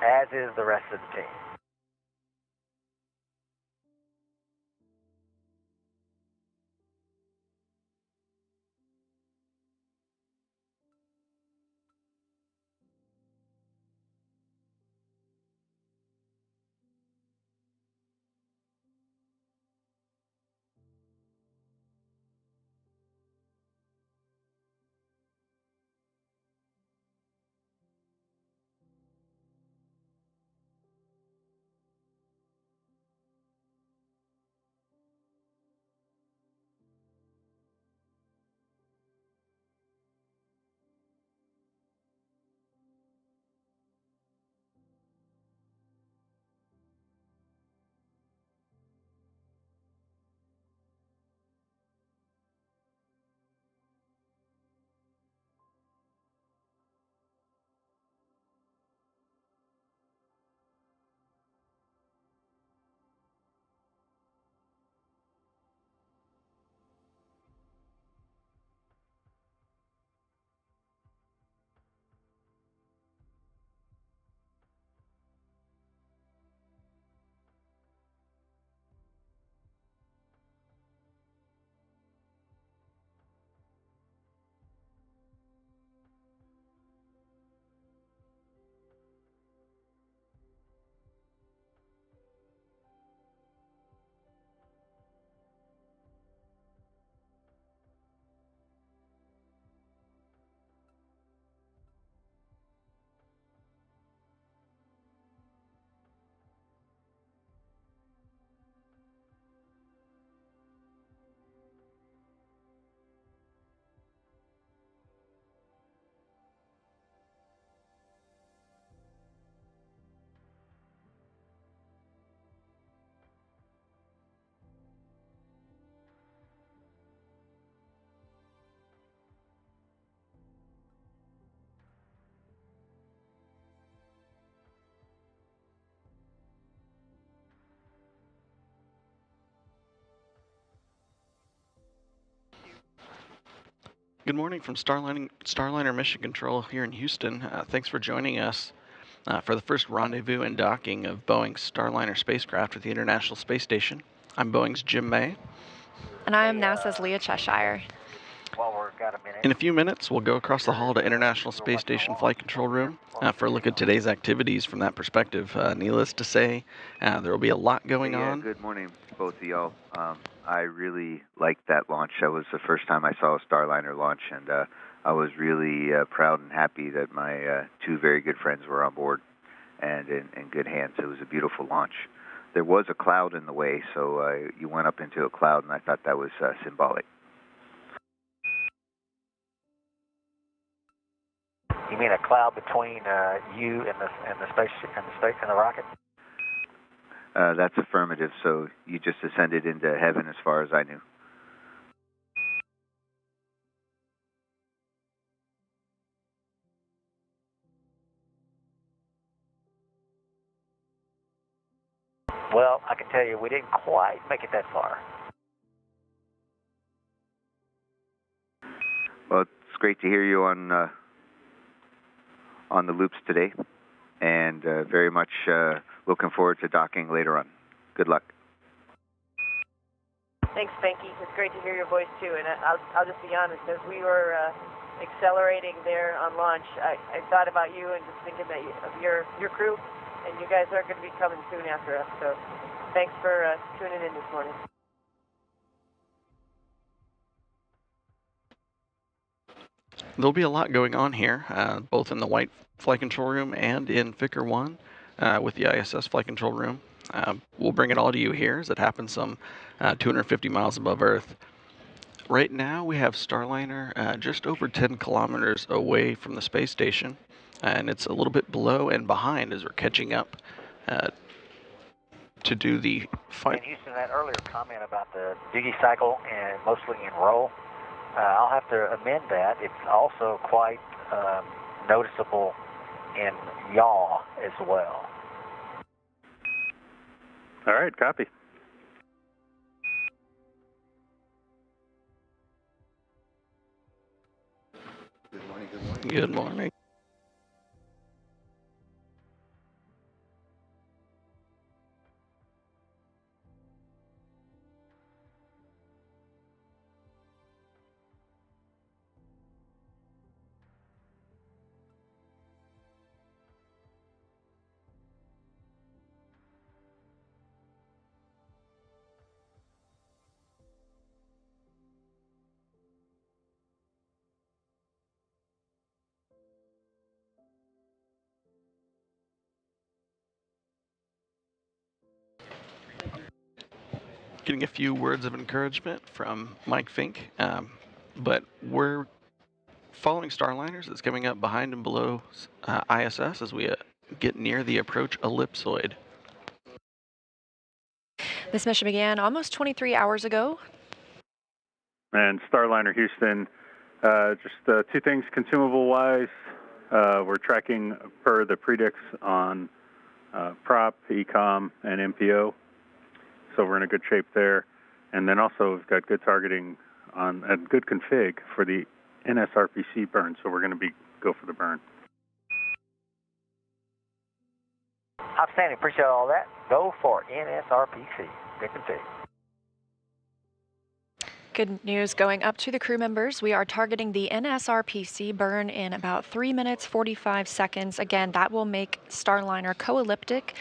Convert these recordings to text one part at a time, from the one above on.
As is the rest of the team. Good morning from Starliner Mission Control here in Houston. Thanks for joining us for the first rendezvous and docking of Boeing's Starliner spacecraft with the International Space Station. I'm Boeing's Jim May. And I am NASA's Leah Cheshire. In a few minutes, we'll go across the hall to International Space Station Flight Control Room for a look at today's activities from that perspective. Needless to say, there will be a lot going on. Good morning, both of y'all. I really liked that launch. That was the first time I saw a Starliner launch, and I was really proud and happy that my two very good friends were on board and in good hands. It was a beautiful launch. There was a cloud in the way, so you went up into a cloud, and I thought that was symbolic. You mean a cloud between you and the spaceship and the rocket? That's affirmative. So you just ascended into heaven, as far as I knew. Well, I can tell you, we didn't quite make it that far. Well, it's great to hear you on the loops today, and very much looking forward to docking later on. Good luck. Thanks, Spanky. It's great to hear your voice too. And I'll just be honest, as we were accelerating there on launch, I thought about you and just thinking that of your crew, and you guys are going to be coming soon after us. So thanks for tuning in this morning. There'll be a lot going on here, both in the White Flight Control Room and in Ficker 1 with the ISS Flight Control Room. We'll bring it all to you here as it happens some 250 miles above Earth. Right now we have Starliner just over 10 kilometers away from the space station, and it's a little bit below and behind as we're catching up to do the And Houston, that earlier comment about the duty cycle and mostly in roll, I'll have to amend that. It's also quite noticeable in yaw as well. All right, copy. Good morning. getting a few words of encouragement from Mike Fink, but we're following Starliners that's coming up behind and below ISS as we get near the approach ellipsoid. This mission began almost 23 hours ago. And Starliner Houston, just two things consumable-wise. We're tracking per the predicts on prop, ECOM, and MPO. So we're in a good shape there. And then also we've got good targeting on a good config for the NSRPC burn. So we're going to go for the burn. Outstanding. Appreciate all that. Go for NSRPC. Good config. Good news going up to the crew members. We are targeting the NSRPC burn in about 3 minutes, 45 seconds. Again, that will make Starliner co-elliptic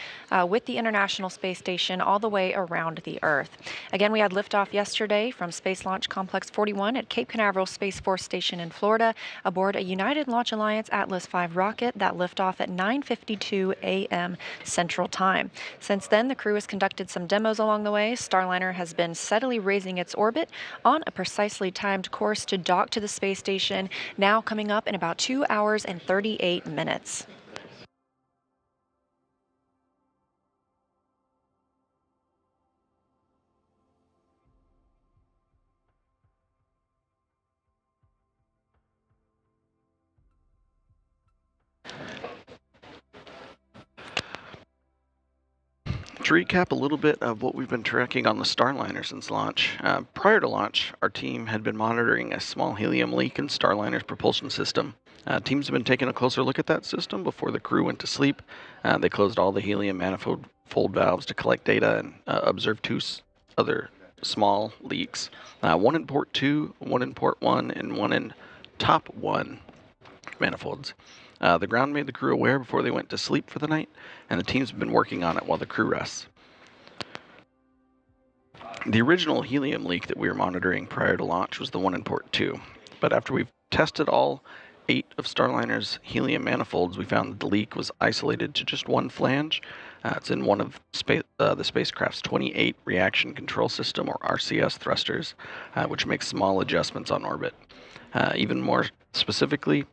with the International Space Station all the way around the Earth. Again, we had liftoff yesterday from Space Launch Complex 41 at Cape Canaveral Space Force Station in Florida aboard a United Launch Alliance Atlas V rocket that liftoff at 9:52 a.m. Central Time. Since then, the crew has conducted some demos along the way. Starliner has been steadily raising its orbit on a precisely timed course to dock to the space station, now coming up in about 2 hours and 38 minutes. To recap a little bit of what we've been tracking on the Starliner since launch, prior to launch, our team had been monitoring a small helium leak in Starliner's propulsion system. Teams have been taking a closer look at that system before the crew went to sleep. They closed all the helium manifold valves to collect data and observed two other small leaks. One in port 2, one in port 1, and one in top 1 manifolds. The ground made the crew aware before they went to sleep for the night, and the team's been working on it while the crew rests. The original helium leak that we were monitoring prior to launch was the one in port 2, but after we've tested all 8 of Starliner's helium manifolds, we found that the leak was isolated to just one flange. It's in one of the spacecraft's 28 reaction control system, or RCS thrusters, which makes small adjustments on orbit. Even more specifically,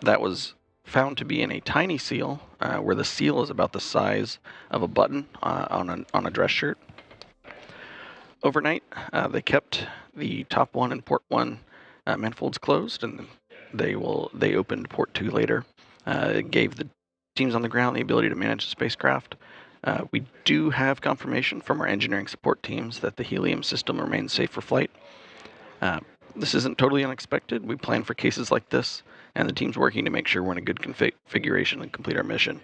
that was found to be in a tiny seal, where the seal is about the size of a button on a dress shirt. Overnight, they kept the top 1 and port 1 manifolds closed, and they opened port 2 later. It gave the teams on the ground the ability to manage the spacecraft. We do have confirmation from our engineering support teams that the helium system remains safe for flight. This isn't totally unexpected. We plan for cases like this, and the team's working to make sure we're in a good configuration and complete our mission.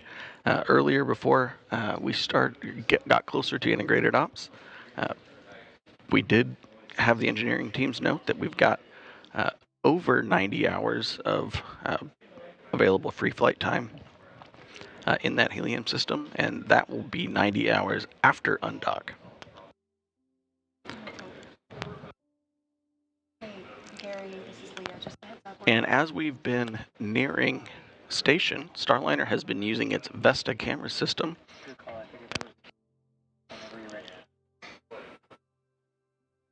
Earlier, before we got closer to integrated ops, we did have the engineering teams note that we've got over 90 hours of available free flight time in that helium system, and that will be 90 hours after undock. And as we've been nearing station, Starliner has been using its Vesta camera system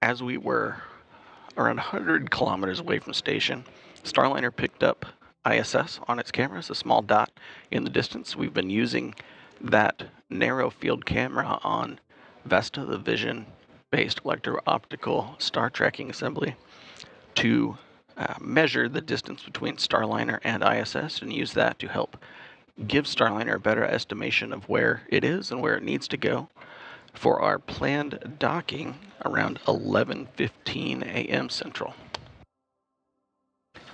as we were around 100 kilometers away from station. Starliner picked up ISS on its cameras, a small dot in the distance. We've been using that narrow field camera on Vesta, the vision-based electro-optical star tracking assembly, to measure the distance between Starliner and ISS and use that to help give Starliner a better estimation of where it is and where it needs to go for our planned docking around 11:15 a.m. Central.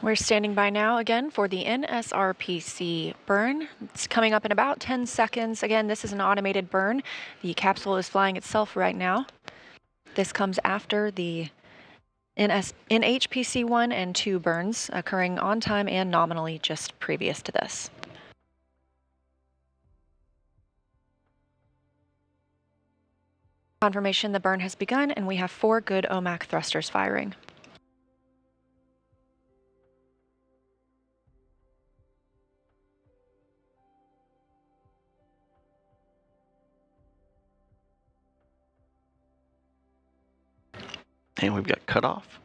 We're standing by now again for the NSRPC burn. It's coming up in about 10 seconds. Again, this is an automated burn. The capsule is flying itself right now. This comes after the NHPC 1 and 2 burns occurring on time and nominally just previous to this. Confirmation the burn has begun, and we have 4 good OMAC thrusters firing. And we've got cutoff.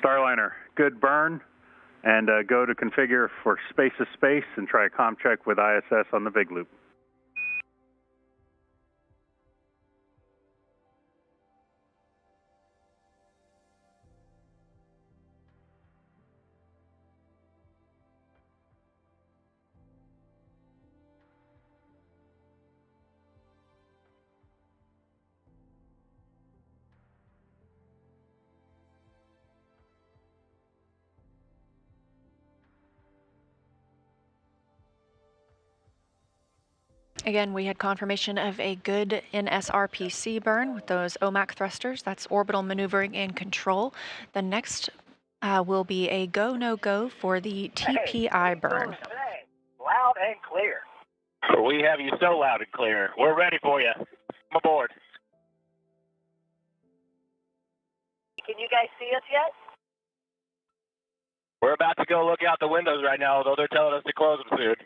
Starliner, good burn, and go to configure for space to space and try a comm check with ISS on the big loop. Again, we had confirmation of a good NSRPC burn with those OMAC thrusters. That's orbital maneuvering and control. The next will be a go, no go for the TPI burn. Loud and clear. We have you so loud and clear. We're ready for you. Come aboard. Can you guys see us yet? We're about to go look out the windows right now, although they're telling us to close them soon.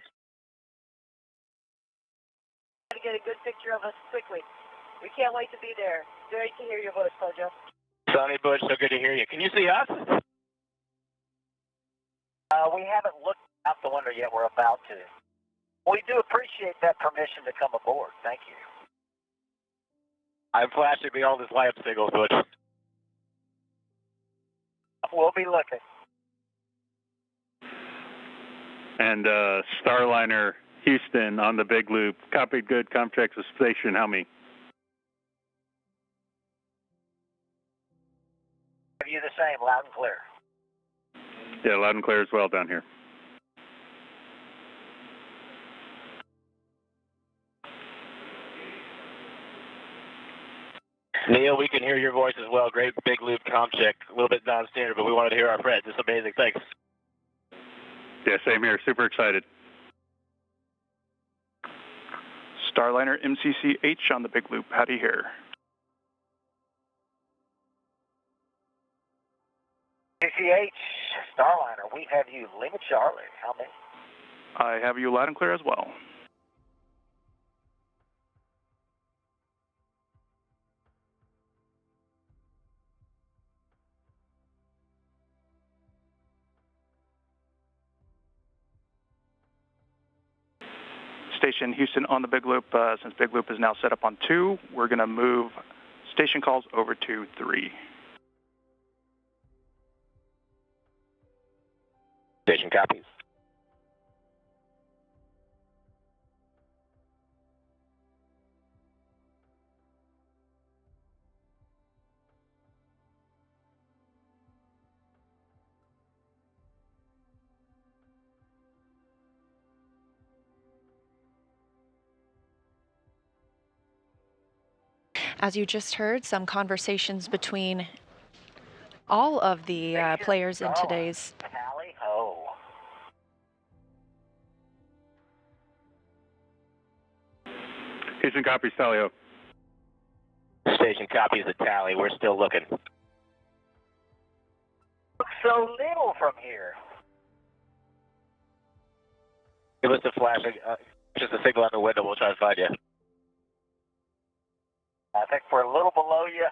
To get a good picture of us quickly. We can't wait to be there. Great to hear your voice, Pojo. Sonny Bush, so good to hear you. Can you see us? We haven't looked out the window yet. We're about to. We do appreciate that permission to come aboard. Thank you. I'm flashing me all this lamp signal, Bush. We'll be looking. And Starliner Houston on the big loop. Copied good, comm checks with station. How many? You the same, loud and clear. Yeah, loud and clear as well down here. Neil, we can hear your voice as well. Great big loop comm check. A little bit non-standard, but we wanted to hear our friends. It's amazing. Thanks. Yeah, same here. Super excited. Starliner MCCH on the big loop. How do you hear? CCH, Starliner, we have you. Lima Charlie. How many? I have you loud and clear as well. Station Houston on the big loop. Since big loop is now set up on 2, we're going to move station calls over to 3. Station copies. As you just heard, some conversations between all of the players in today's. Tally ho. Houston copies, tally ho. Station copies the tally. We're still looking. Looks so little from here. Give us a flash, just a signal out the window. We'll try to find you. I think we're a little below you.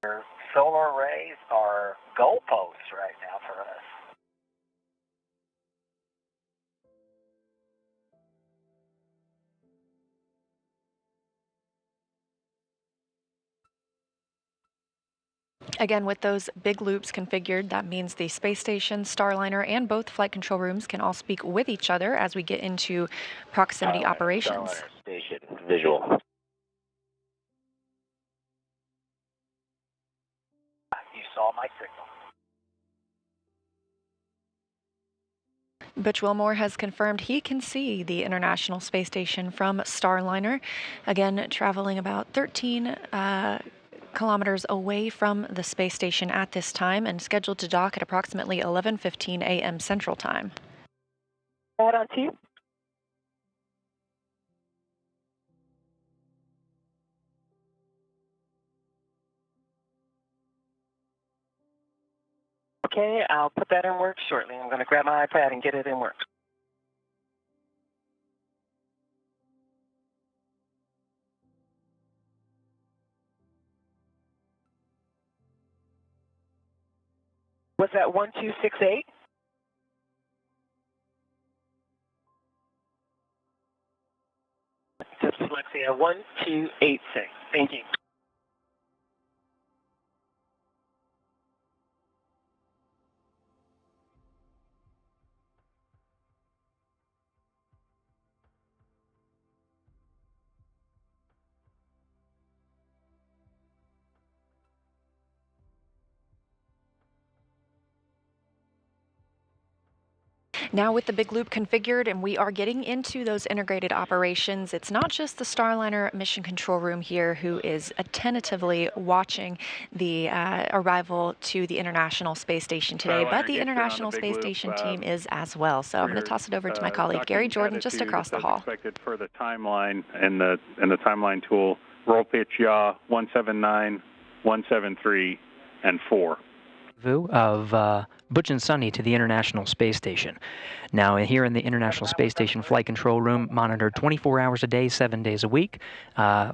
Your solar arrays are goalposts right now for us. Again, with those big loops configured, that means the space station, Starliner, and both flight control rooms can all speak with each other as we get into proximity operations. Starliner station visual. You saw my signal. Butch Wilmore has confirmed he can see the International Space Station from Starliner. Again, traveling about 13 kilometers away from the space station at this time and scheduled to dock at approximately 11:15 a.m. Central Time. Right on to you. Okay, I'll put that in work shortly. I'm going to grab my iPad and get it in work. Was that 1268? Dyslexia 1286. Thank you. Now with the big loop configured and we are getting into those integrated operations, it's not just the Starliner mission control room here who is attentively watching the arrival to the International Space Station today, but the International Space Station team is as well. So I'm going to toss it over to my colleague Gary Jordan just across the hall. Expected for the timeline and the timeline tool, roll pitch yaw 179, 173, and 4. Of Butch and Sunny to the International Space Station. Now, here in the International Space Station Flight Control Room, monitored 24 hours a day, 7 days a week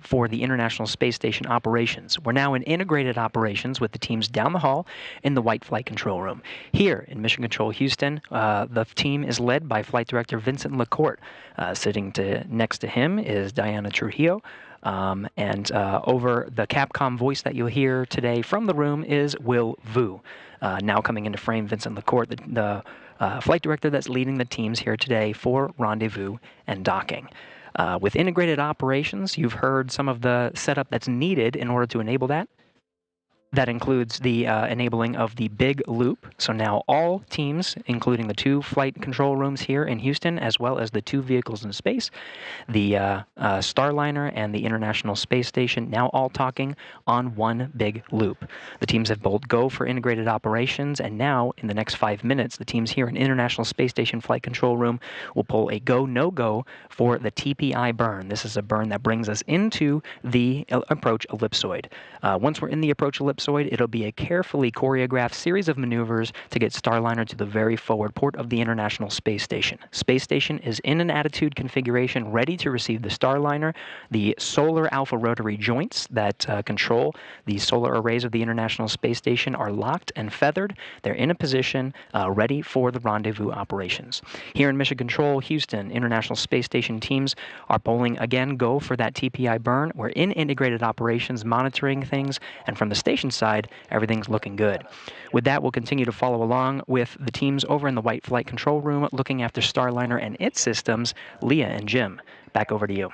for the International Space Station operations. We're now in integrated operations with the teams down the hall in the White Flight Control Room. Here in Mission Control Houston, the team is led by Flight Director Vincent LaCourte. Sitting next to him is Diana Trujillo. And over the Capcom voice that you'll hear today from the room is Will Vu. Now coming into frame, Vincent LaCourte, the flight director that's leading the teams here today for rendezvous and docking. With integrated operations, you've heard some of the setup that's needed in order to enable that. That includes the enabling of the big loop. So now all teams, including the 2 flight control rooms here in Houston, as well as the 2 vehicles in space, the Starliner and the International Space Station, now all talking on one big loop. The teams have both go for integrated operations, and now in the next 5 minutes, the teams here in International Space Station Flight Control Room will pull a go, no-go for the TPI burn. This is a burn that brings us into the approach ellipsoid. Once we're in the approach ellipsoid, it'll be a carefully choreographed series of maneuvers to get Starliner to the very forward port of the International Space Station. Space Station is in an attitude configuration ready to receive the Starliner. The solar alpha rotary joints that control the solar arrays of the International Space Station are locked and feathered. They're in a position ready for the rendezvous operations. Here in Mission Control, Houston, International Space Station teams are polling again go for that TPI burn. We're in integrated operations monitoring things, and from the station side, everything's looking good. With that, we'll continue to follow along with the teams over in the White Flight Control Room looking after Starliner and its systems. Leah and Jim, back over to you.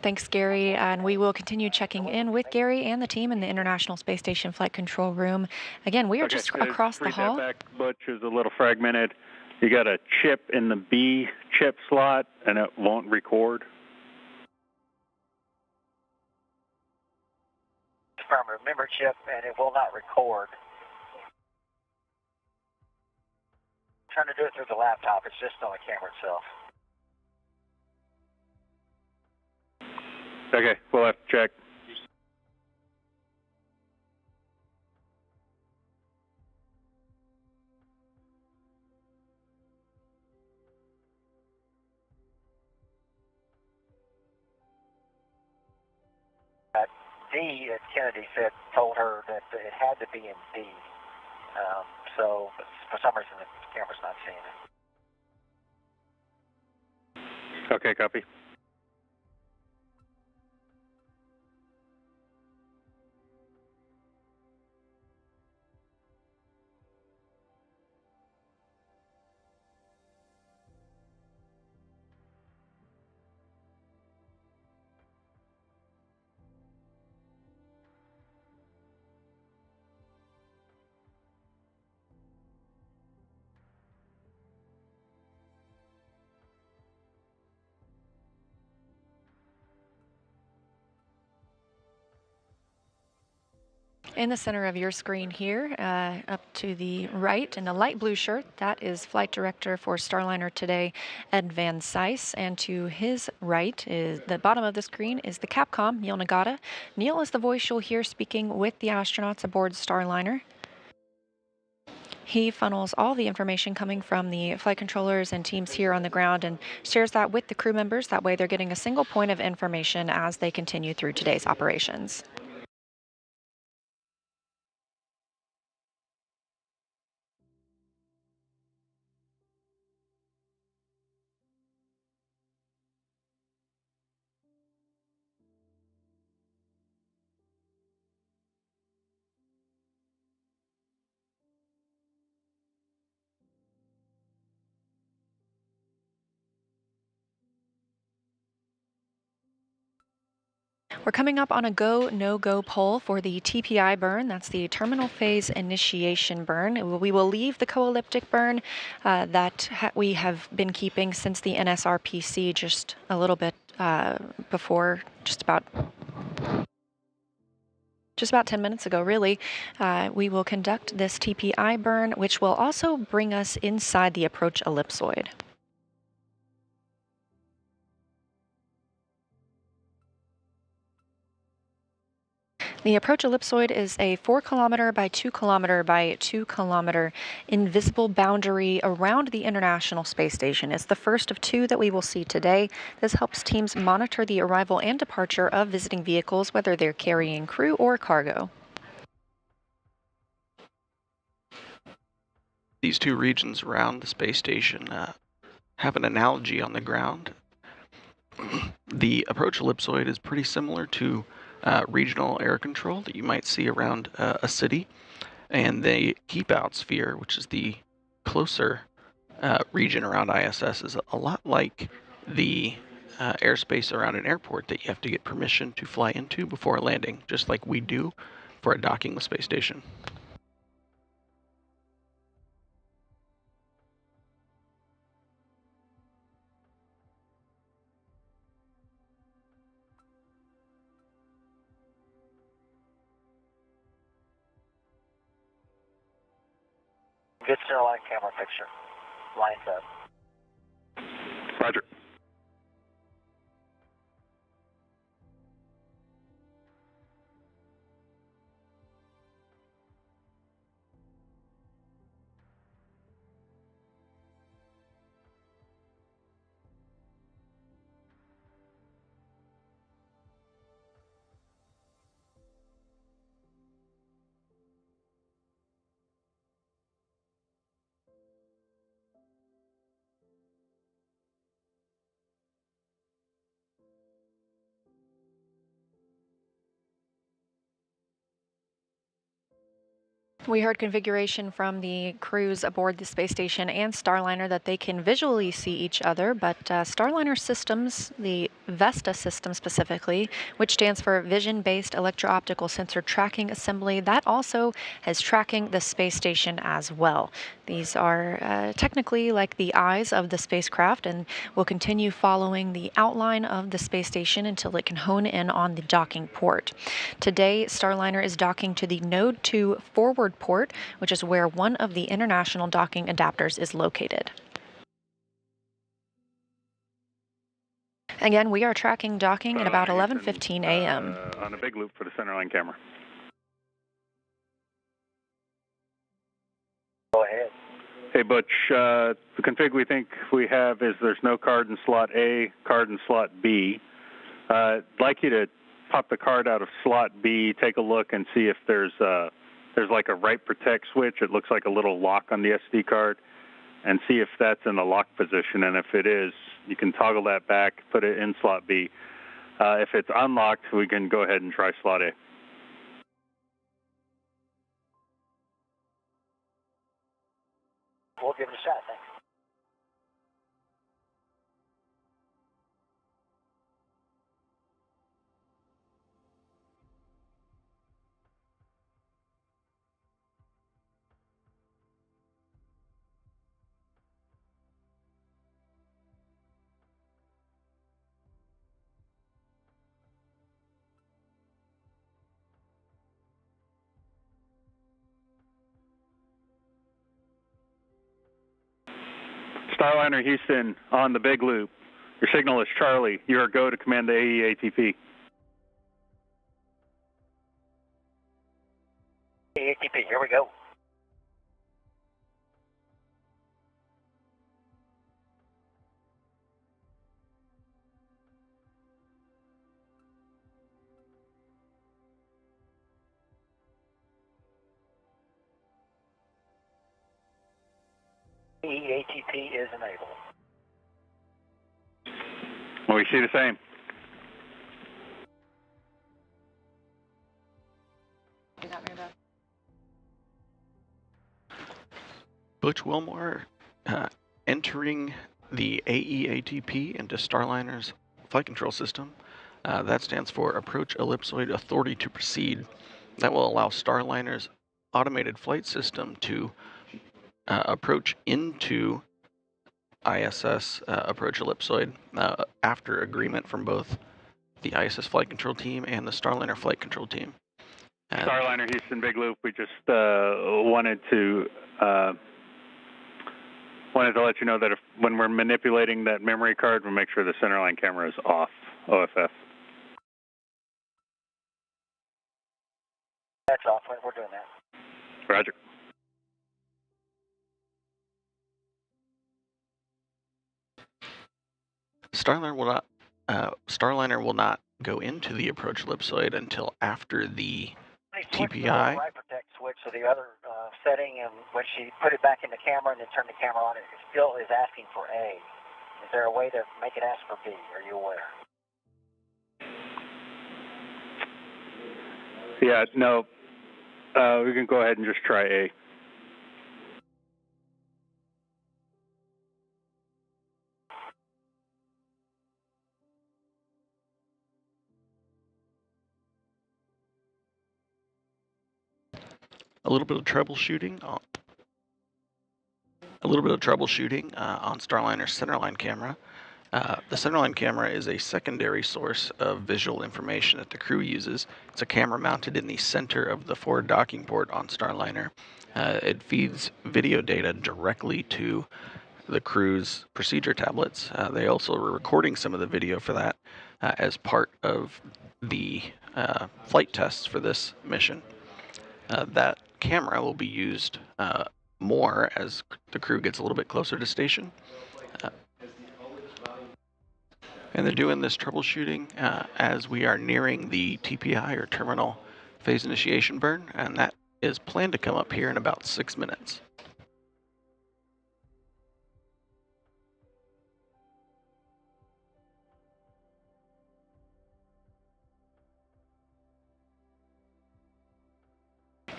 Thanks, Gary, and we will continue checking in with Gary and the team in the International Space Station Flight Control Room. Again, we are just across the hall. That back, Butch, is a little fragmented. You got a chip in the B chip slot, and it won't record. Affirmative. Memory chip, and it will not record. I'm trying to do it through the laptop. It's just on the camera itself. Okay, we'll have to check. D, as Kennedy said, told her that it had to be in D. So for some reason, the camera's not seeing it. Okay, copy. In the center of your screen here, up to the right in the light blue shirt, that is Flight Director for Starliner today, Ed Van Cise. And to his right, is the bottom of the screen, is the Capcom, Neil Nagata. Neil is the voice you'll hear speaking with the astronauts aboard Starliner. He funnels all the information coming from the flight controllers and teams here on the ground and shares that with the crew members. That way they're getting a single point of information as they continue through today's operations. We're coming up on a go, no-go poll for the TPI burn. That's the terminal phase initiation burn. We will leave the co-elliptic burn that we have been keeping since the NSRPC just a little bit before, just about 10 minutes ago, really. We will conduct this TPI burn, which will also bring us inside the approach ellipsoid. The approach ellipsoid is a 4 kilometer by 2 kilometer by 2 kilometer invisible boundary around the International Space Station. It's the first of 2 that we will see today. This helps teams monitor the arrival and departure of visiting vehicles, whether they're carrying crew or cargo. These 2 regions around the space station have an analogy on the ground. The approach ellipsoid is pretty similar to regional air control that you might see around a city, and the keep out sphere, which is the closer region around ISS, is a lot like the airspace around an airport that you have to get permission to fly into before landing, just like we do for a docking with space station. Good center line camera picture. Lines up. Roger. We heard configuration from the crews aboard the space station and Starliner that they can visually see each other, but Starliner systems, the VESTA system specifically, which stands for Vision-Based Electro-Optical Sensor Tracking Assembly, that also has tracking the space station as well. These are technically like the eyes of the spacecraft and will continue following the outline of the space station until it can hone in on the docking port. Today, Starliner is docking to the Node 2 forward port, which is where one of the international docking adapters is located. Again, we are tracking docking at about 11:15 a.m. On a big loop for the centerline camera. Go ahead. Hey, Butch, the config we think we have is there's no card in slot A, card in slot B. I'd like you to pop the card out of slot B, take a look and see if there's like a write protect switch. It looks like a little lock on the SD card, and see if that's in the lock position. And if it is, you can toggle that back, put it in slot B. If it's unlocked, we can go ahead and try slot A. We'll give it a shot, thanks. Starliner Houston on the big loop. Your signal is Charlie. You are go to command the AEATP. ATP, here we go. ATP is enabled. Well, we see the same. Butch Wilmore entering the AEATP into Starliner's flight control system. That stands for Approach Ellipsoid Authority to Proceed. That will allow Starliner's automated flight system to approach into ISS approach ellipsoid after agreement from both the ISS flight control team and the Starliner flight control team. Starliner Houston Big Loop, we just wanted to let you know that when we're manipulating that memory card, we'll make sure the centerline camera is off, OFF. That's off. We're doing that. Roger. Starliner will not go into the approach ellipsoid until after the TPI. The right protect switch to the other setting, and when she put it back in the camera and then turned the camera on, it still is asking for A. Is there a way to make it ask for B? Are you aware? Yeah, no. We can go ahead and just try A. A little bit of troubleshooting on Starliner's centerline camera. The centerline camera is a secondary source of visual information that the crew uses. It's a camera mounted in the center of the forward docking port on Starliner. It feeds video data directly to the crew's procedure tablets. They also are recording some of the video for that as part of the flight tests for this mission. That camera will be used more as the crew gets a little bit closer to station. And they're doing this troubleshooting as we are nearing the TPI, or terminal phase initiation burn, and that is planned to come up here in about 6 minutes.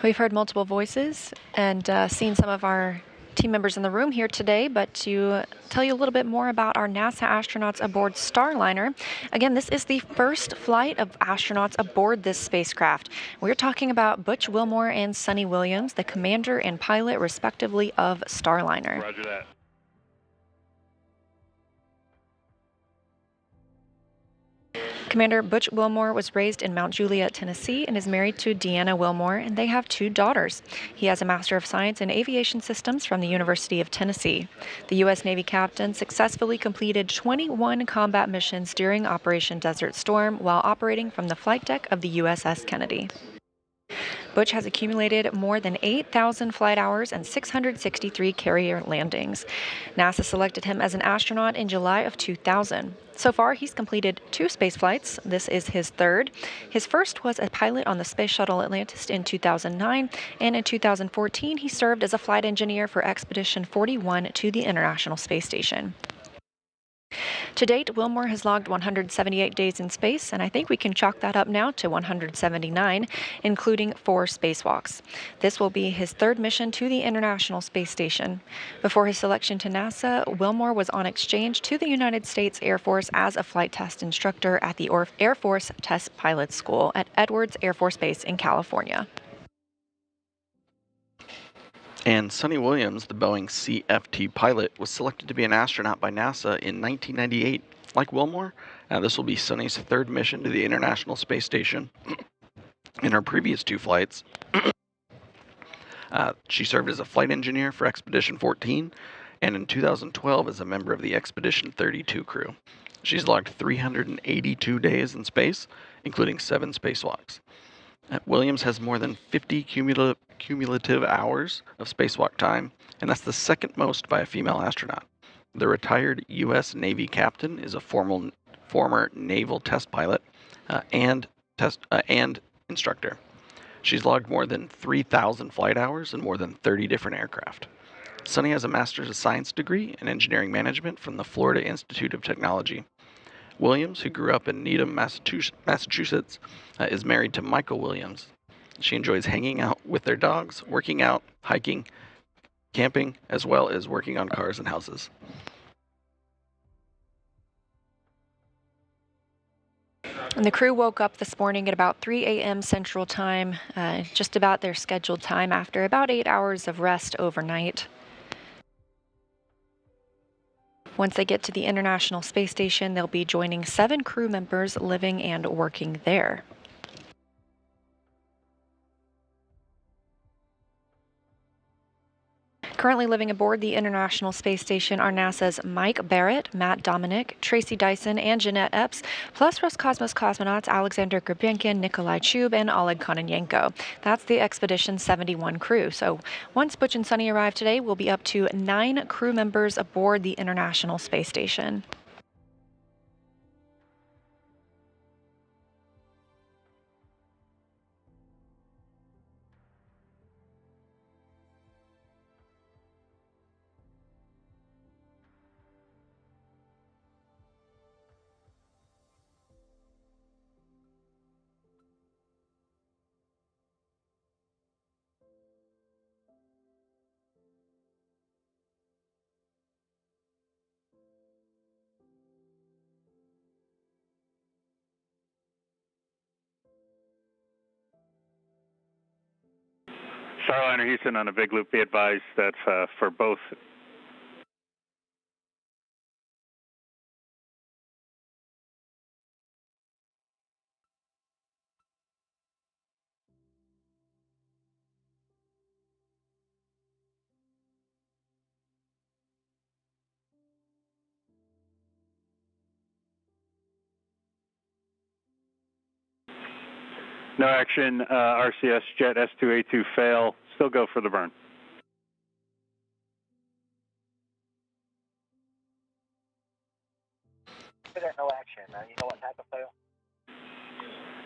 We've heard multiple voices and seen some of our team members in the room here today, but to tell you a little bit more about our NASA astronauts aboard Starliner. Again, this is the first flight of astronauts aboard this spacecraft. We're talking about Butch Wilmore and Sonny Williams, the commander and pilot, respectively, of Starliner. Roger that. Commander Butch Wilmore was raised in Mount Juliet, Tennessee, and is married to Deanna Wilmore, and they have 2 daughters. He has a Master of Science in Aviation Systems from the University of Tennessee. The U.S. Navy captain successfully completed 21 combat missions during Operation Desert Storm while operating from the flight deck of the USS Kennedy. Butch has accumulated more than 8,000 flight hours and 663 carrier landings. NASA selected him as an astronaut in July of 2000. So far, he's completed 2 space flights. This is his 3rd. His first was a pilot on the Space Shuttle Atlantis in 2009, and in 2014, he served as a flight engineer for Expedition 41 to the International Space Station. To date, Wilmore has logged 178 days in space, and I think we can chalk that up now to 179, including 4 spacewalks. This will be his 3rd mission to the International Space Station. Before his selection to NASA, Wilmore was on exchange to the United States Air Force as a flight test instructor at the Air Force Test Pilot School at Edwards Air Force Base in California. And Sonny Williams, the Boeing CFT pilot, was selected to be an astronaut by NASA in 1998. Like Wilmore, this will be Sonny's 3rd mission to the International Space Station. In her previous 2 flights, she served as a flight engineer for Expedition 14, and in 2012 as a member of the Expedition 32 crew. She's logged 382 days in space, including 7 spacewalks. Williams has more than 50 cumulative hours of spacewalk time, and that's the 2nd most by a female astronaut. The retired U.S. Navy captain is a former naval test pilot and instructor. She's logged more than 3,000 flight hours and more than 30 different aircraft. Sonny has a Master's of Science degree in Engineering Management from the Florida Institute of Technology. Williams, who grew up in Needham, Massachusetts, is married to Michael Williams. She enjoys hanging out with their dogs, working out, hiking, camping, as well as working on cars and houses. And the crew woke up this morning at about 3 a.m. Central Time, just about their scheduled time after about 8 hours of rest overnight. Once they get to the International Space Station, they'll be joining 7 crew members living and working there. Currently living aboard the International Space Station are NASA's Mike Barrett, Matt Dominic, Tracy Dyson, and Jeanette Epps, plus Roscosmos cosmonauts Alexander Gurbenkin, Nikolai Chub, and Oleg Kononenko. That's the Expedition 71 crew. So once Butch and Sunny arrive today, we'll be up to 9 crew members aboard the International Space Station. Starliner Houston on a big loop, be advised that for both. No action, RCS jet S2A2 fail, still go for the burn. No action. You know what type of fail?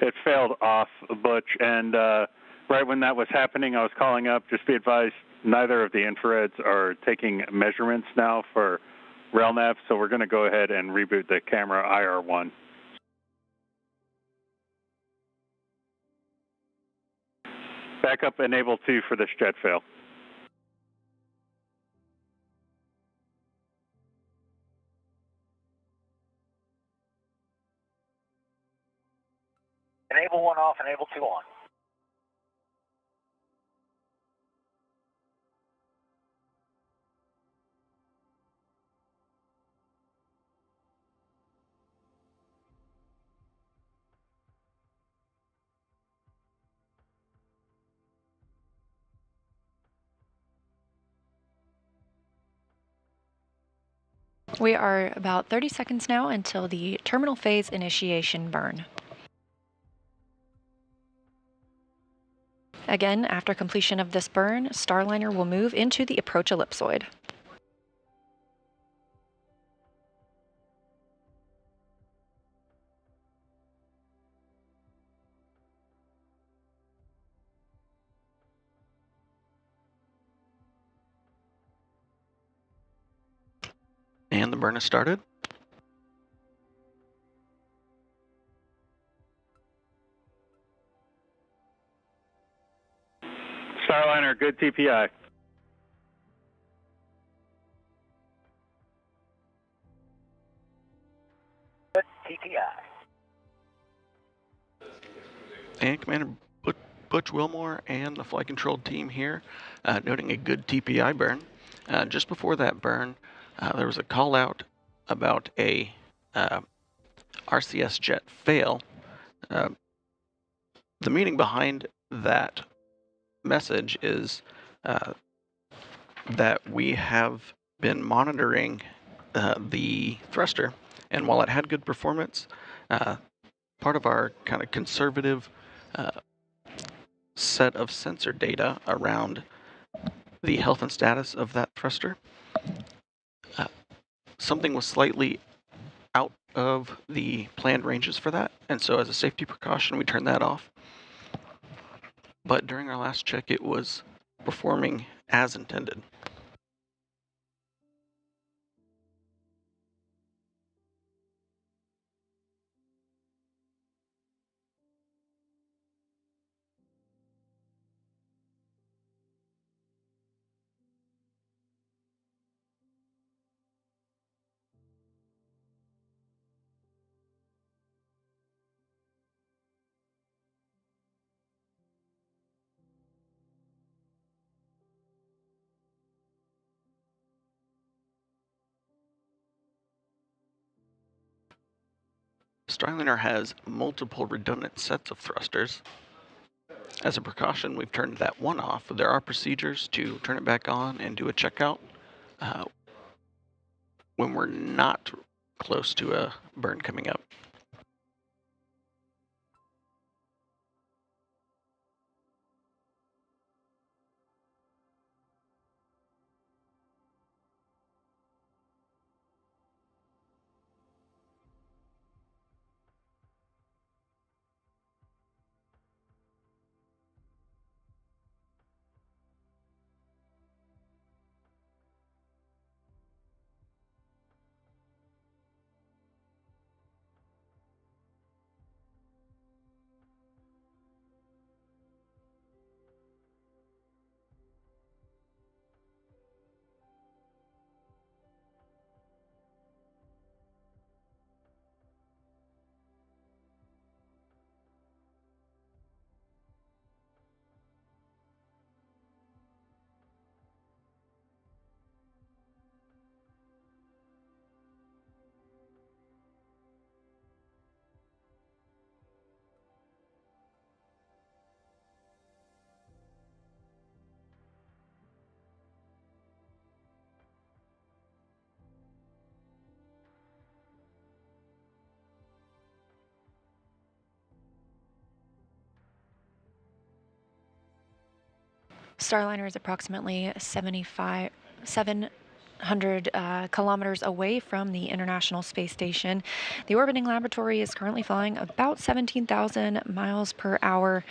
It failed off, Butch, and right when that was happening, I was calling up, just be advised, neither of the infrareds are taking measurements now for RailNav, so we're going to go ahead and reboot the camera IR1. Backup enable 2 for this jet fail. Enable 1 off, enable 2 on. We are about 30 seconds now until the terminal phase initiation burn. Again, after completion of this burn, Starliner will move into the approach ellipsoid. And the burn has started. Starliner, good TPI. Good TPI. And Commander Butch Wilmore and the flight control team here noting a good TPI burn. Just before that burn, there was a call out about a RCS jet fail. The meaning behind that message is that we have been monitoring the thruster, and while it had good performance, part of our kind of conservative set of sensor data around the health and status of that thruster, something was slightly out of the planned ranges for that, and so as a safety precaution, we turned that off. But during our last check, it was performing as intended. Starliner has multiple redundant sets of thrusters. As a precaution, we've turned that one off. There are procedures to turn it back on and do a checkout when we're not close to a burn coming up. Starliner is approximately 700 kilometers away from the International Space Station. The orbiting laboratory is currently flying about 17,000 miles per hour,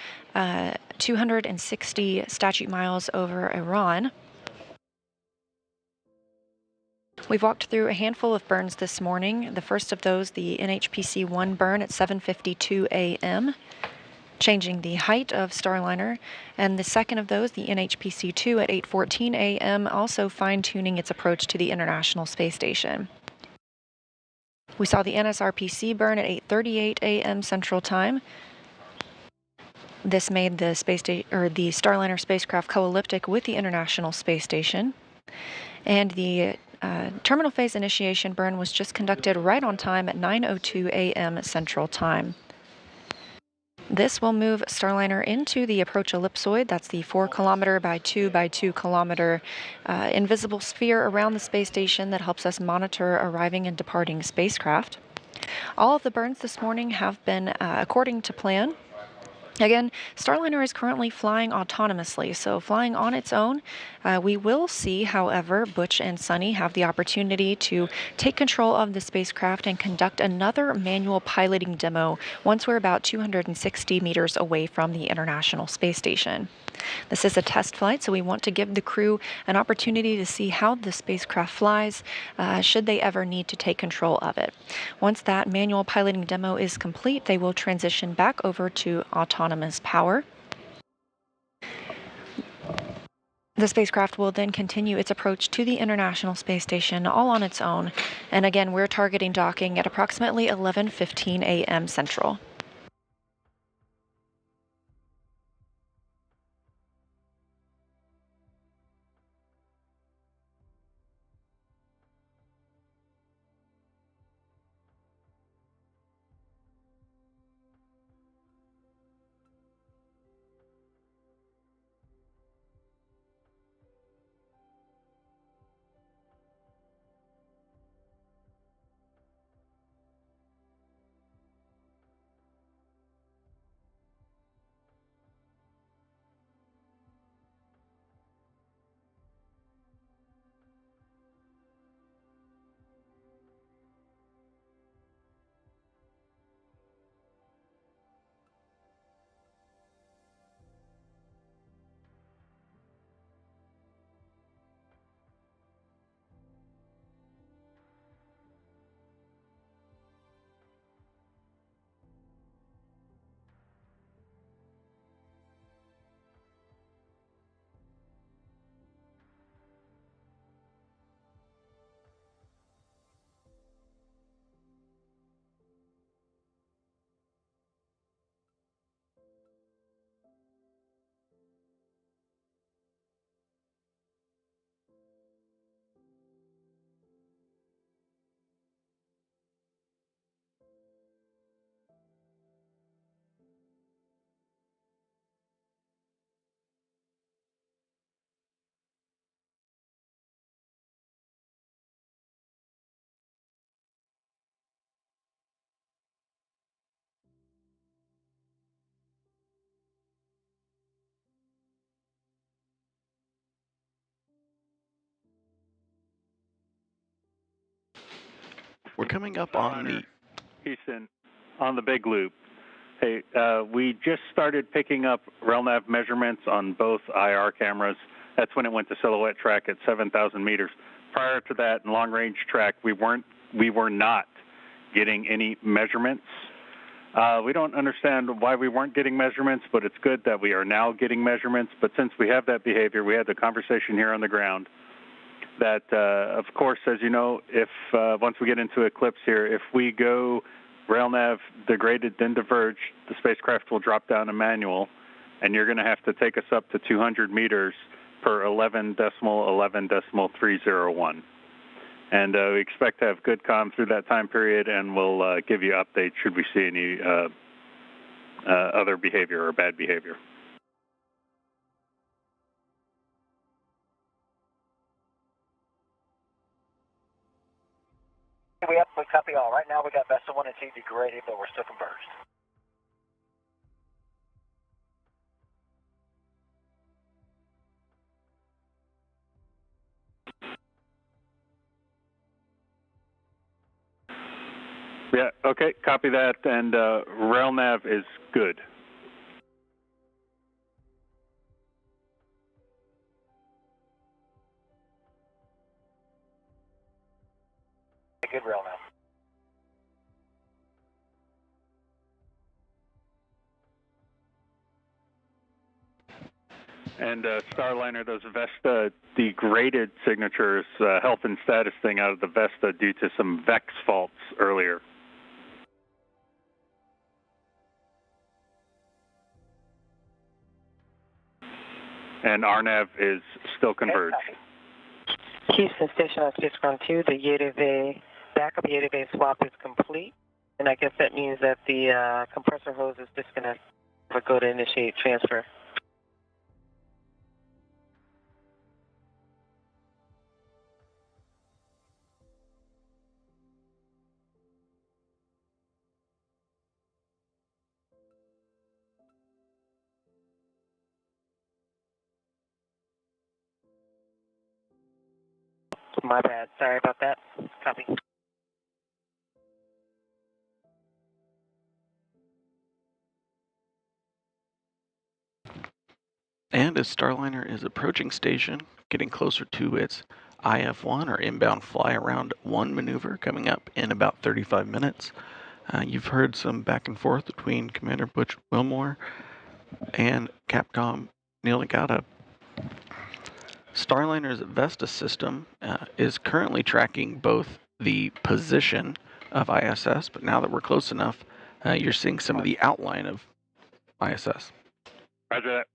260 statute miles over Iran. We've walked through a handful of burns this morning. The first of those, the NHPC-1 burn at 7:52 a.m., changing the height of Starliner, and the second of those, the NHPC-2 at 8:14 a.m., also fine-tuning its approach to the International Space Station. We saw the NSRPC burn at 8:38 a.m. Central Time. This made the the Starliner spacecraft co-elliptic with the International Space Station, and the terminal phase initiation burn was just conducted right on time at 9:02 a.m. Central Time. This will move Starliner into the approach ellipsoid. That's the 4 kilometer by 2 by 2 kilometer invisible sphere around the space station that helps us monitor arriving and departing spacecraft. All of the burns this morning have been according to plan. Again, Starliner is currently flying autonomously, so flying on its own. We will see, however, Butch and Sunny have the opportunity to take control of the spacecraft and conduct another manual piloting demo once we're about 260 meters away from the International Space Station. This is a test flight, so we want to give the crew an opportunity to see how the spacecraft flies, should they ever need to take control of it. Once that manual piloting demo is complete, they will transition back over to autonomous power. The spacecraft will then continue its approach to the International Space Station all on its own, and again, we're targeting docking at approximately 11:15 a.m. Central. We're coming up on the... Houston, on the big loop. Hey, we just started picking up RELNAV measurements on both IR cameras. That's when it went to silhouette track at 7,000 meters. Prior to that, in long-range track, we were not getting any measurements. We don't understand why we weren't getting measurements, but it's good that we are now getting measurements. But since we have that behavior, we had the conversation here on the ground that, of course, as you know, if once we get into eclipse here, if we go RailNav degraded then diverged, the spacecraft will drop down to manual, and you're going to have to take us up to 200 meters per 11.11.301. And we expect to have good comm through that time period, and we'll give you updates should we see any other behavior or bad behavior. We copy all. Right now we got Vesta 1 and 2 degraded, but we're still converged. Yeah, okay, copy that, and RailNav is good. Good RailNav. And Starliner, those Vesta degraded signatures, health and status thing out of the Vesta due to some VEX faults earlier. And RNAV is still converged. Houston Station on Spaceground 2, the Yedave backup Yedave swap is complete. And I guess that means that the compressor hose is disconnected. We'll go to initiate transfer. My bad. Sorry about that. Copy. And as Starliner is approaching station, getting closer to its IF-1 or inbound fly around 1 maneuver coming up in about 35 minutes. You've heard some back and forth between Commander Butch Wilmore and Capcom Neil Nagata. Starliner's Vesta system is currently tracking both the position of ISS, but now that we're close enough, you're seeing some of the outline of ISS. Roger that.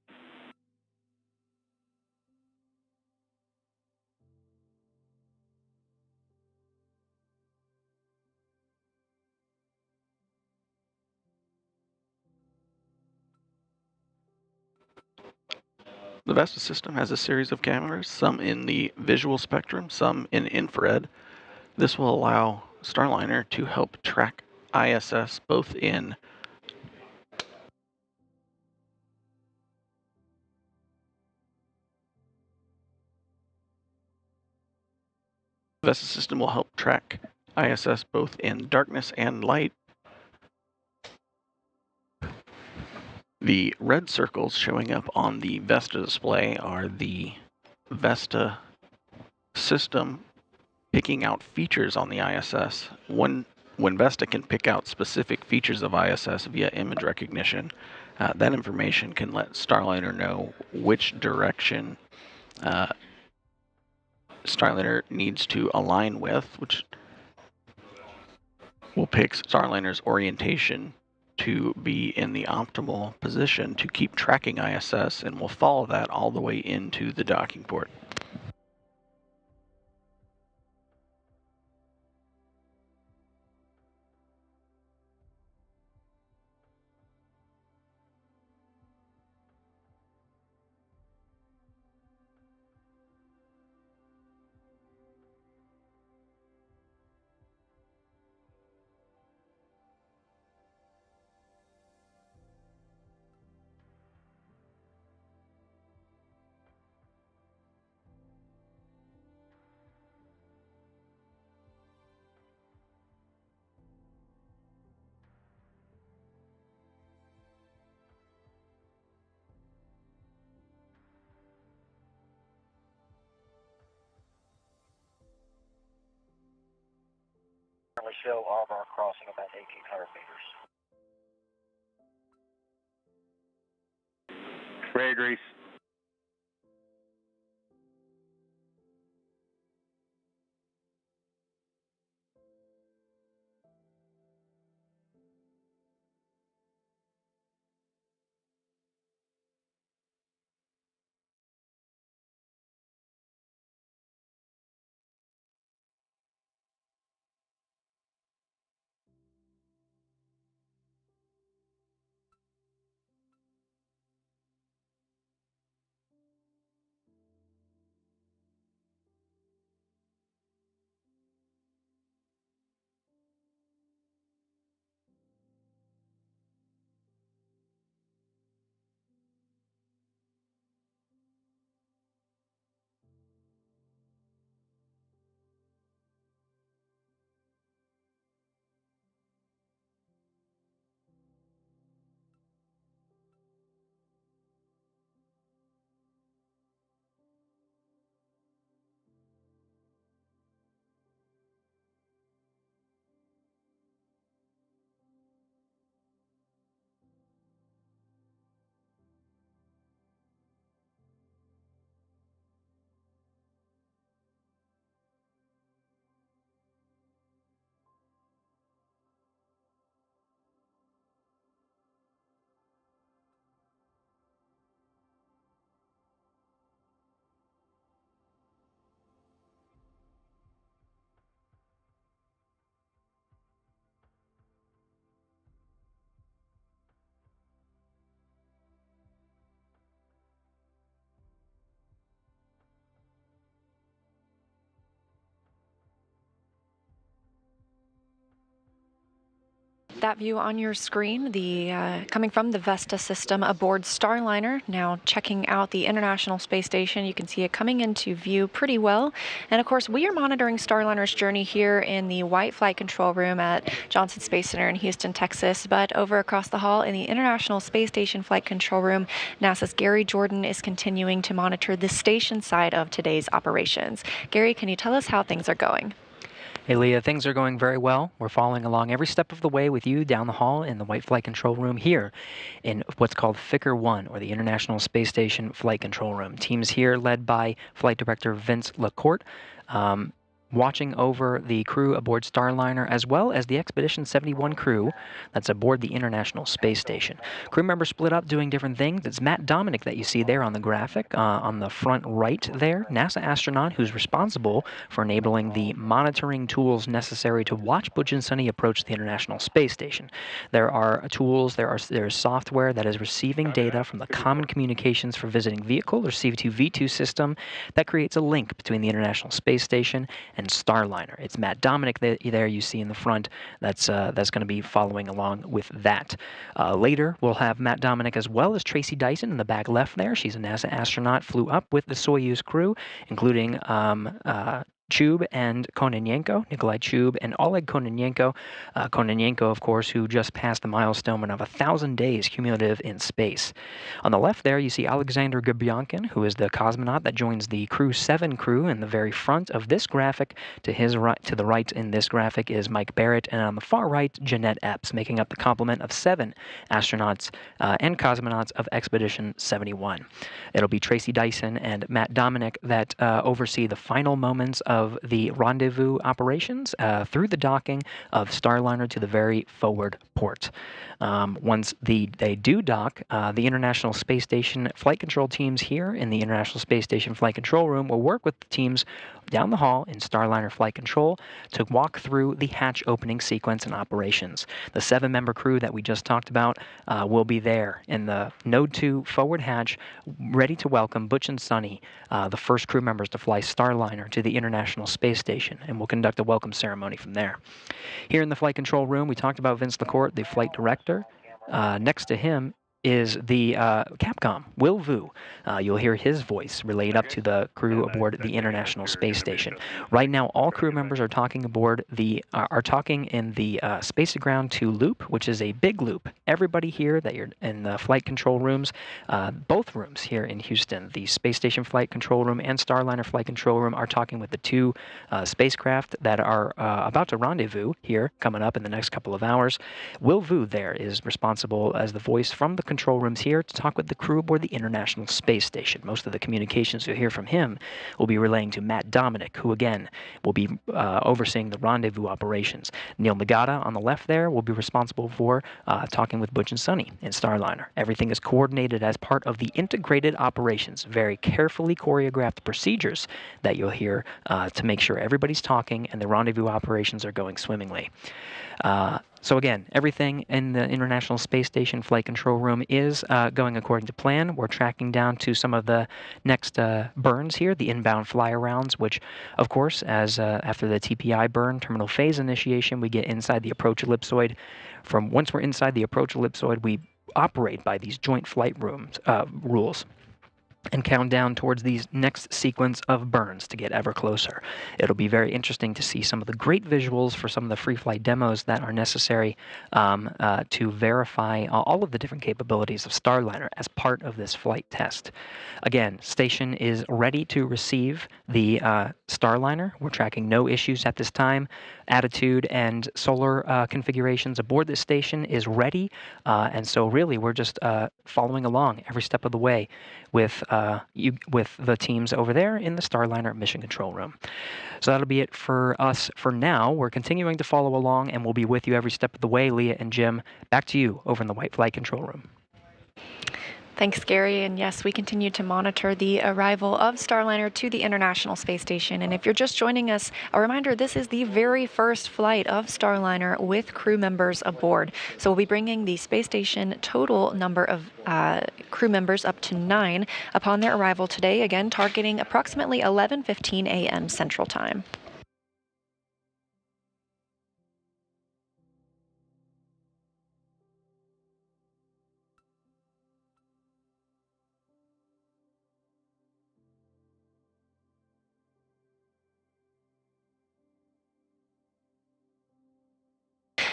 The Vesta system has a series of cameras, some in the visual spectrum, some in infrared. This will allow Starliner to help track ISS both in the Vesta system will help track ISS both in darkness and light. The red circles showing up on the Vesta display are the Vesta system picking out features on the ISS. When Vesta can pick out specific features of ISS via image recognition, that information can let Starliner know which direction Starliner needs to align with, which will pick Starliner's orientation to be in the optimal position to keep tracking ISS, and we'll follow that all the way into the docking port. currently show our crossing about 1,800 meters. Ready, Grease. That view on your screen, coming from the Vesta system aboard Starliner, now checking out the International Space Station. You can see it coming into view pretty well. And of course, we are monitoring Starliner's journey here in the White Flight Control Room at Johnson Space Center in Houston, Texas. But over across the hall in the International Space Station Flight Control Room, NASA's Gary Jordan is continuing to monitor the station side of today's operations. Gary, can you tell us how things are going? Hey, Leah, things are going very well. We're following along every step of the way with you down the hall in the White Flight Control Room here in what's called FICR 1, or the International Space Station Flight Control Room. Teams here led by Flight Director Vince LaCourte, watching over the crew aboard Starliner, as well as the Expedition 71 crew that's aboard the International Space Station. Crew members split up doing different things. It's Matt Dominic that you see there on the graphic on the front right there, NASA astronaut who's responsible for enabling the monitoring tools necessary to watch Butch and Sonny approach the International Space Station. There are tools, there's software that is receiving data from the Common Communications for Visiting Vehicle, or CV2V2 system, that creates a link between the International Space Station and Starliner. It's Matt Dominic there you see in the front that's going to be following along with that. Later, we'll have Matt Dominic as well as Tracy Dyson in the back left there. She's a NASA astronaut, flew up with the Soyuz crew, including Chub and Kononenko, Nikolai Chub and Oleg Kononenko. Kononenko, of course, who just passed the milestone of 1,000 days cumulative in space. On the left there, you see Alexander Gubyankin, who is the cosmonaut that joins the Crew 7 crew in the very front of this graphic. To the right in this graphic is Mike Barrett, and on the far right, Jeanette Epps, making up the complement of 7 astronauts and cosmonauts of Expedition 71. It'll be Tracy Dyson and Matt Dominic that oversee the final moments of the rendezvous operations through the docking of Starliner to the very forward port. Once they do dock, the International Space Station flight control teams here in the International Space Station Flight Control Room will work with the teams down the hall in Starliner Flight Control to walk through the hatch opening sequence and operations. The 7-member crew that we just talked about will be there in the Node 2 forward hatch, ready to welcome Butch and Sonny, the first crew members to fly Starliner to the International Space Station, and we'll conduct a welcome ceremony from there. Here in the flight control room, we talked about Vince LaCourte, the flight director. Next to him is the Capcom, Will Vu. You'll hear his voice relayed up to the crew aboard the International Space Station. Right now, all crew members are talking aboard are talking in the Space-to-Ground 2 loop, which is a big loop. Everybody here that you're in the flight control rooms, both rooms here in Houston, the Space Station Flight Control Room and Starliner Flight Control Room, are talking with the two spacecraft that are about to rendezvous here coming up in the next couple of hours. Will Vu there is responsible as the voice from the control rooms here to talk with the crew aboard the International Space Station. Most of the communications you'll hear from him will be relaying to Matt Dominic, who again will be overseeing the rendezvous operations. Neil Nagata on the left there will be responsible for talking with Butch and Sonny in Starliner. Everything is coordinated as part of the integrated operations, very carefully choreographed procedures that you'll hear to make sure everybody's talking and the rendezvous operations are going swimmingly. So again, everything in the International Space Station Flight Control Room is going according to plan. We're tracking down to some of the next burns here, the inbound flyarounds, which, of course, as after the TPI burn, terminal phase initiation, we get inside the approach ellipsoid. Once we're inside the approach ellipsoid, we operate by these joint flight rules and count down towards these next sequence of burns to get ever closer. It'll be very interesting to see some of the great visuals for some of the free flight demos that are necessary to verify all of the different capabilities of Starliner as part of this flight test. Again, station is ready to receive the Starliner. We're tracking no issues at this time. Attitude and solar configurations aboard this station is ready, and so really we're just following along every step of the way with the teams over there in the Starliner Mission Control Room. So that'll be it for us for now. We're continuing to follow along, and we'll be with you every step of the way. Leah and Jim, back to you over in the White Flight Control Room. Thanks, Gary. And yes, we continue to monitor the arrival of Starliner to the International Space Station. And if you're just joining us, a reminder, this is the very first flight of Starliner with crew members aboard. So we'll be bringing the space station total number of crew members up to 9 upon their arrival today, again, targeting approximately 11:15 a.m. Central Time.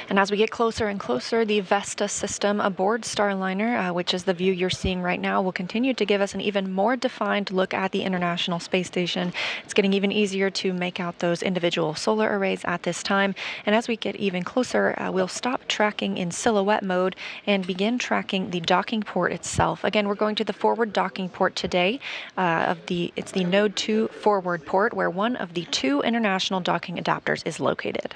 And as we get closer and closer, the Vesta system aboard Starliner, which is the view you're seeing right now, will continue to give us an even more defined look at the International Space Station. It's getting even easier to make out those individual solar arrays at this time. And as we get even closer, we'll stop tracking in silhouette mode and begin tracking the docking port itself. Again, we're going to the forward docking port today. It's the Node 2 forward port, where one of the 2 international docking adapters is located.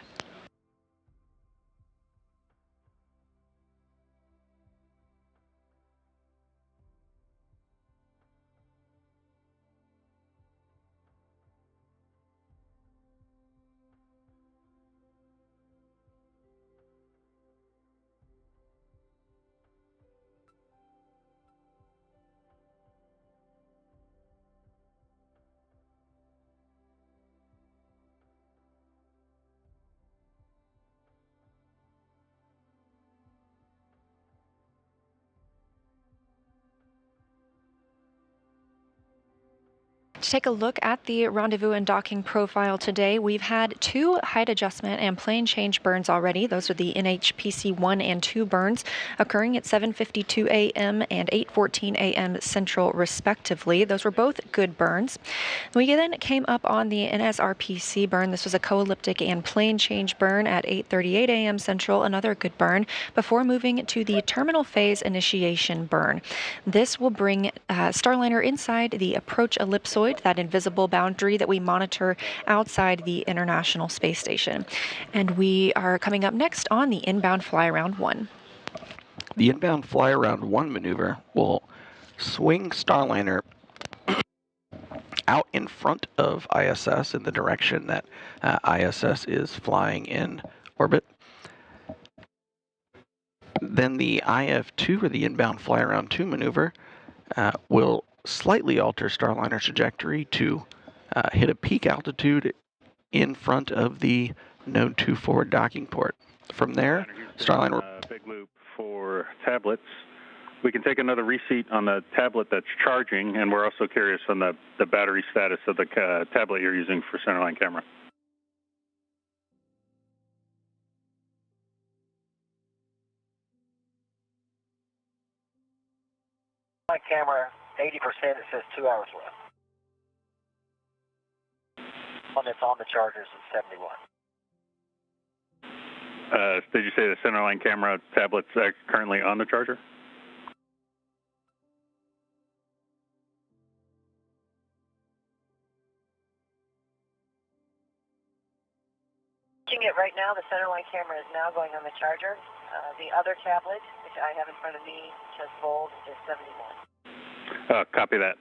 To take a look at the rendezvous and docking profile today, we've had 2 height adjustment and plane change burns already. Those are the NHPC 1 and 2 burns occurring at 7:52 a.m. and 8:14 a.m. Central, respectively. Those were both good burns. We then came up on the NSRPC burn. This was a co-elliptic and plane change burn at 8:38 a.m. Central, another good burn, before moving to the terminal phase initiation burn. This will bring Starliner inside the approach ellipsoid, that invisible boundary that we monitor outside the International Space Station. And we are coming up next on the inbound flyaround 1. The inbound flyaround 1 maneuver will swing Starliner out in front of ISS in the direction that ISS is flying in orbit. Then the IF2, or the inbound flyaround 2 maneuver, will slightly alter Starliner's trajectory to hit a peak altitude in front of the Node 2 forward docking port. From there, Starliner... Big loop for tablets. We can take another receipt on the tablet that's charging, and we're also curious on the battery status of the tablet you're using for centerline camera. My camera, 80%, it says 2 hours left. One that's on the charger is at 71. Did you say the centerline camera tablet's currently on the charger? It right now, the centerline camera is now going on the charger. The other tablet, which I have in front of me, just bold, is 71. Copy that.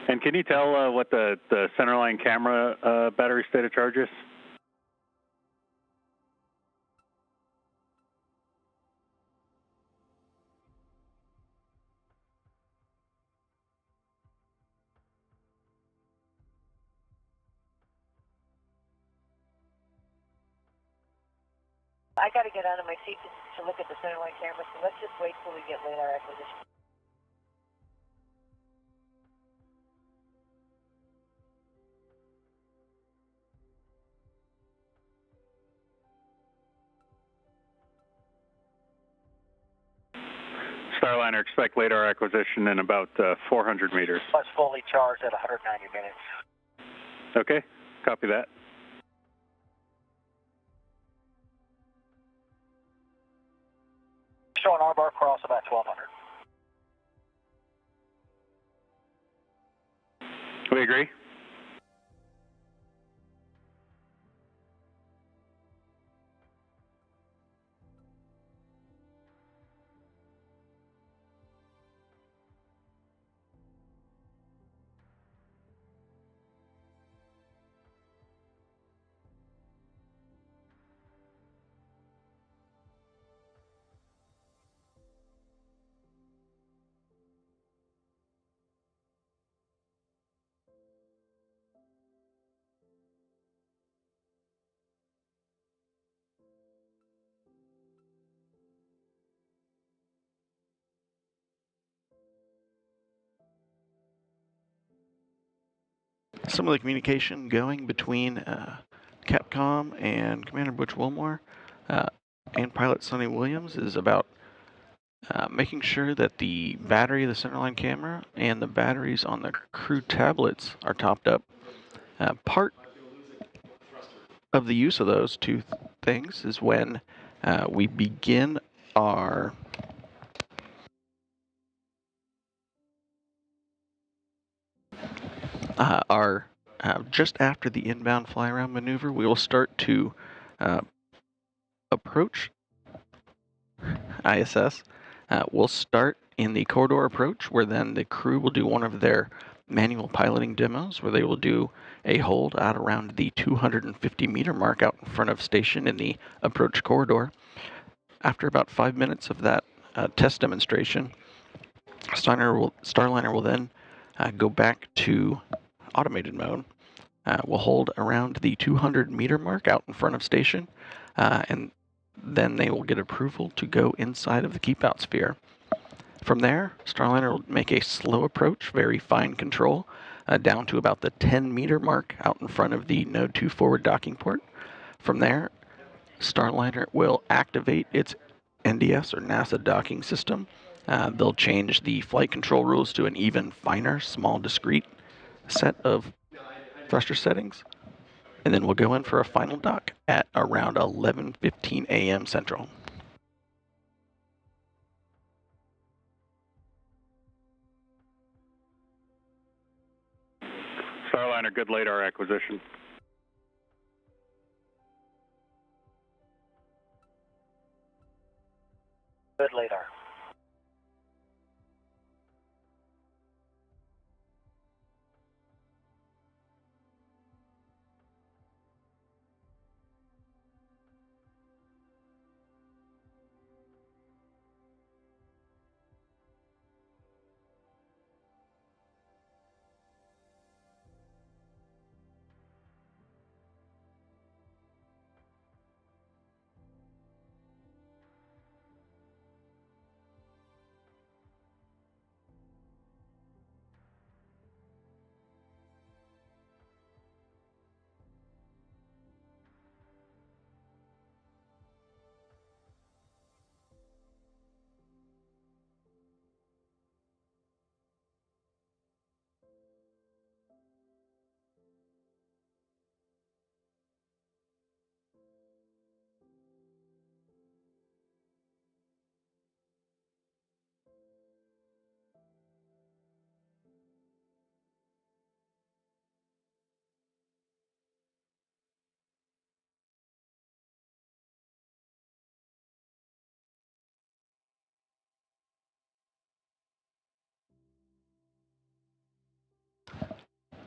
And can you tell what the centerline camera battery state of charge is? I got to get out of my seat to look at the centerline camera, so let's just wait till we get radar acquisition. Starliner, expect radar acquisition in about 400 meters. Plus fully charged at 190 minutes. Okay, copy that. Showing R-bar cross about 1200. We agree. Some of the communication going between Capcom and Commander Butch Wilmore and pilot Sonny Williams is about making sure that the battery of the centerline camera and the batteries on the crew tablets are topped up. Part of the use of those two things is when we begin our just after the inbound fly-around maneuver, we will start to approach ISS. We'll start in the corridor approach, where then the crew will do one of their manual piloting demos, where they will do a hold out around the 250 meter mark out in front of station in the approach corridor. After about 5 minutes of that test demonstration, Starliner will then go back to automated mode. We'll hold around the 200 meter mark out in front of station, and then they will get approval to go inside of the keep out sphere. From there, Starliner will make a slow approach, very fine control, down to about the 10 meter mark out in front of the Node 2 forward docking port. From there, Starliner will activate its NDS or NASA docking system. They'll change the flight control rules to an even finer, small, discrete set of thruster settings. And then we'll go in for a final dock at around 11:15 a.m. Central. Starliner, good radar acquisition. Good radar.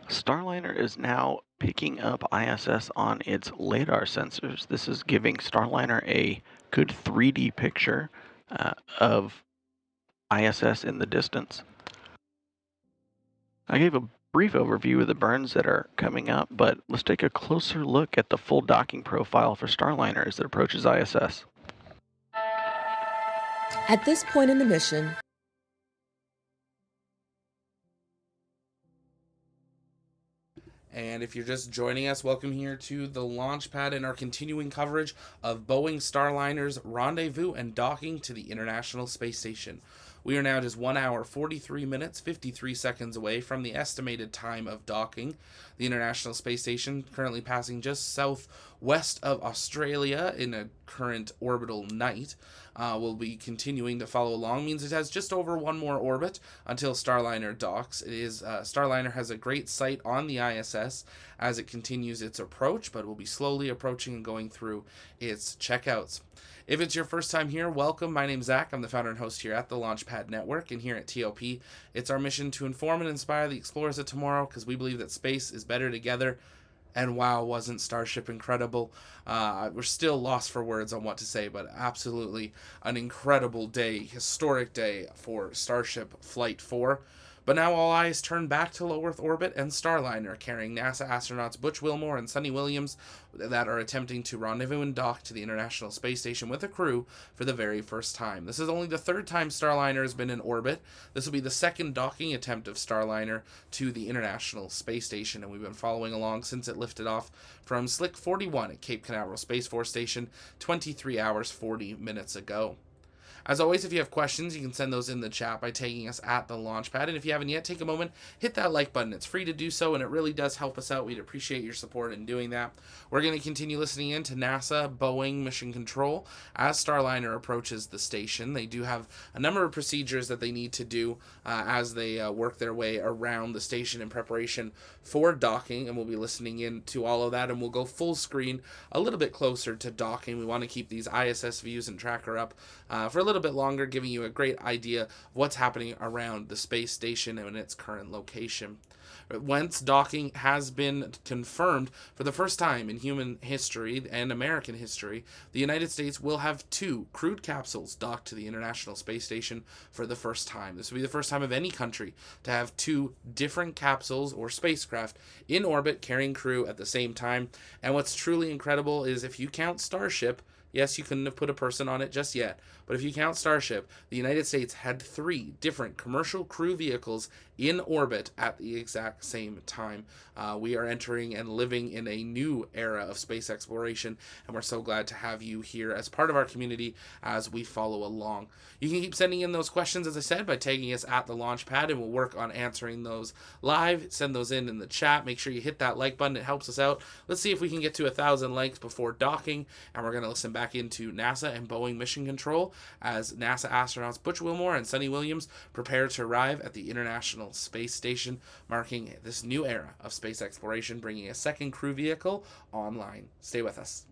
Starliner is now picking up ISS on its lidar sensors. This is giving Starliner a good 3D picture of ISS in the distance. I gave a brief overview of the burns that are coming up, but let's take a closer look at the full docking profile for Starliner as it approaches ISS. At this point in the mission, and if you're just joining us, welcome here to the launch pad and our continuing coverage of Boeing Starliner's rendezvous and docking to the International Space Station. We are now just 1 hour, 43 minutes, 53 seconds away from the estimated time of docking. The International Space Station currently passing just southwest of Australia in a current orbital night. Will be continuing to follow along. Means it has just over one more orbit until Starliner docks. Starliner has a great sight on the ISS as it continues its approach, but will be slowly approaching and going through its checkouts. If it's your first time here, welcome. My name's Zach. I'm the founder and host here at the Launchpad Network, and here at TOP, it's our mission to inform and inspire the explorers of tomorrow, because we believe that space is better together. And wow, wasn't Starship incredible? We're still lost for words on what to say, but absolutely an incredible day, historic day for Starship Flight 4. But now all eyes turn back to low Earth orbit and Starliner, carrying NASA astronauts Butch Wilmore and Sonny Williams that are attempting to rendezvous and dock to the International Space Station with a crew for the very first time. This is only the third time Starliner has been in orbit. This will be the second docking attempt of Starliner to the International Space Station, and we've been following along since it lifted off from Slick 41 at Cape Canaveral Space Force Station 23 hours 40 minutes ago. As always, if you have questions, you can send those in the chat by tagging us at the Launchpad. And if you haven't yet, take a moment, hit that like button. It's free to do so, and it really does help us out. We'd appreciate your support in doing that. We're going to continue listening in to NASA Boeing Mission Control as Starliner approaches the station. They do have a number of procedures that they need to do as they work their way around the station in preparation for docking, and we'll be listening in to all of that, and we'll go full screen a little bit closer to docking. We want to keep these ISS views and tracker up for a little bit longer, giving you a great idea of what's happening around the space station and its current location. Once docking has been confirmed for the first time in human history and American history, the United States will have 2 crewed capsules docked to the International Space Station for the first time. This will be the first time of any country to have 2 different capsules or spacecraft in orbit carrying crew at the same time. And what's truly incredible is if you count Starship, yes, you couldn't have put a person on it just yet, but if you count Starship, the United States had 3 different commercial crew vehicles in orbit at the exact same time. We are entering and living in a new era of space exploration, and we're so glad to have you here as part of our community as we follow along. You can keep sending in those questions, as I said, by tagging us at the Launchpad, and we'll work on answering those live. Send those in the chat. Make sure you hit that like button. It helps us out. Let's see if we can get to 1,000 likes before docking, and we're going to listen back into NASA and Boeing Mission Control as NASA astronauts Butch Wilmore and Sonny Williams prepare to arrive at the International Space Station, marking this new era of space exploration, bringing a second crew vehicle online. Stay with us.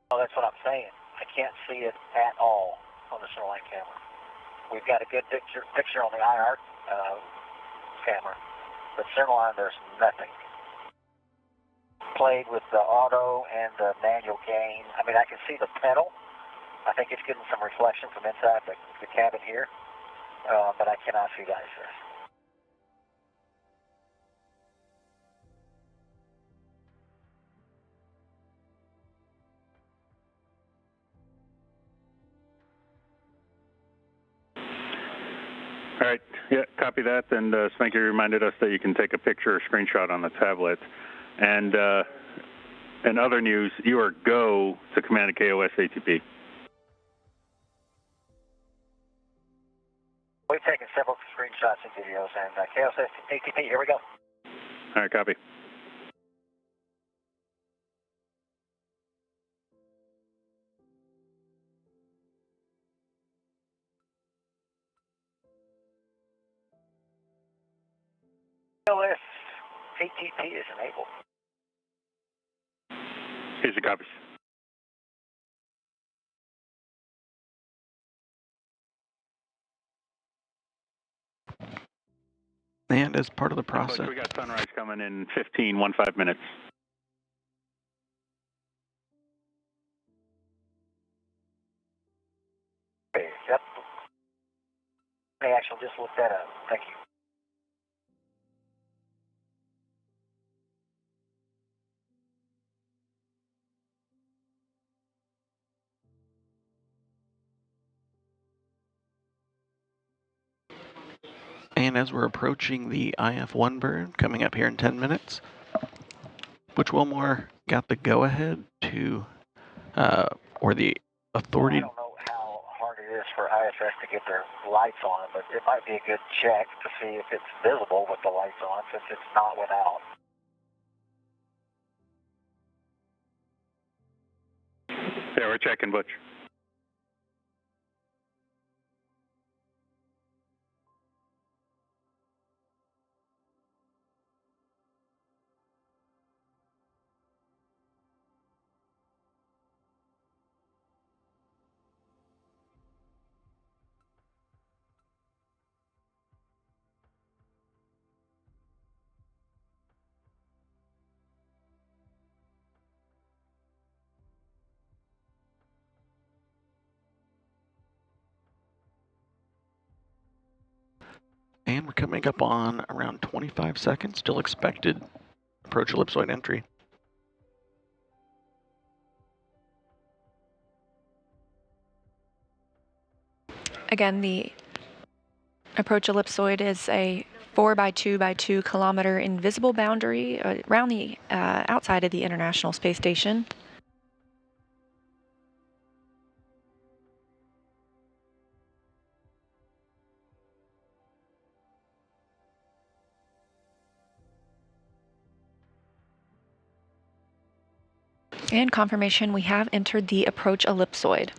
Well, that's what I'm saying. I can't see it at all on the Starline camera. We've got a good picture on the IR camera, but Starline, there's nothing. Played with the auto and the manual gain. I mean, I can see the pedal. I think it's getting some reflection from inside the cabin here, but I cannot see the ISS. Yeah, copy that. And Spanky reminded us that you can take a picture or screenshot on the tablet. And in other news, you are go to Command KOS ATP. We've taken several screenshots and videos, and KOS ATP, here we go. All right, copy. KOS ATP is enabled. Here's your copies. And as part of the Look, process, we got sunrise coming in 15 minutes. Okay, yep. Hey, actually, just look that up. Thank you. and as we're approaching the IF-1 burn coming up here in 10 minutes, which Wilmore got the go-ahead to, or the authority. I don't know how hard it is for ISS to get their lights on, but it might be a good check to see if it's visible with the lights on, since it's not without. Yeah, we're checking, Butch. And we're coming up on around 25 seconds, still expected approach ellipsoid entry. Again, the approach ellipsoid is a 4 by 2 by 2 kilometer invisible boundary around the outside of the International Space Station. And confirmation, we have entered the approach ellipsoid.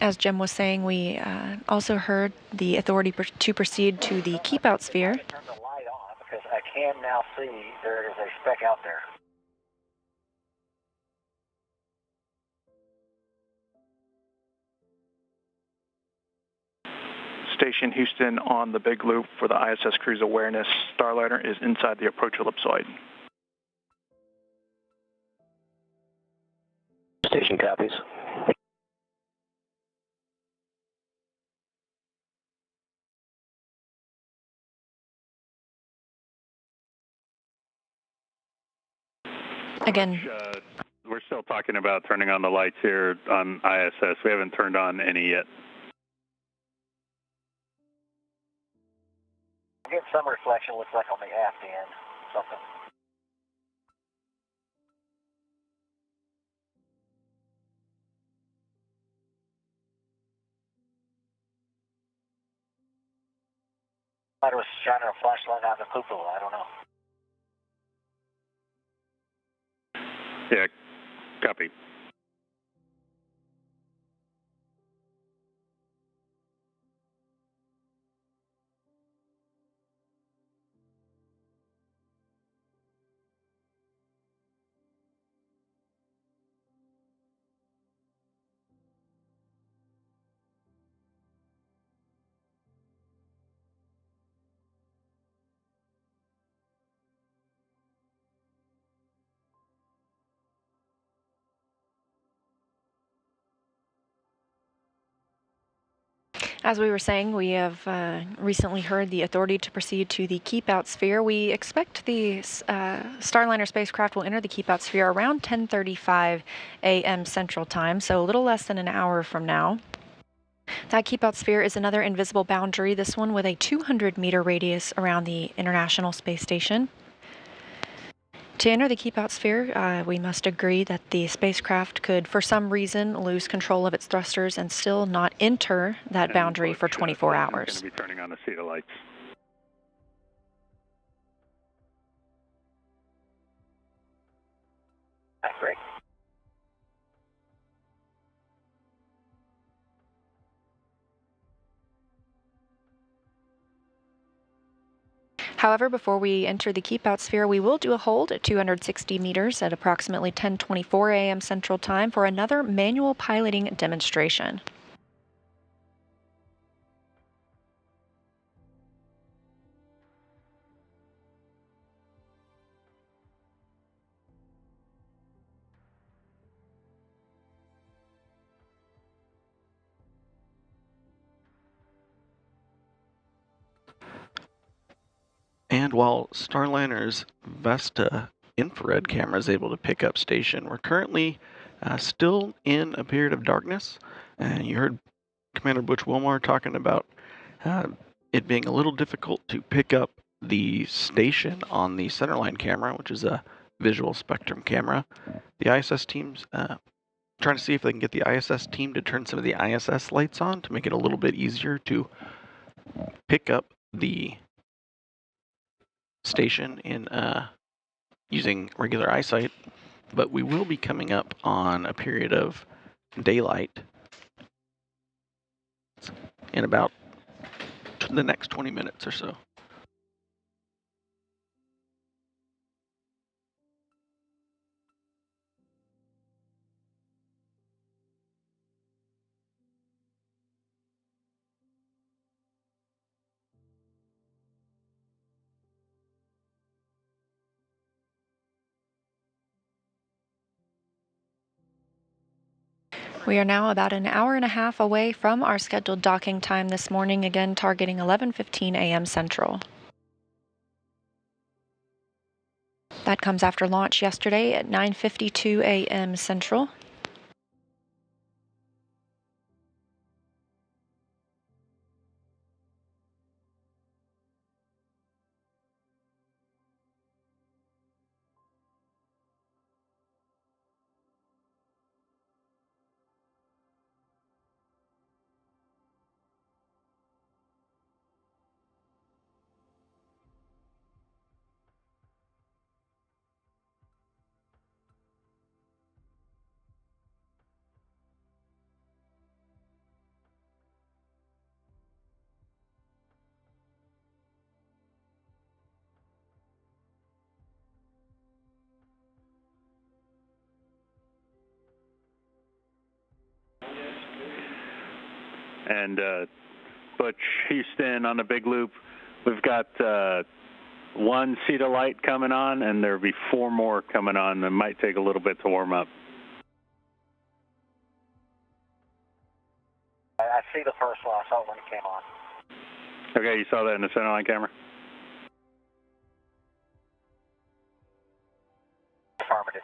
As Jim was saying, we also heard the authority to proceed to the keep out sphere. Turn the light on because I can now see there is a speck out there. Station Houston on the big loop for the ISS Cruise Awareness. Starliner is inside the approach ellipsoid. Station copies. Again, We're still talking about turning on the lights here on ISS. We haven't turned on any yet. Get some reflection, looks like on the aft end, something. Might have was shining a flashlight out of the cupola, I don't know. Yeah, copy. As we were saying, we have recently heard the authority to proceed to the keep-out sphere. We expect the Starliner spacecraft will enter the keep-out sphere around 10:35 a.m. Central Time, so a little less than an hour from now. That keep-out sphere is another invisible boundary, this one with a 200-meter radius around the International Space Station. To enter the keep-out sphere, we must agree that the spacecraft could, for some reason, lose control of its thrusters and still not enter that boundary for 24 hours. Going to be turning on the CETA lights. That's great. However, before we enter the keep-out sphere, we will do a hold at 260 meters at approximately 10:24 a.m. Central Time for another manual piloting demonstration. And while Starliner's Vesta infrared camera is able to pick up station, we're currently still in a period of darkness. And you heard Commander Butch Wilmore talking about it being a little difficult to pick up the station on the centerline camera, which is a visual spectrum camera. The ISS team's trying to see if they can get the ISS team to turn some of the ISS lights on to make it a little bit easier to pick up the station in using regular eyesight, but we will be coming up on a period of daylight in about the next 20 minutes or so. We are now about an hour and a half away from our scheduled docking time this morning, again targeting 11:15 a.m. Central. That comes after launch yesterday at 9:52 a.m. Central. And Butch, Houston on the big loop. We've got one CETA light coming on, and there'll be 4 more coming on. It might take a little bit to warm up. I see the first one. I saw it when it came on. Okay, you saw that in the centerline camera? Affirmative.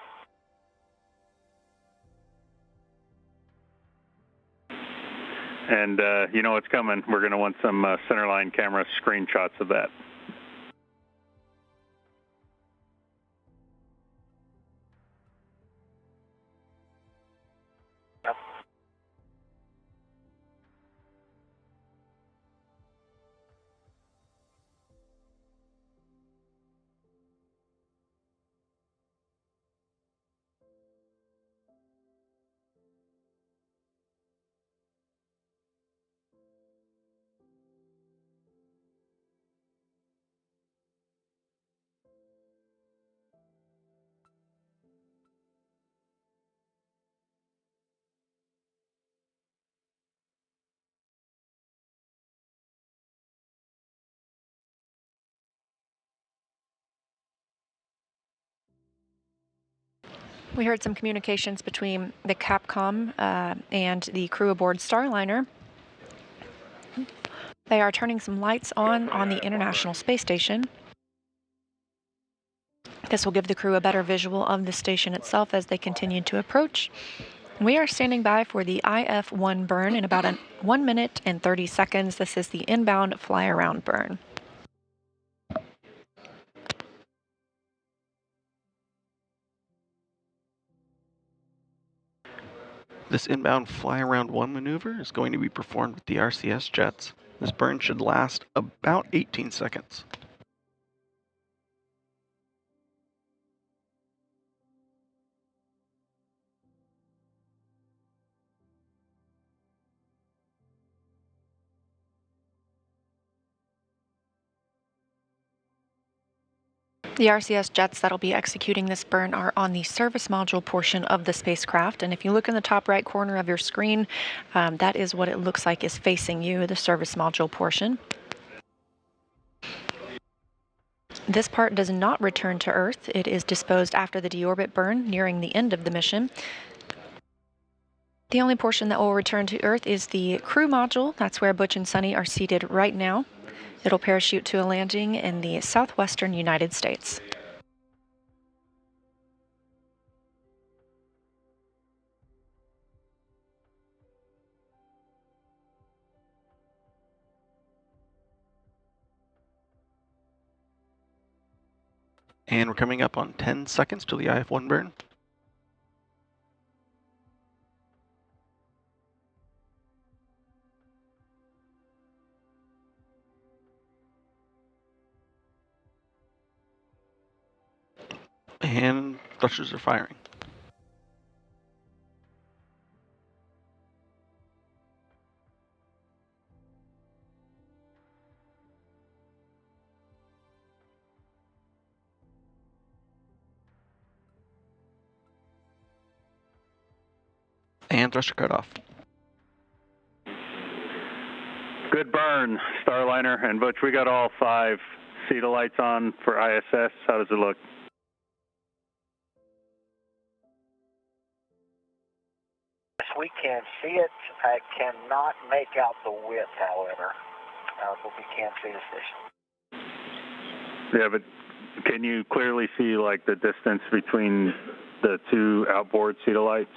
And you know what's coming. We're going to want some centerline camera screenshots of that. Yep. We heard some communications between the Capcom and the crew aboard Starliner. They are turning some lights on the International Space Station. This will give the crew a better visual of the station itself as they continue to approach. We are standing by for the IF-1 burn in about 1 minute and 30 seconds. This is the inbound fly-around burn. This inbound fly-around 1 maneuver is going to be performed with the RCS jets. This burn should last about 18 seconds. The RCS jets that'll be executing this burn are on the service module portion of the spacecraft, and if you look in the top right corner of your screen, that is what it looks like is facing you, the service module portion. This part does not return to Earth. It is disposed after the deorbit burn, nearing the end of the mission. The only portion that will return to Earth is the crew module. That's where Butch and Sunny are seated right now. It'll parachute to a landing in the southwestern United States. And we're coming up on 10 seconds till the IF-1 burn. And thrusters are firing. And thruster cut off. Good burn, Starliner and Butch. We got all 5 CETA lights on for ISS. How does it look? We can see it. I cannot make out the width, however, but we can see the station. Yeah, but can you clearly see like the distance between the 2 outboard CETA lights?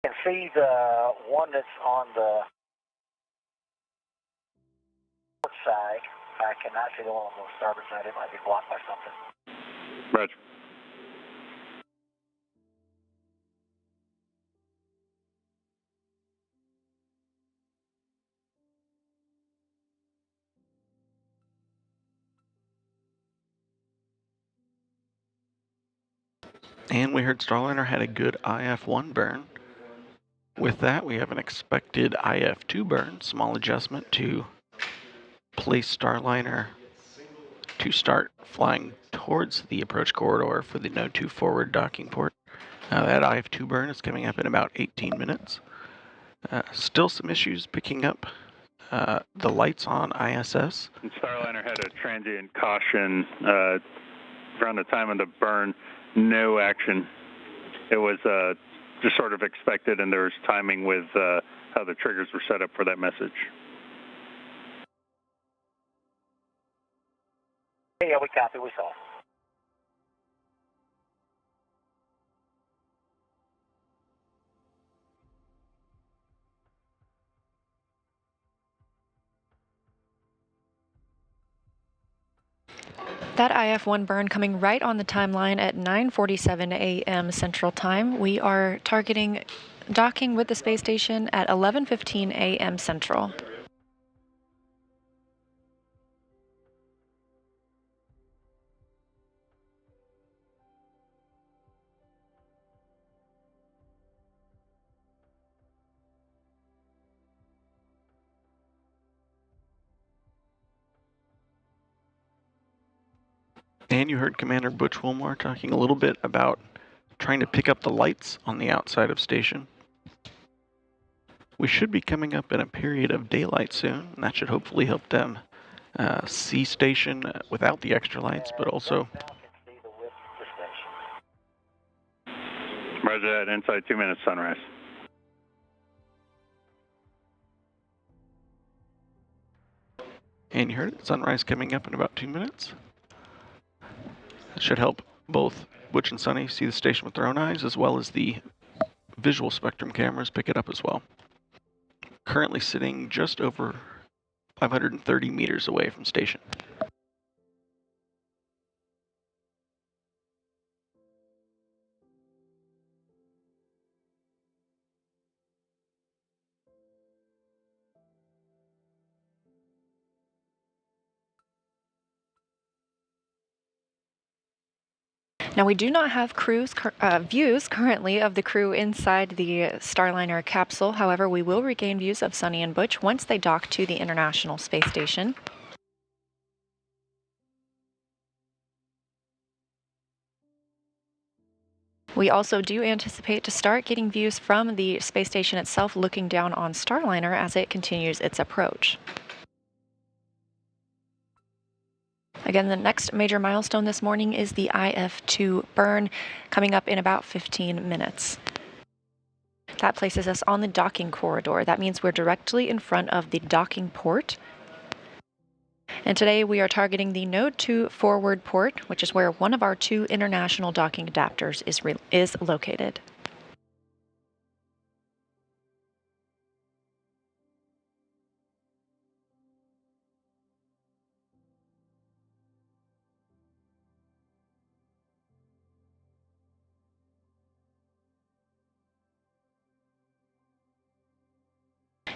I can see the one that's on the port side. I cannot see the one on the starboard side. It might be blocked by something. Roger. And we heard Starliner had a good IF-1 burn. With that, we have an expected IF-2 burn, small adjustment to place Starliner to start flying towards the approach corridor for the Node 2 forward docking port. That IF-2 burn is coming up in about 18 minutes. Still some issues picking up the lights on ISS. And Starliner had a transient caution around the time of the burn. No action. It was just sort of expected, and there was timing with how the triggers were set up for that message. Yeah, we copy. We saw. That IF-1 burn coming right on the timeline at 9:47 a.m. Central Time. We are targeting docking with the space station at 11:15 a.m. Central. And you heard Commander Butch Wilmore talking a little bit about trying to pick up the lights on the outside of station. We should be coming up in a period of daylight soon, and that should hopefully help them see station without the extra lights, but also... Roger. Roger that. Inside 2 minutes, sunrise. And you heard it, sunrise coming up in about 2 minutes. That should help both Butch and Sunny see the station with their own eyes, as well as the visual spectrum cameras pick it up as well. Currently sitting just over 530 meters away from station. Now, we do not have views currently of the crew inside the Starliner capsule. However, we will regain views of Sunny and Butch once they dock to the International Space Station. We also do anticipate to start getting views from the space station itself, looking down on Starliner as it continues its approach. Again, the next major milestone this morning is the IF-2 burn, coming up in about 15 minutes. That places us on the docking corridor. That means we're directly in front of the docking port. And today we are targeting the Node 2 forward port, which is where one of our 2 international docking adapters is located.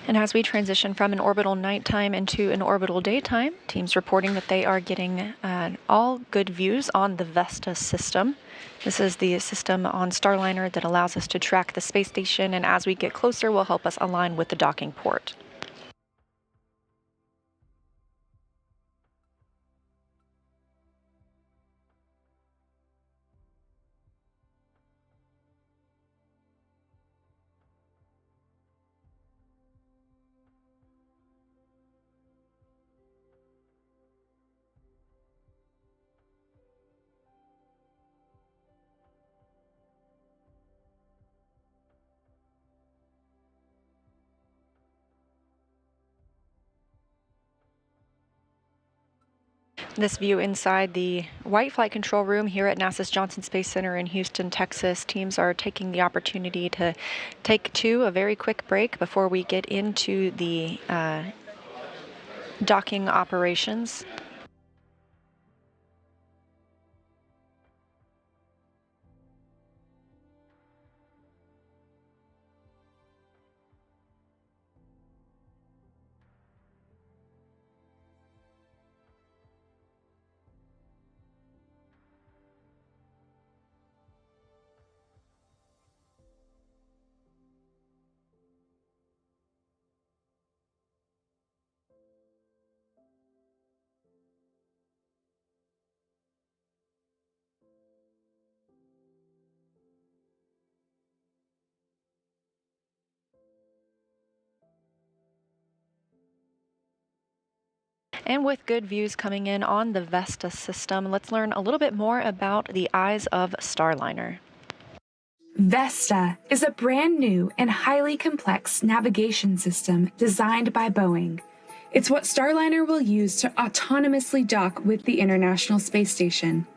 And as we transition from an orbital nighttime into an orbital daytime, teams reporting that they are getting all good views on the Vesta system. This is the system on Starliner that allows us to track the space station, and as we get closer will help us align with the docking port. This view inside the White Flight Control Room here at NASA's Johnson Space Center in Houston, Texas. Teams are taking the opportunity to take a very quick break before we get into the docking operations. And with good views coming in on the Vesta system, let's learn a little bit more about the eyes of Starliner. Vesta is a brand new and highly complex navigation system designed by Boeing. It's what Starliner will use to autonomously dock with the International Space Station.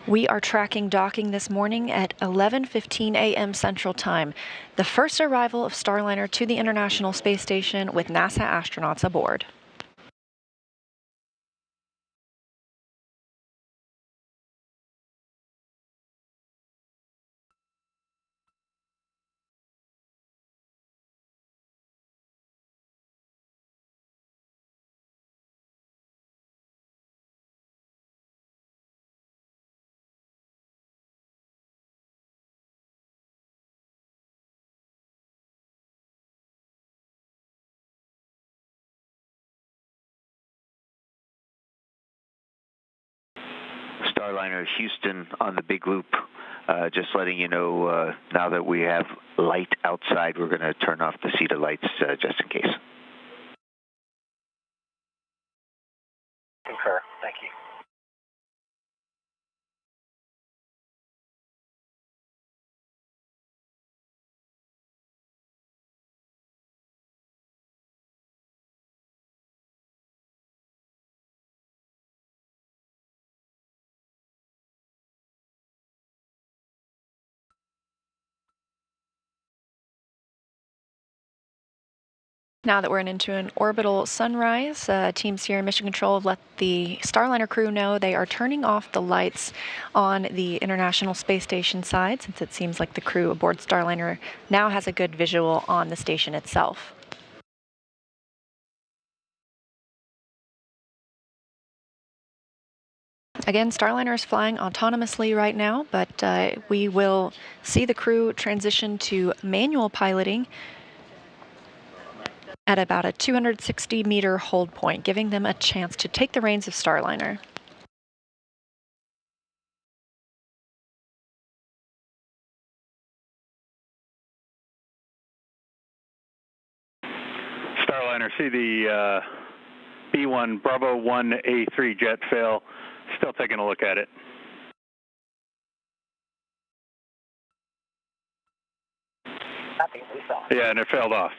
We are tracking docking this morning at 11:15 a.m. Central Time, the first arrival of Starliner to the International Space Station with NASA astronauts aboard. Starliner Houston on the big loop. Just letting you know, now that we have light outside, we're going to turn off the CETA lights just in case. Concur. Thank you. Now that we're into an orbital sunrise, teams here in Mission Control have let the Starliner crew know they are turning off the lights on the International Space Station side, since it seems like the crew aboard Starliner now has a good visual on the station itself. Again, Starliner is flying autonomously right now, but we will see the crew transition to manual piloting at about a 260-meter hold point, giving them a chance to take the reins of Starliner. Starliner, see the B1 Bravo 1A3 jet fail. Still taking a look at it. Copy, we saw. Yeah, and it failed off.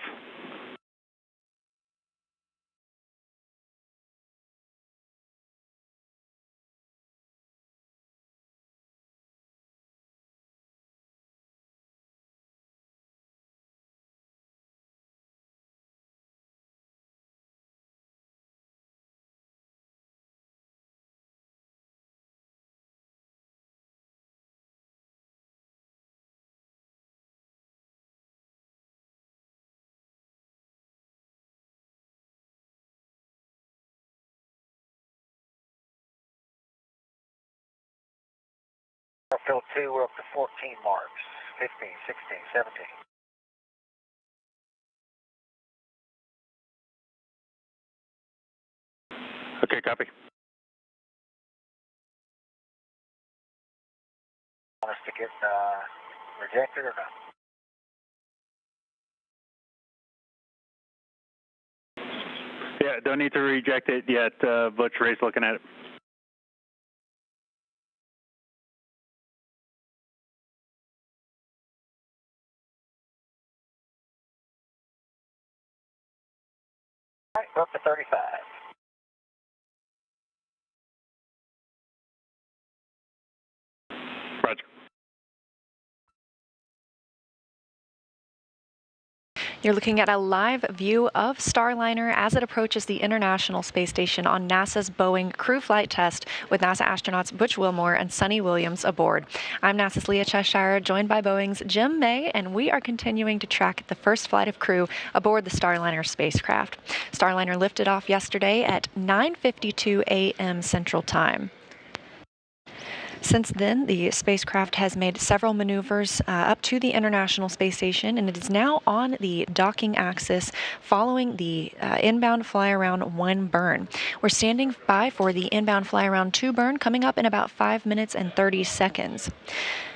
Field 2, we're up to 14 marks. 15, 16, 17. Okay, copy. Want us to get rejected or not? Yeah, don't need to reject it yet. Butch Ray's looking at it. All right, we're up to 35. Roger. You're looking at a live view of Starliner as it approaches the International Space Station on NASA's Boeing crew flight test with NASA astronauts Butch Wilmore and Sunny Williams aboard. I'm NASA's Leah Cheshire, joined by Boeing's Jim May, and we are continuing to track the first flight of crew aboard the Starliner spacecraft. Starliner lifted off yesterday at 9:52 a.m. Central Time. Since then, the spacecraft has made several maneuvers up to the International Space Station, and it is now on the docking axis following the inbound flyaround 1 burn. We're standing by for the inbound flyaround 2 burn coming up in about 5 minutes and 30 seconds.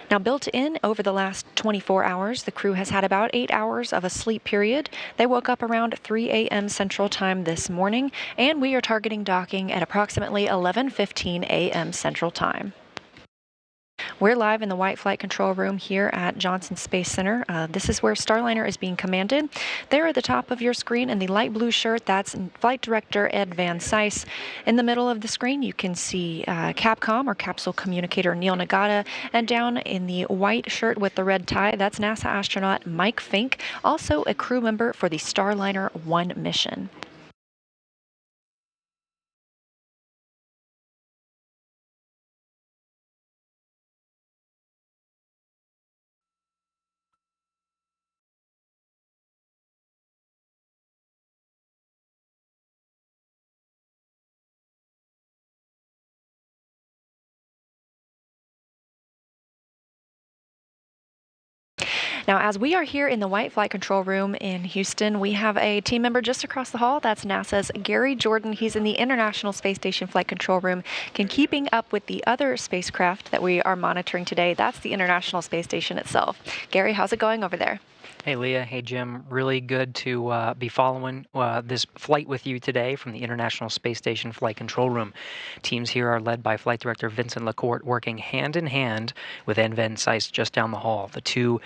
Now, built in over the last 24 hours, the crew has had about 8 hours of a sleep period. They woke up around 3 a.m. Central Time this morning, and we are targeting docking at approximately 11:15 a.m. Central Time. We're live in the White Flight Control Room here at Johnson Space Center. This is where Starliner is being commanded. There at the top of your screen in the light blue shirt, that's Flight Director Ed Van Cise. In the middle of the screen, you can see Capcom or Capsule Communicator Neil Nagata. And down in the white shirt with the red tie, that's NASA astronaut Mike Fink, also a crew member for the Starliner 1 mission. Now, as we are here in the White Flight Control Room in Houston, we have a team member just across the hall. That's NASA's Gary Jordan. He's in the International Space Station Flight Control Room, keeping up with the other spacecraft that we are monitoring today. That's the International Space Station itself. Gary, how's it going over there? Hey, Leah. Hey, Jim. Really good to be following this flight with you today from the International Space Station Flight Control Room. Teams here are led by Flight Director Vincent Lacourt, working hand in hand with Ed Van Cise just down the hall. The two,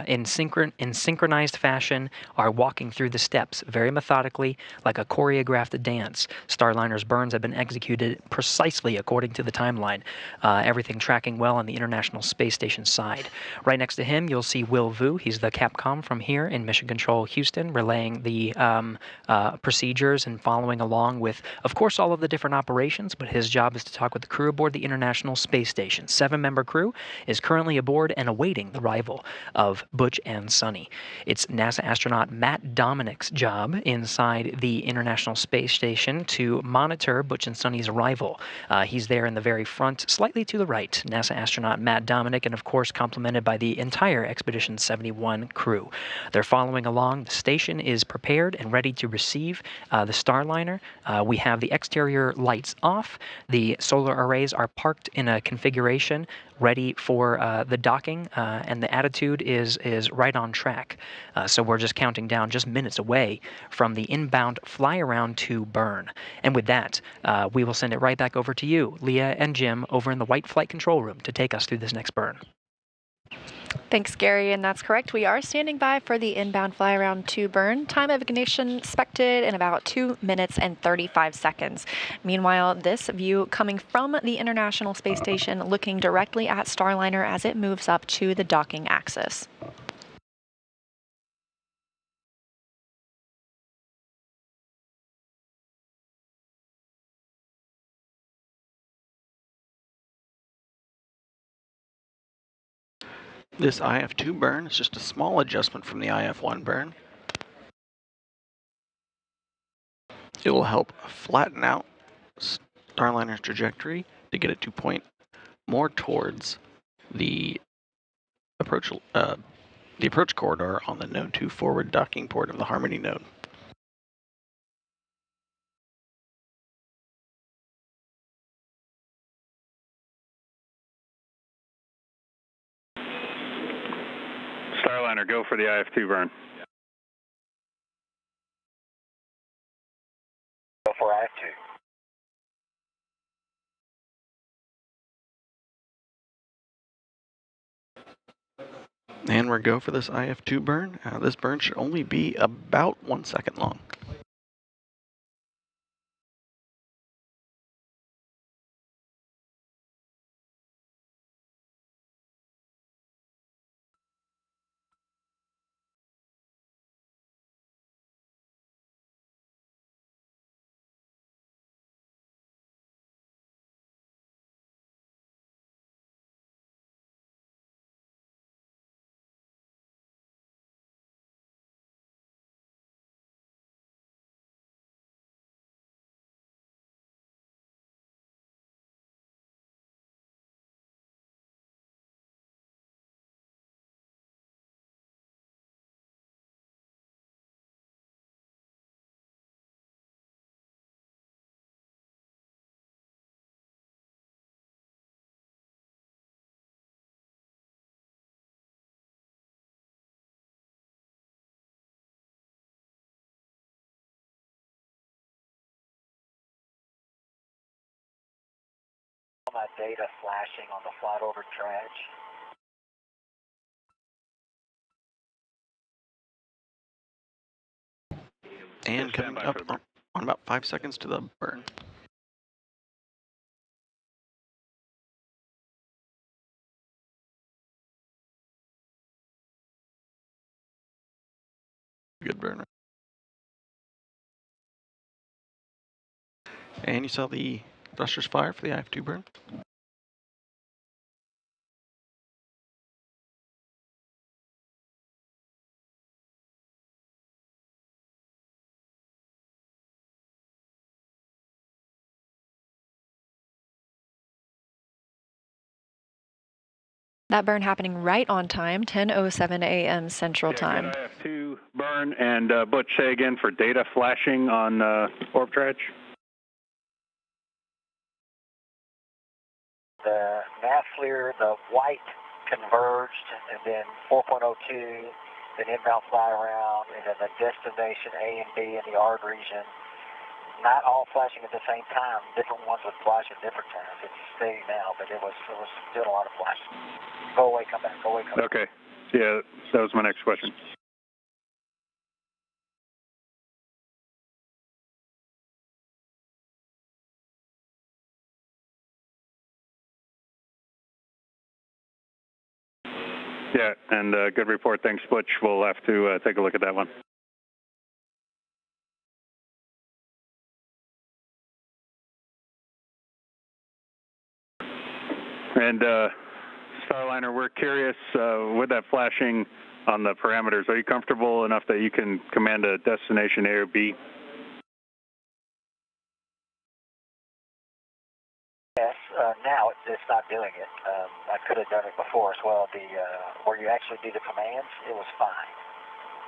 in synchronized fashion, are walking through the steps very methodically, like a choreographed dance. Starliner's burns have been executed precisely according to the timeline. Everything tracking well on the International Space Station side. Right next to him, you'll see Will Vu. He's the Capcom from here in Mission Control Houston, relaying the procedures and following along with, of course, all of the different operations, but his job is to talk with the crew aboard the International Space Station. 7-member crew is currently aboard and awaiting the arrival of Butch and Sonny. It's NASA astronaut Matt Dominick's job inside the International Space Station to monitor Butch and Sonny's arrival. He's there in the very front, slightly to the right, NASA astronaut Matt Dominick, and of course complemented by the entire Expedition 71 crew. They're following along. The station is prepared and ready to receive the Starliner. We have the exterior lights off. The solar arrays are parked in a configuration ready for the docking, and the attitude is right on track. So we're just counting down just minutes away from the inbound flyaround to burn. And with that, we will send it right back over to you, Leah and Jim, over in the White Flight Control Room to take us through this next burn. Thanks, Gary, and that's correct. We are standing by for the inbound flyaround to burn. Time of ignition expected in about 2 minutes and 35 seconds. Meanwhile, this view coming from the International Space Station, looking directly at Starliner as it moves up to the docking axis. This IF2 burn is just a small adjustment from the IF1 burn. It will help flatten out Starliner's trajectory to get it to point more towards the approach corridor on the Node 2 forward docking port of the Harmony node. Starliner, go for the IF2 burn. Go for IF2. And we're go for this IF2 burn. This burn should only be about 1 second long. My data flashing on the flight over trash. And coming up on about 5 seconds to the burn. Good burn. And you saw the thrusters fire for the IF2 burn. That burn happening right on time, 10:07 a.m. Central Time. Good IF2 burn, and Butch, say again for data flashing on orb track. The nav FLIR, the white converged, and then 4.02, then inbound fly around, and then the destination A and B in the ARD region. Not all flashing at the same time. Different ones would flash at different times. It's steady now, but it was doing a lot of flashing. Go away, come back. Go away, come back. Okay. Yeah, that was my next question. Yeah, and good report. Thanks, Butch. We'll have to take a look at that one. And Starliner, we're curious, with that flashing on the parameters, are you comfortable enough that you can command a destination A or B? Yes, now it's not doing it. I could have done it before as well. Where you actually do the commands, it was fine.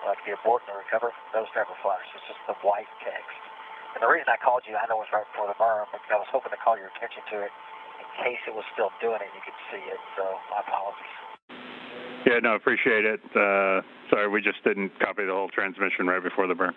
Like the abort and the recover, those never flash. It's just the white text. And the reason I called you, I know it was right before the burn, because I was hoping to call your attention to it in case it was still doing it and you could see it. So my apologies. Yeah, no, appreciate it. Sorry, we just didn't copy the whole transmission right before the burn.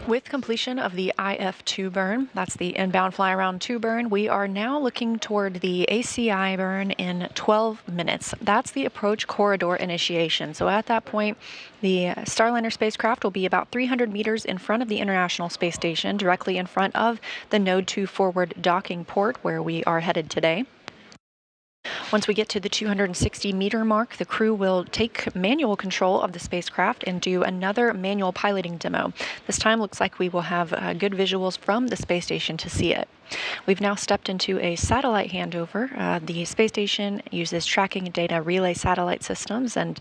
With completion of the IF2 burn, that's the inbound fly around 2 burn, we are now looking toward the ACI burn in 12 minutes. That's the approach corridor initiation. So at that point, the Starliner spacecraft will be about 300 meters in front of the International Space Station, directly in front of the Node 2 forward docking port where we are headed today. Once we get to the 260-meter mark, the crew will take manual control of the spacecraft and do another manual piloting demo. This time looks like we will have good visuals from the space station to see it. We've now stepped into a satellite handover. The space station uses tracking data relay satellite systems, and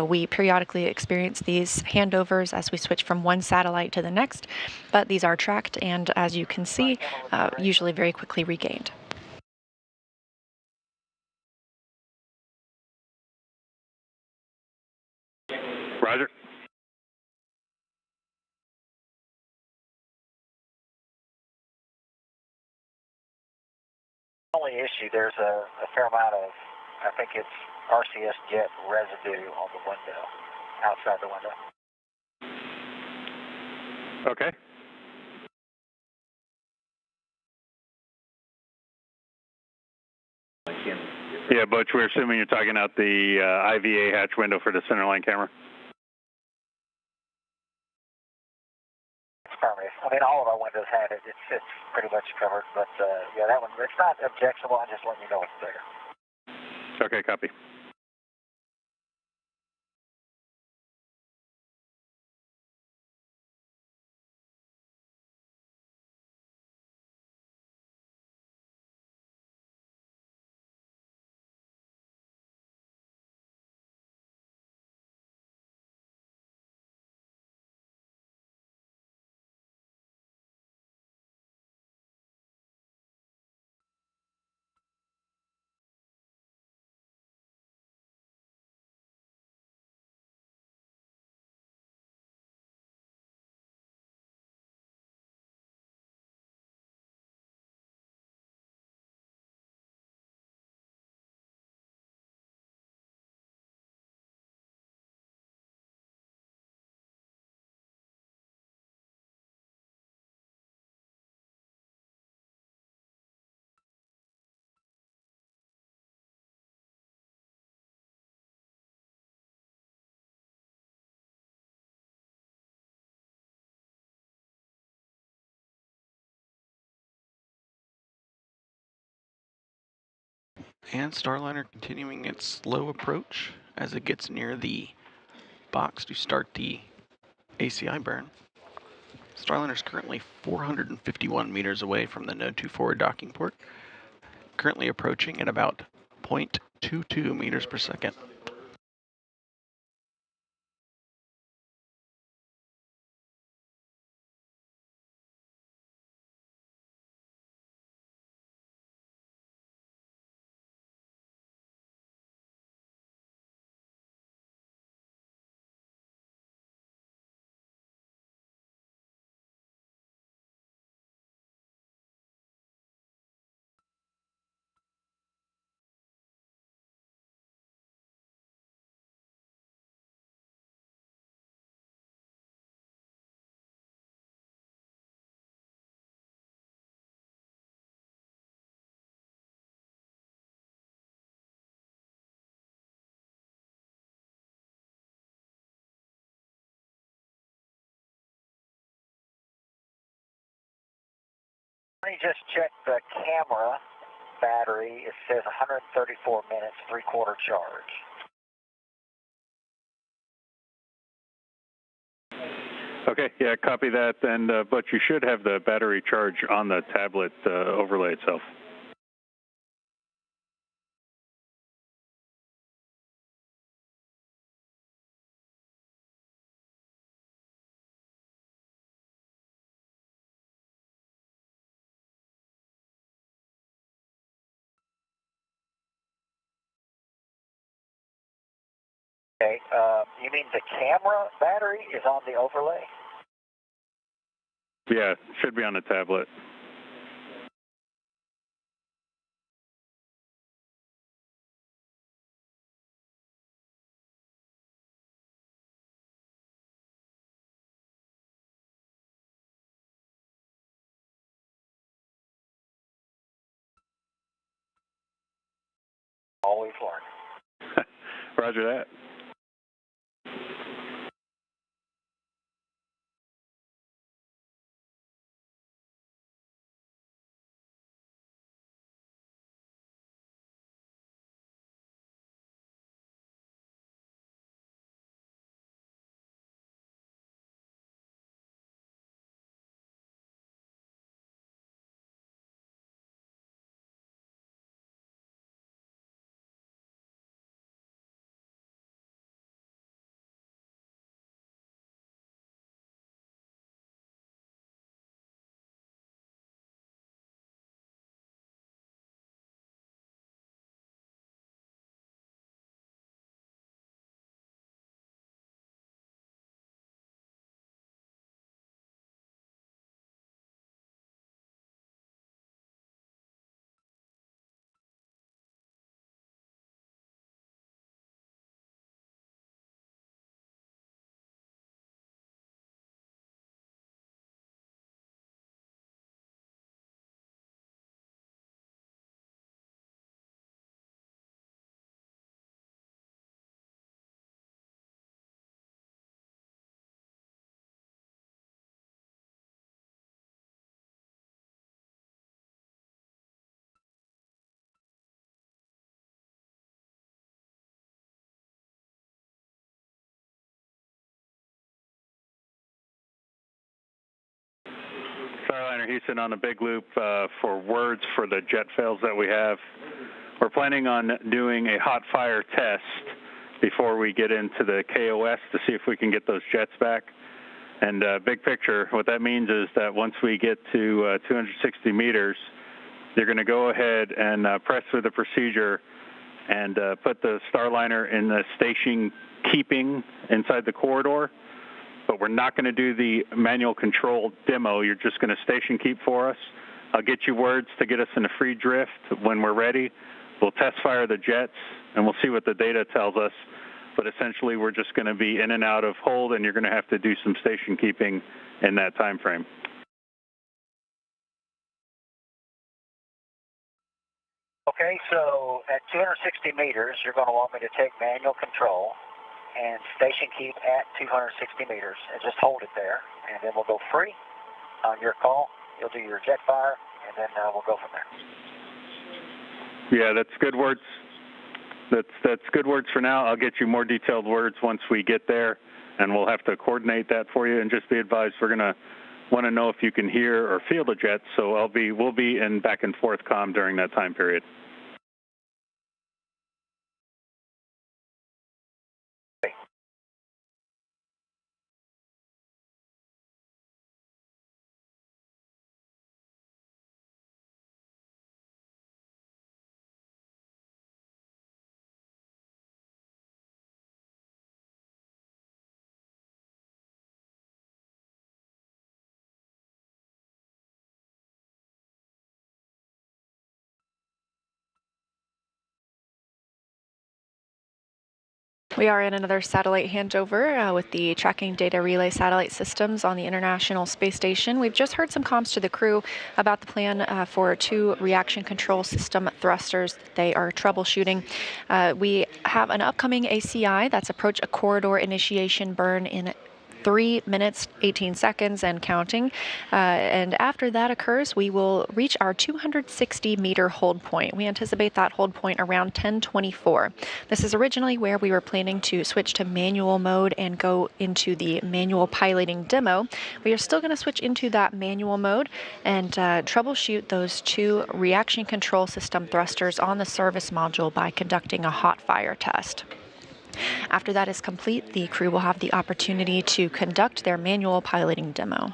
we periodically experience these handovers as we switch from one satellite to the next, but these are tracked and, as you can see, usually very quickly regained. Roger. Only issue, there's a fair amount of, I think it's RCS jet residue on the window, outside the window. Okay. Yeah, Butch, we're assuming you're talking out the IVA hatch window for the centerline camera. Affirmative. I mean, all of our windows have it. It's pretty much covered, but yeah, that one, it's not objectionable. I'm just letting you know it's there. Okay, copy. And Starliner continuing its slow approach as it gets near the box to start the ACI burn. Starliner is currently 451 meters away from the Node 2 forward docking port, currently approaching at about 0.22 meters per second. Let me just check the camera battery. It says 134 minutes, three-quarter charge. Okay, yeah, copy that, and but you should have the battery charge on the tablet overlay itself. Okay, you mean the camera battery is on the overlay? Yeah, should be on the tablet. Always learn. Roger that. Starliner Houston on a big loop for words for the jet fails that we have. We're planning on doing a hot fire test before we get into the KOS to see if we can get those jets back. And big picture, what that means is that once we get to 260 meters, you're going to go ahead and press through the procedure and put the Starliner in the station keeping inside the corridor. But we're not going to do the manual control demo. You're just going to station keep for us. I'll get you words to get us in a free drift when we're ready. We'll test fire the jets, and we'll see what the data tells us. But essentially, we're just going to be in and out of hold, and you're going to have to do some station keeping in that time frame. Okay, so at 260 meters, you're going to want me to take manual control and station keep at 260 meters and just hold it there, and then we'll go free on your call. You'll do your jet fire, and then we'll go from there. Yeah, that's good words. That's good words for now. I'll get you more detailed words once we get there, and we'll have to coordinate that for you. And just be advised, we're gonna want to know if you can hear or feel the jets. So we'll be in back and forth comm during that time period. We are in another satellite handover with the tracking data relay satellite systems on the International Space Station. We've just heard some comms to the crew about the plan for 2 reaction control system thrusters they are troubleshooting. We have an upcoming ACI, that's approach a corridor initiation burn in 3 minutes, 18 seconds and counting. And after that occurs, we will reach our 260-meter hold point. We anticipate that hold point around 10:24. This is originally where we were planning to switch to manual mode and go into the manual piloting demo. We are still going to switch into that manual mode and troubleshoot those 2 reaction control system thrusters on the service module by conducting a hot fire test. After that is complete, the crew will have the opportunity to conduct their manual piloting demo.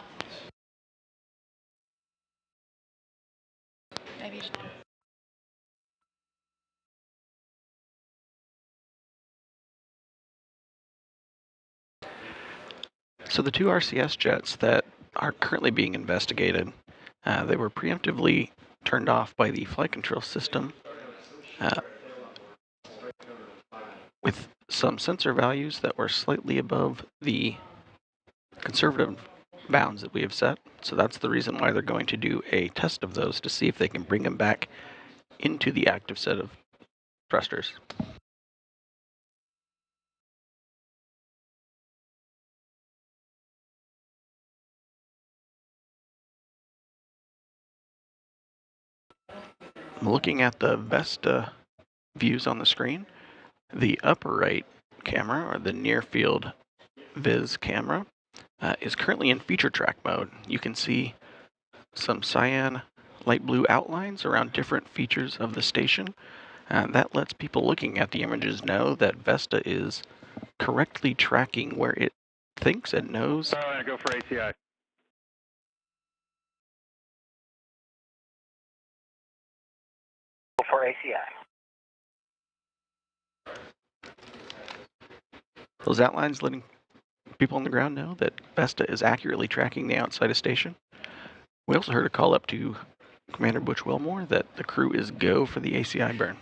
So the 2 RCS jets that are currently being investigated, they were preemptively turned off by the flight control system with some sensor values that were slightly above the conservative bounds that we have set. So that's the reason why they're going to do a test of those to see if they can bring them back into the active set of thrusters. Looking at the Vesta views on the screen, the upper right camera, or the near field Viz camera, is currently in feature track mode. You can see some cyan light blue outlines around different features of the station. That lets people looking at the images know that Vesta is correctly tracking where it thinks and knows. Go for ACI. Go for ACI. Those outlines letting people on the ground know that Vesta is accurately tracking the outside of station. We also heard a call up to Commander Butch Wilmore that the crew is go for the ACI burn.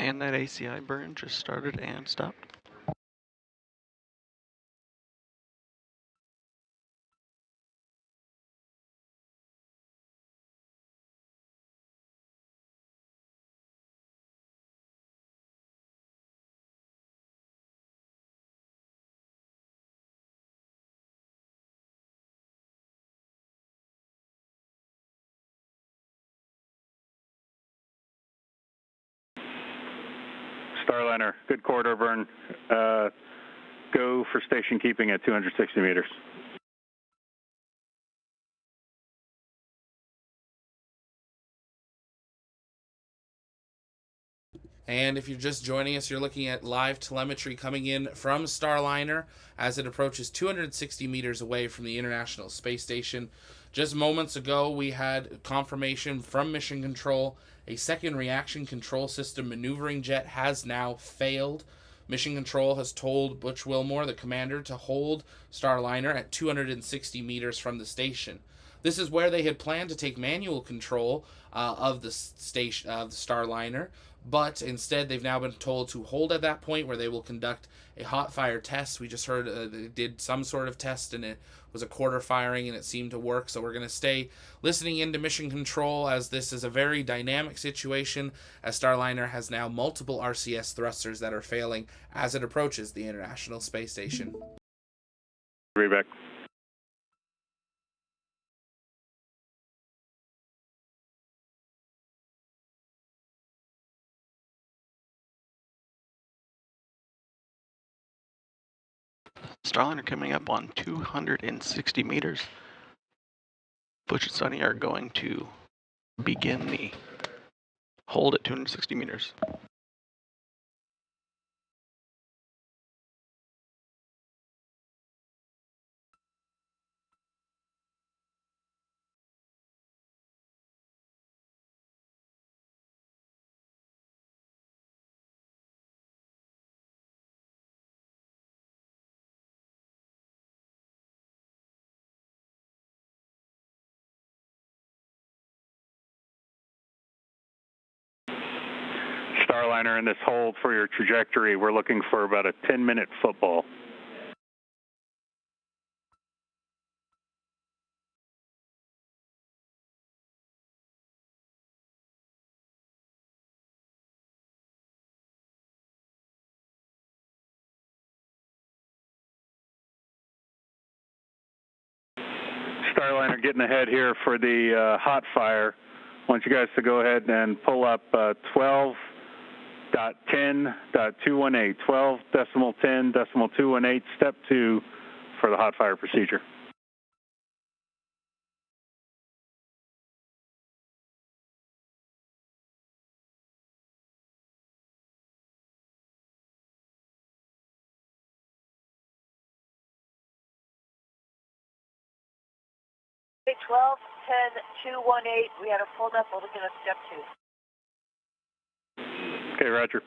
And that ACI burn just started and stopped. Starliner, good corridor burn. Go for station keeping at 260 meters. And if you're just joining us, you're looking at live telemetry coming in from Starliner as it approaches 260 meters away from the International Space Station. Just moments ago, we had confirmation from Mission Control. A second reaction control system maneuvering jet has now failed. Mission Control has told Butch Wilmore, the commander, to hold Starliner at 260 meters from the station. This is where they had planned to take manual control of the station of the Starliner, but instead they've now been told to hold at that point where they will conduct a hot fire test. We just heard they did some sort of test and it was a quarter firing and it seemed to work, so we're going to stay listening into Mission Control as this is a very dynamic situation as Starliner has now multiple RCS thrusters that are failing as it approaches the International Space Station. Reback. Starliner coming up on 260 meters. Butch and Sonny are going to begin the hold at 260 meters. Starliner in this hold for your trajectory. We're looking for about a 10-minute football. Starliner getting ahead here for the hot fire. I want you guys to go ahead and pull up 12.10.218, 12.10.218, step 2 for the hot fire procedure. Okay, 12.10.218, we had a pulled up, we're looking at step 2. Okay, roger.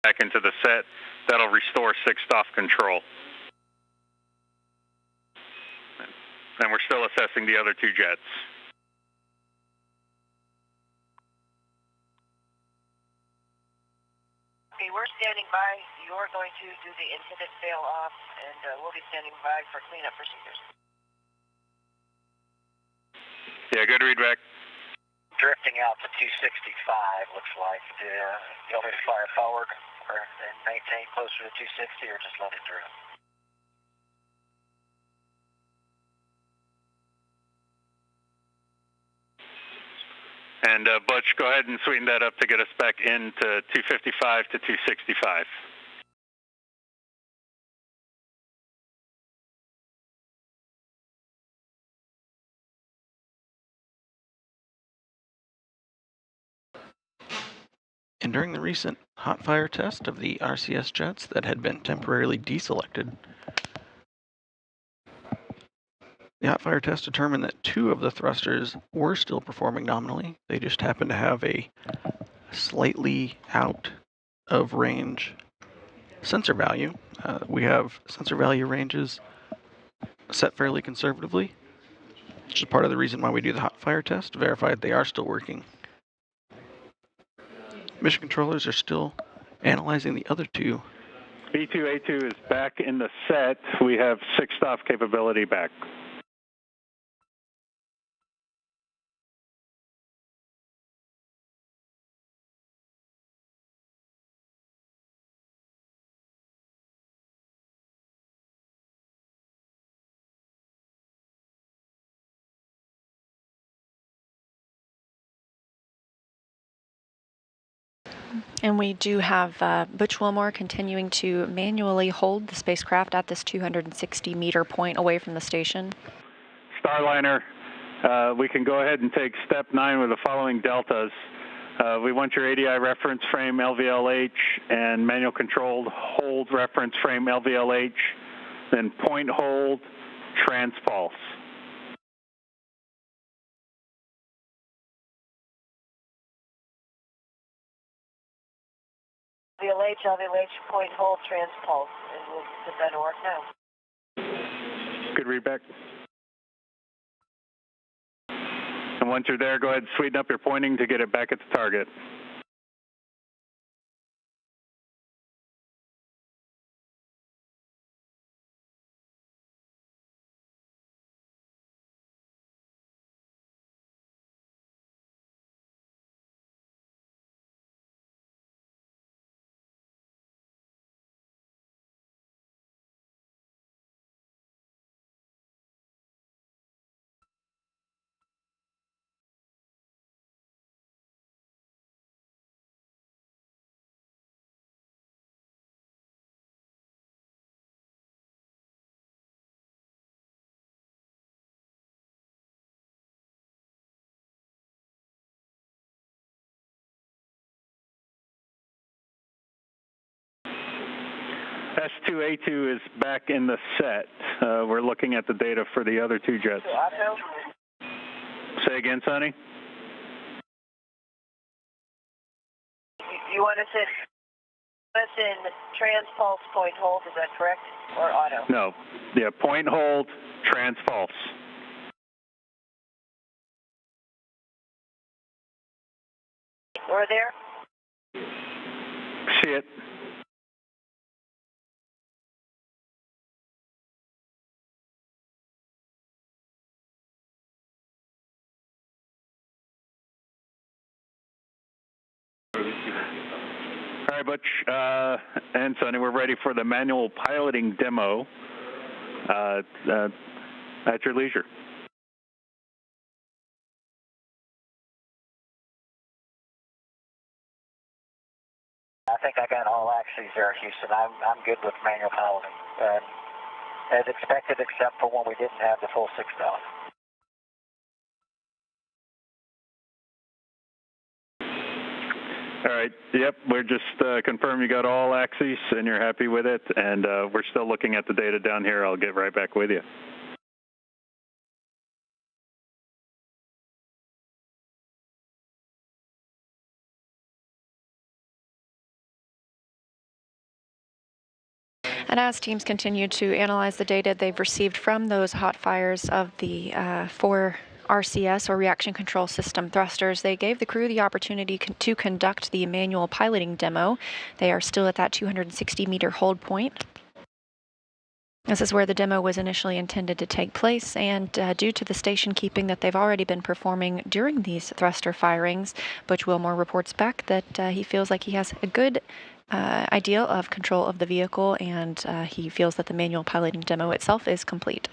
back into the set. That'll restore 6th off control. And we're still assessing the other 2 jets. Okay, we're standing by. You're going to do the incident fail off, and we'll be standing by for cleanup procedures. Yeah, good read back. Drifting out to 265, looks like. You want me to fire forward and maintain closer to 260, or just let it drift? And Butch, go ahead and sweeten that up to get us back into 255 to 265. And during the recent hot fire test of the RCS jets that had been temporarily deselected, the hot fire test determined that 2 of the thrusters were still performing nominally. They just happened to have a slightly out of range sensor value. We have sensor value ranges set fairly conservatively, which is part of the reason why we do the hot fire test, to verify that they are still working. Mission controllers are still analyzing the other 2. B2A2 is back in the set. We have 6th off capability back. And we do have Butch Wilmore continuing to manually hold the spacecraft at this 260-meter point away from the station. Starliner, we can go ahead and take step 9 with the following deltas. We want your ADI reference frame LVLH and manual controlled hold reference frame LVLH, then point hold, transpulse. LVLH, point hold, transpulse, and we'll put that to work now. Good read back. And once you're there, go ahead and sweeten up your pointing to get it back at the target. S2A2 is back in the set. We're looking at the data for the other 2 jets. Say again, Sonny? You want us in transpulse, point hold, is that correct? Or auto? No. Yeah, point hold, transpulse. We're there? See it. All right, Butch and Sonny, we're ready for the manual piloting demo at your leisure. I think I got all axes there, Houston. I'm good with manual piloting. As expected, except for when we didn't have the full 6th off. All right. Yep. We're just confirming you got all axes and you're happy with it. And we're still looking at the data down here. I'll get right back with you. And as teams continue to analyze the data they've received from those hot fires of the 4 RCS, or reaction control system thrusters, they gave the crew the opportunity to conduct the manual piloting demo. They are still at that 260-meter hold point. This is where the demo was initially intended to take place, and due to the station keeping that they've already been performing during these thruster firings, Butch Wilmore reports back that he feels like he has a good idea of control of the vehicle, and he feels that the manual piloting demo itself is complete.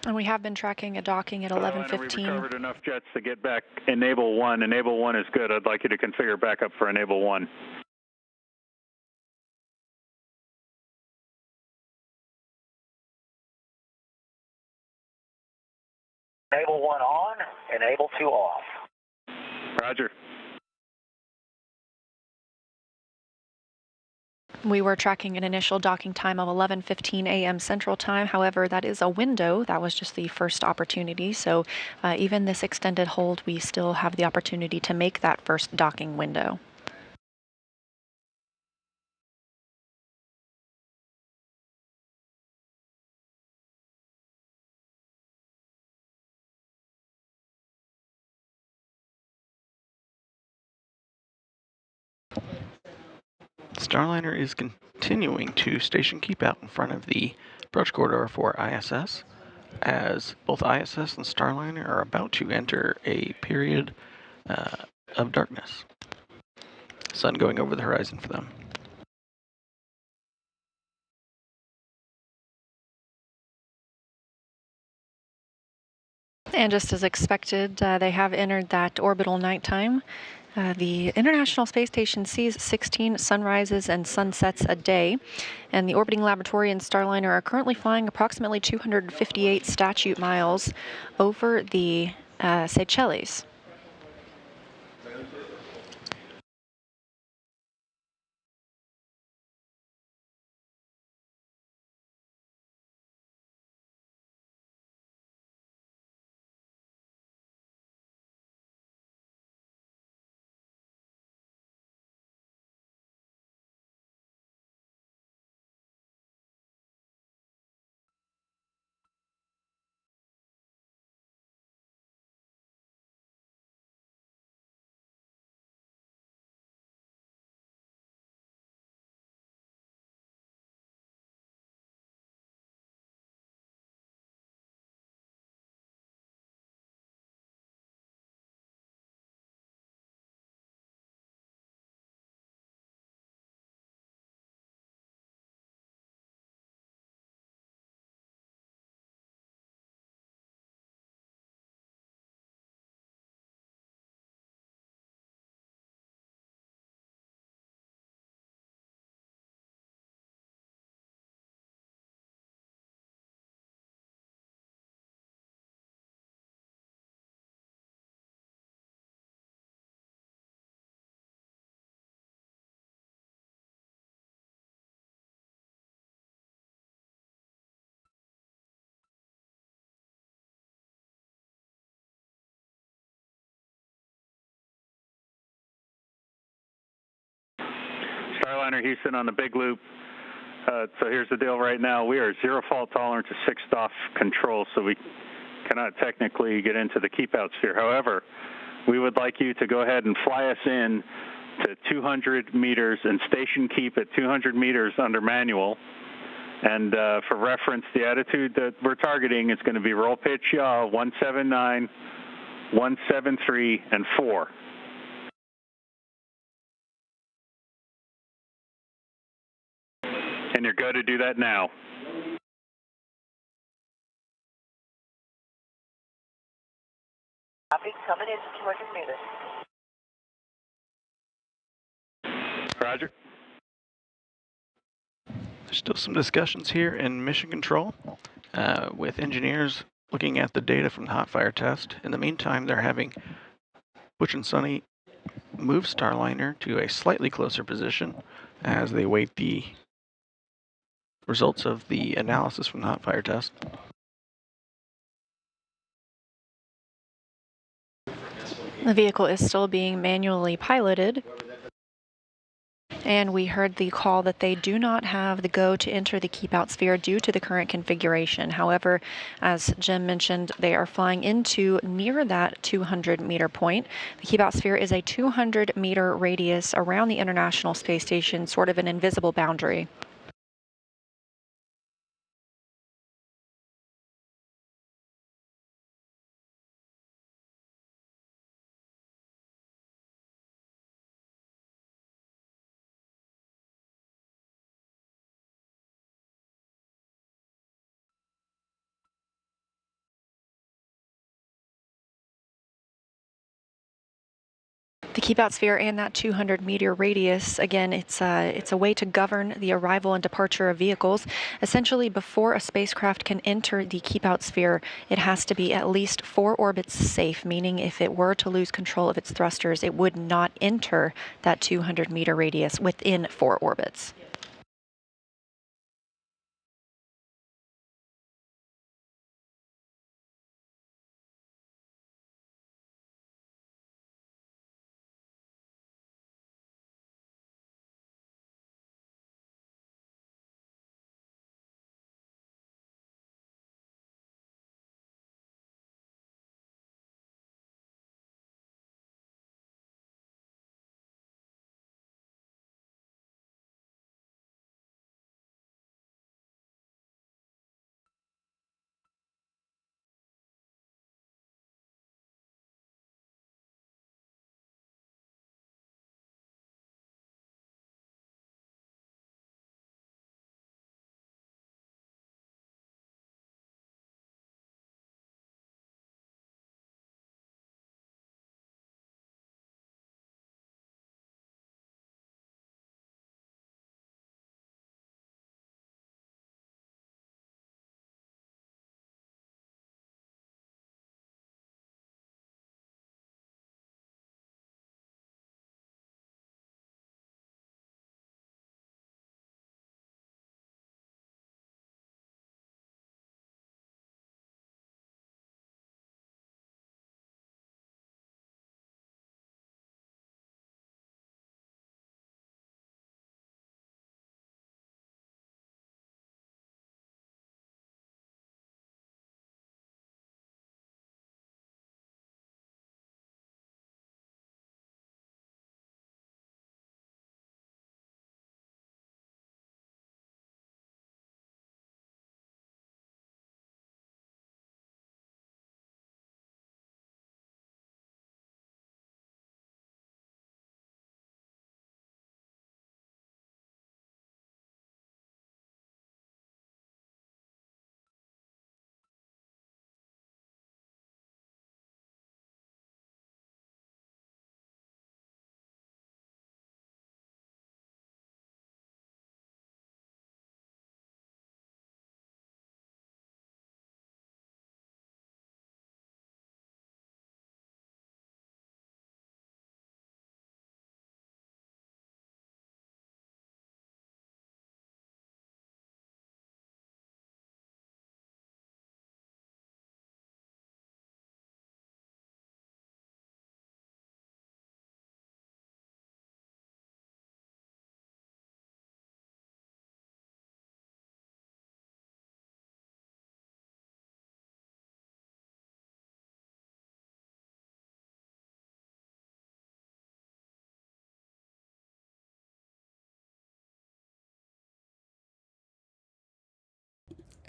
And we have been tracking a docking at 11:15. We recovered enough jets to get back enable 1. Enable 1 is good. I'd like you to configure backup for enable 1. Enable 1 on, enable 2 off. Roger. We were tracking an initial docking time of 11:15 a.m. Central Time. However, that is a window. That was just the first opportunity. So even this extended hold, we still have the opportunity to make that first docking window. Starliner is continuing to station keep out in front of the approach corridor for ISS, as both ISS and Starliner are about to enter a period of darkness. Sun going over the horizon for them. And just as expected, they have entered that orbital nighttime. The International Space Station sees 16 sunrises and sunsets a day, and the orbiting laboratory and Starliner are currently flying approximately 258 statute miles over the Seychelles. Starliner Houston on the big loop. So here's the deal right now. We are zero fault tolerance to 6th off control, so we cannot technically get into the keep out sphere. However, we would like you to go ahead and fly us in to 200 meters and station keep at 200 meters under manual. And for reference, the attitude that we're targeting is going to be roll pitch yaw 179, 173, and 4. And you're good to do that now. Copy, coming in to 200 meters. Roger. There's still some discussions here in mission control with engineers looking at the data from the hot fire test. In the meantime, they're having Butch and Sonny move Starliner to a slightly closer position as they await the results of the analysis from the hot fire test. The vehicle is still being manually piloted. And we heard the call that they do not have the go to enter the keep out sphere due to the current configuration. However, as Jim mentioned, they are flying into near that 200 meter point. The keep out sphere is a 200 meter radius around the International Space Station, sort of an invisible boundary. The keep out sphere and that 200 meter radius, again, it's a way to govern the arrival and departure of vehicles. Essentially, before a spacecraft can enter the keep out sphere, it has to be at least 4 orbits safe, meaning if it were to lose control of its thrusters, it would not enter that 200 meter radius within 4 orbits.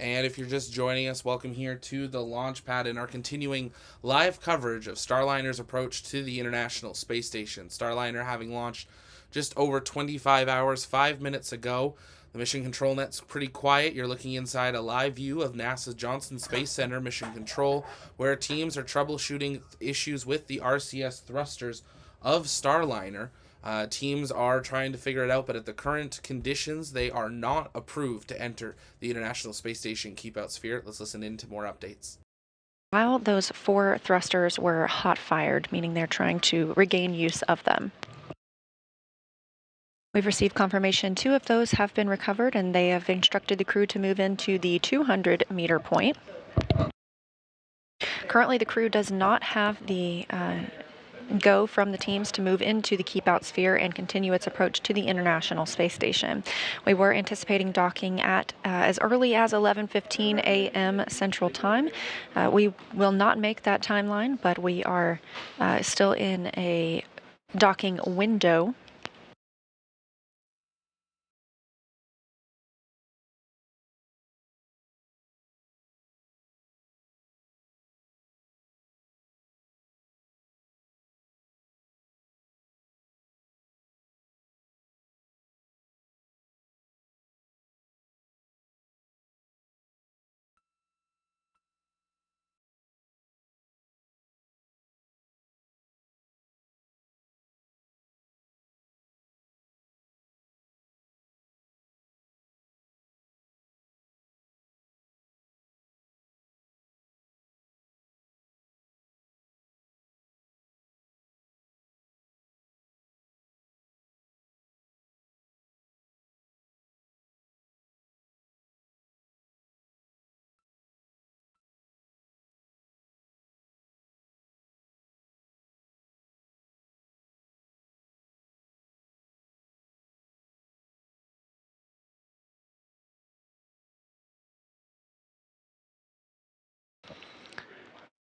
And if you're just joining us, welcome here to the launch pad in our continuing live coverage of Starliner's approach to the International Space Station. Starliner having launched just over 25 hours, 5 minutes ago. The mission control net's pretty quiet. You're looking inside a live view of NASA's Johnson Space Center mission control, where teams are troubleshooting issues with the RCS thrusters of Starliner. Teams are trying to figure it out, but at the current conditions, they are not approved to enter the International Space Station keep-out sphere. Let's listen in to more updates. While those 4 thrusters were hot-fired, meaning they're trying to regain use of them. We've received confirmation 2 of those have been recovered, and they have instructed the crew to move into the 200-meter point. Currently, the crew does not have the go from the teams to move into the keep-out sphere and continue its approach to the International Space Station. We were anticipating docking at as early as 11:15 a.m. Central Time. We will not make that timeline, but we are still in a docking window.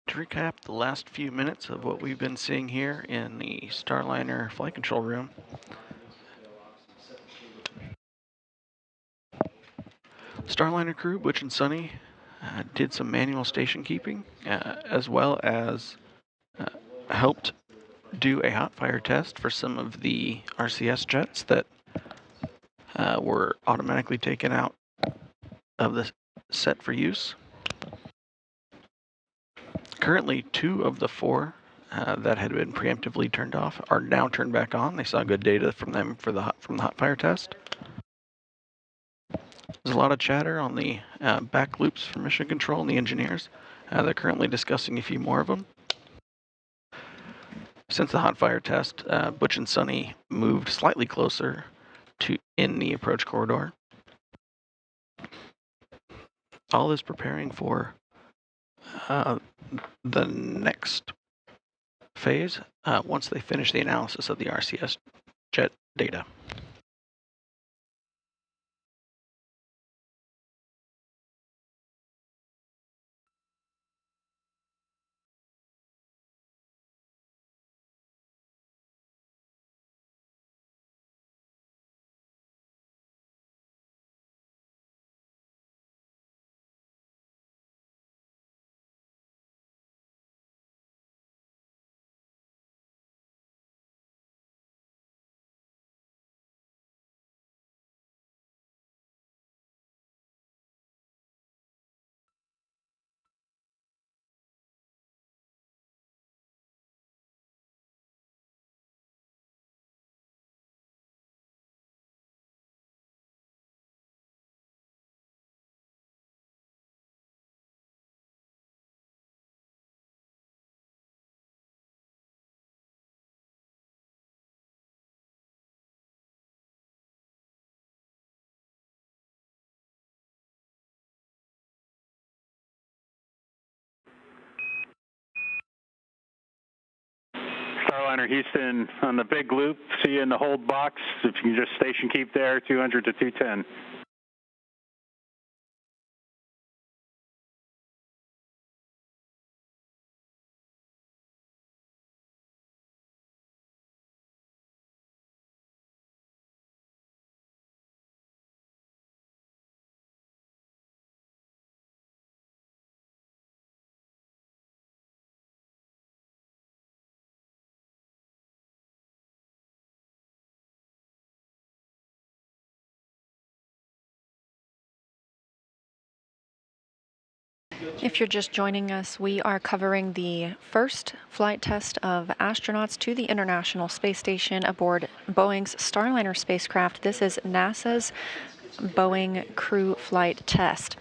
To recap the last few minutes of what we've been seeing here in the Starliner flight control room. Starliner crew, Butch and Sunny, did some manual station keeping, as well as helped do a hot fire test for some of the RCS jets that were automatically taken out of the set for use. Currently, 2 of the 4 that had been preemptively turned off are now turned back on. They saw good data from them from the hot fire test. There's a lot of chatter on the back loops for mission control and the engineers. They're currently discussing a few more of them. Since the hot fire test, Butch and Sunny moved slightly closer to in the approach corridor. All is preparing for the next phase once they finish the analysis of the RCS jet data. Starliner Houston on the big loop. See you in the hold box. If you can just station keep there, 200 to 210. If you're just joining us, we are covering the first flight test of astronauts to the International Space Station aboard Boeing's Starliner spacecraft. This is NASA's Boeing crew flight test.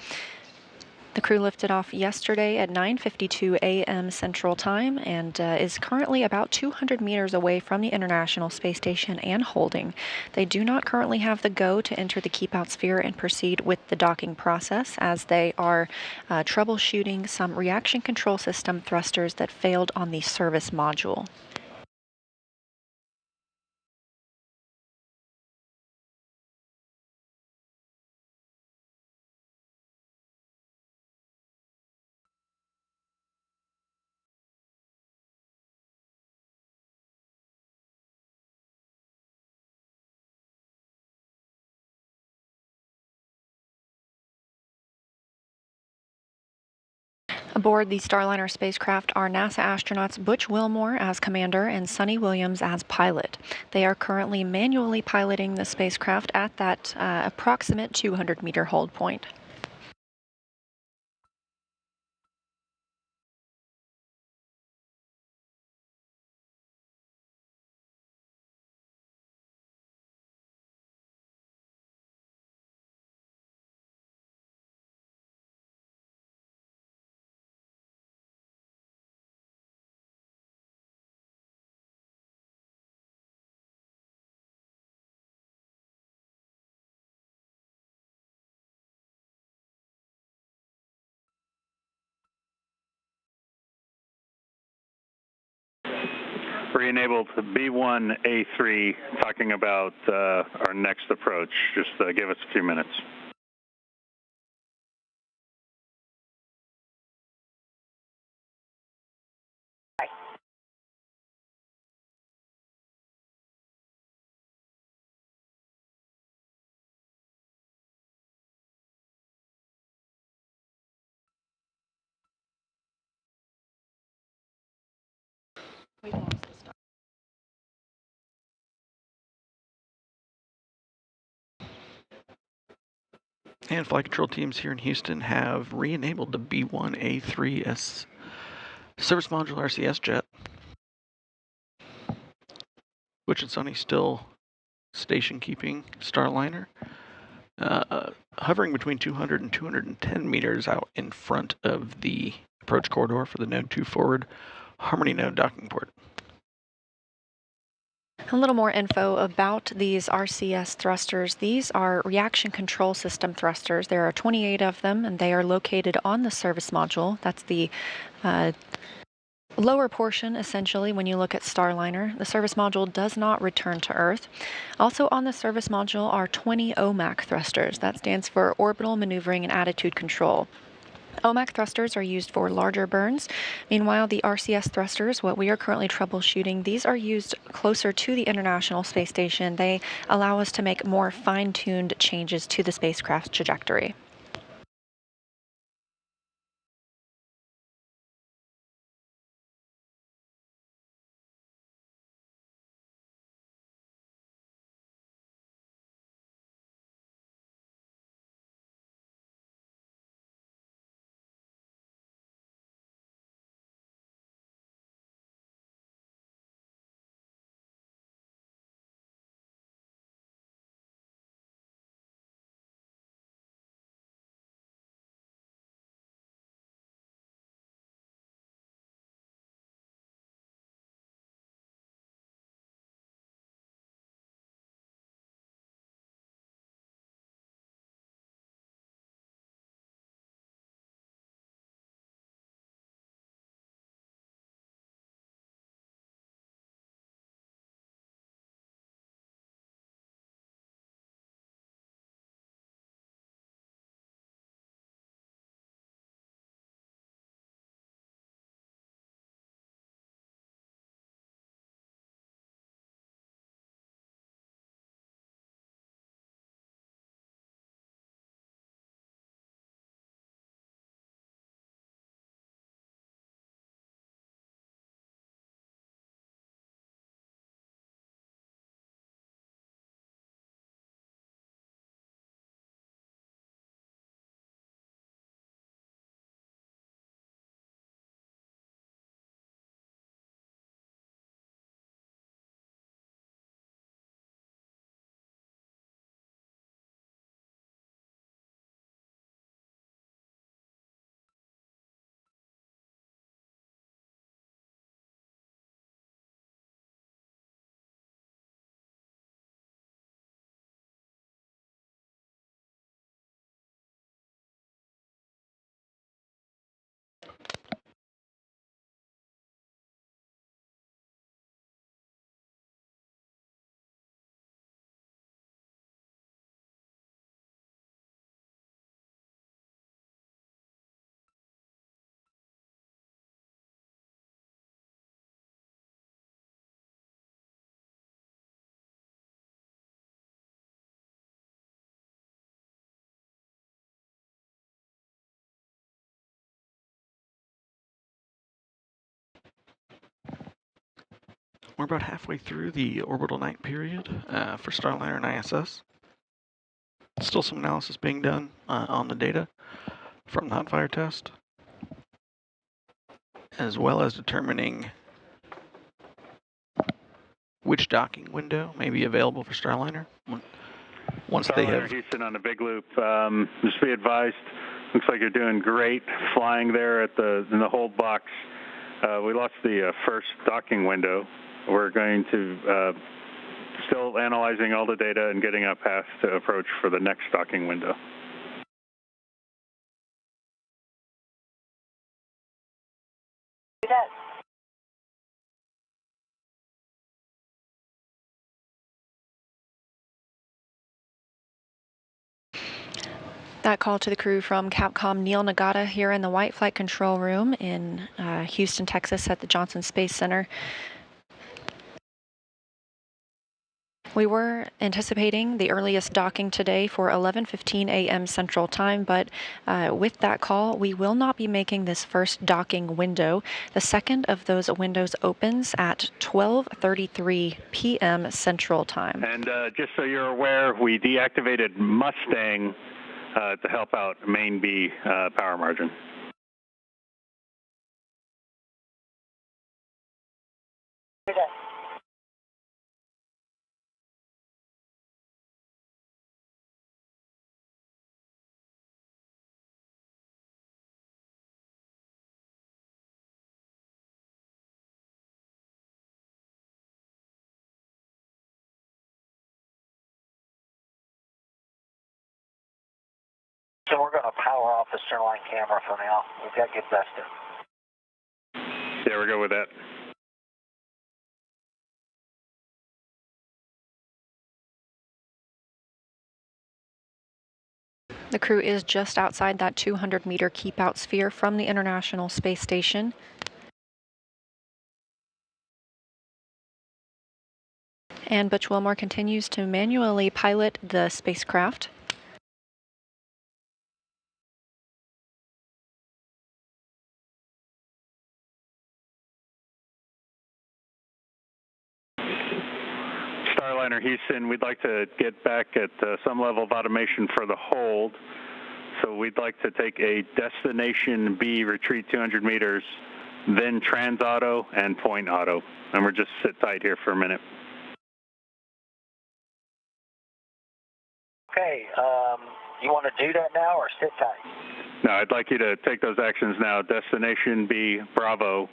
The crew lifted off yesterday at 9:52 a.m. Central Time and is currently about 200 meters away from the International Space Station and holding. They do not currently have the go to enter the keep-out sphere and proceed with the docking process, as they are troubleshooting some reaction control system thrusters that failed on the service module. Aboard the Starliner spacecraft are NASA astronauts Butch Wilmore as commander and Sonny Williams as pilot. They are currently manually piloting the spacecraft at that approximate 200-meter hold point. Re-enabled to B1A3, talking about our next approach. Just give us a few minutes. And flight control teams here in Houston have re-enabled the B1A3S service module RCS jet. Butch and Sonny still station keeping Starliner, hovering between 200 and 210 meters out in front of the approach corridor for the Node 2 forward Harmony node docking port. A little more info about these RCS thrusters. These are reaction control system thrusters. There are 28 of them, and they are located on the service module. That's the lower portion, essentially, when you look at Starliner. The service module does not return to Earth. Also on the service module are 20 OMAC thrusters. That stands for Orbital Maneuvering and Attitude Control. OMAC thrusters are used for larger burns. Meanwhile, the RCS thrusters, what we are currently troubleshooting, these are used closer to the International Space Station. They allow us to make more fine-tuned changes to the spacecraft's trajectory. We're about halfway through the orbital night period for Starliner and ISS. Still some analysis being done on the data from the hot fire test, as well as determining which docking window may be available for Starliner. Once they have... Houston on the big loop, just be advised, looks like you're doing great flying there in the hold box. We lost the first docking window. We're going to still analyzing all the data and getting a path to approach for the next docking window. That call to the crew from Capcom Neil Nagata here in the White Flight Control Room in Houston, Texas at the Johnson Space Center. We were anticipating the earliest docking today for 11:15 a.m. Central Time, but with that call, we will not be making this first docking window. The second of those windows opens at 12:33 p.m. Central Time. And just so you're aware, we deactivated Mustang to help out main B power margin. So we're going to power off the centerline camera for now. We've got good vested. Yeah, we'll go with that. The crew is just outside that 200-meter keep-out sphere from the International Space Station. And Butch Wilmore continues to manually pilot the spacecraft. Starliner Houston, we'd like to get back at some level of automation for the hold. So we'd like to take a destination B, retreat 200 meters, then trans auto and point auto. And we're just sit tight here for a minute. Okay, you want to do that now or sit tight? No, I'd like you to take those actions now. Destination B, Bravo,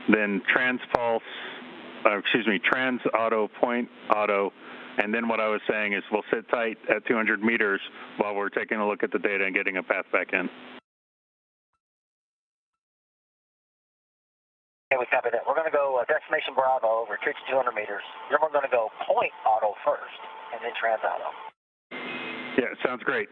then trans auto, point auto, and then what I was saying is we'll sit tight at 200 meters while we're taking a look at the data and getting a path back in. Okay, we copy that. We're going to go destination Bravo, retreat to 200 meters. Then we're going to go point auto first, and then trans auto. Yeah, sounds great.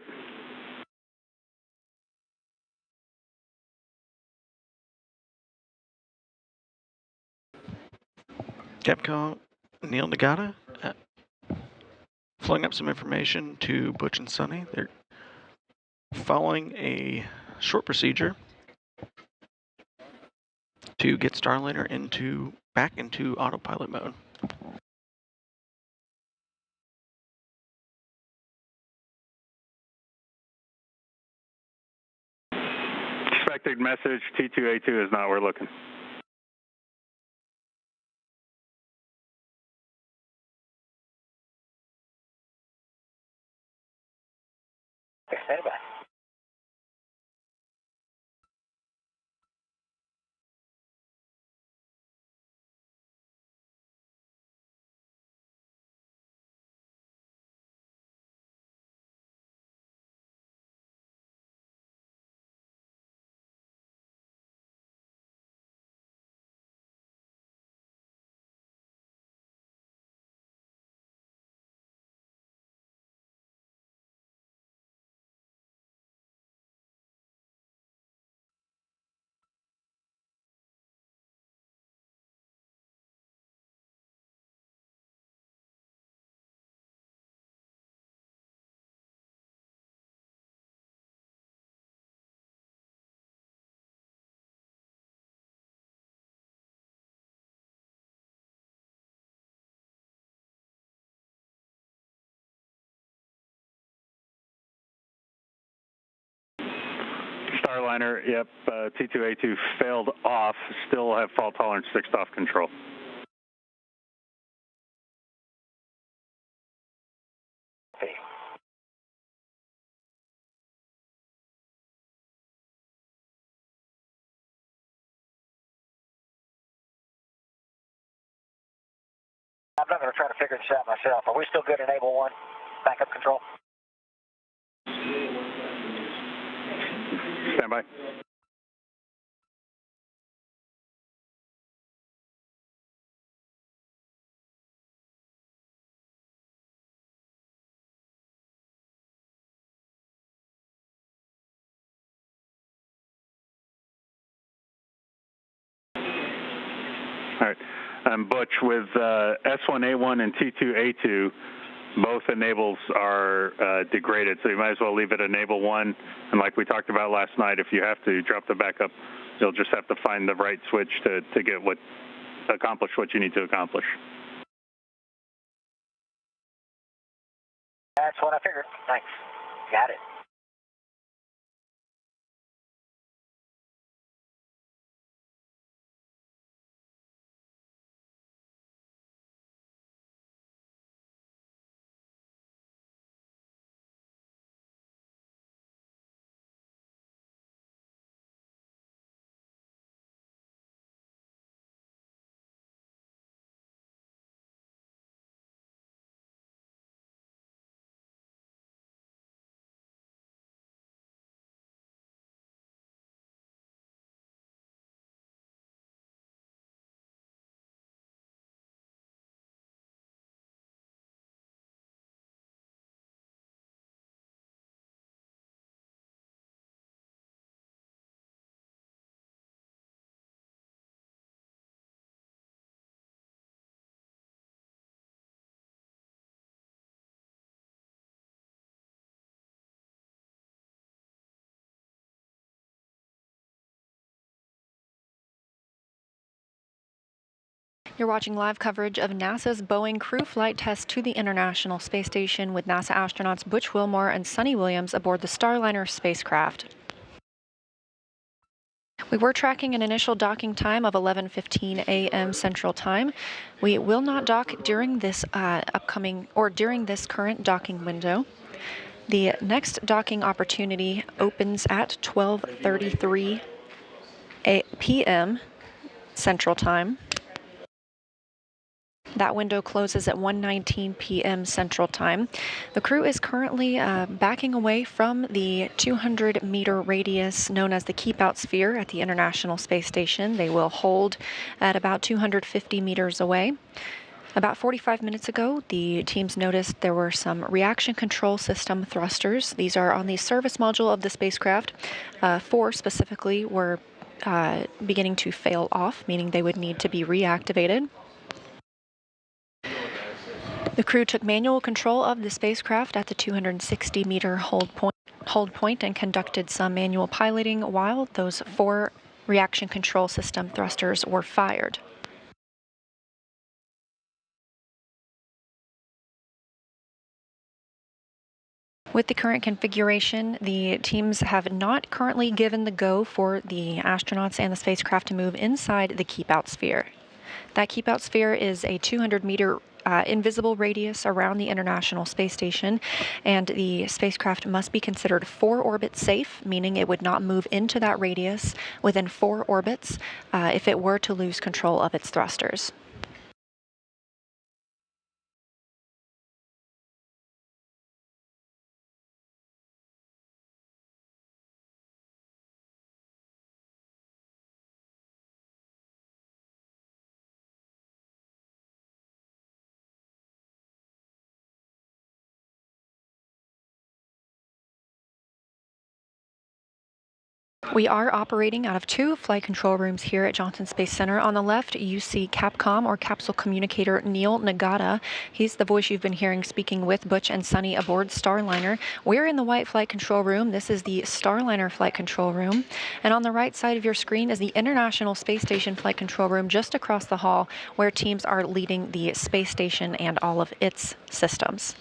Capcom Neil Nagata flowing up some information to Butch and Sonny. They're following a short procedure to get Starliner back into autopilot mode. Expected message, T2A2 is not where we're looking. Stand by. Starliner, yep, T2A2 failed off, still have fault tolerance fixed off control. I'm not going to try to figure this out myself. Are we still good at enable 1? Backup control? Stand by. All right. Butch, with S1A1 and T2A2, both enables are degraded, so you might as well leave it enable 1. And like we talked about last night, if you have to drop the backup, you'll just have to find the right switch to get accomplish what you need to accomplish. That's what I figured. Thanks. Got it. You're watching live coverage of NASA's Boeing crew flight test to the International Space Station with NASA astronauts Butch Wilmore and Sunny Williams aboard the Starliner spacecraft. We were tracking an initial docking time of 11:15 a.m. Central Time. We will not dock during this during this current docking window. The next docking opportunity opens at 12:33 p.m. Central Time. That window closes at 1:19 p.m. Central Time. The crew is currently backing away from the 200-meter radius known as the Keep-Out Sphere at the International Space Station. They will hold at about 250 meters away. About 45 minutes ago, the teams noticed there were some reaction control system thrusters. These are on the service module of the spacecraft. 4 specifically were beginning to fail off, meaning they would need to be reactivated. The crew took manual control of the spacecraft at the 260-meter hold point and conducted some manual piloting while those 4 reaction control system thrusters were fired. With the current configuration, the teams have not currently given the go for the astronauts and the spacecraft to move inside the Keep-Out Sphere. That Keep-Out Sphere is a 200-meter invisible radius around the International Space Station, and the spacecraft must be considered 4 orbits safe, meaning it would not move into that radius within 4 orbits if it were to lose control of its thrusters. We are operating out of 2 flight control rooms here at Johnson Space Center. On the left, you see Capcom, or Capsule Communicator, Neil Nagata. He's the voice you've been hearing speaking with Butch and Sunny aboard Starliner. We're in the white flight control room. This is the Starliner flight control room. And on the right side of your screen is the International Space Station flight control room just across the hall, where teams are leading the space station and all of its systems.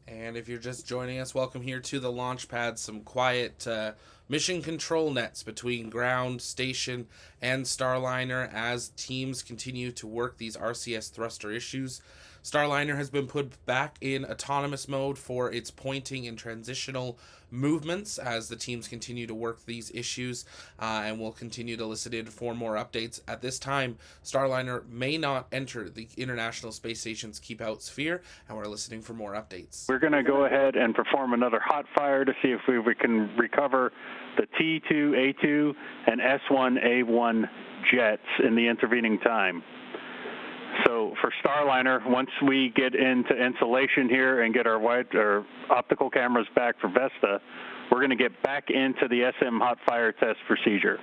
And if you're just joining us, welcome here to the launch pad. Some quiet mission control nets between ground, station, and Starliner as teams continue to work these RCS thruster issues. Starliner has been put back in autonomous mode for its pointing and transitional movements as the teams continue to work these issues, and we'll continue to listen in for more updates. At this time, Starliner may not enter the International Space Station's Keep Out sphere, and we're listening for more updates. We're going to go ahead and perform another hot fire to see if we can recover the T2A2 and S1A1 jets in the intervening time. So for Starliner, once we get into insulation here and get our optical cameras back for Vesta, we're going to get back into the SM hot fire test procedure.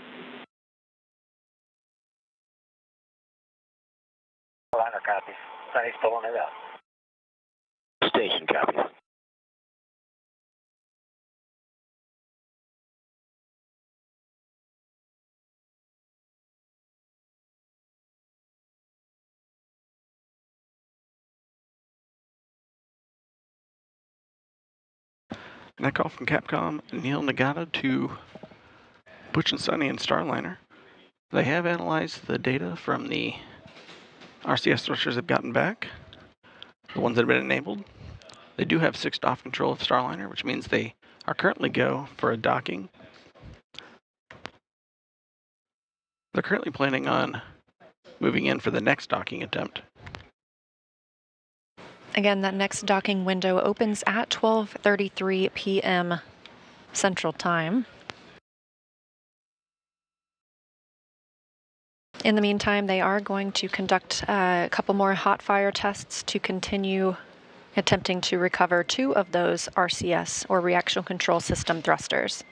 Starliner copies. Sunny's pulling it up. Station copies. That call from Capcom, Neil Nagata to Butch and Sunny and Starliner. They have analyzed the data from the RCS thrusters they've gotten back, the ones that have been enabled. They do have 6 off control of Starliner, which means they are currently go for a docking. They're currently planning on moving in for the next docking attempt. Again, that next docking window opens at 12:33 p.m. Central Time. In the meantime, they are going to conduct a couple more hot fire tests to continue attempting to recover 2 of those RCS, or reaction control system thrusters.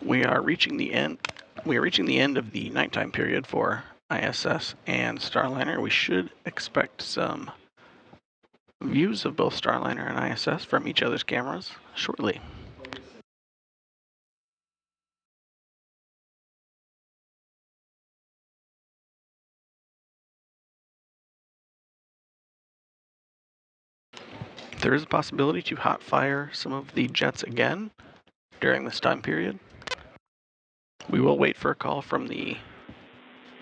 We are reaching the end of the nighttime period for ISS and Starliner. We should expect some views of both Starliner and ISS from each other's cameras shortly. There is a possibility to hot fire some of the jets again during this time period. We will wait for a call from the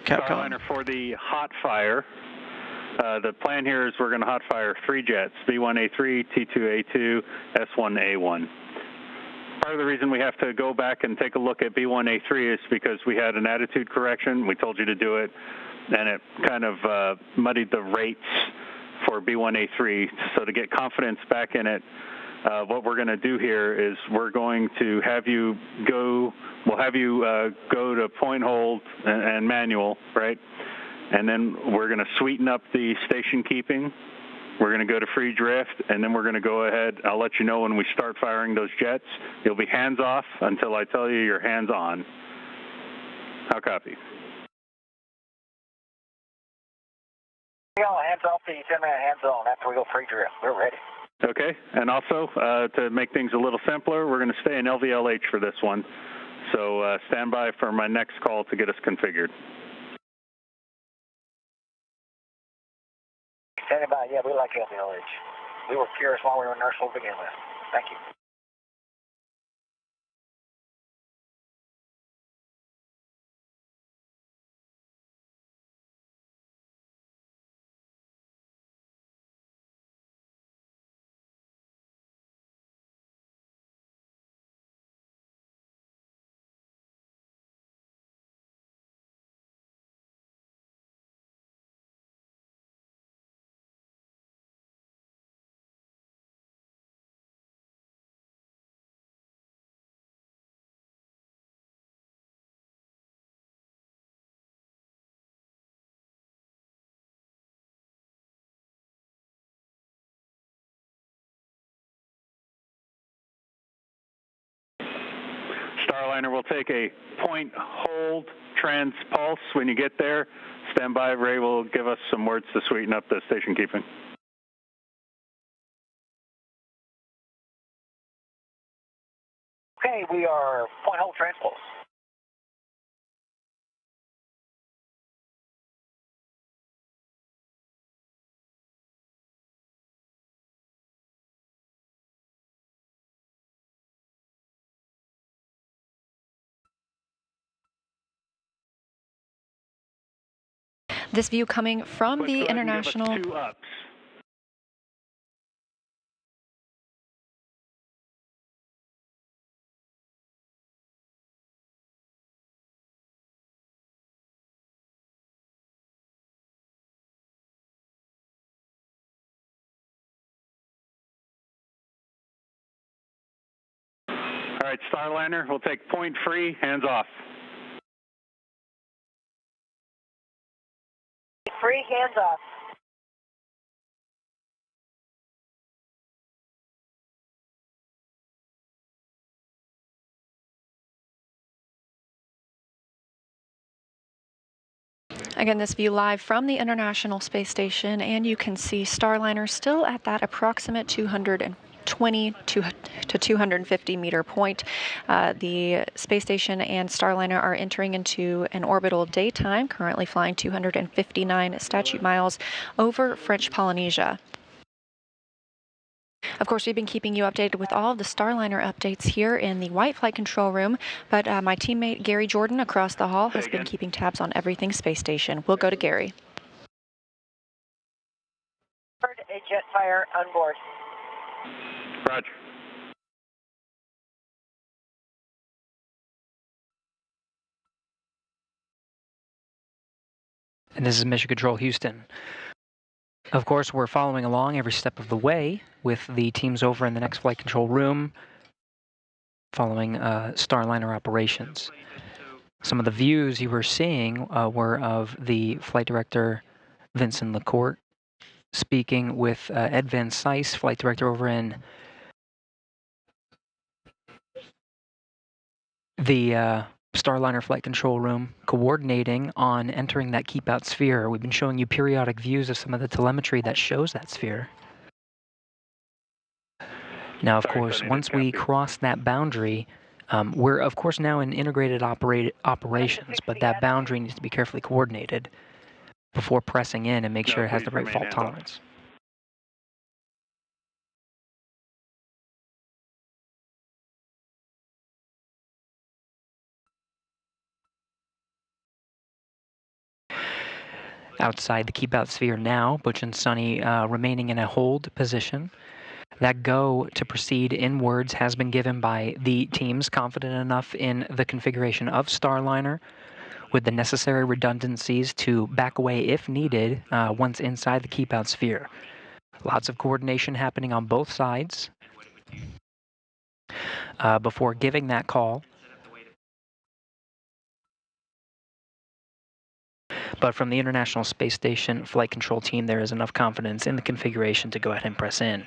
Capcom. Starliner for the hot fire. The plan here is we're going to hot fire 3 jets, B1A3, T2A2, S1A1. Part of the reason we have to go back and take a look at B1A3 is because we had an attitude correction. We told you to do it, and it kind of muddied the rates for B1A3. So to get confidence back in it, what we're going to do here is we're going to have you go, go to point hold and manual, right? And then we're going to sweeten up the station keeping. We're going to go to free drift, and then we're going to go ahead. I'll let you know when we start firing those jets. You'll be hands off until I tell you you're hands on. How copy? Hands off till you tell me hands on after we go free drift. We're ready. Okay, and also to make things a little simpler, we're going to stay in LVLH for this one. So stand by for my next call to get us configured. Standing by, yeah, we like LVLH. We were curious while we were in Nurseville to begin with. Thank you. Starliner will take a point hold transpulse when you get there. Stand by, Ray will give us some words to sweeten up the station keeping. Okay, we are point hold transpulse. This view coming from the International. Give us 2 ups. All right, Starliner, we'll take point free, hands off. Free, hands off. Again, this view live from the International Space Station, and you can see Starliner still at that approximate 220 to 250 meter point. The space station and Starliner are entering into an orbital daytime, currently flying 259 statute miles over French Polynesia. Of course, we've been keeping you updated with all of the Starliner updates here in the White Flight Control Room, but my teammate Gary Jordan across the hall has been keeping tabs on everything space station. We'll go to Gary. Heard a jet fire on board. Roger. And this is Mission Control Houston. Of course, we're following along every step of the way with the teams over in the next flight control room following Starliner operations. Some of the views you were seeing were of the flight director, Vincent Lacourt, speaking with Ed Van Cise, flight director over in the Starliner flight control room, coordinating on entering that keep out sphere. We've been showing you periodic views of some of the telemetry that shows that sphere. Now, of course, once we cross that boundary, we're, of course, now in integrated operations, but that boundary needs to be carefully coordinated before pressing in and make sure it has the right fault tolerance. Outside the keep out sphere now, Butch and Sunny remaining in a hold position. That go to proceed inwards has been given by the teams confident enough in the configuration of Starliner with the necessary redundancies to back away if needed once inside the keep out sphere. Lots of coordination happening on both sides before giving that call. But from the International Space Station flight control team, there is enough confidence in the configuration to go ahead and press in.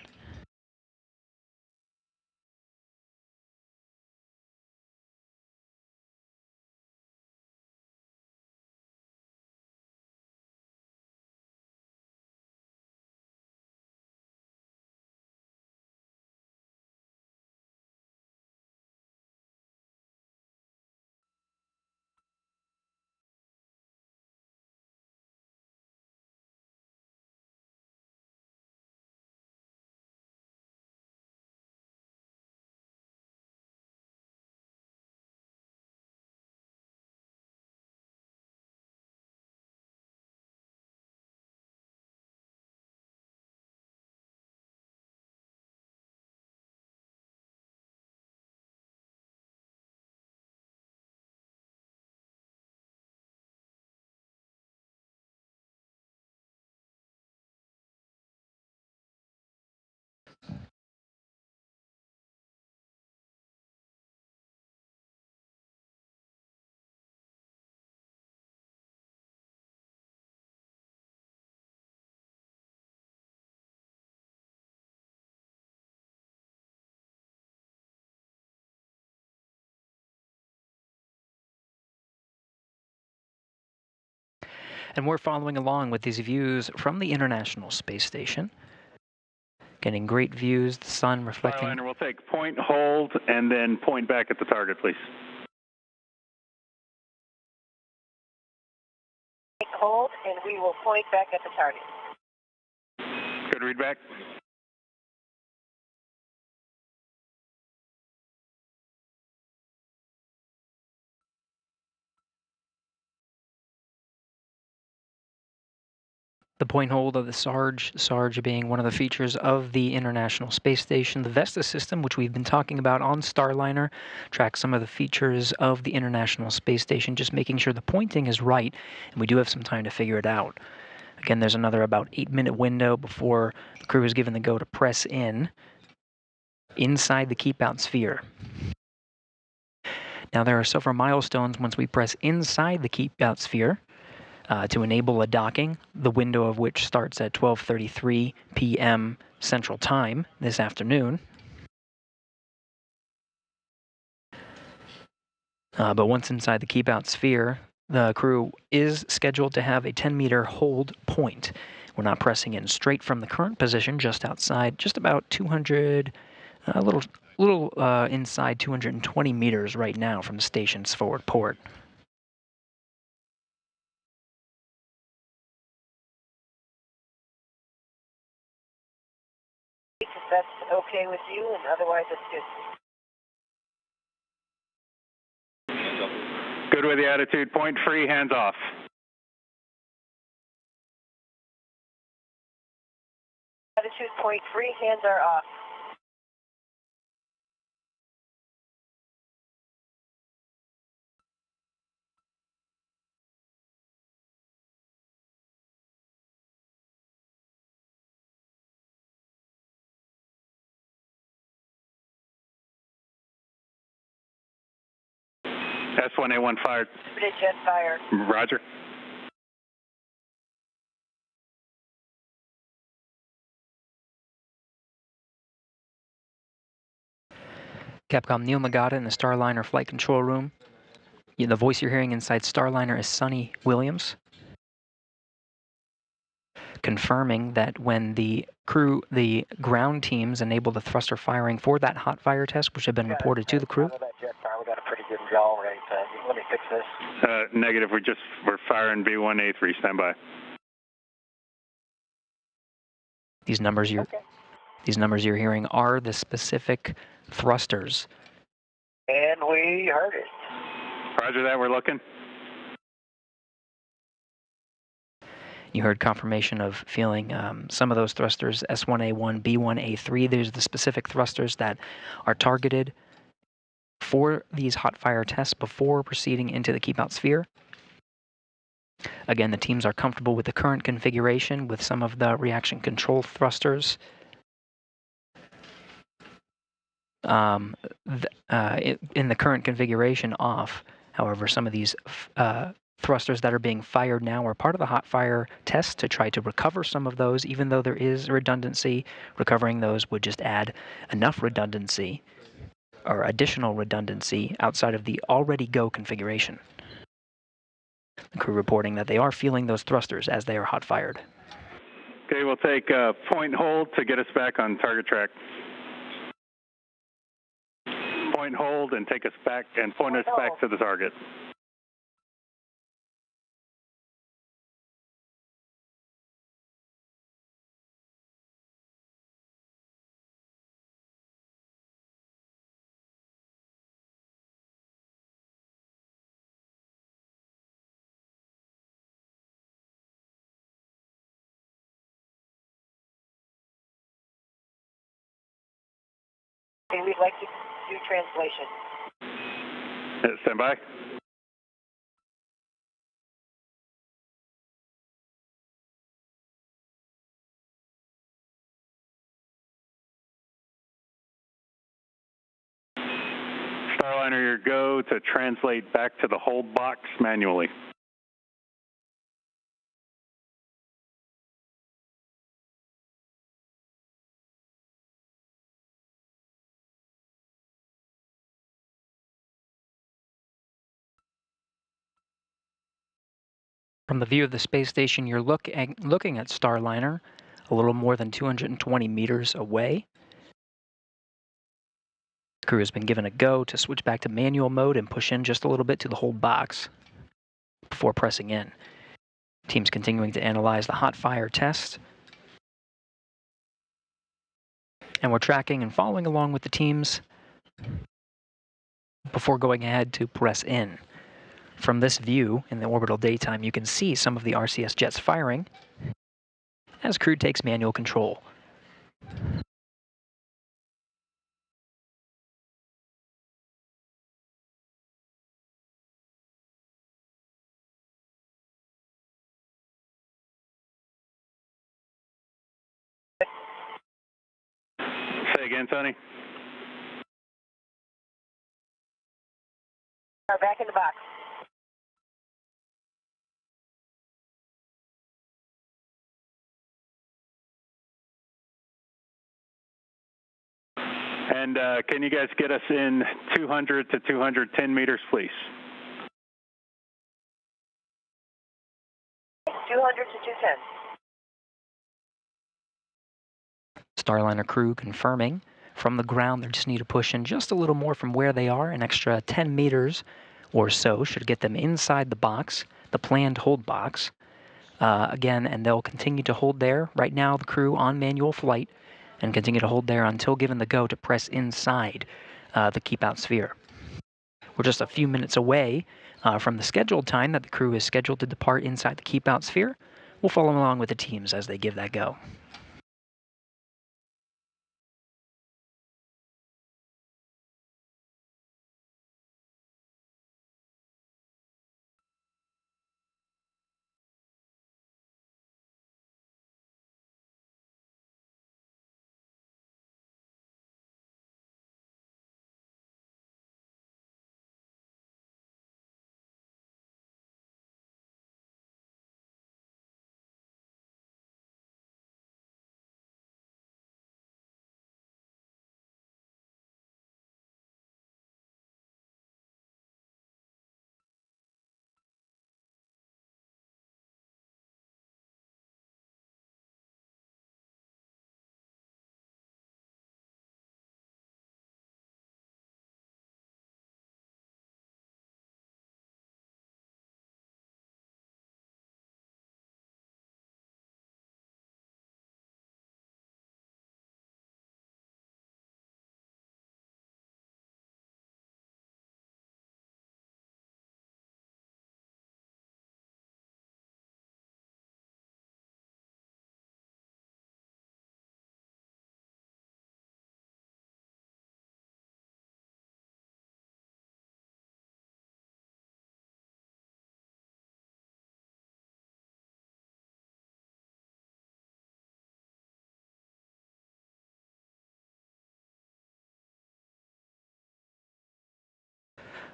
And we're following along with these views from the International Space Station. Getting great views, the sun reflecting. Starliner, we'll take point, hold, and then point back at the target, please. Hold, and we will point back at the target. Good read back. The point hold of the Sarge being one of the features of the International Space Station. The Vesta system, which we've been talking about on Starliner, tracks some of the features of the International Space Station, just making sure the pointing is right, and we do have some time to figure it out. Again, there's another about 8-minute window before the crew is given the go to press in inside the keep-out sphere. Now, there are several milestones once we press inside the keep-out sphere. To enable a docking, the window of which starts at 12:33 p.m. Central Time this afternoon. But once inside the keep-out sphere, the crew is scheduled to have a 10-meter hold point. We're not pressing in straight from the current position, just outside, just about 200, a little inside 220 meters right now from the station's forward port. If that's okay with you, and otherwise it's good. Good with the attitude. Point free, hands off. Attitude point free, hands are off. S1A1 fired. Jet fire. Roger. Capcom Neil Nagata in the Starliner flight control room. The voice you're hearing inside Starliner is Sonny Williams, confirming that when the ground teams enable the thruster firing for that hot fire test, which had been reported to the crew. We got a pretty good yaw rate. Let me fix this. Negative. We're firing B1A3. Stand by. These numbers you're hearing are the specific thrusters. And we heard it. Roger that. We're looking. You heard confirmation of feeling some of those thrusters, S1A1, B1A3. There's the specific thrusters that are targeted for these hot fire tests before proceeding into the keep-out sphere. Again, the teams are comfortable with the current configuration with some of the reaction control thrusters. In the current configuration off, however, some of these thrusters that are being fired now are part of the hot fire test to try to recover some of those. Even though there is redundancy, recovering those would just add enough redundancy or additional redundancy outside of the already go configuration. The crew reporting that they are feeling those thrusters as they are hot fired. Okay, we'll take point hold to get us back on target track. Point hold and take us back and point us back to the target. Okay, we'd like to do translation. Stand by. Starliner, your go to translate back to the hold box manually. From the view of the space station, you're looking at Starliner a little more than 220 meters away. The crew has been given a go to switch back to manual mode and push in just a little bit to the hold box before pressing in. Team's continuing to analyze the hot fire test. And we're tracking and following along with the teams before going ahead to press in. From this view in the orbital daytime, you can see some of the RCS jets firing. as crew takes manual control. Say again, Tony. Back in the box. And can you guys get us in 200 to 210 meters, please? 200 to 210. Starliner crew confirming. From the ground, they just need to push in just a little more from where they are. An extra 10 meters or so should get them inside the box, the planned hold box. Again, and they'll continue to hold there. Right now, the crew on manual flight and continue to hold there until given the go to press inside the keep out sphere. We're just a few minutes away from the scheduled time that the crew is scheduled to depart inside the keep out sphere. We'll follow along with the teams as they give that go.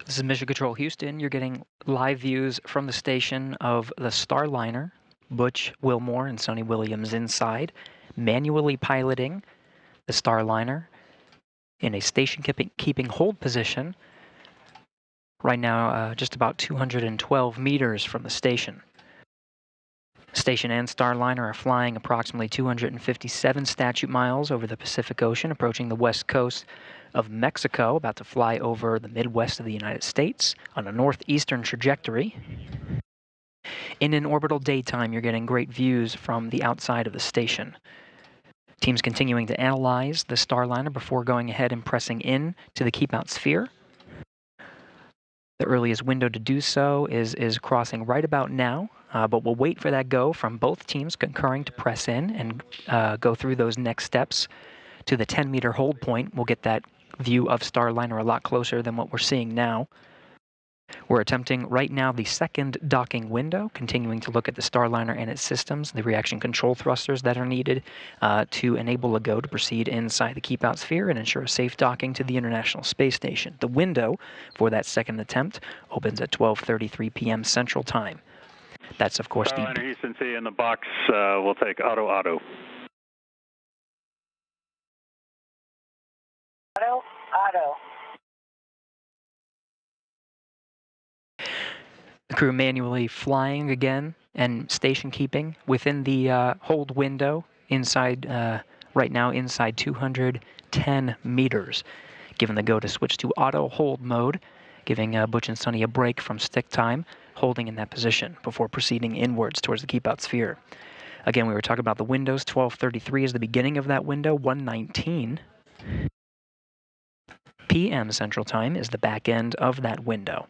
This is Mission Control Houston. You're getting live views from the station of the Starliner, Butch Wilmore and Sonny Williams inside, manually piloting the Starliner in a station keeping hold position. Right now, just about 212 meters from the station. Station and Starliner are flying approximately 257 statute miles over the Pacific Ocean, approaching the west coast of Mexico, about to fly over the Midwest of the United States on a northeastern trajectory. In an orbital daytime, you're getting great views from the outside of the station. Teams continuing to analyze the Starliner before going ahead and pressing in to the keep-out sphere. The earliest window to do so is crossing right about now, but we'll wait for that go from both teams concurring to press in and go through those next steps to the 10-meter hold point. We'll get that view of Starliner a lot closer than what we're seeing now. We're attempting right now the second docking window, continuing to look at the Starliner and its systems, the reaction control thrusters that are needed to enable a go to proceed inside the keep-out sphere and ensure a safe docking to the International Space Station. The window for that second attempt opens at 12:33 p.m. Central Time. That's, of course, Starliner Houston, see you in the box. We'll take auto. Auto. The crew manually flying again and station keeping within the hold window inside, right now inside 210 meters. Given the go to switch to auto hold mode, giving Butch and Sonny a break from stick time, holding in that position before proceeding inwards towards the keep-out sphere. Again, we were talking about the windows. 12:33 is the beginning of that window. 1:19 p.m. Central Time is the back end of that window.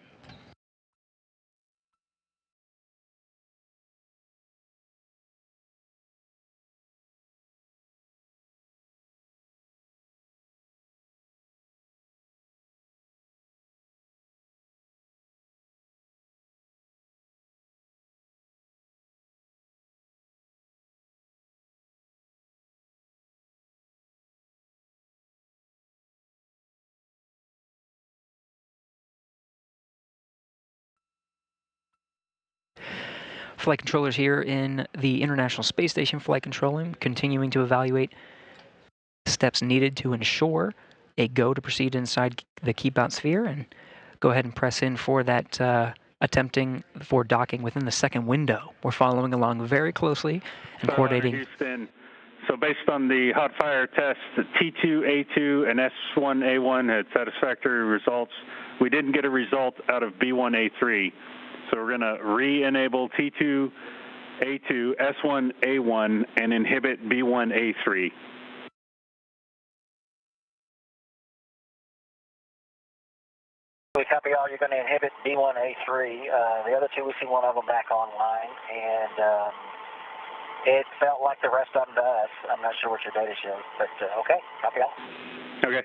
flight controllers here in the International Space Station Flight Control Room, continuing to evaluate steps needed to ensure a go to proceed inside the keep out sphere, and go ahead and press in for that attempting for docking within the second window. We're following along very closely and coordinating. Houston. So based on the hot fire tests, the T2A2 and S1A1 had satisfactory results. We didn't get a result out of B1A3. So we're going to re-enable T2A2, S1A1, and inhibit B1A3. We copy all. You're going to inhibit B1A3. The other two, we see one of them back online, and it felt like the rest of them to us. I'm not sure what your data shows, but okay, copy all. Okay.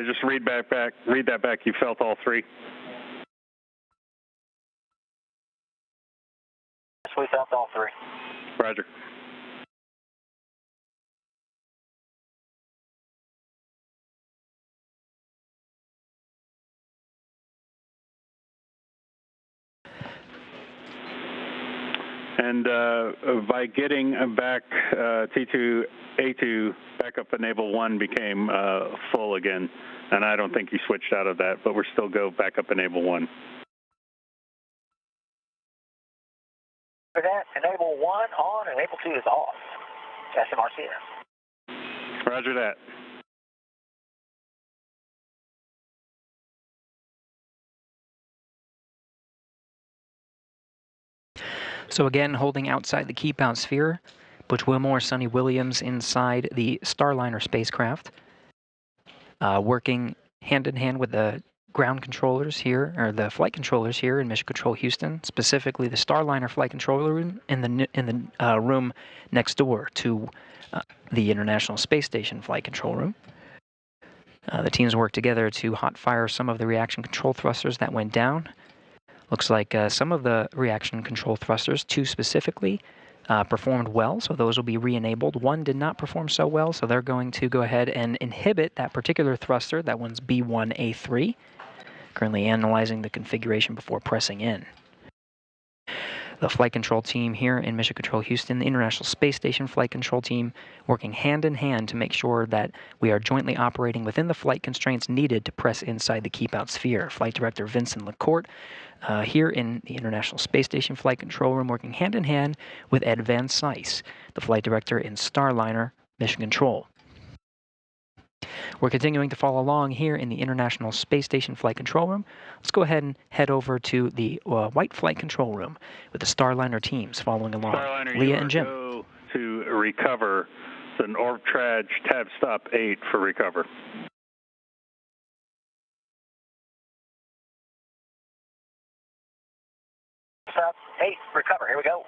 Just read that back. You felt all three. Yes, we felt all three. Roger. And by getting back T2A2, backup enable 1 became full again. And I don't think you switched out of that, but we're still go backup enable 1. For that, enable 1 on, enable 2 is off. SMRCS. Roger that. So again, holding outside the keep out sphere, Butch Wilmore, Sonny Williams inside the Starliner spacecraft, working hand in hand with the ground controllers here, or the flight controllers here in Mission Control Houston, specifically the Starliner flight controller room in the room next door to the International Space Station flight control room. The teams worked together to hot fire some of the reaction control thrusters that went down. Looks like some of the reaction control thrusters, 2 specifically, performed well, so those will be re-enabled. 1 did not perform so well, so they're going to go ahead and inhibit that particular thruster. That one's B1A3. Currently analyzing the configuration before pressing in. The flight control team here in Mission Control Houston, the International Space Station flight control team, working hand in hand to make sure that we are jointly operating within the flight constraints needed to press inside the keep out sphere. Flight Director Vincent LaCourte here in the International Space Station flight control room, working hand in hand with Ed Van Cise, the flight director in Starliner Mission Control. We're continuing to follow along here in the International Space Station flight control room. Let's go ahead and head over to the white flight control room with the Starliner teams following along. Starliner, Leah and Jim. Go to recover. It's an OrbTraj tab stop 8 for recover. Stop 8, recover. Here we go.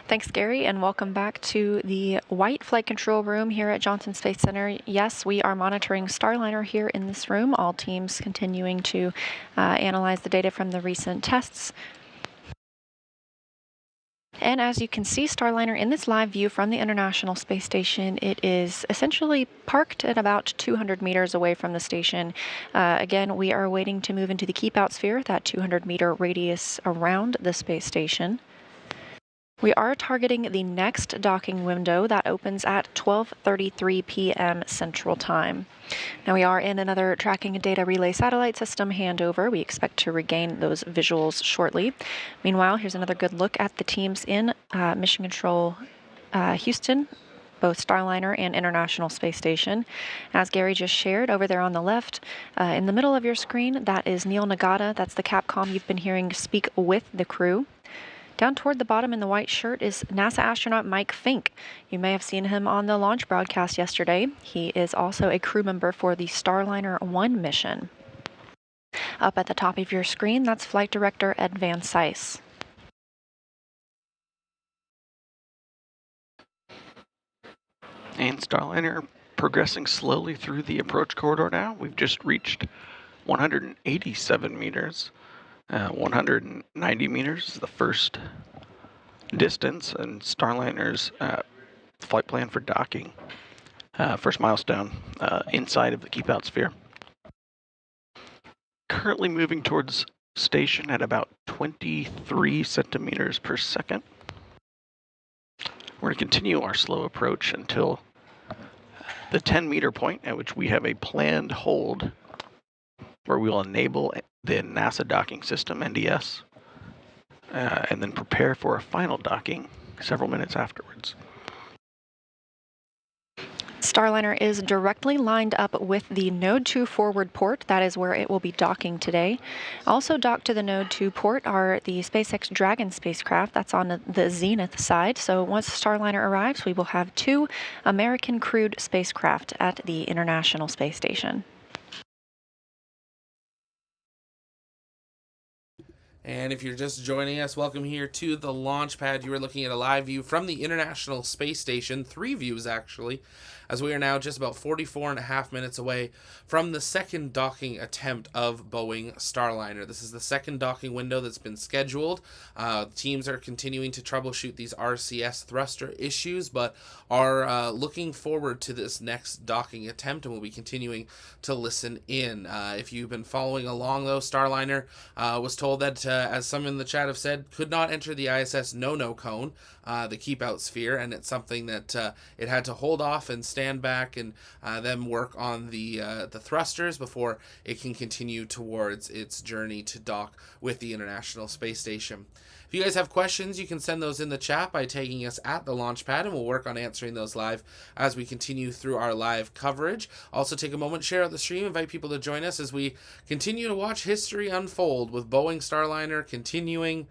Thanks, Gary, and welcome back to the white flight control room here at Johnson Space Center. Yes, we are monitoring Starliner here in this room, all teams continuing to analyze the data from the recent tests. And as you can see, Starliner in this live view from the International Space Station, it is essentially parked at about 200 meters away from the station. Again, we are waiting to move into the keep out sphere, that 200-meter radius around the space station. We are targeting the next docking window that opens at 12:33 p.m. Central Time. Now we are in another tracking and data relay satellite system handover. We expect to regain those visuals shortly. Meanwhile, here's another good look at the teams in Mission Control Houston, both Starliner and International Space Station. As Gary just shared, over there on the left, in the middle of your screen, that is Neil Nagata. That's the Capcom you've been hearing speak with the crew. Down toward the bottom in the white shirt is NASA astronaut Mike Fink. You may have seen him on the launch broadcast yesterday. He is also a crew member for the Starliner 1 mission. Up at the top of your screen, that's Flight Director Ed Van Cise. And Starliner progressing slowly through the approach corridor now. We've just reached 187 meters. 190 meters is the first distance, and Starliner's flight plan for docking. First milestone inside of the keep out sphere. currently moving towards station at about 23 centimeters per second. We're going to continue our slow approach until the 10-meter point at which we have a planned hold where we will enable the NASA docking system, NDS, and then prepare for a final docking several minutes afterwards. Starliner is directly lined up with the Node 2 forward port. That is where it will be docking today. Also docked to the Node 2 port are the SpaceX Dragon spacecraft. That's on the Zenith side. So once Starliner arrives, we will have 2 American crewed spacecraft at the International Space Station. And if you're just joining us, welcome here to the launch pad. You are looking at a live view from the International Space Station, 3 views actually, as we are now just about 44.5 minutes away from the second docking attempt of Boeing Starliner. This is the second docking window that's been scheduled. Teams are continuing to troubleshoot these RCS thruster issues, but are looking forward to this next docking attempt, and we'll be continuing to listen in. If you've been following along, though, Starliner was told that, as some in the chat have said, could not enter the ISS no-no cone, the keep-out sphere, and it's something that it had to hold off and stand back and then work on the thrusters before it can continue towards its journey to dock with the International Space Station. If you guys have questions, you can send those in the chat by tagging us at the launch pad, and we'll work on answering those live as we continue through our live coverage. Also, take a moment, share out the stream, invite people to join us as we continue to watch history unfold with Boeing Starliner continuing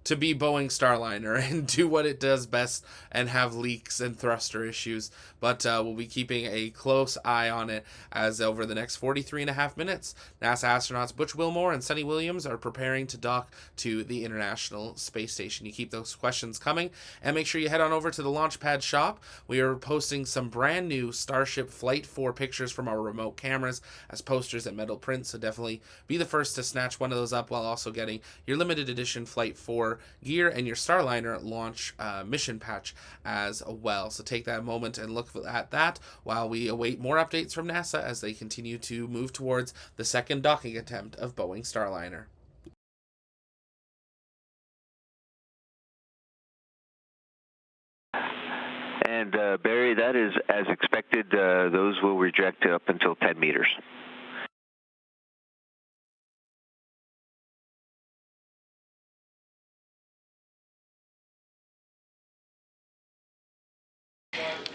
to be Boeing Starliner and do what it does best and have leaks and thruster issues. But we'll be keeping a close eye on it as over the next 43.5 minutes, NASA astronauts Butch Wilmore and Sunny Williams are preparing to dock to the International Space Station. You keep those questions coming, and make sure you head on over to the Launchpad shop. We are posting some brand new Starship Flight 4 pictures from our remote cameras as posters and metal prints, so definitely be the first to snatch one of those up while also getting your limited edition Flight 4 gear and your Starliner launch mission patch as well. So take that moment and look at that while we await more updates from NASA as they continue to move towards the second docking attempt of Boeing Starliner. And Barry, that is as expected. Those will reject up until 10 meters.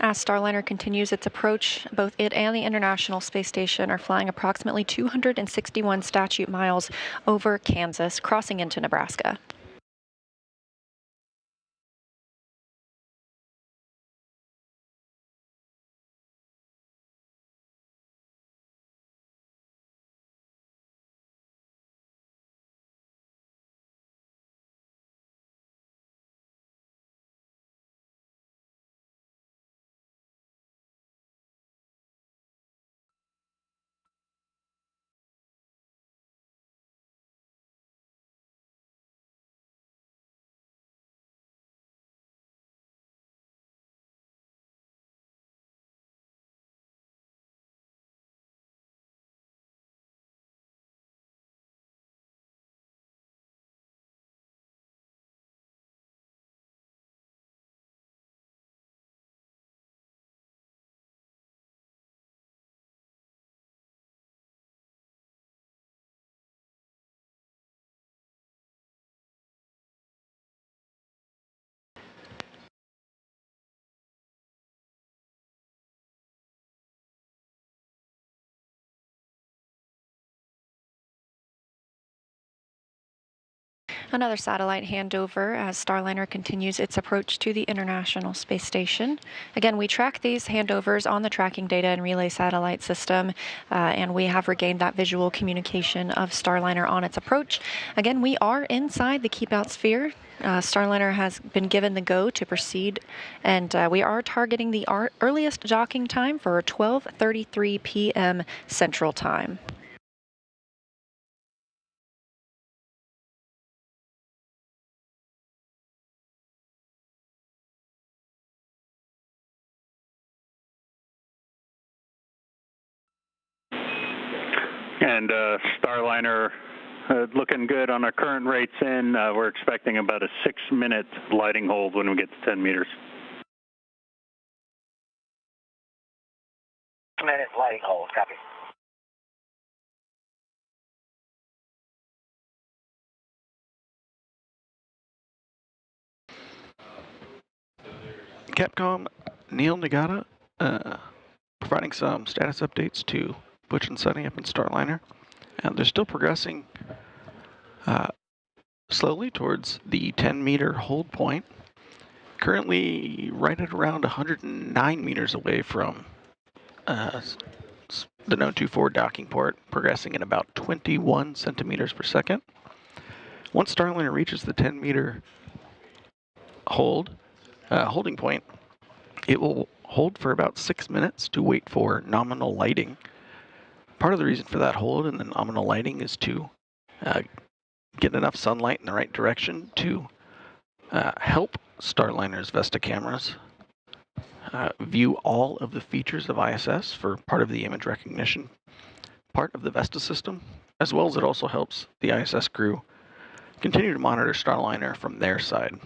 As Starliner continues its approach, both it and the International Space Station are flying approximately 261 statute miles over Kansas, crossing into Nebraska. Another satellite handover as Starliner continues its approach to the International Space Station. Again, we track these handovers on the tracking data and relay satellite system, and we have regained that visual communication of Starliner on its approach. Again, we are inside the keep-out sphere. Starliner has been given the go to proceed, and we are targeting the earliest docking time for 12:33 p.m. Central Time. And Starliner looking good on our current rates in. We're expecting about a 6-minute lighting hold when we get to 10 meters. 6-minute lighting hold, copy. Capcom, Neil Nagata, providing some status updates to Butch and Sunny up in Starliner. They're still progressing slowly towards the 10-meter hold point. Currently right at around 109 meters away from the Node 24 docking port, progressing at about 21 centimeters per second. Once Starliner reaches the 10-meter holding point, it will hold for about 6 minutes to wait for nominal lighting. Part of the reason for that hold and the nominal lighting is to get enough sunlight in the right direction to help Starliner's Vesta cameras view all of the features of ISS for part of the image recognition part of the Vesta system, as well as it also helps the ISS crew continue to monitor Starliner from their side.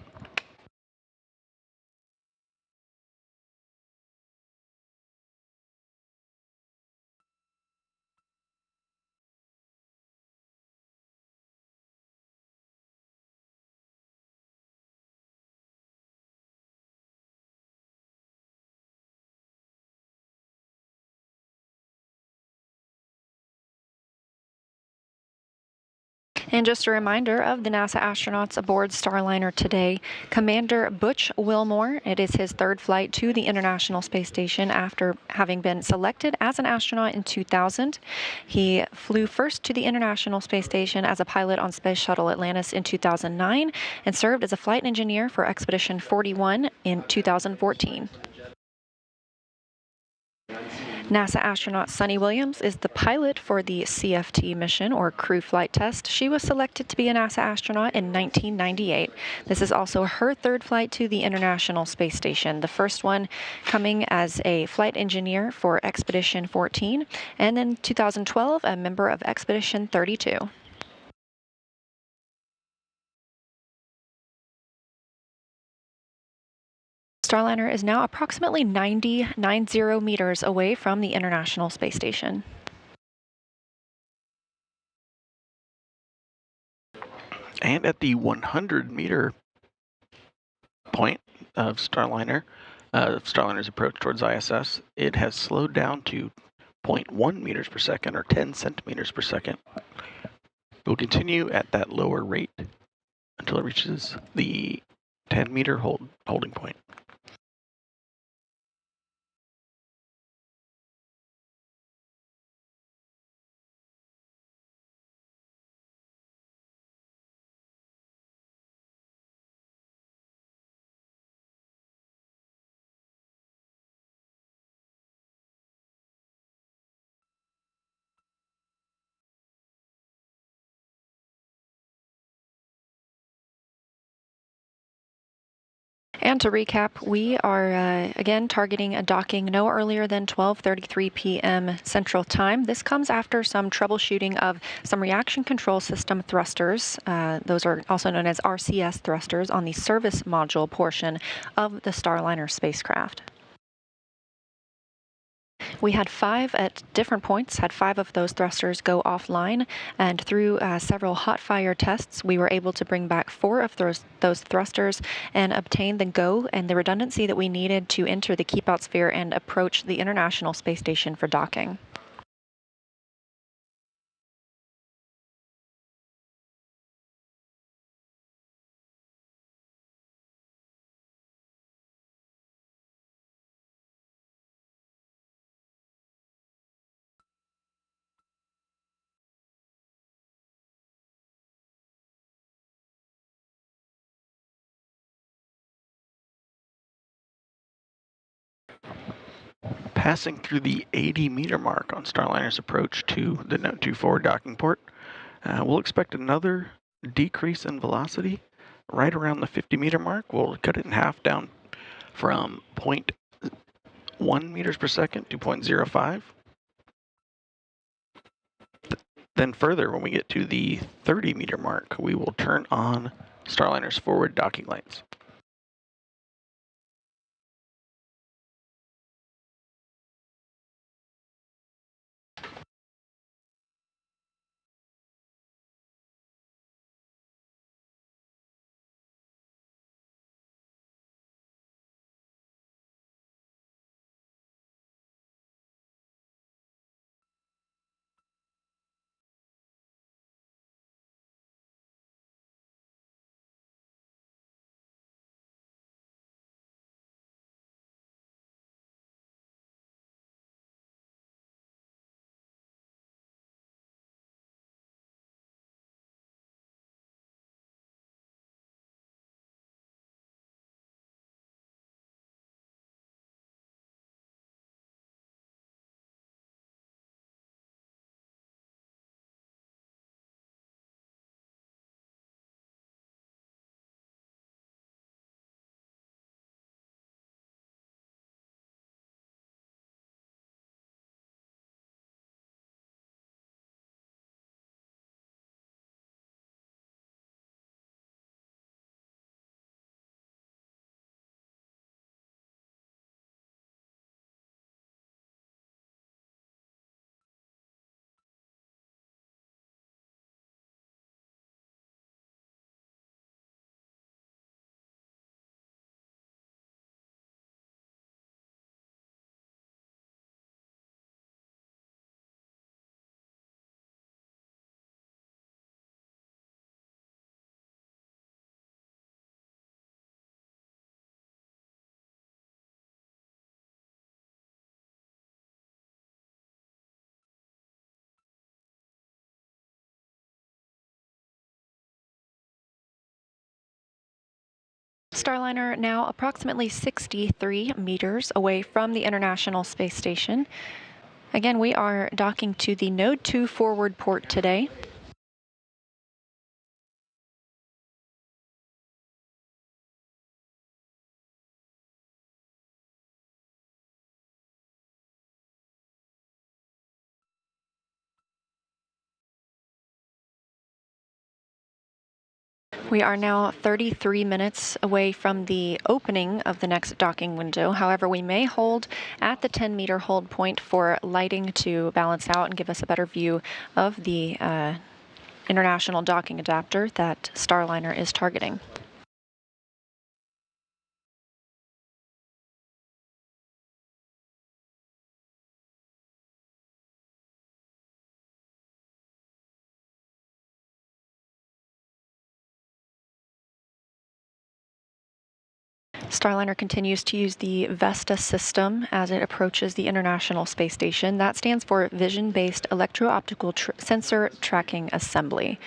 And just a reminder of the NASA astronauts aboard Starliner today. Commander Butch Wilmore, it is his third flight to the International Space Station after having been selected as an astronaut in 2000. He flew first to the International Space Station as a pilot on Space Shuttle Atlantis in 2009 and served as a flight engineer for Expedition 41 in 2014. NASA astronaut Sunny Williams is the pilot for the CFT mission, or Crew Flight Test. She was selected to be a NASA astronaut in 1998. This is also her third flight to the International Space Station, the first one coming as a flight engineer for Expedition 14, and in 2012, a member of Expedition 32. Starliner is now approximately 90 meters away from the International Space Station. And at the 100-meter point of Starliner's approach towards ISS, it has slowed down to 0.1 meters per second, or 10 centimeters per second. It will continue at that lower rate until it reaches the 10-meter holding point. And to recap, we are again targeting a docking no earlier than 12:33 p.m. Central Time. This comes after some troubleshooting of some reaction control system thrusters. Those are also known as RCS thrusters on the service module portion of the Starliner spacecraft. We had 5 at different points, had 5 of those thrusters go offline, and through several hot fire tests, we were able to bring back 4 of those thrusters and obtain the go and the redundancy that we needed to enter the keep-out sphere and approach the International Space Station for docking. Passing through the 80-meter mark on Starliner's approach to the Node 24 docking port, we'll expect another decrease in velocity right around the 50-meter mark. We'll cut it in half down from 0.1 meters per second to 0.05. Then further, when we get to the 30-meter mark, we will turn on Starliner's forward docking lights. Starliner now approximately 63 meters away from the International Space Station. Again, we are docking to the Node 2 forward port today. We are now 33 minutes away from the opening of the next docking window. However, we may hold at the 10-meter hold point for lighting to balance out and give us a better view of the international docking adapter that Starliner is targeting. Starliner continues to use the VESTA system as it approaches the International Space Station. That stands for Vision-Based Electro-Optical Sensor Tracking Assembly.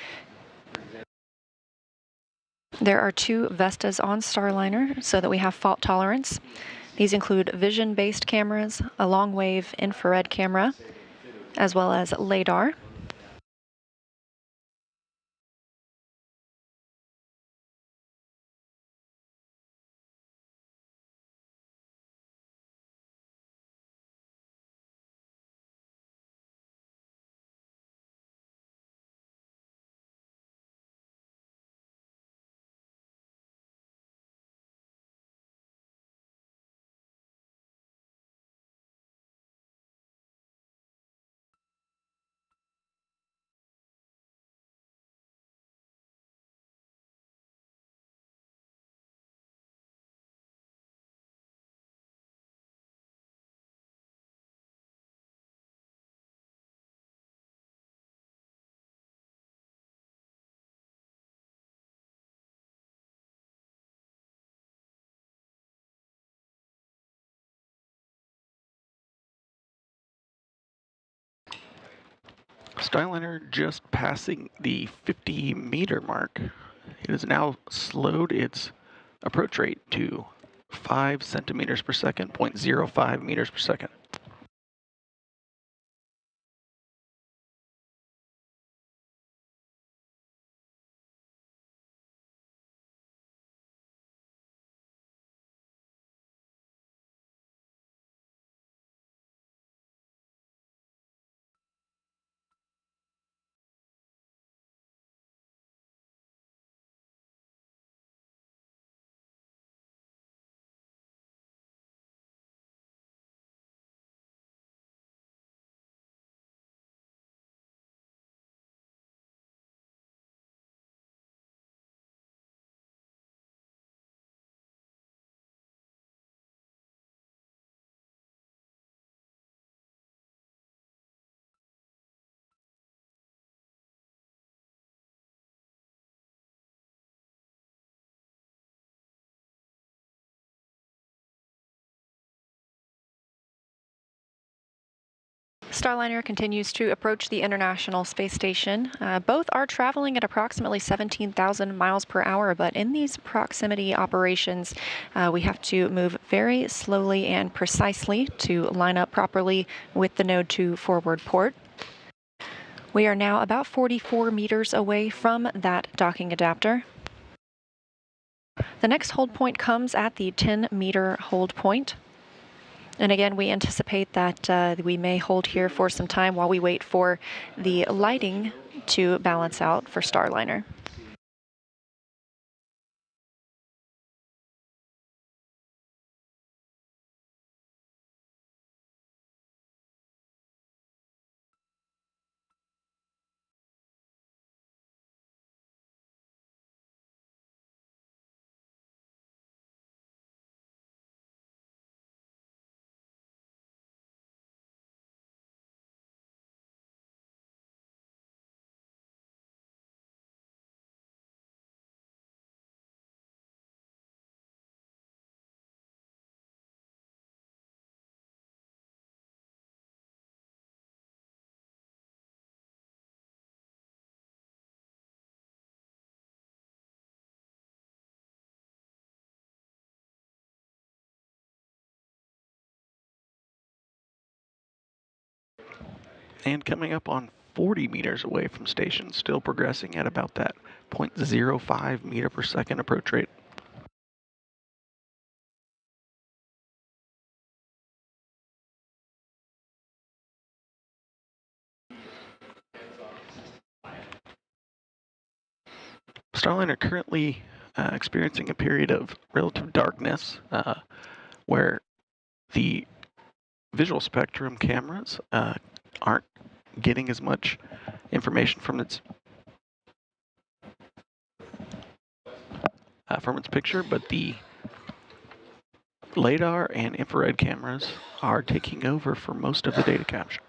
There are two VESTAs on Starliner so that we have fault tolerance. These include vision-based cameras, a long-wave infrared camera, as well as LiDAR. Starliner just passing the 50-meter mark. It has now slowed its approach rate to 5 centimeters per second, 0.05 meters per second. Starliner continues to approach the International Space Station. Both are traveling at approximately 17,000 miles per hour, but in these proximity operations, we have to move very slowly and precisely to line up properly with the Node 2 forward port. We are now about 44 meters away from that docking adapter. The next hold point comes at the 10-meter hold point. And again, we anticipate that we may hold here for some time while we wait for the lighting to balance out for Starliner. And coming up on 40 meters away from station, still progressing at about that 0.05 meter per second approach rate. Starliner currently experiencing a period of relative darkness where the visual spectrum cameras aren't getting as much information from its picture, but the LiDAR and infrared cameras are taking over for most of the data capture.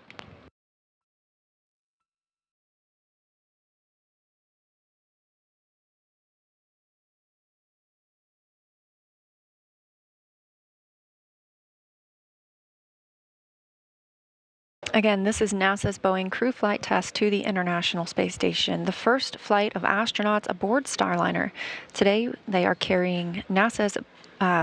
Again, this is NASA's Boeing crew flight test to the International Space Station, the first flight of astronauts aboard Starliner. Today, they are carrying NASA's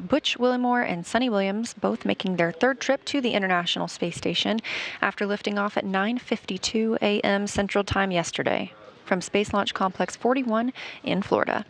Butch Willimore and Sunny Williams, both making their third trip to the International Space Station after lifting off at 9:52 a.m. Central Time yesterday from Space Launch Complex 41 in Florida.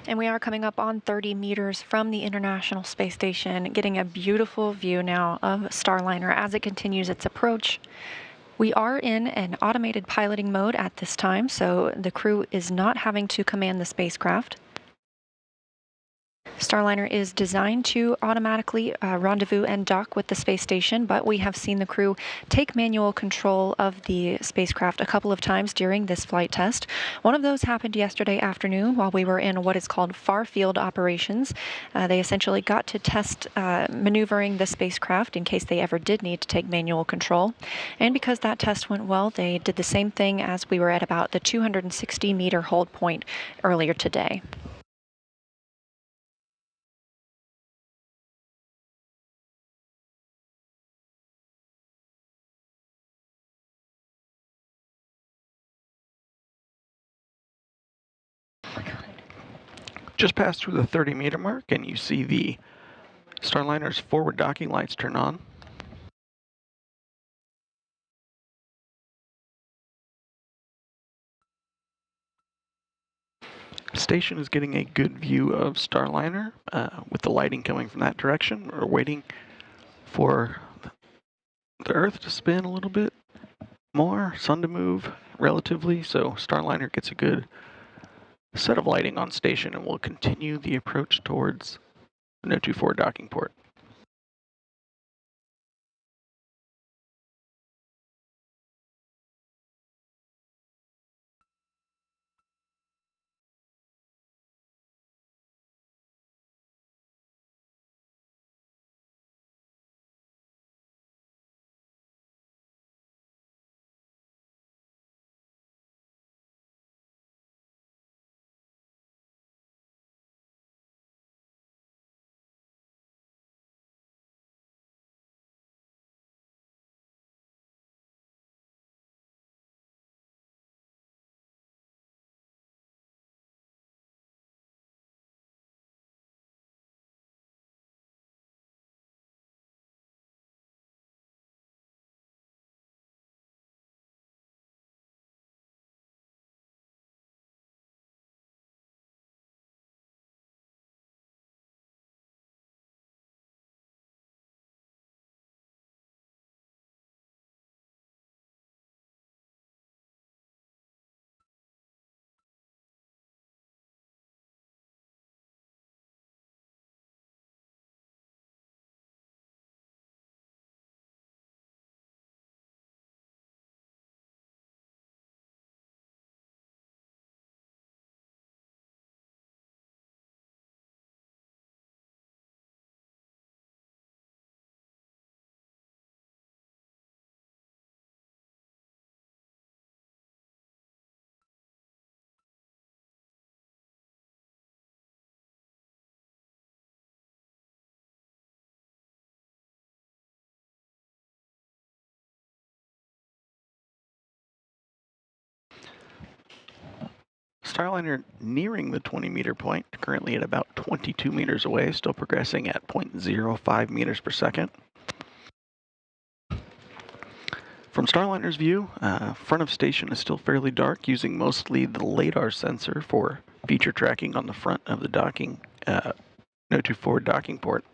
And we are coming up on 30 meters from the International Space Station, getting a beautiful view now of Starliner as it continues its approach. We are in an automated piloting mode at this time, so the crew is not having to command the spacecraft. Starliner is designed to automatically rendezvous and dock with the space station, but we have seen the crew take manual control of the spacecraft a couple of times during this flight test. One of those happened yesterday afternoon while we were in what is called far field operations. They essentially got to test maneuvering the spacecraft in case they ever did need to take manual control. And because that test went well, they did the same thing as we were at about the 260-meter hold point earlier today. just passed through the 30-meter mark, and you see the Starliner's forward docking lights turn on. Station is getting a good view of Starliner with the lighting coming from that direction. We're waiting for the Earth to spin a little bit more, sun to move relatively, so Starliner gets a good set of lighting on station, and we'll continue the approach towards the No. 24 docking port. Starliner nearing the 20-meter point, currently at about 22 meters away, still progressing at 0.05 meters per second. From Starliner's view, front of station is still fairly dark, using mostly the LiDAR sensor for feature tracking on the front of the docking, No. 24 docking port.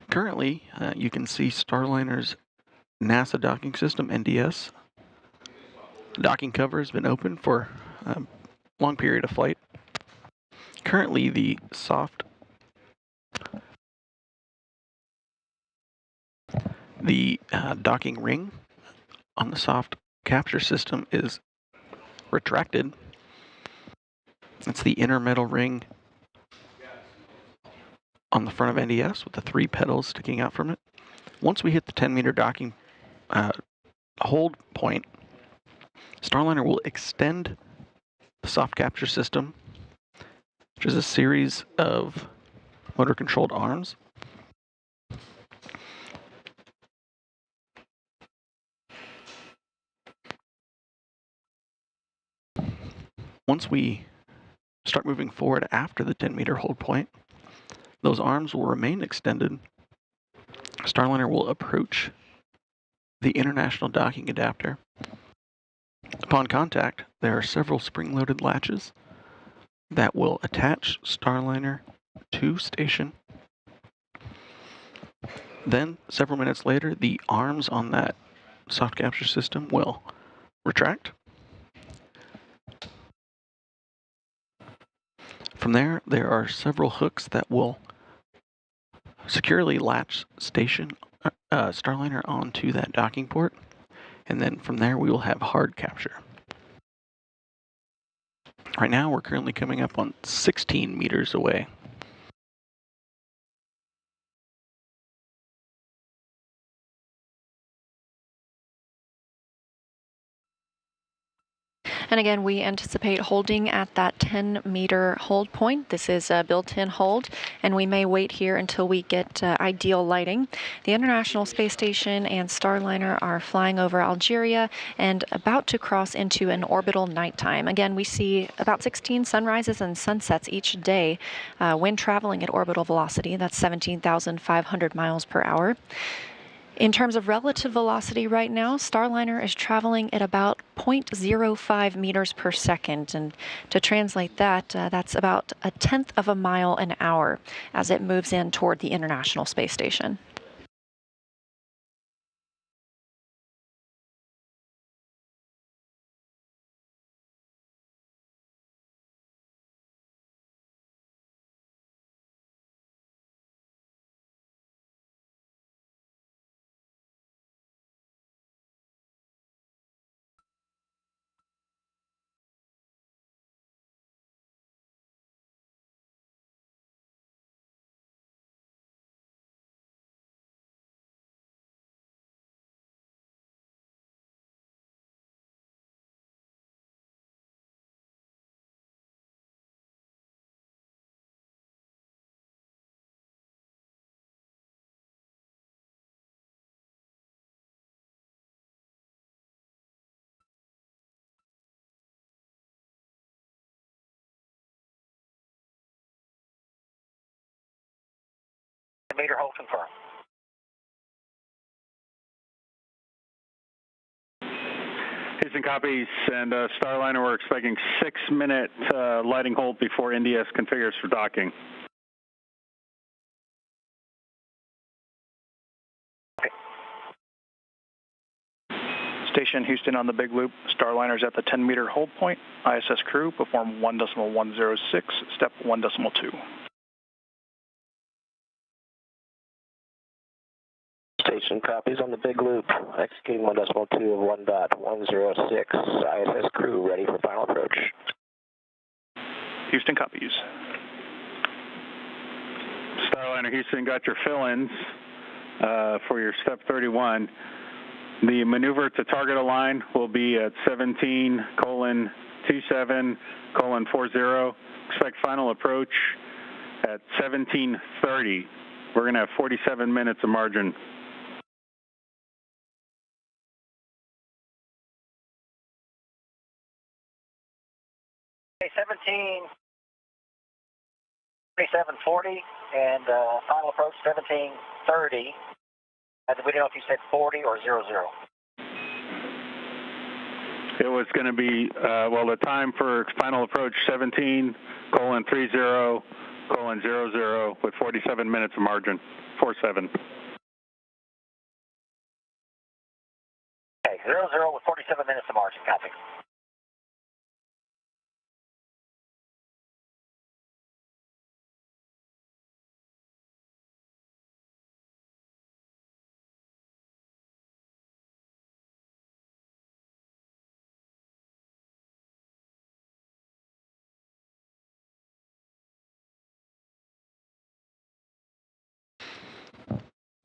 Currently, you can see Starliner's NASA docking system, NDS. The docking cover has been open for a long period of flight. Currently, the docking ring on the soft capture system is retracted. It's the inner metal ring on the front of NDS with the 3 pedals sticking out from it. Once we hit the 10-meter docking hold point, Starliner will extend the soft capture system, which is a series of motor-controlled arms. Once we start moving forward after the 10-meter hold point, those arms will remain extended. Starliner will approach the international docking adapter. Upon contact, there are several spring-loaded latches that will attach Starliner to station. Then, several minutes later, the arms on that soft capture system will retract. From there are several hooks that will securely latch Starliner onto that docking port, and then from there we will have hard capture. Right now we're currently coming up on 16 meters away. And again, we anticipate holding at that 10-meter hold point. This is a built-in hold, and we may wait here until we get ideal lighting. The International Space Station and Starliner are flying over Algeria and about to cross into an orbital nighttime. Again, we see about 16 sunrises and sunsets each day when traveling at orbital velocity. That's 17,500 miles per hour. In terms of relative velocity right now, Starliner is traveling at about 0.05 meters per second. And to translate that, that's about 1/10 of a mile an hour as it moves in toward the International Space Station. Meter hold confirmed. Houston copies, and Starliner, we're expecting 6-minute lighting hold before NDS configures for docking. Station Houston on the big loop. Starliner's at the 10-meter hold point. ISS crew perform 1.106, step 1.2. Station copies on the big loop, executing 1.2 of 1.106. ISS crew ready for final approach. Houston copies. Starliner Houston, got your fill-ins for your step 31. The maneuver to target align will be at 17:27:40. Expect final approach at 17:30. We're going to have 47 minutes of margin. Okay, 17:27:40 and final approach 17:30. We don't know if you said 40 or 00. It was going to be, well, the time for final approach 17:30:00 with 47 minutes of margin, 47. Okay, 00 with 47 minutes of margin, copy.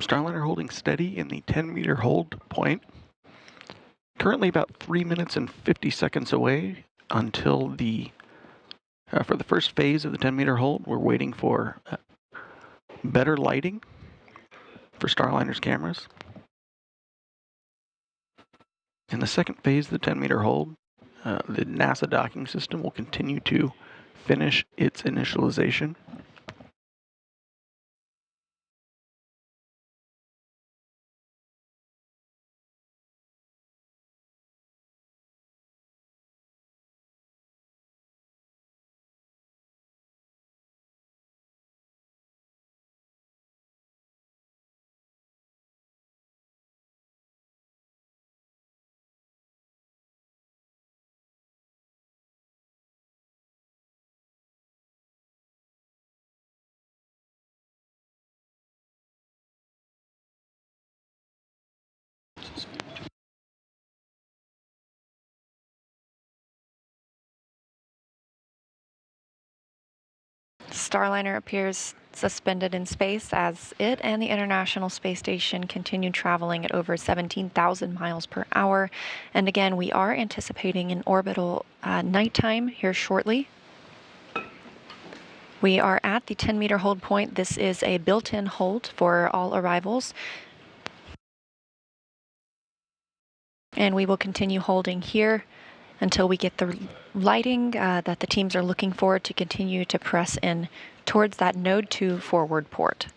Starliner holding steady in the 10-meter hold point. Currently about 3 minutes and 50 seconds away until the, for the first phase of the 10-meter hold, we're waiting for better lighting for Starliner's cameras. In the second phase of the 10-meter hold, the NASA docking system will continue to finish its initialization. Starliner appears suspended in space as it and the International Space Station continue traveling at over 17,000 miles per hour. And again, we are anticipating an orbital nighttime here shortly. We are at the 10-meter hold point. This is a built-in hold for all arrivals. And we will continue holding here until we get the lighting that the teams are looking for to continue to press in towards that node 2 forward port.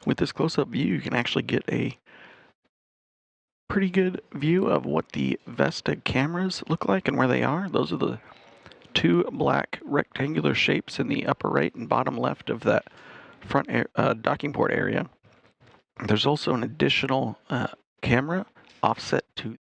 With this close-up view, you can actually get a pretty good view of what the Vesta cameras look like and where they are. Those are the two black rectangular shapes in the upper right and bottom left of that front docking port area. There's also an additional camera offset to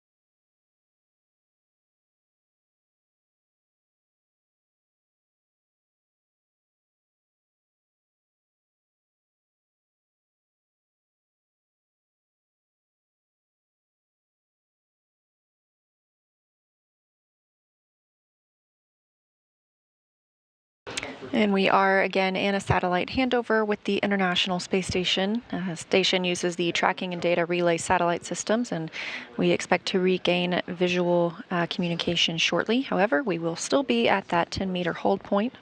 And we are again in a satellite handover with the International Space Station. Station uses the tracking and data relay satellite systems, and we expect to regain visual communication shortly. However, we will still be at that 10-meter hold point.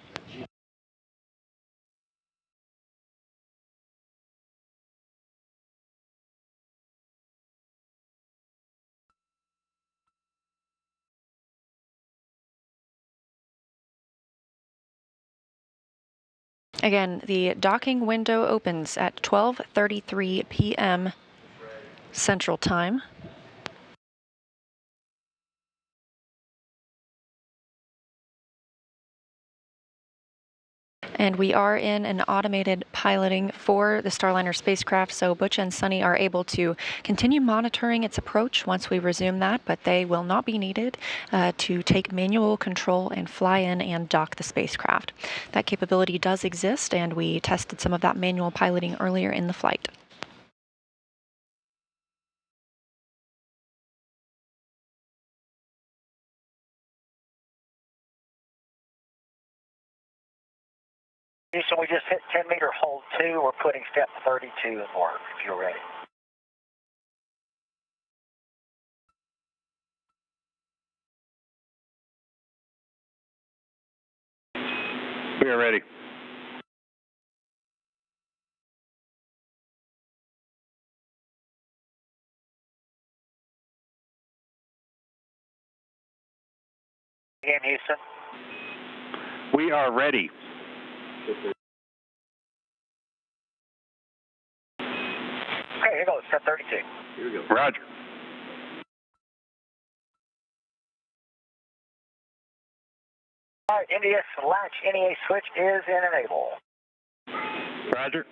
Again, the docking window opens at 12:33 p.m. Central Time. And we are in an automated piloting for the Starliner spacecraft, so Butch and Sunny are able to continue monitoring its approach once we resume that, but they will not be needed to take manual control and fly in and dock the spacecraft. That capability does exist, and we tested some of that manual piloting earlier in the flight. Houston, we just hit 10-meter hold 2. We're putting step 32 in work, if you're ready. We are ready. Again, Houston. We are ready. Okay, here goes, step 32. Here we go. Roger. All right, NDS latch NEA switch is in enable. Roger.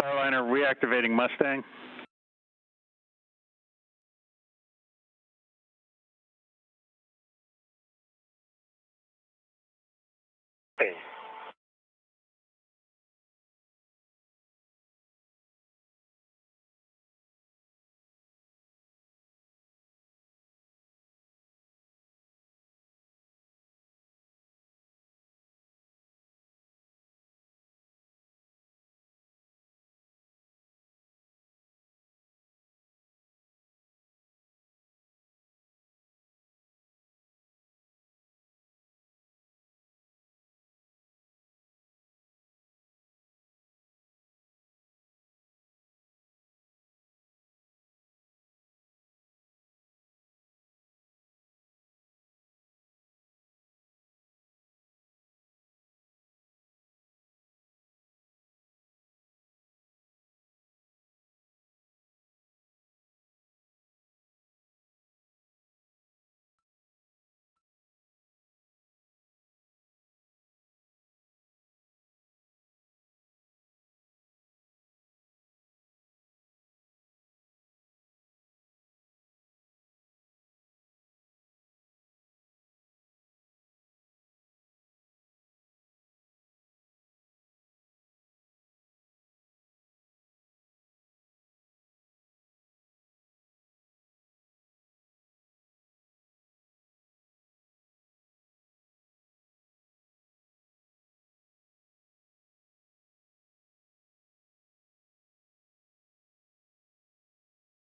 Starliner reactivating Mustang. Okay.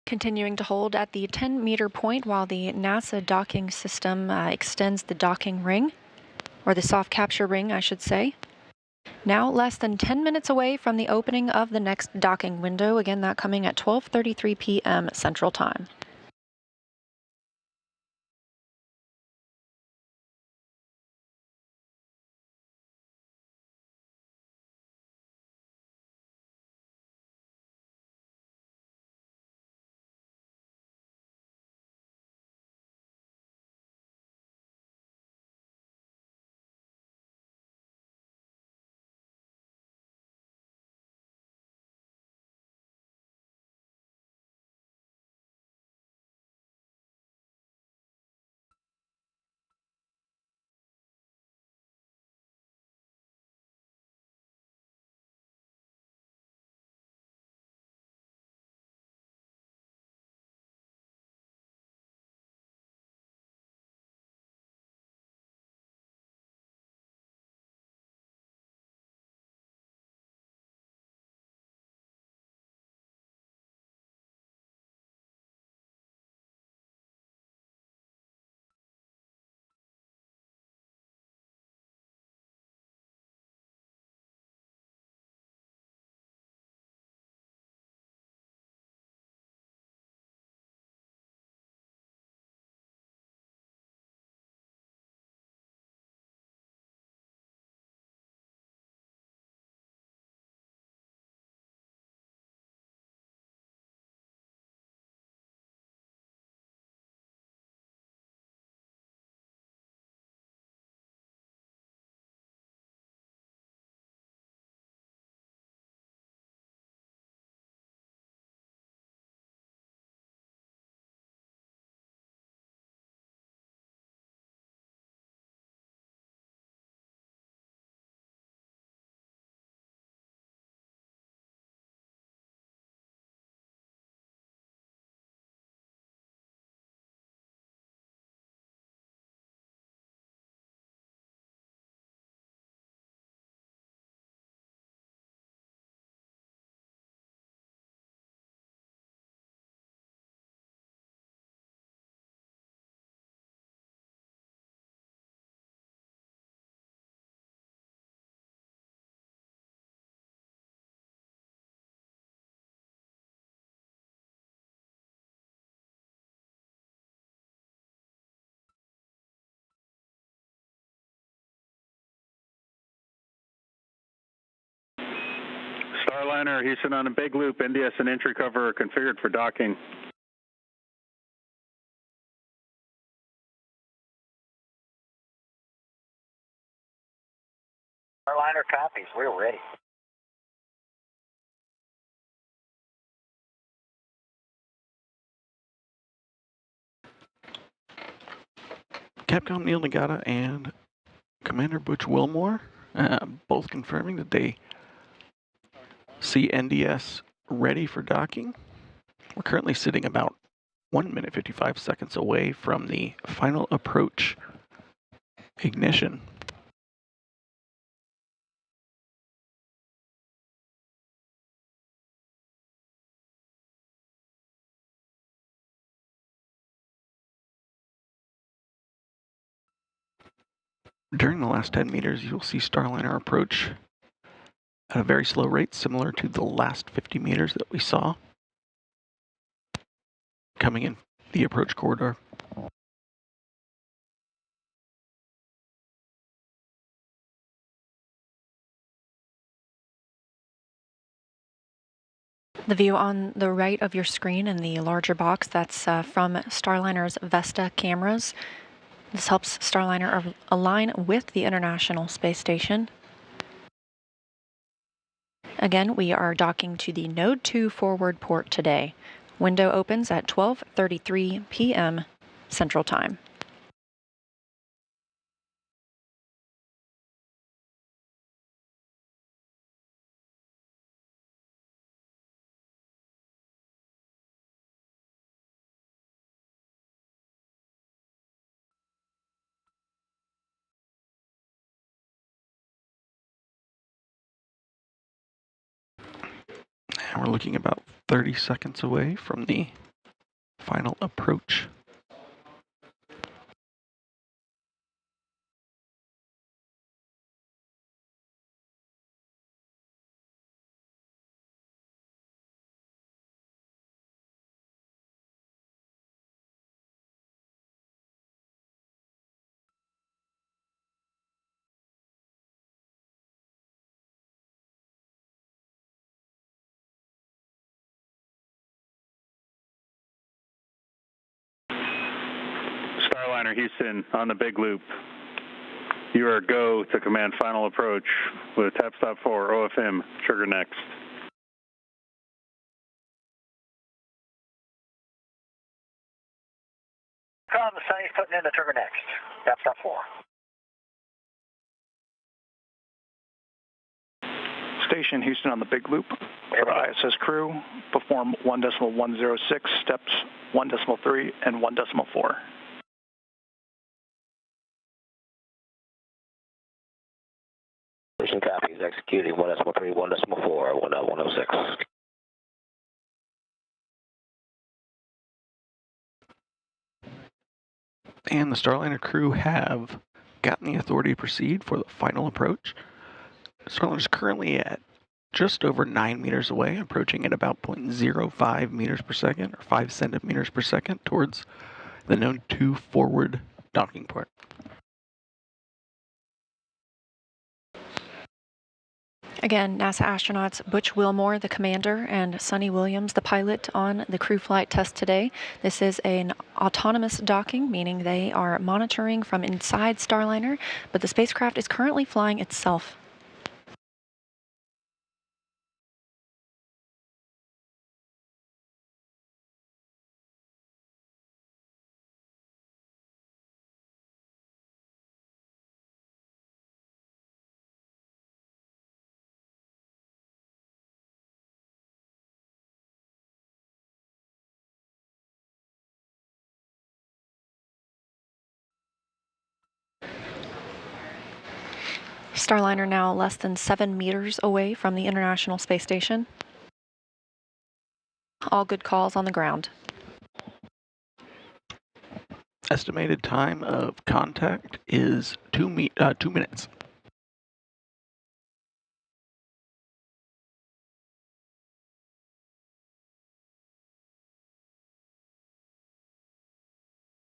Continuing to hold at the 10-meter point while the NASA docking system extends the docking ring, or the soft capture ring, I should say. Now less than 10 minutes away from the opening of the next docking window, again that coming at 12:33 p.m. Central Time. Starliner Houston on a big loop. NDS and entry cover are configured for docking. Starliner copies. We're ready. Capcom Neil Nagata and Commander Butch Wilmore, both confirming that they see NDS ready for docking. We're currently sitting about 1 minute 55 seconds away from the final approach ignition. During the last 10 meters, you'll see Starliner approach at a very slow rate, similar to the last 50 meters that we saw coming in the approach corridor. The view on the right of your screen in the larger box, that's from Starliner's Vesta cameras. This helps Starliner align with the International Space Station. Again, we are docking to the Node 2 forward port today. Window opens at 12:33 p.m. Central Time. And we're looking about 30 seconds away from the final approach. Starliner Houston on the big loop. You are go to command final approach with tap stop 4 OFM, trigger next. The Sunny's putting in the trigger next. Tap stop 4. Station Houston on the big loop. For ISS crew, perform 1.106 steps, 1.3 and 1.4. Station copies, executing 1.3, 1.4, 1.106. And the Starliner crew have gotten the authority to proceed for the final approach. Starliner is currently at just over 9 meters away, approaching at about 0.05 meters per second, or 5 centimeters per second, towards the known 2 forward docking port. Again, NASA astronauts Butch Wilmore, the commander, and Sonny Williams, the pilot, on the crew flight test today. This is an autonomous docking, meaning they are monitoring from inside Starliner, but the spacecraft is currently flying itself. Starliner now less than 7 meters away from the International Space Station. All good calls on the ground. Estimated time of contact is 2 minutes.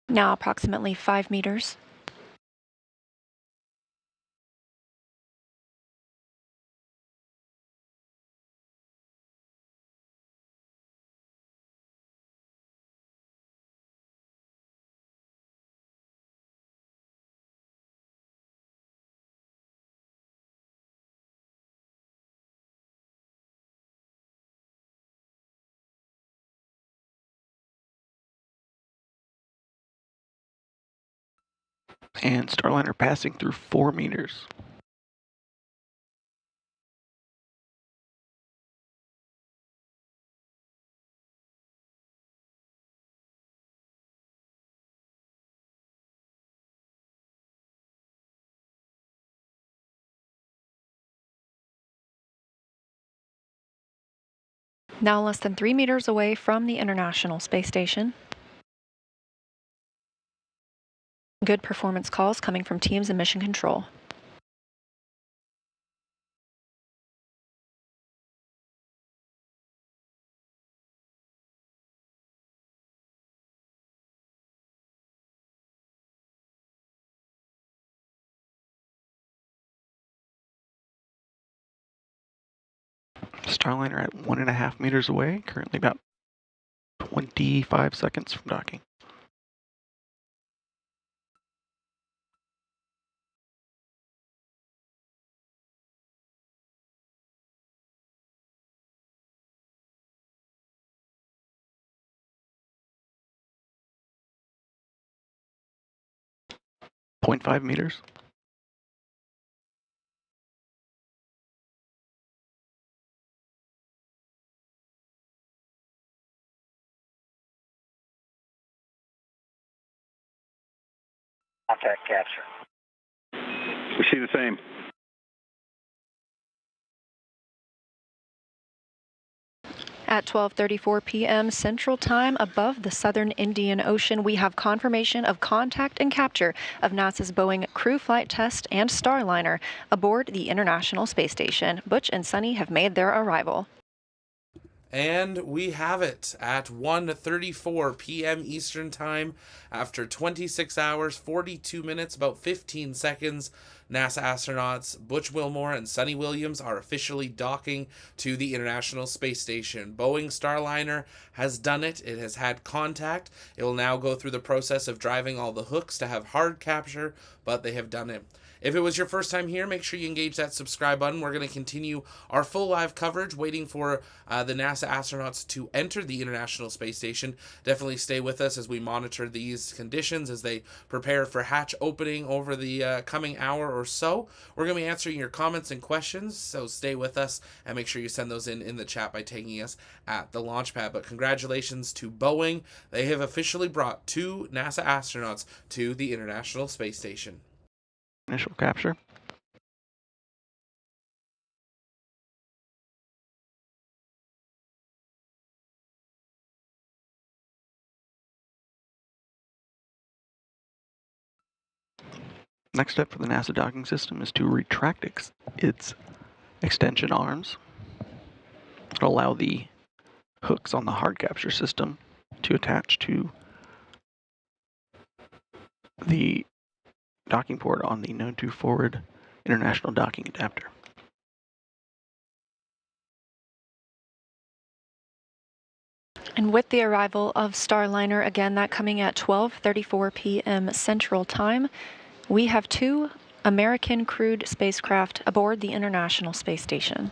Now approximately 5 meters. And Starliner passing through 4 meters. Now less than 3 meters away from the International Space Station. Good performance calls coming from teams in mission control. Starliner at 1.5 meters away, currently about 25 seconds from docking. .5 meters. Contact capture. We see the same. At 12:34 p.m. Central Time above the southern Indian Ocean, we have confirmation of contact and capture of NASA's Boeing crew flight test and Starliner aboard the International Space Station. Butch and Sunny have made their arrival. And we have it at 1:34 p.m. Eastern Time. After 26 hours, 42 minutes, about 15 seconds, NASA astronauts Butch Wilmore and Sunny Williams are officially docking to the International Space Station. Boeing Starliner has done it. It has had contact. It will now go through the process of driving all the hooks to have hard capture, but they have done it. If it was your first time here, make sure you engage that subscribe button. We're going to continue our full live coverage, waiting for the NASA astronauts to enter the International Space Station. Definitely stay with us as we monitor these conditions as they prepare for hatch opening over the coming hour or so. We're going to be answering your comments and questions, so stay with us and make sure you send those in the chat by tagging us at the launch pad. But congratulations to Boeing. They have officially brought 2 NASA astronauts to the International Space Station. Initial capture. Next step for the NASA docking system is to retract its extension arms. It'll allow the hooks on the hard capture system to attach to the docking port on the Node 2 forward international docking adapter. And with the arrival of Starliner, again, that coming at 12:34 p.m. Central Time, we have 2 American crewed spacecraft aboard the International Space Station.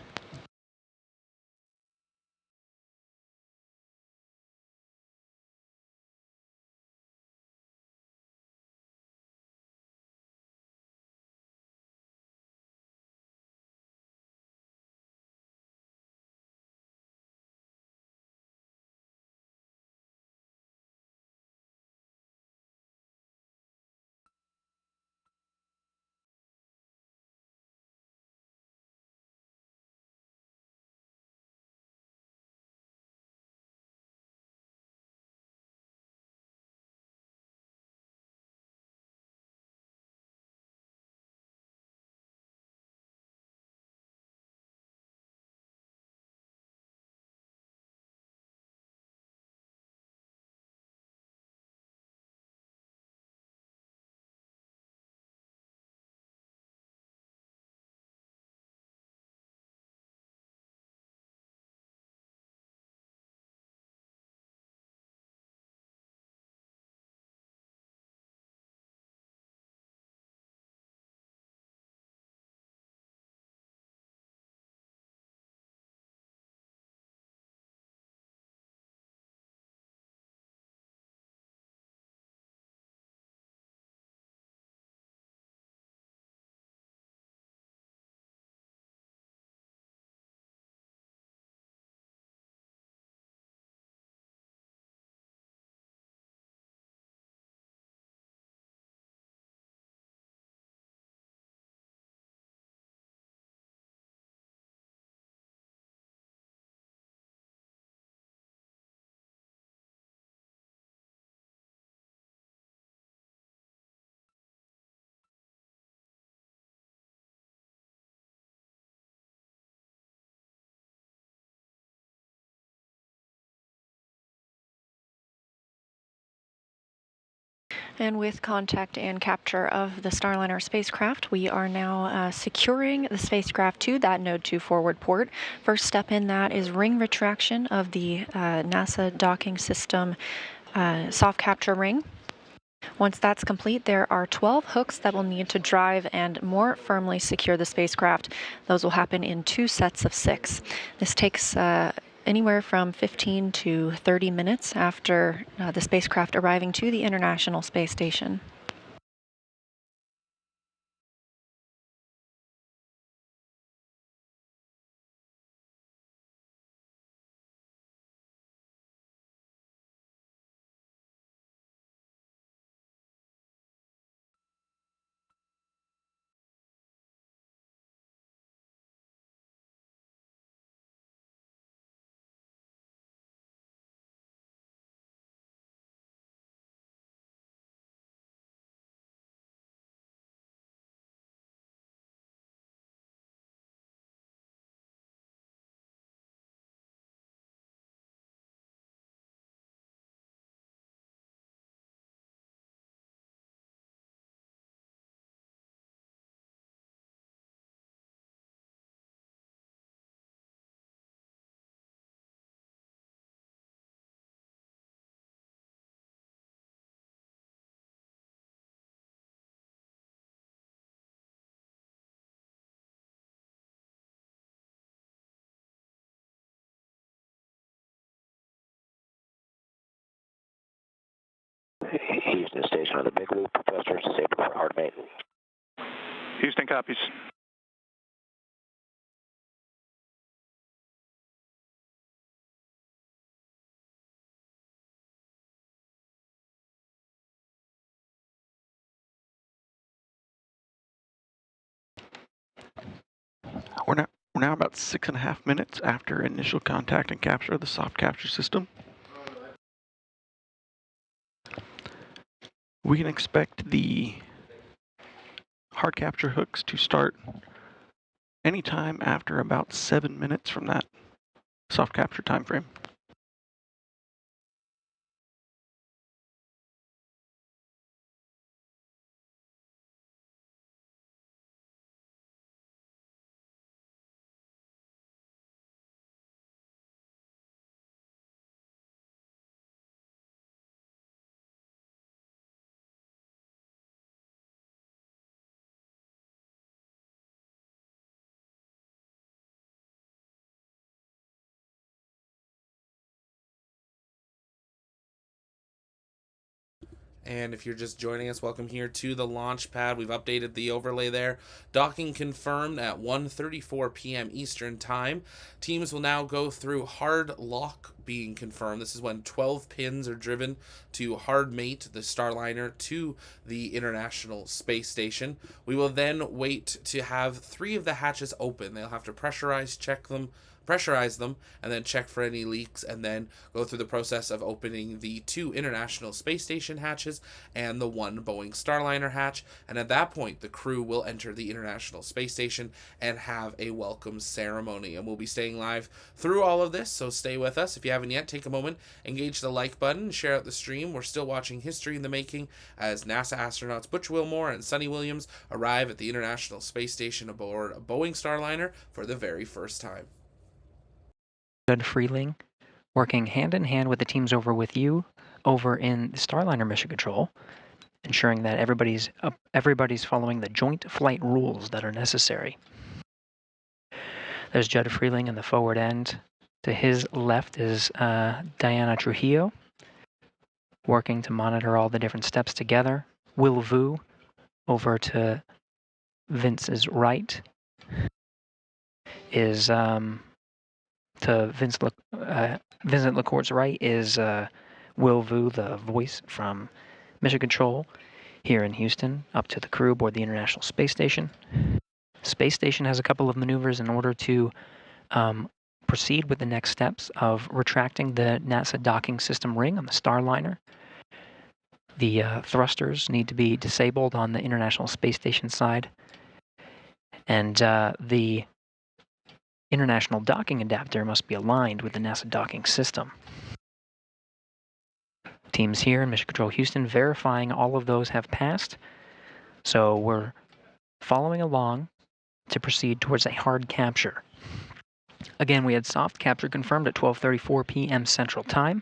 And with contact and capture of the Starliner spacecraft, we are now securing the spacecraft to that Node 2 forward port. First step in that is ring retraction of the NASA docking system soft capture ring. Once that's complete, there are 12 hooks that will need to drive and more firmly secure the spacecraft. Those will happen in 2 sets of 6. This takes anywhere from 15 to 30 minutes after the spacecraft arriving to the International Space Station. Houston Station on the big loop. Thrusters disabled for hard maintenance. Houston copies. We're now about 6.5 minutes after initial contact and capture of the soft capture system. We can expect the hard capture hooks to start anytime after about 7 minutes from that soft capture time frame. And if you're just joining us, welcome here to the launch pad. We've updated the overlay there. Docking confirmed at 1:34 p.m. Eastern Time. Teams will now go through hard lock being confirmed. This is when 12 pins are driven to hard mate the Starliner to the International Space Station. We will then wait to have 3 of the hatches open. They'll have to pressurize them, and then check for any leaks, and then go through the process of opening the 2 International Space Station hatches and the 1 Boeing Starliner hatch. And at that point, the crew will enter the International Space Station and have a welcome ceremony. And we'll be staying live through all of this, so stay with us. If you haven't yet, take a moment, engage the like button, and share out the stream. We're still watching history in the making as NASA astronauts Butch Wilmore and Sonny Williams arrive at the International Space Station aboard a Boeing Starliner for the very first time. Judd Freeling, working hand in hand with the teams over with you over in the Starliner Mission Control, ensuring that everybody's following the joint flight rules that are necessary. There's Judd Freeling in the forward end. To his left is Diana Trujillo, working to monitor all the different steps together. Will Vu over to Vince's right is to Vincent LaCourt's right is Will Vu, the voice from Mission Control here in Houston, up to the crew aboard the International Space Station. Space Station has a couple of maneuvers in order to proceed with the next steps of retracting the NASA docking system ring on the Starliner. The thrusters need to be disabled on the International Space Station side, and the International docking adapter must be aligned with the NASA docking system. Teams here in Mission Control Houston verifying all of those have passed. So we're following along to proceed towards a hard capture. Again, we had soft capture confirmed at 12:34 p.m. Central Time.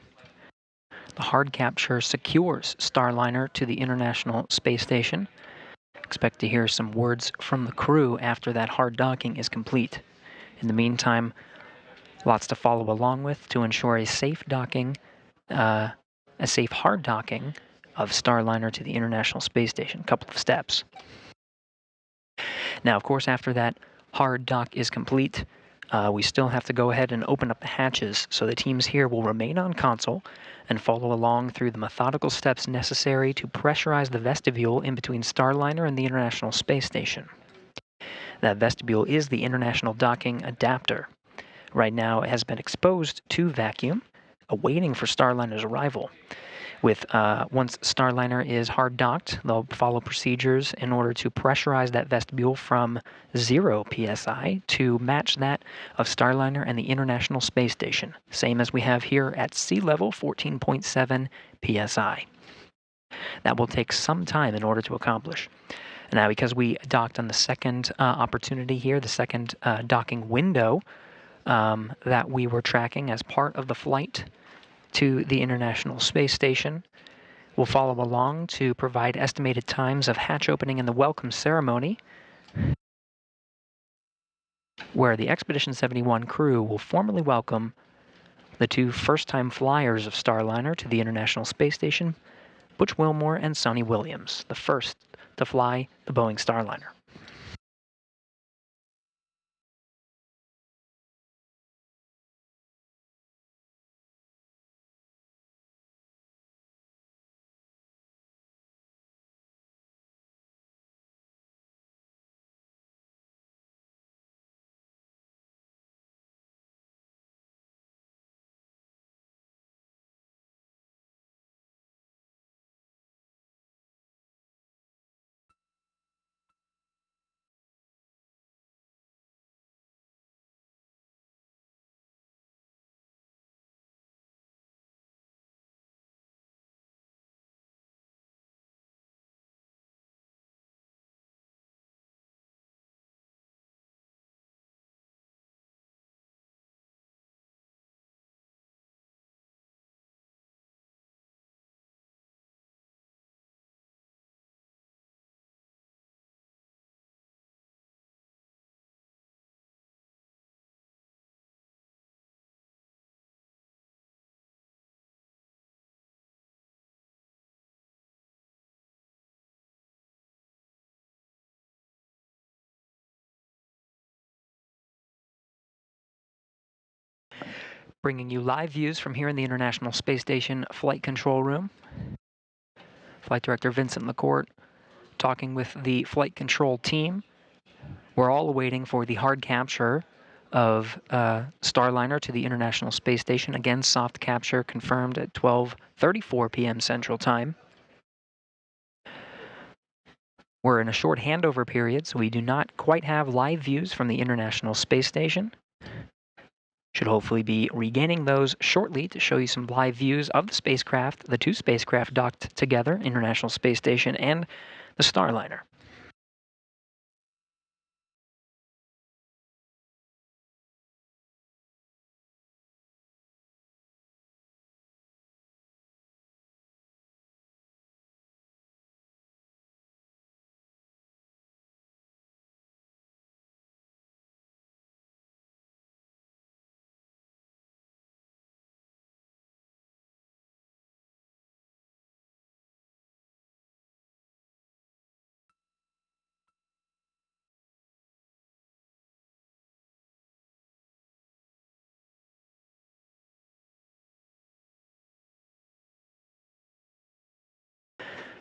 The hard capture secures Starliner to the International Space Station. Expect to hear some words from the crew after that hard docking is complete. In the meantime, lots to follow along with to ensure a safe docking, a safe hard docking of Starliner to the International Space Station. A couple of steps. Now, of course, after that hard dock is complete, we still have to go ahead and open up the hatches, so the teams here will remain on console and follow along through the methodical steps necessary to pressurize the vestibule in between Starliner and the International Space Station. That vestibule is the International Docking Adapter. Right now, it has been exposed to vacuum, awaiting for Starliner's arrival. Once Starliner is hard docked, they'll follow procedures in order to pressurize that vestibule from 0 psi to match that of Starliner and the International Space Station, same as we have here at sea level, 14.7 psi. That will take some time in order to accomplish. Now, because we docked on the second opportunity here, the second docking window that we were tracking as part of the flight to the International Space Station, we'll follow along to provide estimated times of hatch opening and the welcome ceremony, where the Expedition 71 crew will formally welcome the 2 first-time flyers of Starliner to the International Space Station, Butch Wilmore and Sonny Williams, the first to fly the Boeing Starliner. Bringing you live views from here in the International Space Station Flight Control Room. Flight Director Vincent LaCourte talking with the flight control team. We're all waiting for the hard capture of Starliner to the International Space Station. Again, soft capture confirmed at 12:34 p.m. Central Time. We're in a short handover period, so we do not quite have live views from the International Space Station. Should hopefully be regaining those shortly to show you some live views of the spacecraft, the two spacecraft docked together, International Space Station and the Starliner.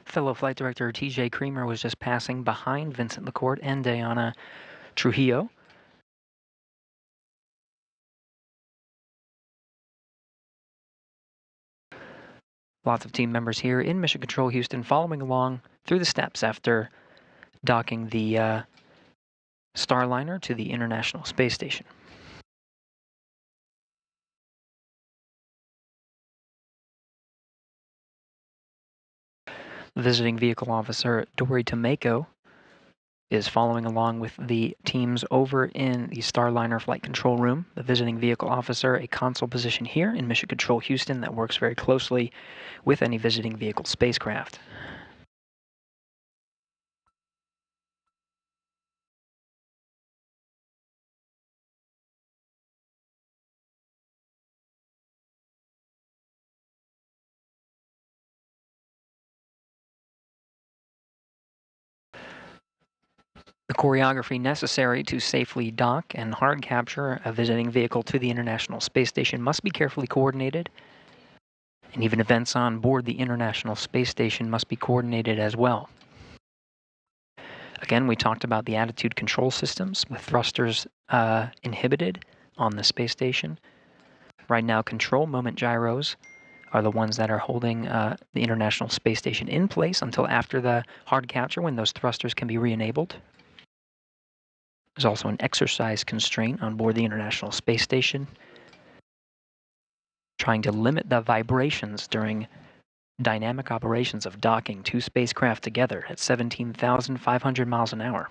Fellow Flight Director TJ Creamer was just passing behind Vincent LaCourte and Diana Trujillo. Lots of team members here in Mission Control Houston following along through the steps after docking the Starliner to the International Space Station. Visiting Vehicle Officer Dory Tomeko is following along with the teams over in the Starliner Flight Control Room. The visiting vehicle officer, a console position here in Mission Control Houston that works very closely with any visiting vehicle spacecraft. The choreography necessary to safely dock and hard capture a visiting vehicle to the International Space Station must be carefully coordinated, and even events on board the International Space Station must be coordinated as well. Again, we talked about the attitude control systems with thrusters inhibited on the space station. Right now, control moment gyros are the ones that are holding the International Space Station in place until after the hard capture, when those thrusters can be re-enabled. There's also an exercise constraint on board the International Space Station, trying to limit the vibrations during dynamic operations of docking two spacecraft together at 17,500 miles an hour.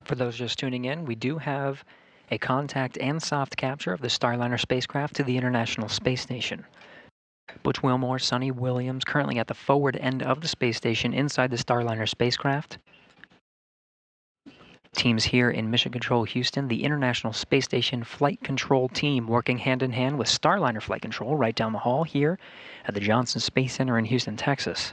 For those just tuning in, we do have a contact and soft capture of the Starliner spacecraft to the International Space Station. Butch Wilmore, Sonny Williams, currently at the forward end of the space station inside the Starliner spacecraft. Teams here in Mission Control Houston, the International Space Station Flight Control Team working hand in hand with Starliner Flight Control right down the hall here at the Johnson Space Center in Houston, Texas.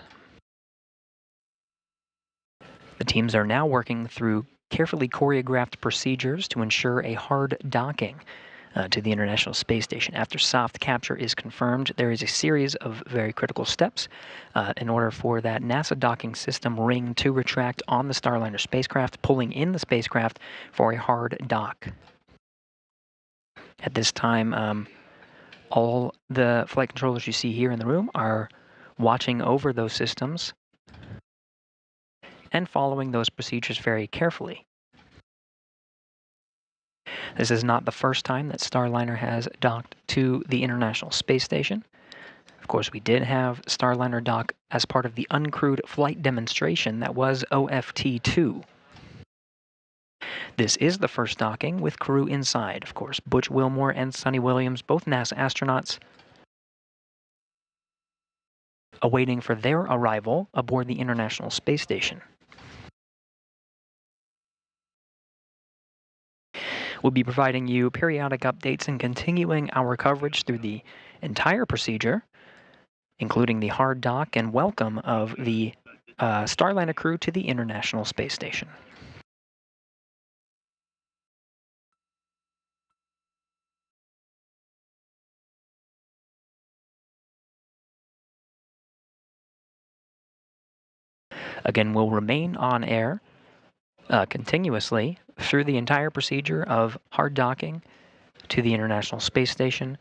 The teams are now working through carefully choreographed procedures to ensure a hard docking to the International Space Station. After soft capture is confirmed, there is a series of very critical steps in order for that NASA docking system ring to retract on the Starliner spacecraft, pulling in the spacecraft for a hard dock. At this time, all the flight controllers you see here in the room are watching over those systems and following those procedures very carefully. This is not the first time that Starliner has docked to the International Space Station. Of course, we did have Starliner dock as part of the uncrewed flight demonstration that was OFT-2. This is the first docking with crew inside. Of course, Butch Wilmore and Sonny Williams, both NASA astronauts, awaiting for their arrival aboard the International Space Station. We'll be providing you periodic updates and continuing our coverage through the entire procedure, including the hard dock and welcome of the Starliner crew to the International Space Station. Again, we'll remain on air continuously through the entire procedure of hard docking to the International Space Station.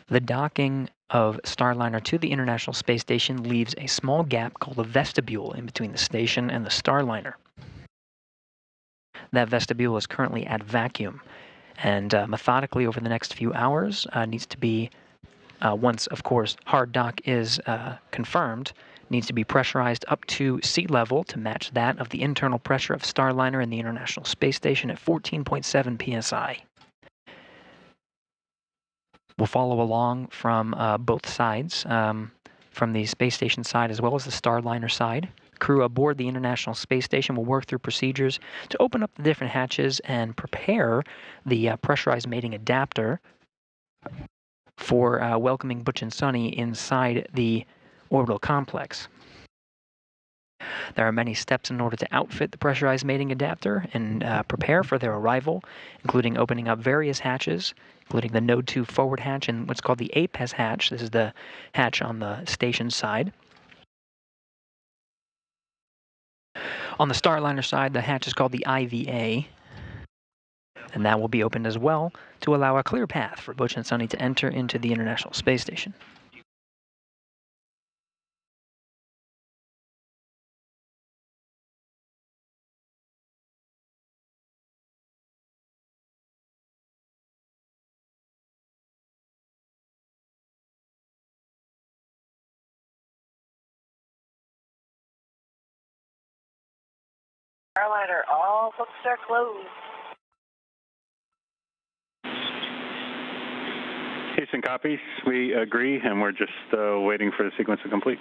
The docking of Starliner to the International Space Station leaves a small gap called a vestibule in between the station and the Starliner. That vestibule is currently at vacuum, and methodically over the next few hours needs to be, once of course hard dock is confirmed, needs to be pressurized up to sea level to match that of the internal pressure of Starliner and the International Space Station at 14.7 psi. We'll follow along from both sides, from the space station side as well as the Starliner side. Crew aboard the International Space Station will work through procedures to open up the different hatches and prepare the pressurized mating adapter for welcoming Butch and Sonny inside the orbital complex. There are many steps in order to outfit the pressurized mating adapter and prepare for their arrival, including opening up various hatches, including the Node 2 forward hatch and what's called the APES hatch. This is the hatch on the station side. On the Starliner side, the hatch is called the IVA, and that will be opened as well to allow a clear path for Butch and Sonny to enter into the International Space Station. Starliner, all books are closed. Houston copies. We agree, and we're just waiting for the sequence to complete.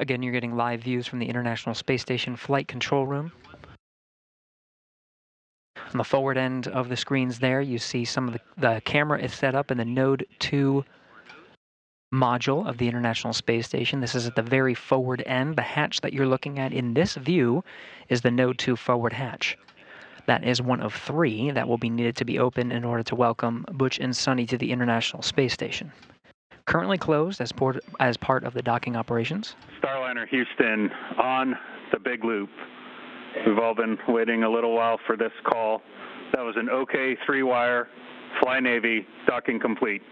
Again, you're getting live views from the International Space Station Flight Control Room. On the forward end of the screens there, you see some of the camera is set up in the Node 2 module of the International Space Station. This is at the very forward end. The hatch that you're looking at in this view is the Node 2 forward hatch. That is one of 3 that will be needed to be opened in order to welcome Butch and Sonny to the International Space Station. Currently closed as part of the docking operations. Starliner Houston on the big loop. We've all been waiting a little while for this call. That was an OK 3-wire, Fly Navy, docking complete.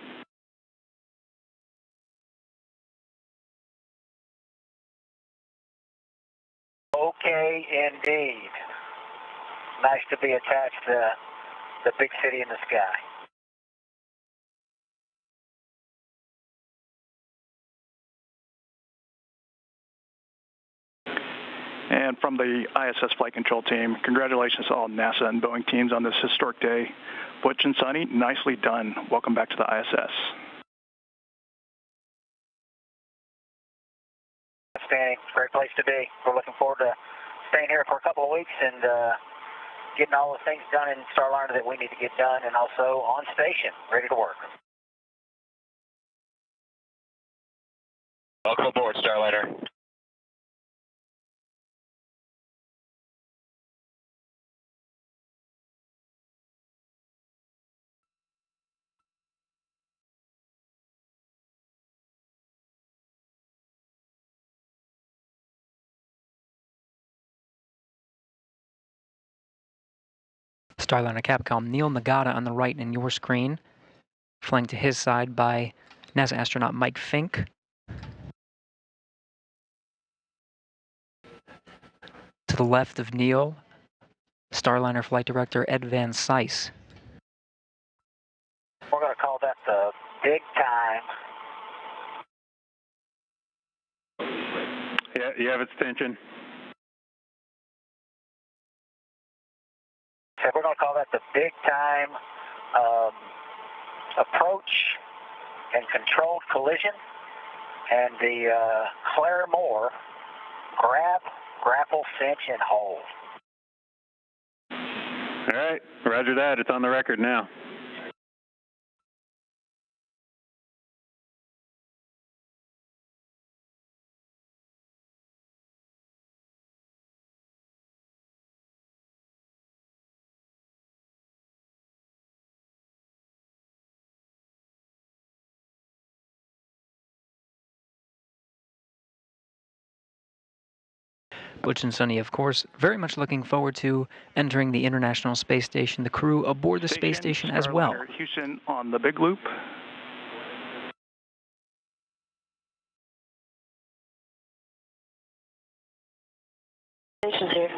Okay, indeed. Nice to be attached to the big city in the sky. And from the ISS Flight Control Team, congratulations to all NASA and Boeing teams on this historic day. Butch and Sonny, nicely done. Welcome back to the ISS. Outstanding. Great place to be. We're looking forward to staying here for a couple of weeks and getting all the things done in Starliner that we need to get done, and also on station, ready to work. Welcome aboard, Starliner. Starliner Capcom Neil Nagata on the right in your screen, flanked to his side by NASA astronaut Mike Fink. To the left of Neil, Starliner Flight Director Ed Van Cise. We're going to call that the big time. Yeah, you have its attention. So we're going to call that the big time approach and controlled collision, and the Claire Moore grab, grapple, cinch, and hold. All right, roger that. It's on the record now. Butch and Sonny, of course, very much looking forward to entering the International Space Station, the crew aboard the space station as well. Starliner Houston on the big loop. Station's here.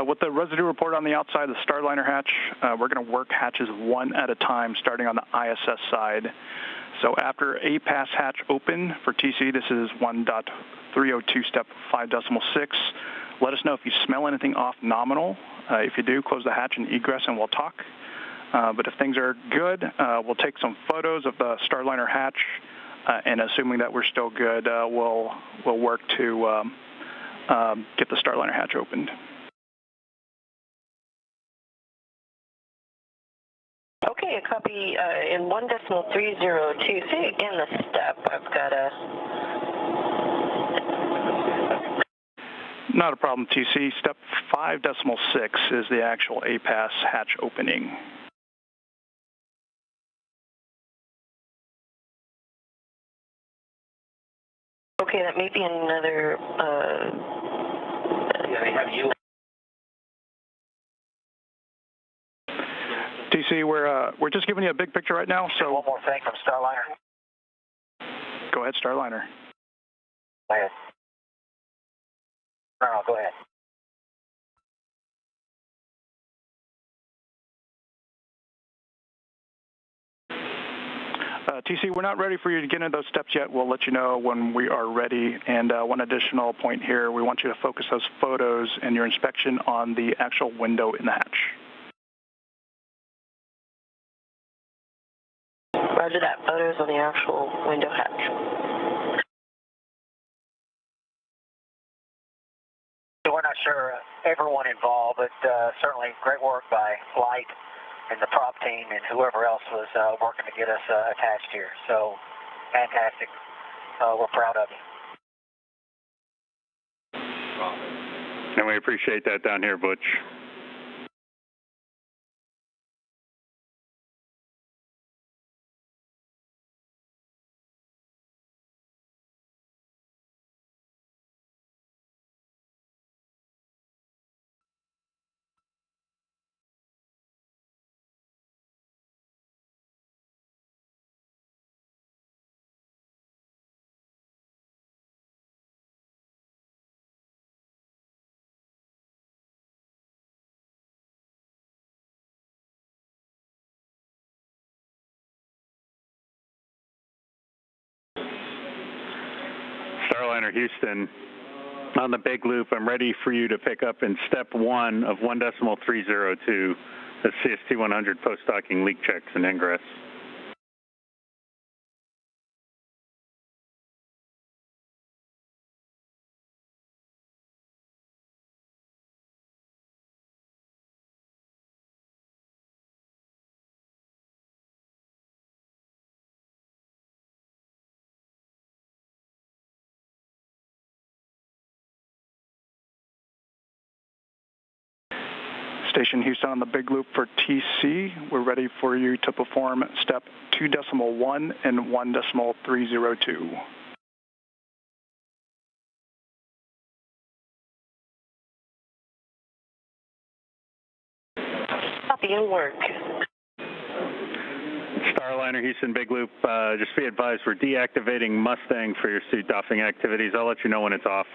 With the residue report on the outside of the Starliner hatch, we're going to work hatches one at a time, starting on the ISS side. So after A pass hatch open for TC, this is 1.302 step 5.6. Let us know if you smell anything off nominal. If you do, close the hatch and egress and we'll talk. But if things are good, we'll take some photos of the Starliner hatch, and assuming that we're still good, we'll work to get the Starliner hatch opened. Okay, a copy in 1.302. Say again the step. I've got a... Not a problem, TC. Step 5.6 is the actual A-pass hatch opening. Okay, that may be another... have you? TC, we're just giving you a big picture right now, so... One more thing from Starliner. Go ahead, Starliner. Go ahead. No, go ahead. TC, we're not ready for you to get into those steps yet. We'll let you know when we are ready. And one additional point here, we want you to focus those photos and your inspection on the actual window in the hatch. Roger that. Photos on the actual window hatch. We're not sure everyone involved, but certainly great work by Flight and the prop team and whoever else was working to get us attached here. So fantastic. We're proud of you. problem. And we appreciate that down here, Butch. Starliner Houston, on the big loop, I'm ready for you to pick up in step 1 of 1.302, the CST-100 post-docking leak checks and ingress. Station Houston on the big loop for TC. We're ready for you to perform step 2.1 and 1.302. Copy and work. Starliner Houston big loop, just be advised we're deactivating Mustang for your suit doffing activities. I'll let you know when it's off.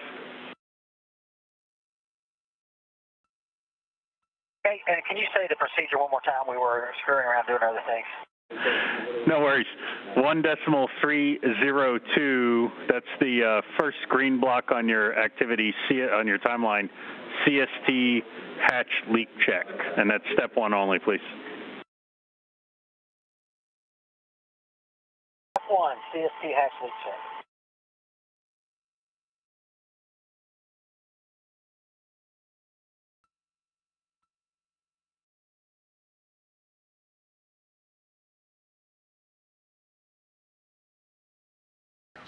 Hey, can you say the procedure one more time? We were screwing around doing other things. No worries. 1.302, that's the first green block on your activity, on your timeline, CST hatch leak check, and that's step 1 only, please. Step 1, CST hatch leak check.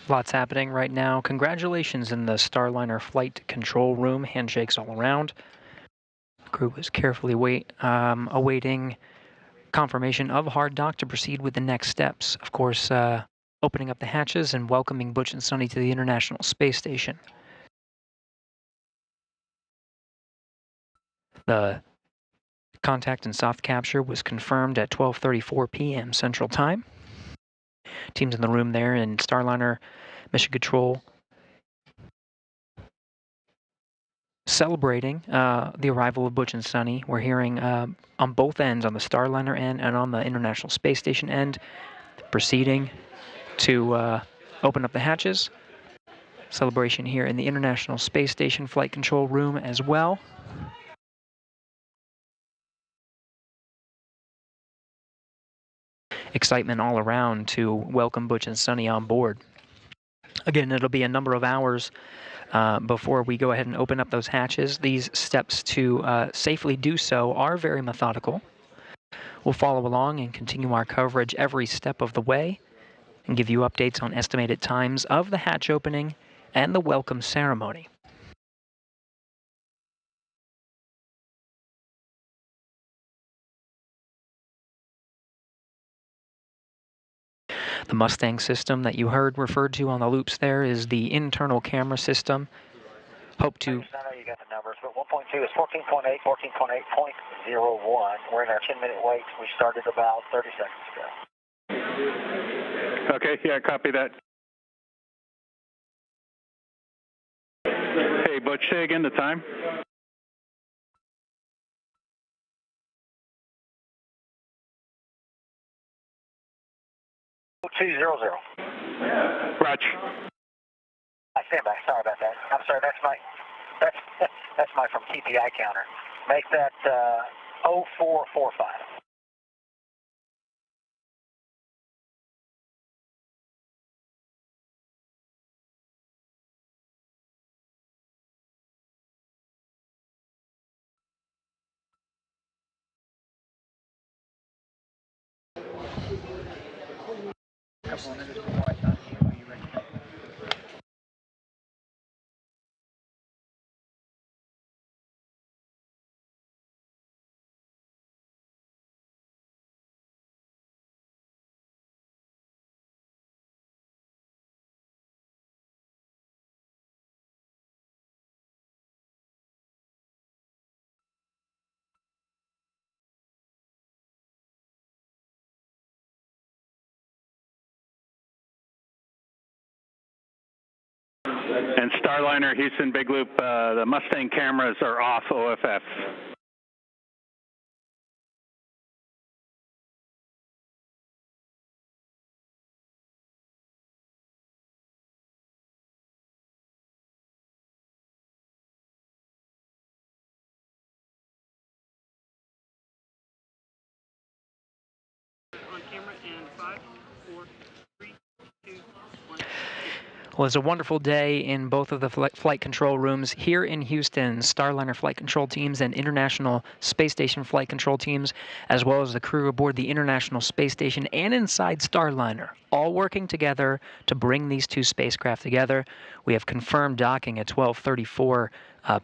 Lots happening right now. Congratulations in the Starliner flight control room. Handshakes all around. The crew was carefully awaiting confirmation of hard dock to proceed with the next steps. Of course, opening up the hatches and welcoming Butch and Sonny to the International Space Station. The contact and soft capture was confirmed at 12:34 p.m. Central Time. Teams in the room there in Starliner Mission Control celebrating the arrival of Butch and Sonny. We're hearing on both ends, on the Starliner end and on the International Space Station end, proceeding to open up the hatches. Celebration here in the International Space Station flight control room as well. Excitement all around to welcome Butch and Sonny on board. Again, it'll be a number of hours before we go ahead and open up those hatches. These steps to safely do so are very methodical. We'll follow along and continue our coverage every step of the way and give you updates on estimated times of the hatch opening and the welcome ceremony. The Mustang system that you heard referred to on the loops there is the internal camera system. Hope to... I know you got the numbers, but 1.2 is 14.8, 14.8.01. We're in our 10-minute wait. We started about 30 seconds ago. Okay, yeah, copy that. Hey, Butch, say again the time. Roger. I stand by. Sorry about that. I'm sorry. That's my from TPI counter. Make that 0445. Couple of minutes before I talk to you. And Starliner, Houston, Big Loop, the Mustang cameras are off OFF. On camera in 5, 4, 3, 2, 1. Well, it's a wonderful day in both of the flight control rooms here in Houston. Starliner flight control teams and International Space Station flight control teams, as well as the crew aboard the International Space Station and inside Starliner, all working together to bring these two spacecraft together. We have confirmed docking at 12:34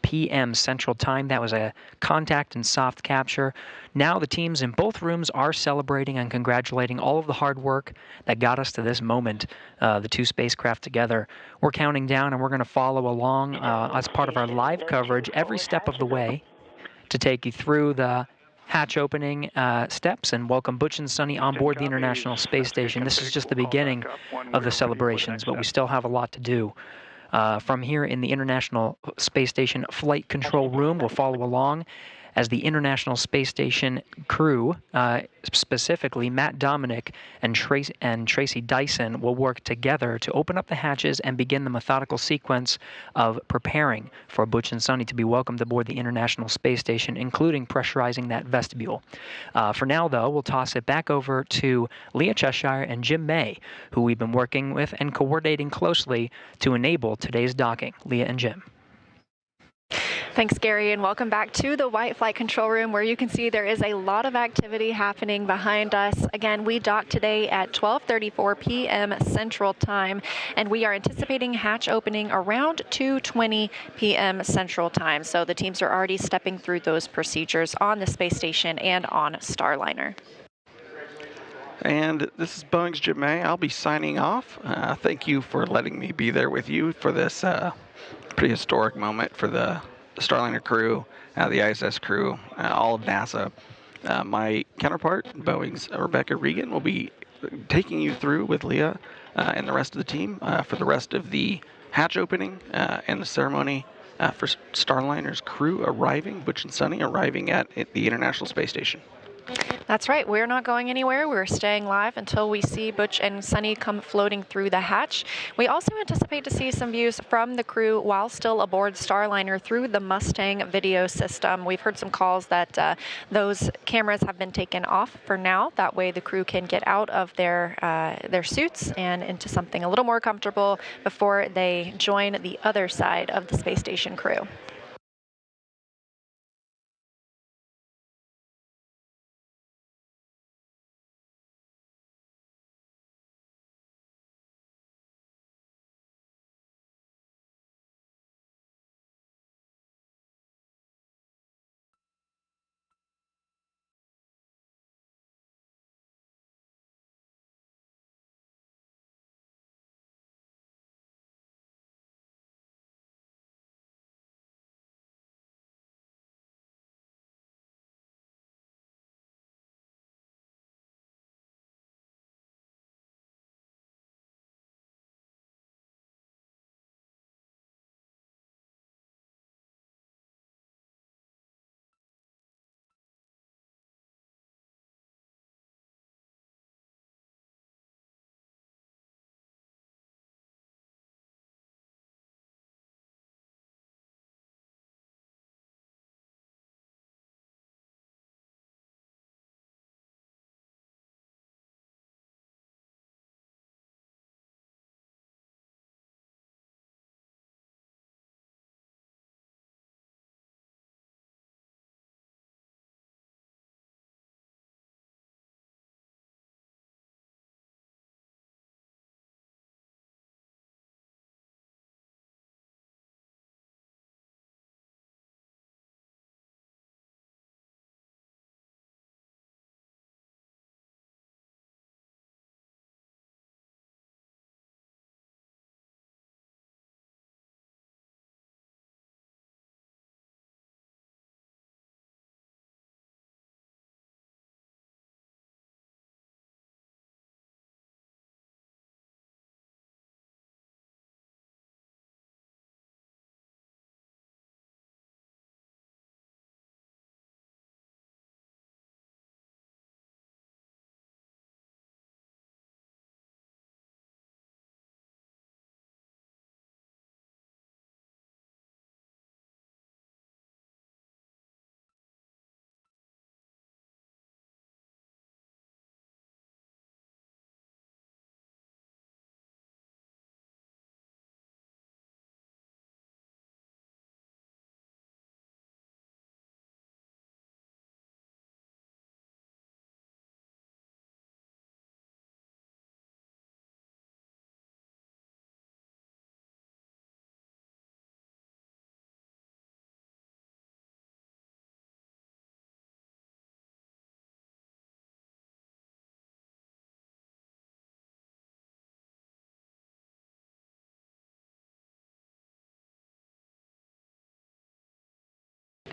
p.m. Central Time. That was a contact and soft capture. Now the teams in both rooms are celebrating and congratulating all of the hard work that got us to this moment, the two spacecraft together. We're counting down, and we're going to follow along as part of our live coverage every step of the way to take you through the hatch opening steps and welcome Butch and Sunny on board the International Space Station. This is just the beginning of the celebrations, but we still have a lot to do. From here in the International Space Station Flight Control Room, we'll follow along as the International Space Station crew, specifically Matt Dominic and Tracy Dyson, will work together to open up the hatches and begin the methodical sequence of preparing for Butch and Sunny to be welcomed aboard the International Space Station, including pressurizing that vestibule. For now, though, we'll toss it back over to Leah Cheshire and Jim May, who we've been working with and coordinating closely to enable today's docking. Leah and Jim. Thanks, Gary, and welcome back to the White Flight Control Room, where you can see there is a lot of activity happening behind us. Again, we docked today at 12:34 p.m. Central Time, and we are anticipating hatch opening around 2:20 p.m. Central Time. So the teams are already stepping through those procedures on the space station and on Starliner. And this is Boeing's Jim May. I'll be signing off. Thank you for letting me be there with you for this pretty historic moment for the Starliner crew, the ISS crew, all of NASA. My counterpart, Boeing's Rebecca Regan, will be taking you through with Leah and the rest of the team for the rest of the hatch opening and the ceremony for Starliner's crew arriving, Butch and Sunny arriving at the International Space Station. That's right. We're not going anywhere. We're staying live until we see Butch and Sunny come floating through the hatch. We also anticipate to see some views from the crew while still aboard Starliner through the Mustang video system. We've heard some calls that those cameras have been taken off for now. That way the crew can get out of their suits and into something a little more comfortable before they join the other side of the space station crew.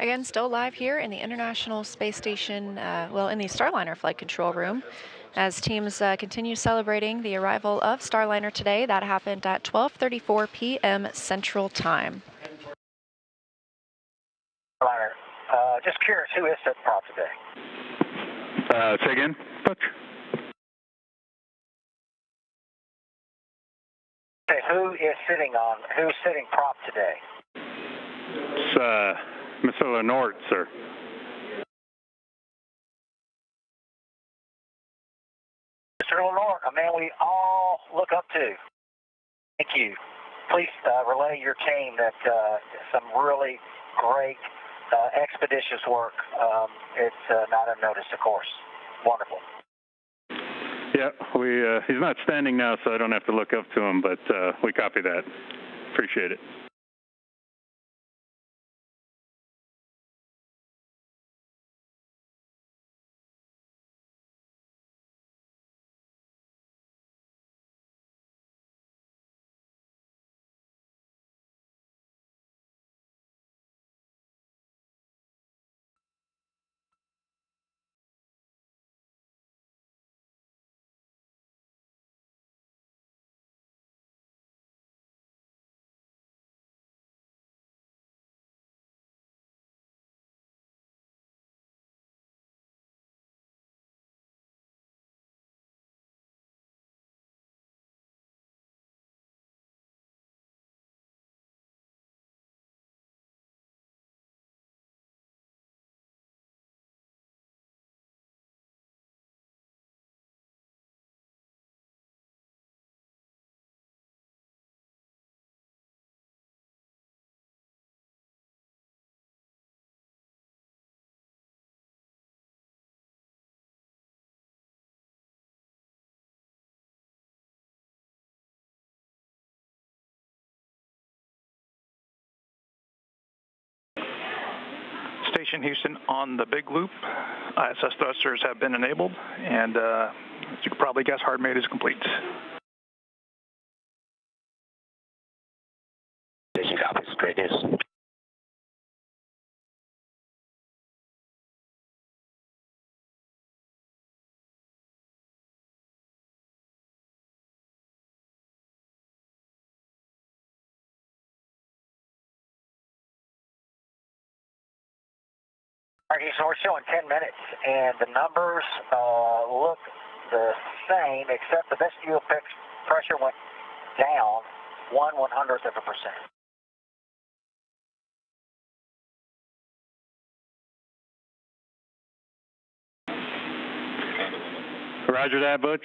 Again, still live here in the International Space Station, well, in the Starliner flight control room, as teams continue celebrating the arrival of Starliner today. That happened at 12:34 p.m. Central Time. Starliner, just curious, who is setting prop today? Say again, Butch? Okay, who's sitting prop today? It's Mr. Lenort, sir. Mr. Lenore, a man we all look up to. Thank you. Please relay your team that some really great expeditious work. It's not unnoticed, of course. Wonderful. Yeah, he's not standing now, so I don't have to look up to him, but we copy that. Appreciate it. Station Houston on the big loop. ISS thrusters have been enabled, and as you can probably guess, hard maid is complete. Station copies. Great news. All right, so we're showing 10 minutes, and the numbers look the same, except the vestibule pressure went down 1/100th of a percent. Roger that, Butch.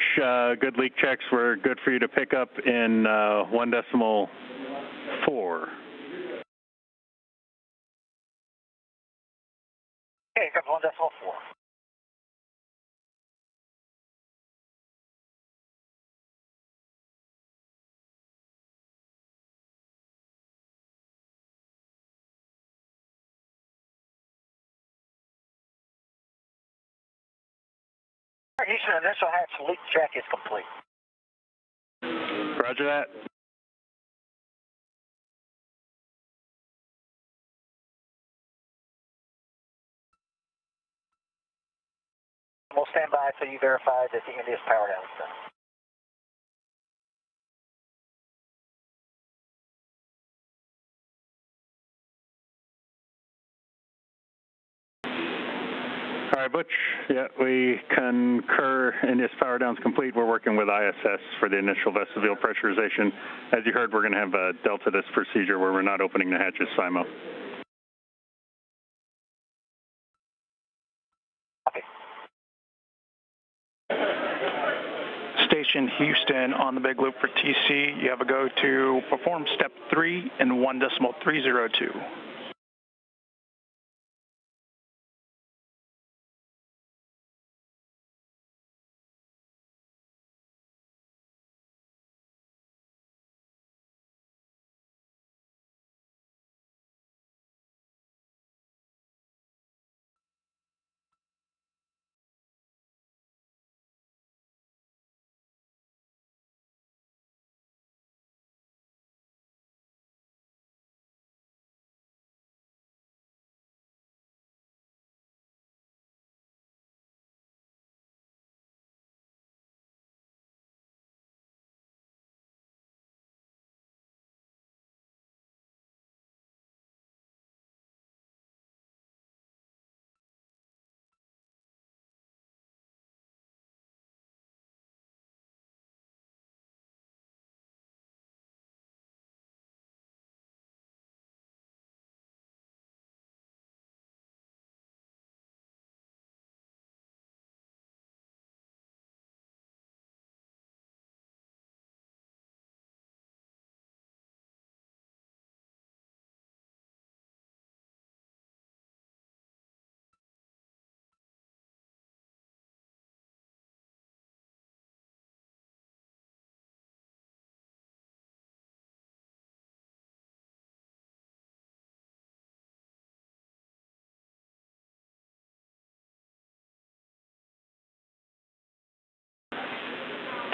Good leak checks were good for you to pick up in 1.4. Okay, comes 1.4. All right, Houston, initial hatch leak check is complete. Roger that. We'll stand by until you verify that the India's power down is done. All right, Butch. Yeah, we concur. India's power down's complete. We're working with ISS for the initial vestibule pressurization. As you heard, we're going to have a delta this procedure where we're not opening the hatches SIMO. Station Houston on the big loop for TC. You have a go to perform step 3 in 1.302.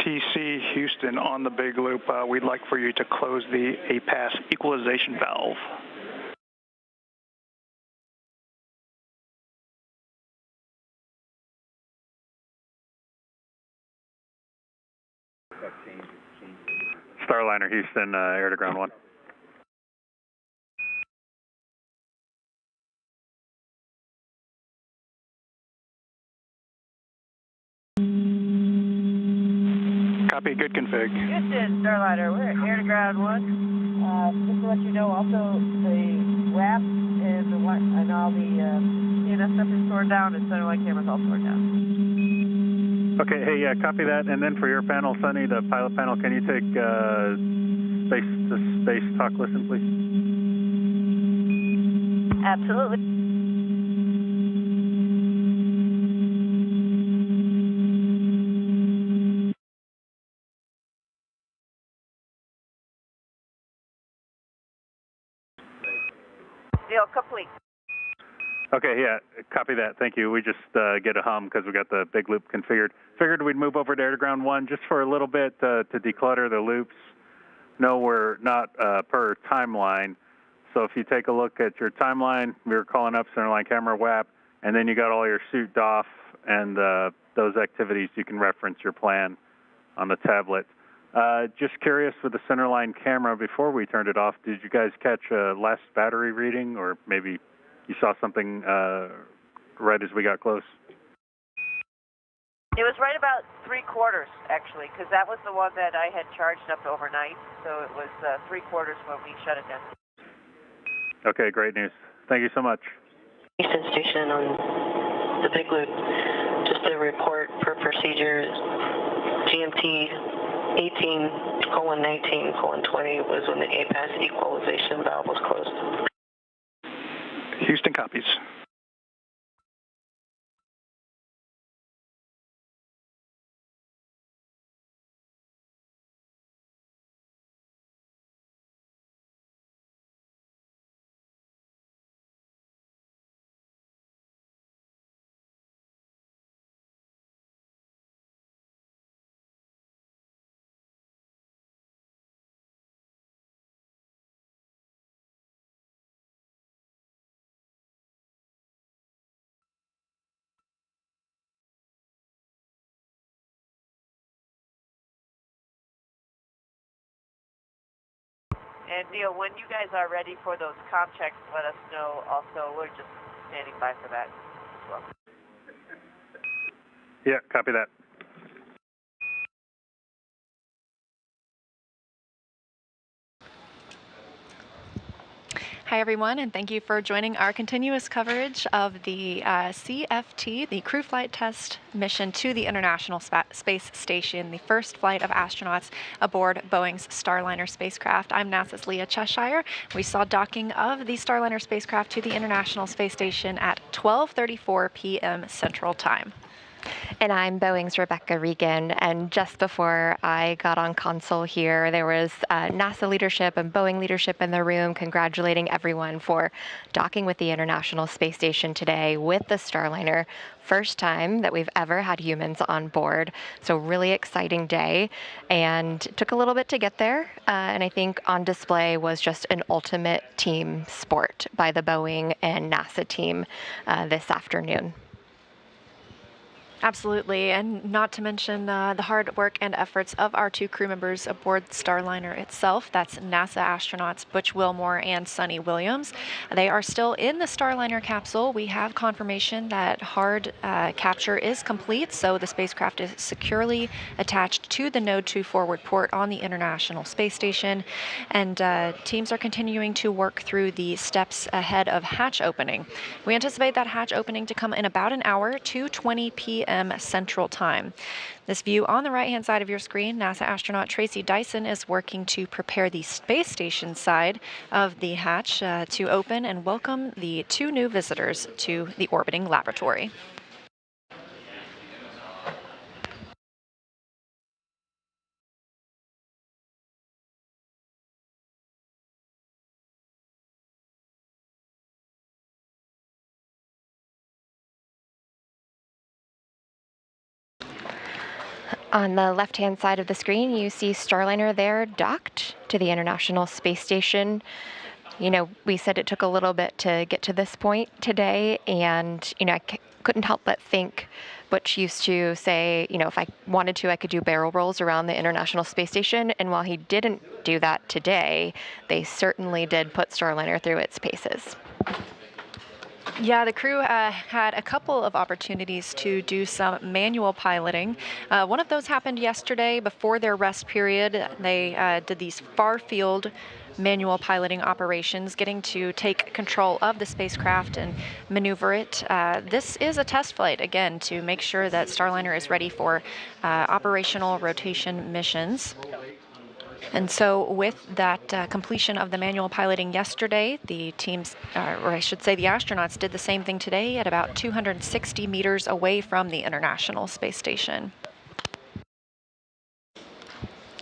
NSRPC Houston on the big loop. We'd like for you to close the APAS equalization valve. Starliner Houston, air to ground 1. Copy, good config. Houston, Starliner, we're air to ground 1. Just to let you know, also the WAP and all the CNS stuff is torn down, and centerline camera's all torn down. Okay, hey, yeah, copy that. And then for your panel, Sunny, the pilot panel, can you take space-to-space talk listen, please? Absolutely. Deal complete. Okay, yeah, copy that. Thank you. We just get a hum because we got the big loop configured. Figured we'd move over to air to ground 1 just for a little bit to declutter the loops. No, we're not per timeline. So if you take a look at your timeline, we were calling up centerline camera WAP, and then you got all your suit DOF and those activities. You can reference your plan on the tablet. Just curious with the centerline camera, before we turned it off, did you guys catch a last battery reading, or maybe you saw something right as we got close? It was right about 3/4, actually, because that was the one that I had charged up overnight. So it was 3/4 when we shut it down. Okay, great news. Thank you so much. Houston Station on the big loop. Just a report per procedure. GMT 18:19:20 was when the APAS equalization valve was closed. Houston copies. And Neil, when you guys are ready for those comm checks, let us know. Also, we're just standing by for that as well. Yeah, copy that. Hi, everyone, and thank you for joining our continuous coverage of the CFT, the Crew Flight Test mission to the International Space Station, the first flight of astronauts aboard Boeing's Starliner spacecraft. I'm NASA's Leah Cheshire. We saw docking of the Starliner spacecraft to the International Space Station at 12:34 p.m. Central Time. And I'm Boeing's Rebecca Regan, and just before I got on console here, there was NASA leadership and Boeing leadership in the room congratulating everyone for docking with the International Space Station today with the Starliner. First time that we've ever had humans on board, so really exciting day, and took a little bit to get there, and I think on display was just an ultimate team sport by the Boeing and NASA team this afternoon. Absolutely, and not to mention the hard work and efforts of our two crew members aboard Starliner itself. That's NASA astronauts Butch Wilmore and Sunny Williams. They are still in the Starliner capsule. We have confirmation that hard capture is complete, so the spacecraft is securely attached to the Node 2 forward port on the International Space Station, and teams are continuing to work through the steps ahead of hatch opening. We anticipate that hatch opening to come in about an hour, 2:20 p.m. Central Time. This view on the right-hand side of your screen, NASA astronaut Tracy Dyson is working to prepare the space station side of the hatch to open and welcome the two new visitors to the orbiting laboratory. On the left-hand side of the screen, you see Starliner there docked to the International Space Station. You know, we said it took a little bit to get to this point today, and, you know, I couldn't help but think Butch used to say, you know, if I wanted to, I could do barrel rolls around the International Space Station, and while he didn't do that today, they certainly did put Starliner through its paces. Yeah, the crew had a couple of opportunities to do some manual piloting. One of those happened yesterday before their rest period. They did these far-field manual piloting operations, getting to take control of the spacecraft and maneuver it. This is a test flight, again, to make sure that Starliner is ready for operational rotation missions. And so with that completion of the manual piloting yesterday, the teams, or I should say the astronauts, did the same thing today at about 260 meters away from the International Space Station.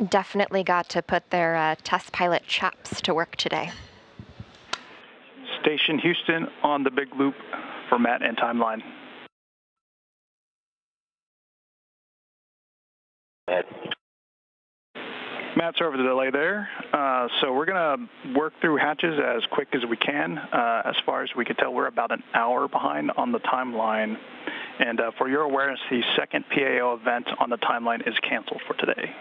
Definitely got to put their test pilot chops to work today. Station Houston on the big loop for Matt and timeline. Matt, sorry for the delay there. So we're going to work through hatches as quick as we can. As far as we can tell, we're about an hour behind on the timeline. And for your awareness, the second PAO event on the timeline is canceled for today.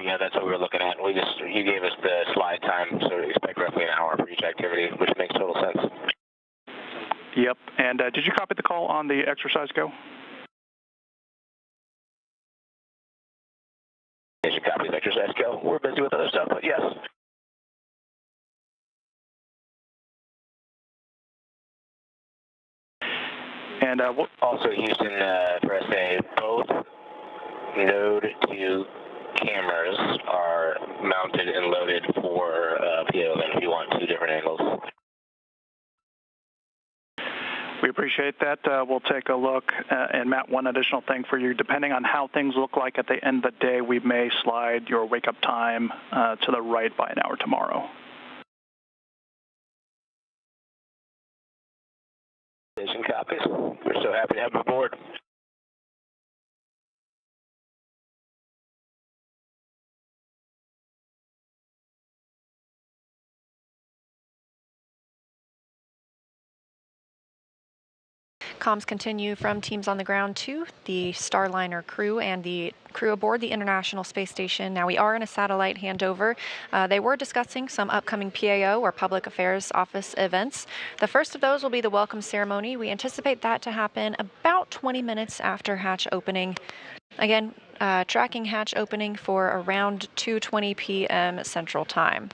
Yeah, that's what we were looking at. You gave us the slide time, so we expect roughly an hour for each activity, which makes total sense. Yep. And did you copy the call on the exercise go? Did you copy the exercise go? We're busy with other stuff, but yes. And also, Houston, for SA, both Node 2 cameras are mounted and loaded for PAO event if you want two different angles. We appreciate that. We'll take a look. And Matt, one additional thing for you. Depending on how things look like at the end of the day, we may slide your wake-up time to the right by an hour tomorrow. Station copies. We're so happy to have you aboard. Comms continue from teams on the ground to the Starliner crew and the crew aboard the International Space Station. Now we are in a satellite handover. They were discussing some upcoming PAO or Public Affairs Office events. The first of those will be the welcome ceremony. We anticipate that to happen about 20 minutes after hatch opening. Again, tracking hatch opening for around 2:20 p.m. Central Time.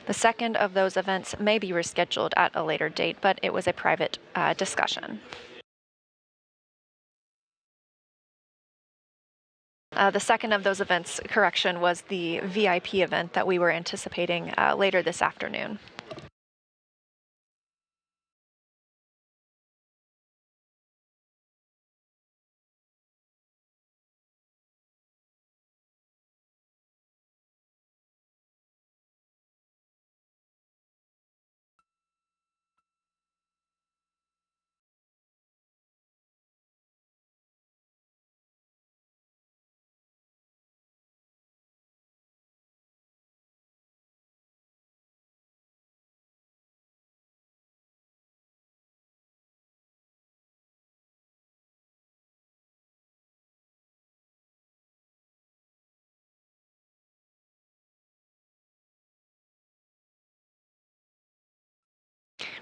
The second of those events may be rescheduled at a later date, but it was a private discussion. The second of those events, correction, was the VIP event that we were anticipating later this afternoon.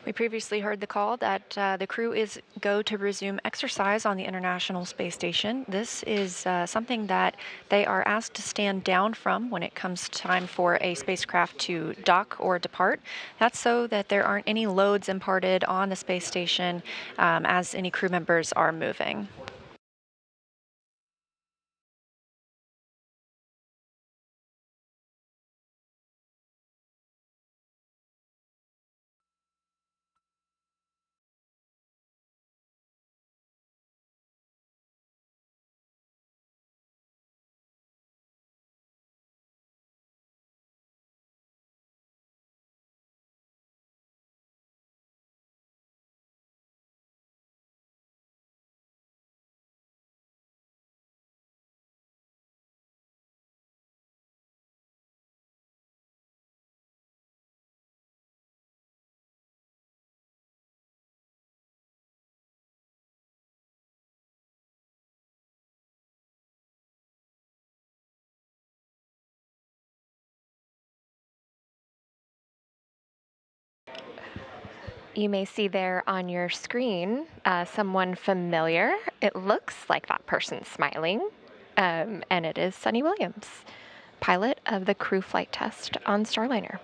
We previously heard the call that the crew is go to resume exercise on the International Space Station. This is something that they are asked to stand down from when it comes time for a spacecraft to dock or depart. That's so that there aren't any loads imparted on the space station as any crew members are moving. You may see there on your screen someone familiar. It looks like that person's smiling, and it is Sunny Williams, pilot of the crew flight test on Starliner.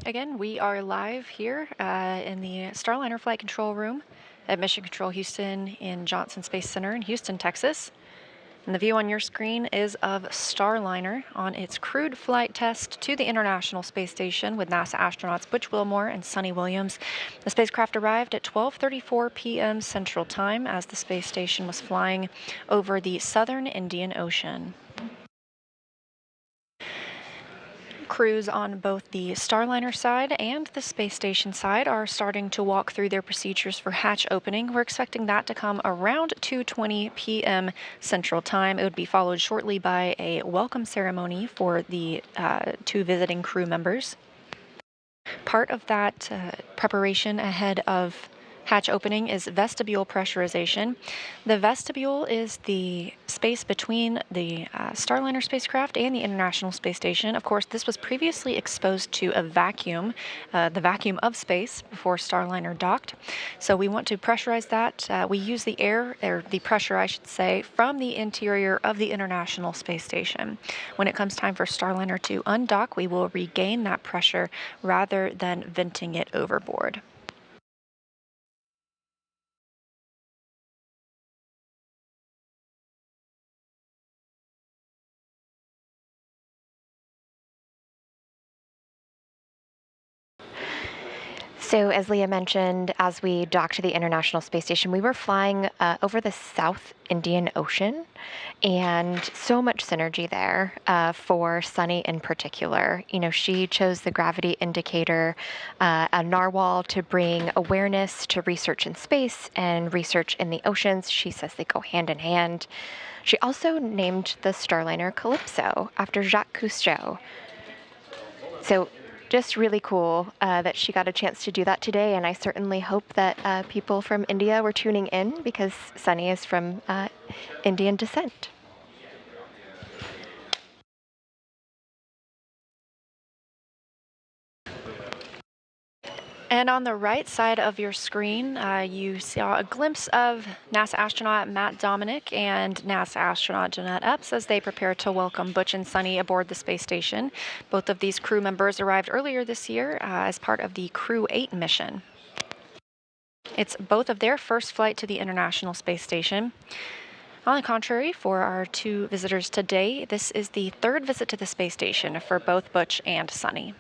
Again, we are live here in the Starliner Flight Control Room at Mission Control Houston in Johnson Space Center in Houston, Texas. And the view on your screen is of Starliner on its crewed flight test to the International Space Station with NASA astronauts Butch Wilmore and Sunny Williams. The spacecraft arrived at 12:34 p.m. Central Time as the space station was flying over the southern Indian Ocean. Crews on both the Starliner side and the space station side are starting to walk through their procedures for hatch opening. We're expecting that to come around 2:20 p.m. Central Time. It would be followed shortly by a welcome ceremony for the two visiting crew members. Part of that preparation ahead of hatch opening is vestibule pressurization. The vestibule is the space between the Starliner spacecraft and the International Space Station. Of course, this was previously exposed to a vacuum, the vacuum of space, before Starliner docked. So we want to pressurize that. We use the air, or the pressure, I should say, from the interior of the International Space Station. When it comes time for Starliner to undock, we will regain that pressure rather than venting it overboard. So, as Leah mentioned, as we docked to the International Space Station, we were flying over the South Indian Ocean, and so much synergy there for Sunny in particular. You know, she chose the gravity indicator, a narwhal, to bring awareness to research in space and research in the oceans. She says they go hand in hand. She also named the Starliner Calypso after Jacques Cousteau. So, just really cool that she got a chance to do that today, and I certainly hope that people from India were tuning in, because Sunny is from Indian descent. And on the right side of your screen, you saw a glimpse of NASA astronaut Matt Dominic and NASA astronaut Jeanette Epps as they prepare to welcome Butch and Sunny aboard the space station. Both of these crew members arrived earlier this year as part of the Crew 8 mission. It's both of their first flight to the International Space Station. On the contrary, for our two visitors today, this is the third visit to the space station for both Butch and Sunny.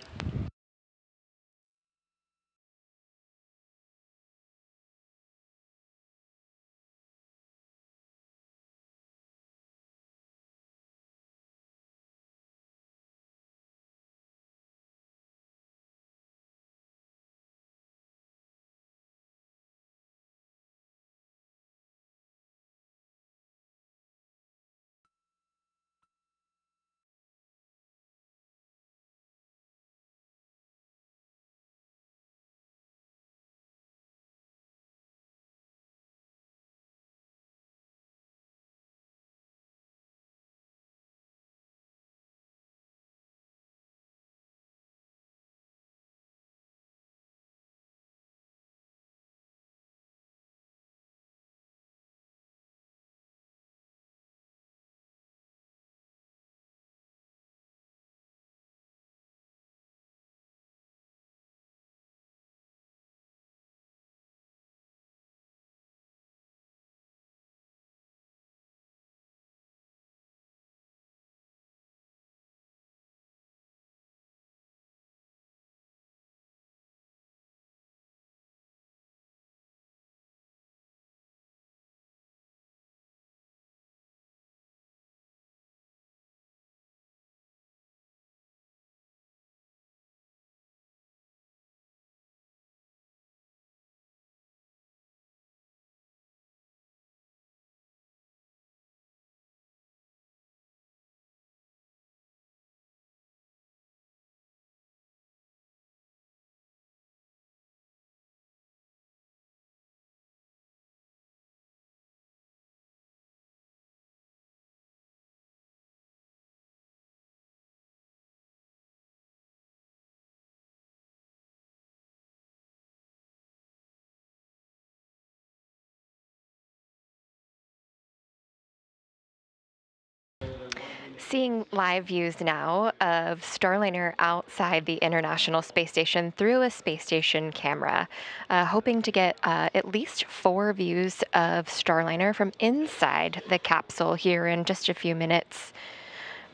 Seeing live views now of Starliner outside the International Space Station through a space station camera, hoping to get at least 4 views of Starliner from inside the capsule here in just a few minutes.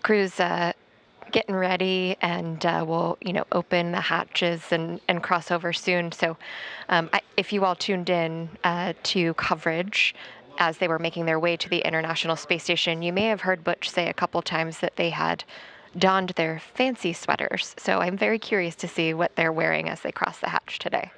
Crew's getting ready, and we'll open the hatches and cross over soon. So if you all tuned in to coverage as they were making their way to the International Space Station, you may have heard Butch say a couple times that they had donned their fancy sweaters. So I'm very curious to see what they're wearing as they cross the hatch today.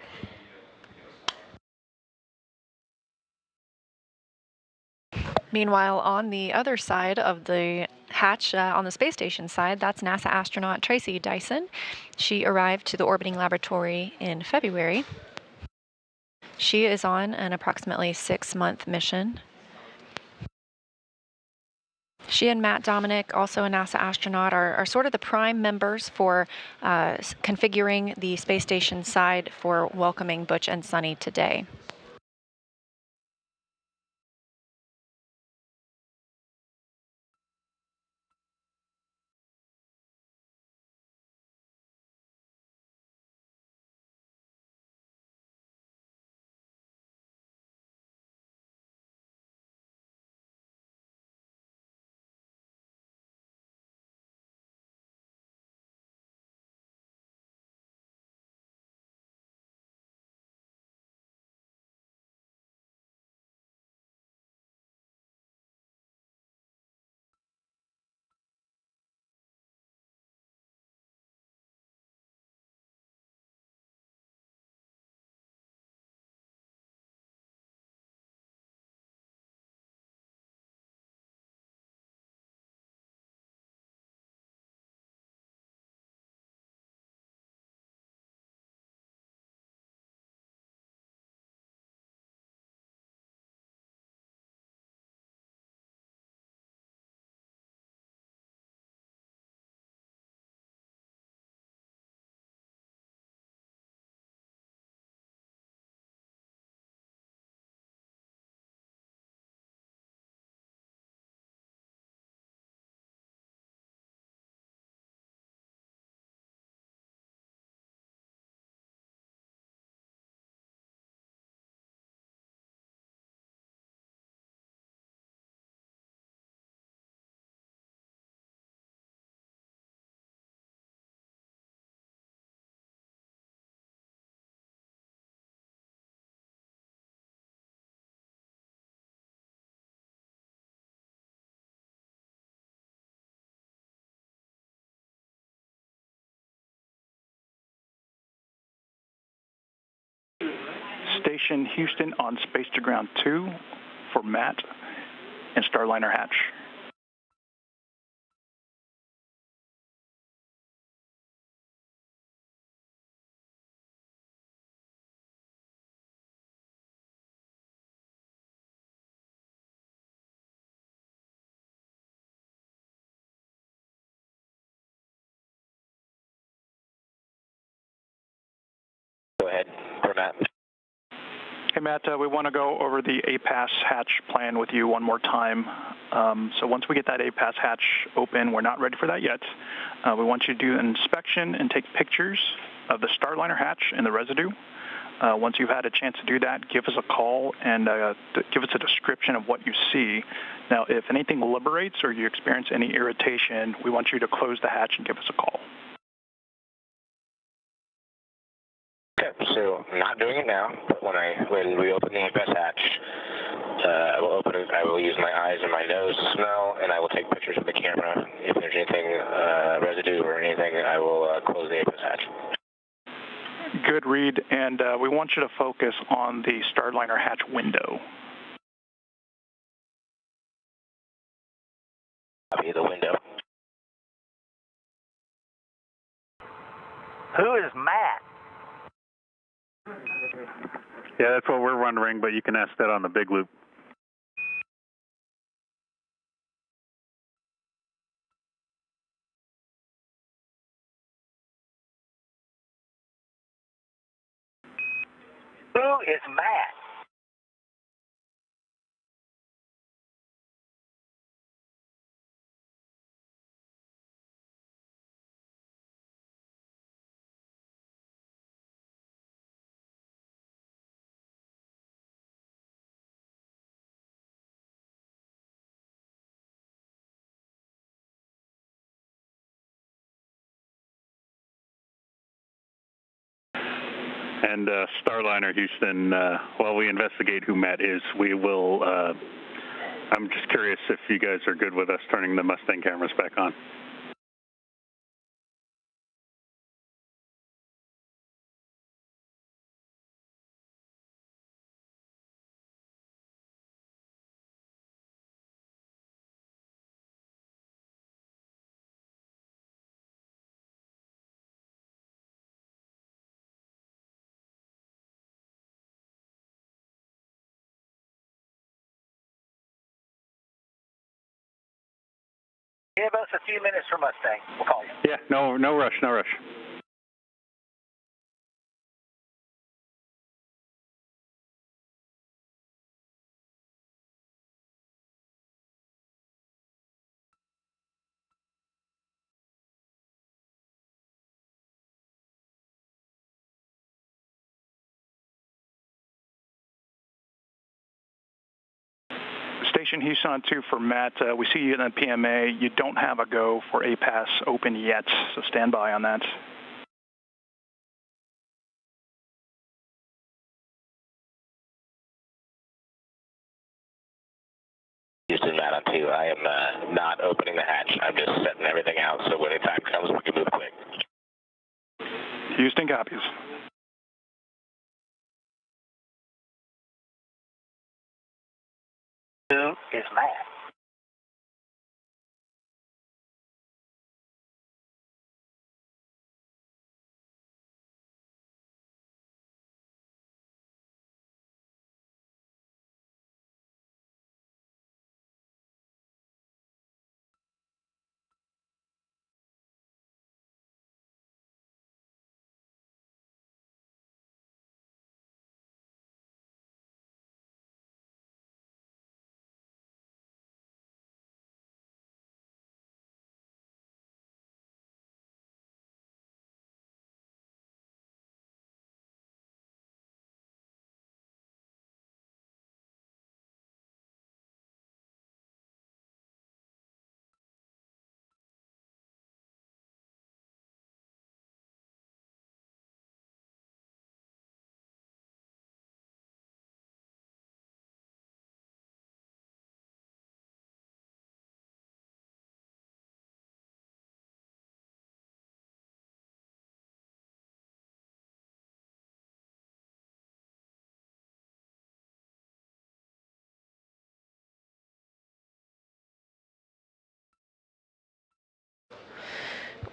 Meanwhile, on the other side of the hatch, on the space station side, that's NASA astronaut Tracy Dyson. She arrived to the orbiting laboratory in February. She is on an approximately 6-month mission. She and Matt Dominic, also a NASA astronaut, are sort of the prime members for configuring the space station side for welcoming Butch and Sunny today. Station Houston on Space to Ground 2 for Matt and Starliner hatch. Go ahead, for Matt. Hey, Matt, we want to go over the APAS hatch plan with you one more time. So once we get that APAS hatch open, we're not ready for that yet. We want you to do an inspection and take pictures of the Starliner hatch and the residue. Once you've had a chance to do that, give us a call and give us a description of what you see. Now, if anything liberates or you experience any irritation, we want you to close the hatch and give us a call. Okay, so I'm not doing it now, but when we open the APAS hatch, I will open it. I will use my eyes and my nose to smell, and I will take pictures of the camera. If there's anything residue or anything, I will close the APAS hatch. Good read, and we want you to focus on the Starliner hatch window. Copy the window. Who is Matt? Yeah, that's what we're wondering, but you can ask that on the big loop. Who is Matt? And Starliner Houston, while we investigate who Matt is, we will, I'm just curious if you guys are good with us turning the Mustang cameras back on. give us a few minutes for Mustang. We'll call you. Yeah, no rush, no rush. Station Houston on 2 for Matt. We see you in the PMA. You don't have a go for APAS open yet, so stand by on that. Houston, Matt on 2. I am not opening the hatch. I'm just setting everything out so when the time comes, we can move quick. Houston copies. Who is Matt?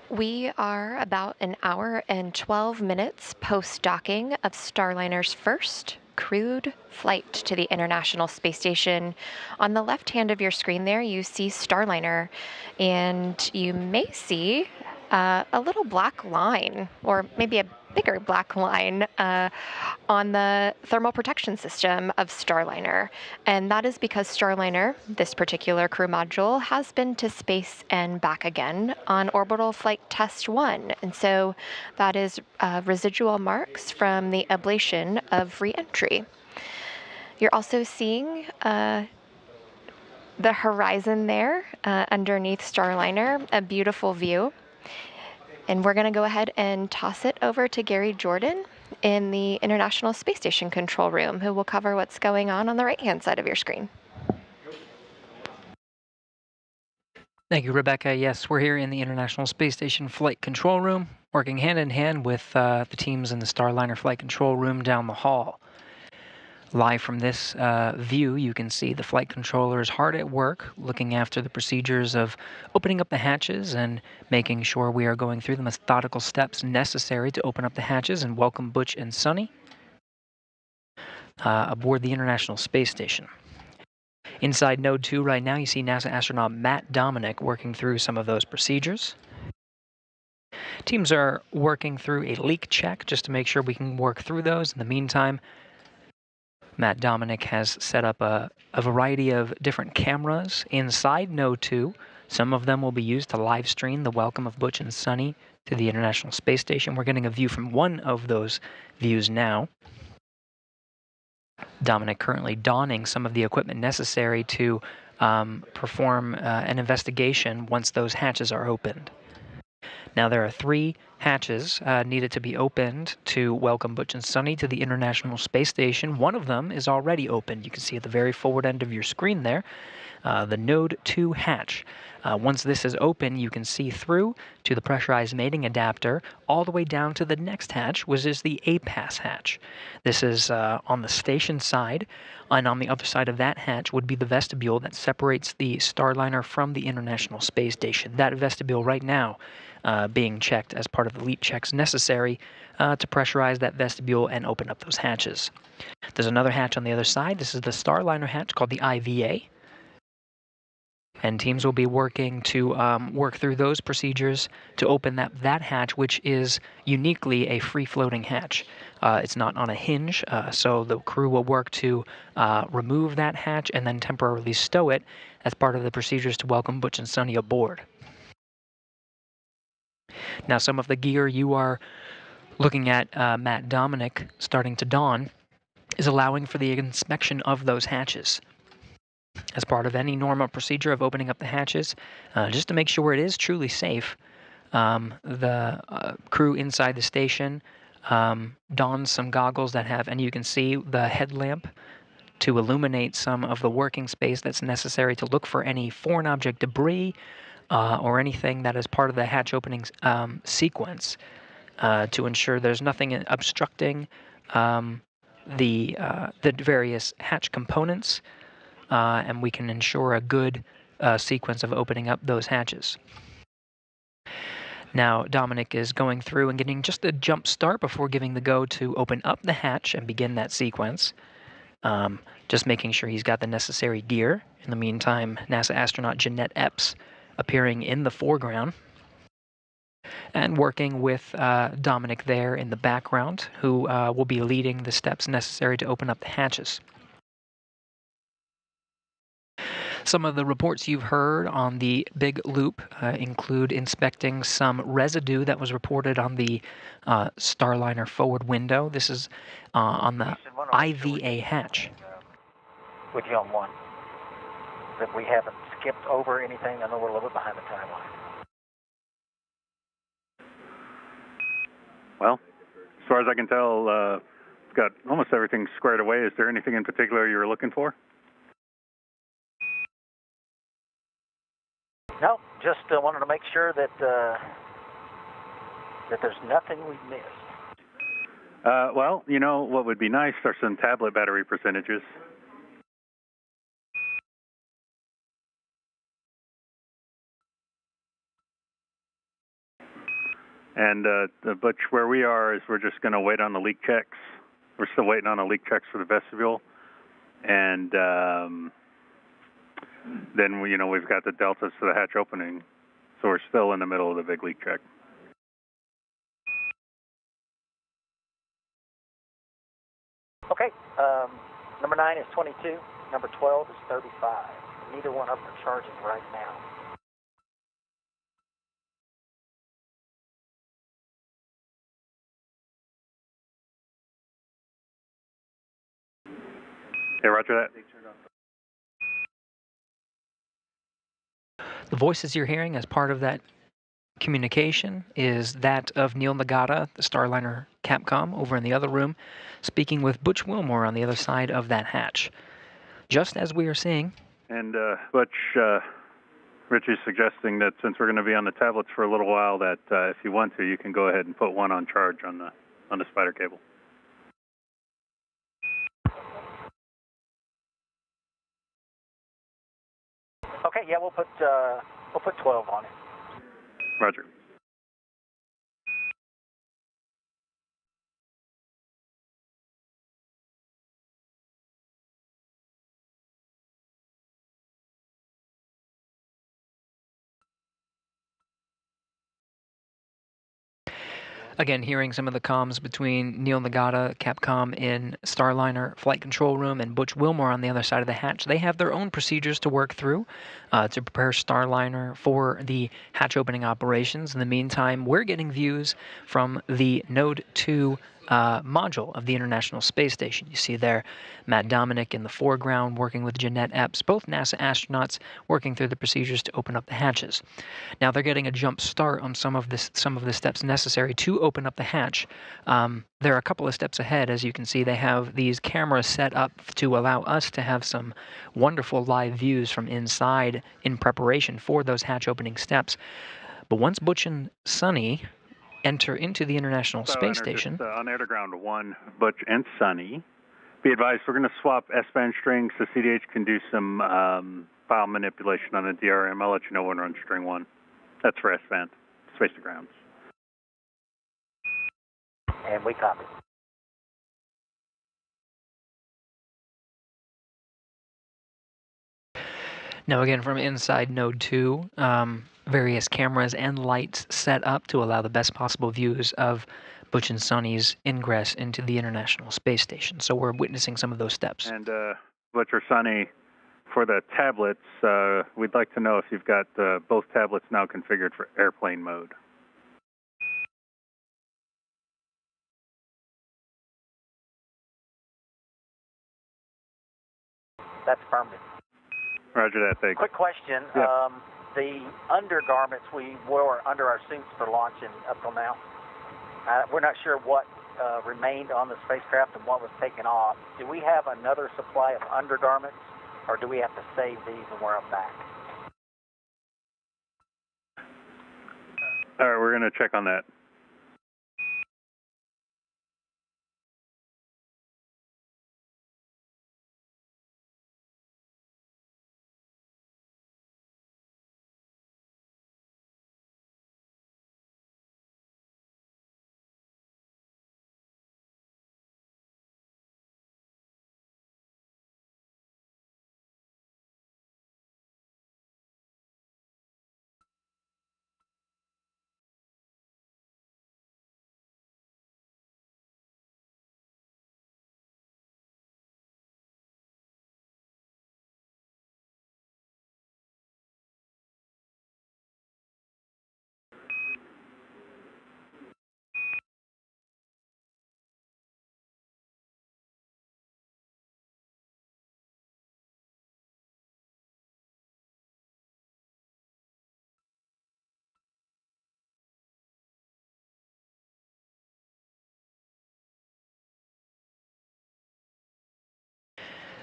We are about an hour and 12 minutes post-docking of Starliner's first crewed flight to the International Space Station. On the left hand of your screen there, you see Starliner, and you may see a little black line, or maybe a bigger black line on the thermal protection system of Starliner. And that is because Starliner, this particular crew module, has been to space and back again on orbital flight test 1. And so that is residual marks from the ablation of re-entry. You're also seeing the horizon there underneath Starliner, a beautiful view. And we're going to go ahead and toss it over to Gary Jordan in the International Space Station control room, who will cover what's going on the right-hand side of your screen. Thank you, Rebecca. Yes, we're here in the International Space Station flight control room, working hand in hand with the teams in the Starliner flight control room down the hall. Live from this view, you can see the flight controllers hard at work, looking after the procedures of opening up the hatches and making sure we are going through the methodical steps necessary to open up the hatches and welcome Butch and Sunny aboard the International Space Station. Inside Node 2 right now, you see NASA astronaut Matt Dominic working through some of those procedures. Teams are working through a leak check just to make sure we can work through those. In the meantime, Matt Dominic has set up a variety of different cameras inside Node 2. Some of them will be used to live stream the welcome of Butch and Sunny to the International Space Station. We're getting a view from one of those views now. Dominic currently donning some of the equipment necessary to perform an investigation once those hatches are opened. Now, there are 3 hatches needed to be opened to welcome Butch and Sunny to the International Space Station. One of them is already opened. You can see at the very forward end of your screen there, the Node 2 hatch. Once this is open, you can see through to the pressurized mating adapter all the way down to the next hatch, which is the APAS hatch. This is on the station side, and on the other side of that hatch would be the vestibule that separates the Starliner from the International Space Station. That vestibule right now being checked as part of the leak checks necessary to pressurize that vestibule and open up those hatches. There's another hatch on the other side. This is the Starliner hatch called the IVA. And teams will be working to work through those procedures to open that hatch, which is uniquely a free-floating hatch. It's not on a hinge, so the crew will work to remove that hatch and then temporarily stow it as part of the procedures to welcome Butch and Sonny aboard. Now, some of the gear you are looking at, Matt Dominic, starting to don, is allowing for the inspection of those hatches. As part of any normal procedure of opening up the hatches, just to make sure it is truly safe, the crew inside the station dons some goggles that have, and you can see the headlamp to illuminate some of the working space that's necessary to look for any foreign object debris or anything that is part of the hatch opening sequence to ensure there's nothing obstructing the various hatch components, and we can ensure a good sequence of opening up those hatches. Now, Dominic is going through and getting just a jump start before giving the go to open up the hatch and begin that sequence. Just making sure he's got the necessary gear. In the meantime, NASA astronaut Jeanette Epps appearing in the foreground and working with Dominic there in the background, who will be leading the steps necessary to open up the hatches. Some of the reports you've heard on the big loop include inspecting some residue that was reported on the Starliner forward window. This is on the IVA hatch. With you on one, that we haven't skipped over anything. I know we're a little bit behind the timeline. Well, as far as I can tell, we've got almost everything squared away. Is there anything in particular you were looking for? No, just wanted to make sure that that there's nothing we've missed. Well, you know, what would be nice are some tablet battery percentages. And Butch, where we are is we're just going to wait on the leak checks. We're still waiting on the leak checks for the vestibule. And then, you know, we've got the deltas to the hatch opening. So we're still in the middle of the big leak check. Okay, number 9 is 22, number 12 is 35. Neither one of them are charging right now. Yeah, roger that. The voices you're hearing as part of that communication is that of Neil Nagata, the Starliner Capcom, over in the other room, speaking with Butch Wilmore on the other side of that hatch. Just as we are seeing. And Butch, Richie's suggesting that since we're going to be on the tablets for a little while, that if you want to, you can go ahead and put one on charge on the spider cable. Okay, yeah, we'll put 12 on it. Roger. Again, hearing some of the comms between Neil Nagata, Capcom in Starliner Flight Control Room, and Butch Wilmore on the other side of the hatch. They have their own procedures to work through to prepare Starliner for the hatch opening operations. In the meantime, we're getting views from the Node 2 module of the International Space Station. You see there Matt Dominic in the foreground working with Jeanette Epps, both NASA astronauts working through the procedures to open up the hatches. Now they're getting a jump start on some of the steps necessary to open up the hatch. There are a couple of steps ahead. As you can see, they have these cameras set up to allow us to have some wonderful live views from inside in preparation for those hatch opening steps. But once Butch and Sonny enter into the International Space Station. Just, on air to ground 1, Butch and Sonny. Be advised, we're going to swap S-band strings so CDH can do some file manipulation on the DRM. I'll let you know when we're on string 1. That's for S-band, space to grounds. And we copy. Now again, from inside Node 2, various cameras and lights set up to allow the best possible views of Butch and Sonny's ingress into the International Space Station. So we're witnessing some of those steps. And Butch or Sonny, for the tablets, we'd like to know if you've got both tablets now configured for airplane mode. That's permanent. Roger that, thanks. Quick question. Yeah. The undergarments we wore under our suits for launching up till now, we're not sure what remained on the spacecraft and what was taken off. Do we have another supply of undergarments, or do we have to save these and wear them back? All right, we're going to check on that.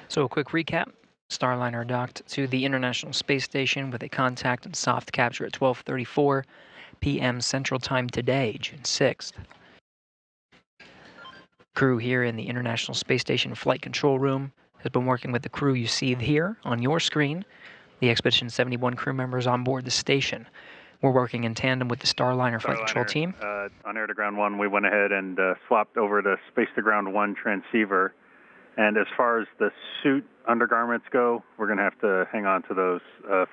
So a quick recap. Starliner docked to the International Space Station with a contact and soft capture at 12:34 p.m. Central Time today, June 6th. Crew here in the International Space Station Flight Control Room has been working with the crew you see here on your screen, the Expedition 71 crew members on board the station. We're working in tandem with the Starliner Flight Control team. On Air to Ground 1, we went ahead and swapped over to Space to Ground 1 transceiver. And as far as the suit undergarments go, we're going to have to hang on to those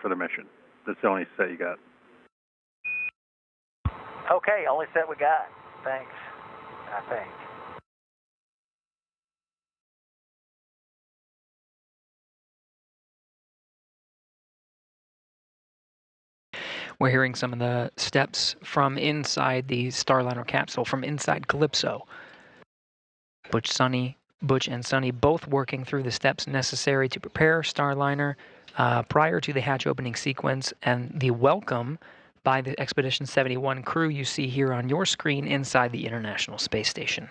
for the mission. That's the only set you got. Okay, only set we got. Thanks, I think. We're hearing some of the steps from inside the Starliner capsule, from inside Calypso. Butch and Sonny both working through the steps necessary to prepare Starliner prior to the hatch opening sequence and the welcome by the Expedition 71 crew you see here on your screen inside the International Space Station.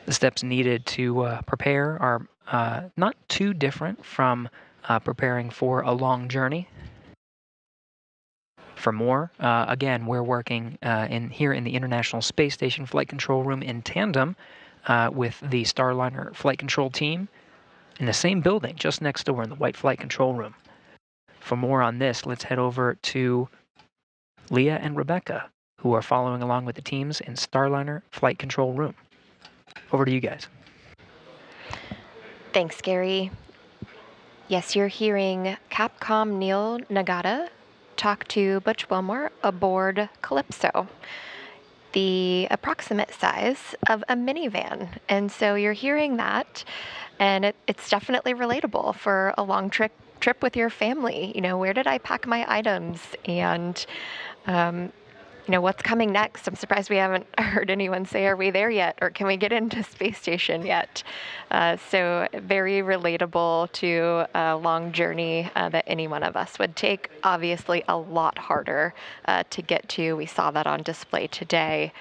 The steps needed to prepare are not too different from preparing for a long journey. For more, again, we're working here in the International Space Station Flight Control Room in tandem with the Starliner Flight Control team in the same building, just next door in the White Flight Control Room. For more on this, let's head over to Leah and Rebecca, who are following along with the teams in Starliner Flight Control Room. Over to you guys. Thanks, Gary. Yes, you're hearing Capcom Neil Nagata talk to Butch Wilmore aboard Calypso, the approximate size of a minivan. And so you're hearing that, and it's definitely relatable for a long trip with your family. You know, where did I pack my items? And you know, what's coming next? I'm surprised we haven't heard anyone say, are we there yet? Or can we get into space station yet? So very relatable to a long journey that any one of us would take. Obviously a lot harder to get to. We saw that on display today.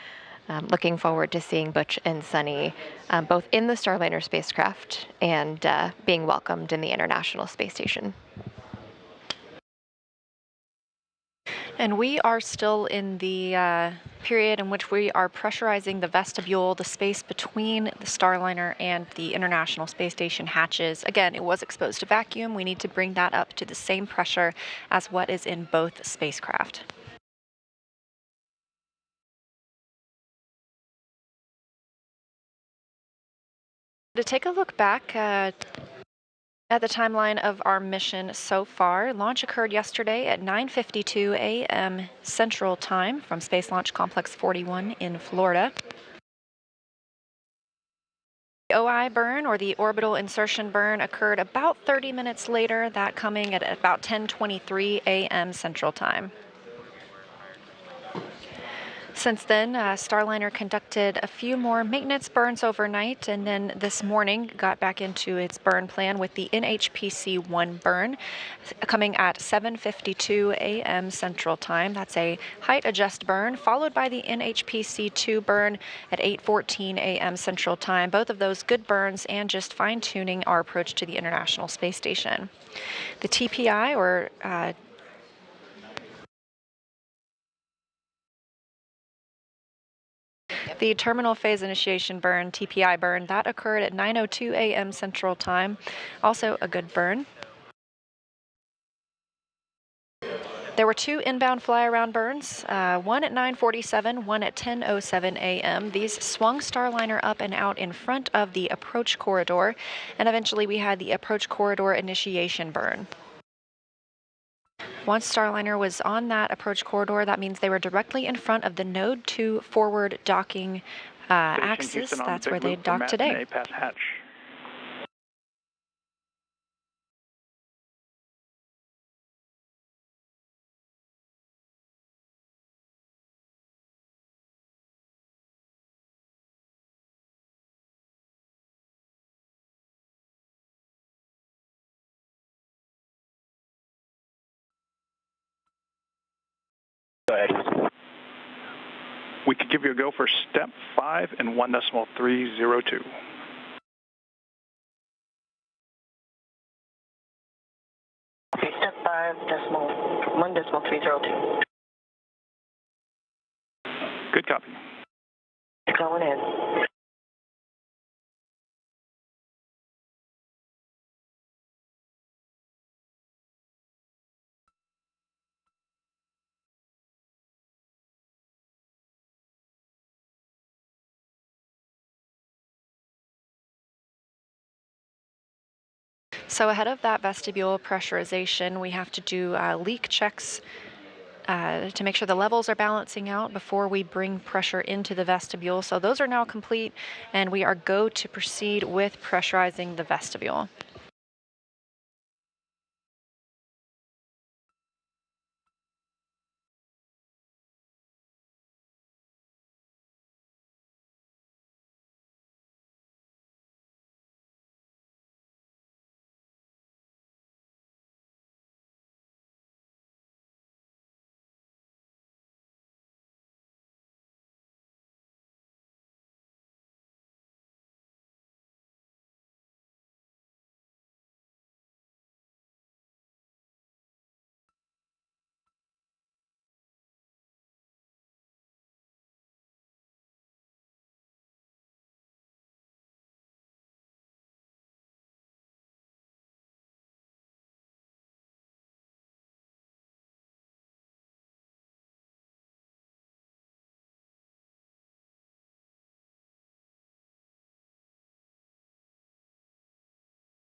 Looking forward to seeing Butch and Sonny both in the Starliner spacecraft and being welcomed in the International Space Station. And we are still in the period in which we are pressurizing the vestibule, the space between the Starliner and the International Space Station hatches. Again, it was exposed to vacuum. We need to bring that up to the same pressure as what is in both spacecraft. To take a look back At the timeline of our mission so far, launch occurred yesterday at 9:52 a.m. Central Time from Space Launch Complex 41 in Florida. The OI burn, or the orbital insertion burn, occurred about 30 minutes later, that coming at about 10:23 a.m. Central Time. Since then, Starliner conducted a few more maintenance burns overnight, and then this morning got back into its burn plan with the NHPC-1 burn coming at 7:52 a.m. Central Time. That's a height adjust burn, followed by the NHPC-2 burn at 8:14 a.m. Central Time. Both of those good burns and just fine-tuning our approach to the International Space Station. The TPI, or the terminal phase initiation burn, TPI burn, that occurred at 9:02 a.m. Central Time. Also a good burn. There were two inbound fly-around burns, one at 9:47, one at 10:07 a.m. These swung Starliner up and out in front of the approach corridor, and eventually we had the approach corridor initiation burn. Once Starliner was on that approach corridor, that means they were directly in front of the Node 2 forward docking axis. That's where they docked today. Pass hatch. Go ahead. We could give you a go for step 5 and 1.302. Okay, step 5.1.302. Good copy. Going in. So ahead of that vestibule pressurization, we have to do leak checks to make sure the levels are balancing out before we bring pressure into the vestibule. So those are now complete, and we are go to proceed with pressurizing the vestibule.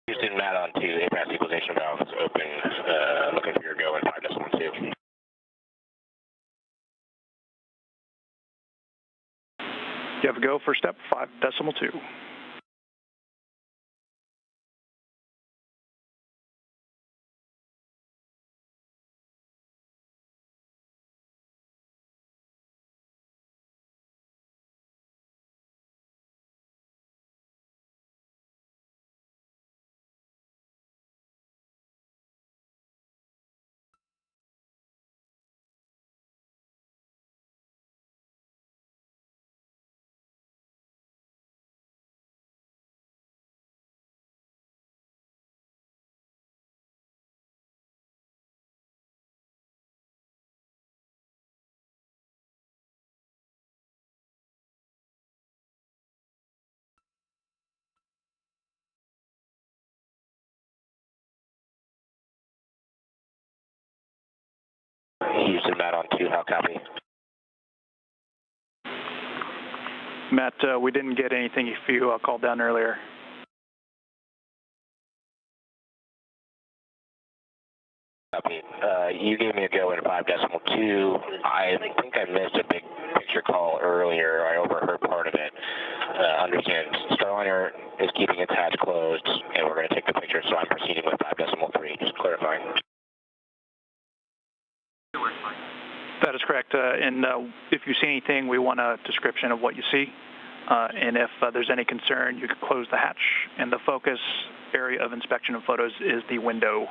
Houston, Matt on 2, APAS equalization valve is open, looking for your go in 5.12. You have a go for step 5.2. Houston, Matt on 2, how copy? Matt, we didn't get anything if you called down earlier. you gave me a go in 5.2. I think I missed a big picture call earlier. I overheard part of it. Understand, Starliner is keeping its hatch closed, and we're going to take the picture, so I'm proceeding with 5.3, just clarifying. That is correct. And if you see anything, we want a description of what you see. And if there's any concern, you could close the hatch. And the focus area of inspection and photos is the window.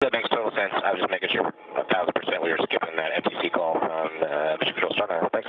That makes total sense. I was just making sure 1,000% we were skipping that FTC call from Mission Control Starliner. Thanks.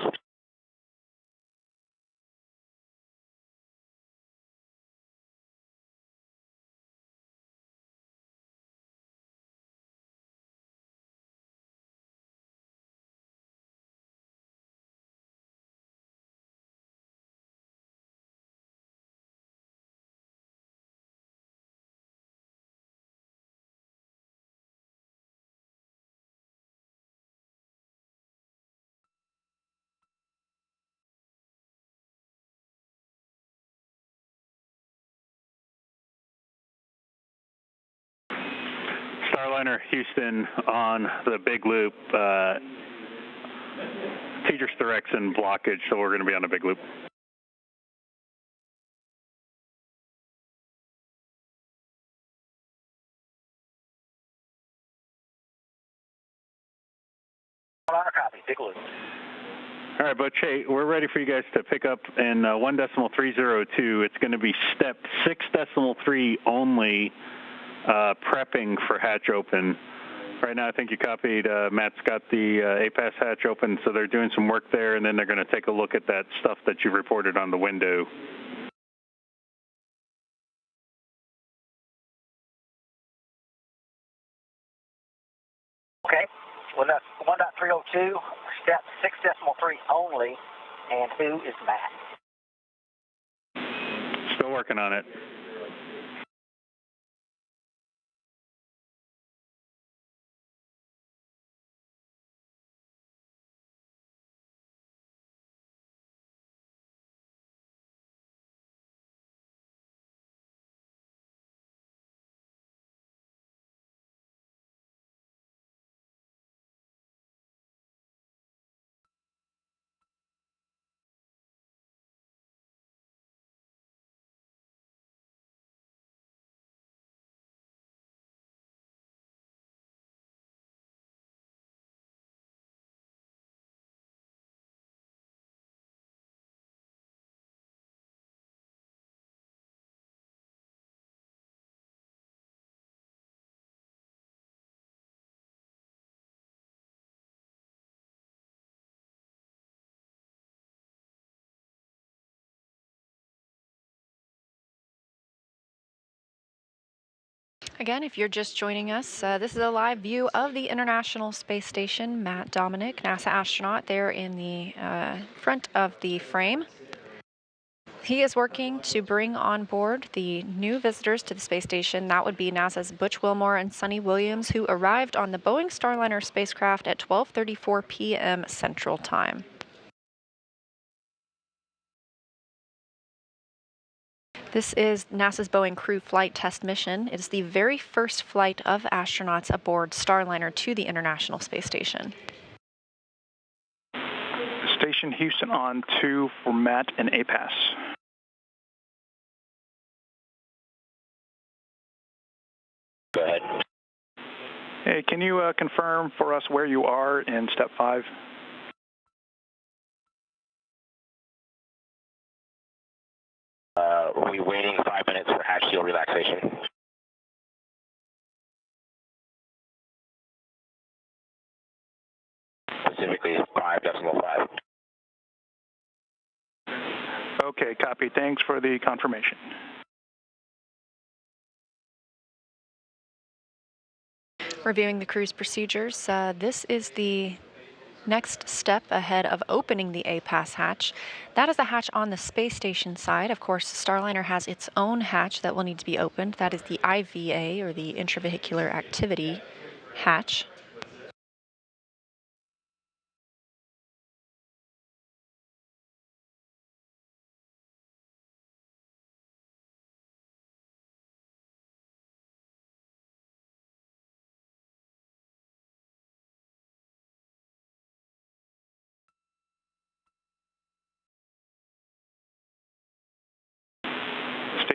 Starliner Houston on the big loop. Teeter's direction blockage, so we're going to be on the big loop. Copy, big loop. All right, Butch, hey, we're ready for you guys to pick up in 1.302. It's going to be step 6.3 only, prepping for hatch open. Right now, I think you copied, Matt's got the APAS hatch open, so they're doing some work there, and then they're going to take a look at that stuff that you reported on the window. Okay, well, that's 1.302, step 6.3 only, and who is Matt? Still working on it. Again, if you're just joining us, this is a live view of the International Space Station. Matt Dominic, NASA astronaut, there in the front of the frame. He is working to bring on board the new visitors to the space station. That would be NASA's Butch Wilmore and Sonny Williams, who arrived on the Boeing Starliner spacecraft at 12:34 p.m. Central Time. This is NASA's Boeing Crew Flight Test Mission. It is the very first flight of astronauts aboard Starliner to the International Space Station. Station Houston on 2 for Matt and APAS. Go ahead. Hey, can you confirm for us where you are in step 5? We're waiting 5 minutes for hatch seal relaxation. Specifically 5.5. Okay, copy. Thanks for the confirmation. Reviewing the crew's procedures, this is the next step ahead of opening the APAS hatch. That is the hatch on the space station side. Of course, Starliner has its own hatch that will need to be opened. That is the IVA, or the Intravehicular Activity hatch.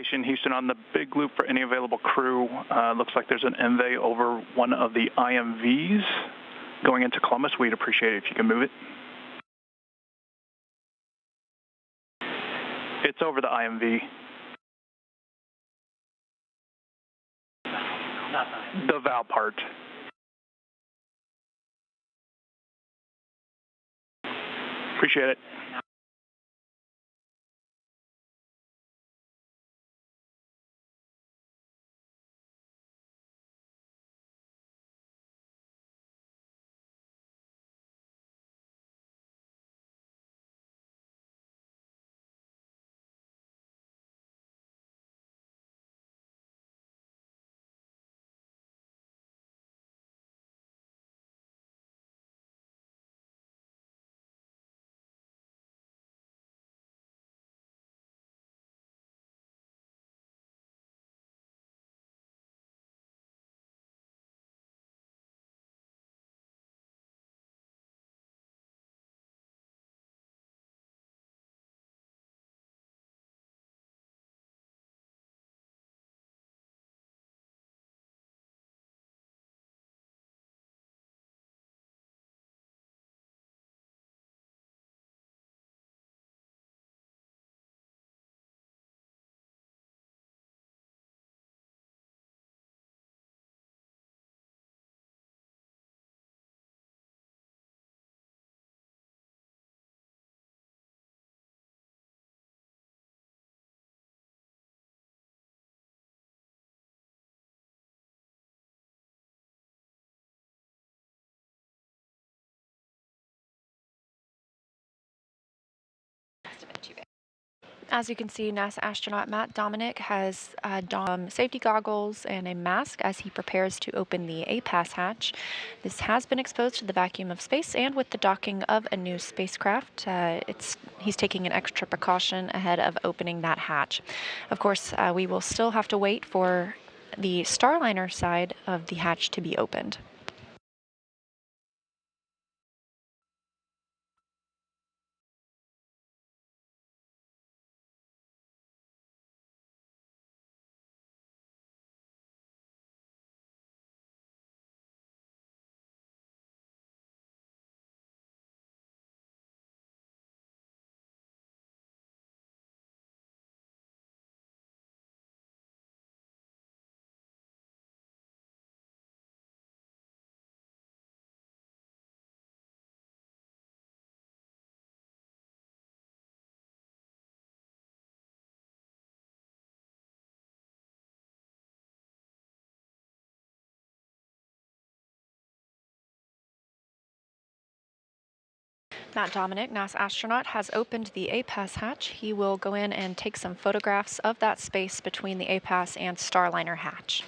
station, Houston, on the big loop for any available crew. Looks like there's an MV over one of the IMVs going into Columbus. We'd appreciate it if you can move it. It's over the IMV. The valve part. Appreciate it. As you can see, NASA astronaut Matt Dominic has donned safety goggles and a mask as he prepares to open the APAS hatch. This has been exposed to the vacuum of space, and with the docking of a new spacecraft, he's taking an extra precaution ahead of opening that hatch. Of course, we will still have to wait for the Starliner side of the hatch to be opened. Matt Dominic, NASA astronaut, has opened the APAS hatch. He will go in and take some photographs of that space between the APAS and Starliner hatch.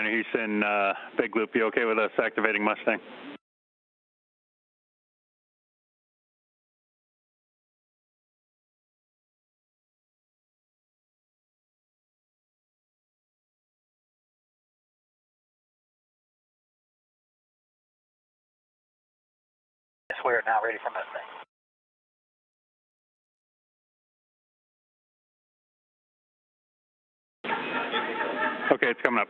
Starliner Houston, big loop. You okay with us activating Mustang? Yes, we're now ready for Mustang. Okay, it's coming up.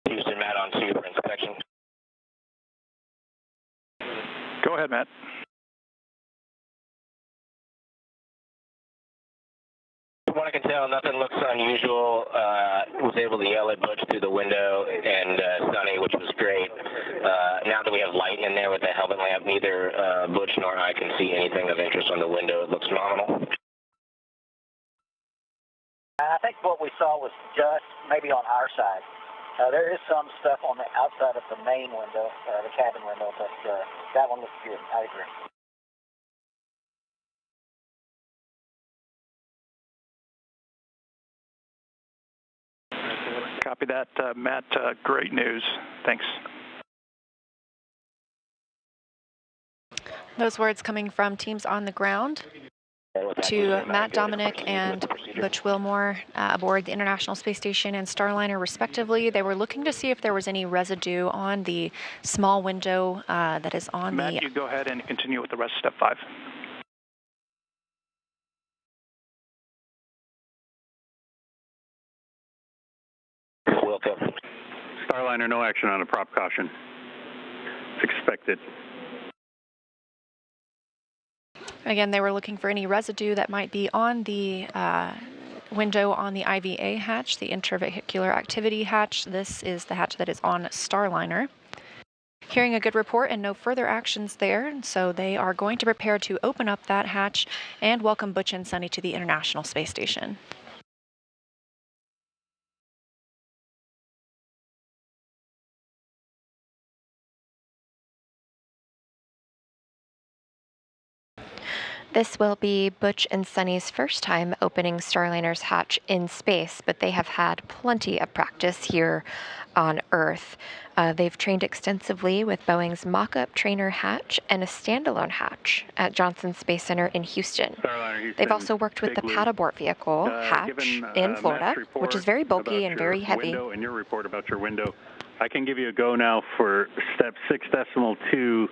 Houston, Matt on 2 for inspection. Go ahead, Matt. From what I can tell, nothing looks unusual. Was able to yell at Butch through the window and Sonny, which was great. Now that we have light in there with the helmet lamp, neither Butch nor I can see anything of interest on the window. It looks nominal. I think what we saw was just maybe on our side. There is some stuff on the outside of the main window, the cabin window, but that one looks good. I agree. Copy that, Matt. Great news. Thanks. Those words coming from teams on the ground to Matt Dominic and Butch Wilmore aboard the International Space Station and Starliner respectively. They were looking to see if there was any residue on the small window that is on Matt, you go ahead and continue with the rest of step 5. Welcome. Starliner, no action on a prop caution. It's expected. Again, they were looking for any residue that might be on the window on the IVA hatch, the intravehicular activity hatch. This is the hatch that is on Starliner. Hearing a good report and no further actions there, so they are going to prepare to open up that hatch and welcome Butch and Sonny to the International Space Station. This will be Butch and Sonny's first time opening Starliner's hatch in space, but they have had plenty of practice here on Earth. They've trained extensively with Boeing's mock-up trainer hatch and a standalone hatch at Johnson Space Center in Houston. They've also worked with the pad abort vehicle hatch in Florida, which is very bulky and very heavy. And your report about your window, I can give you a go now for step 6.2.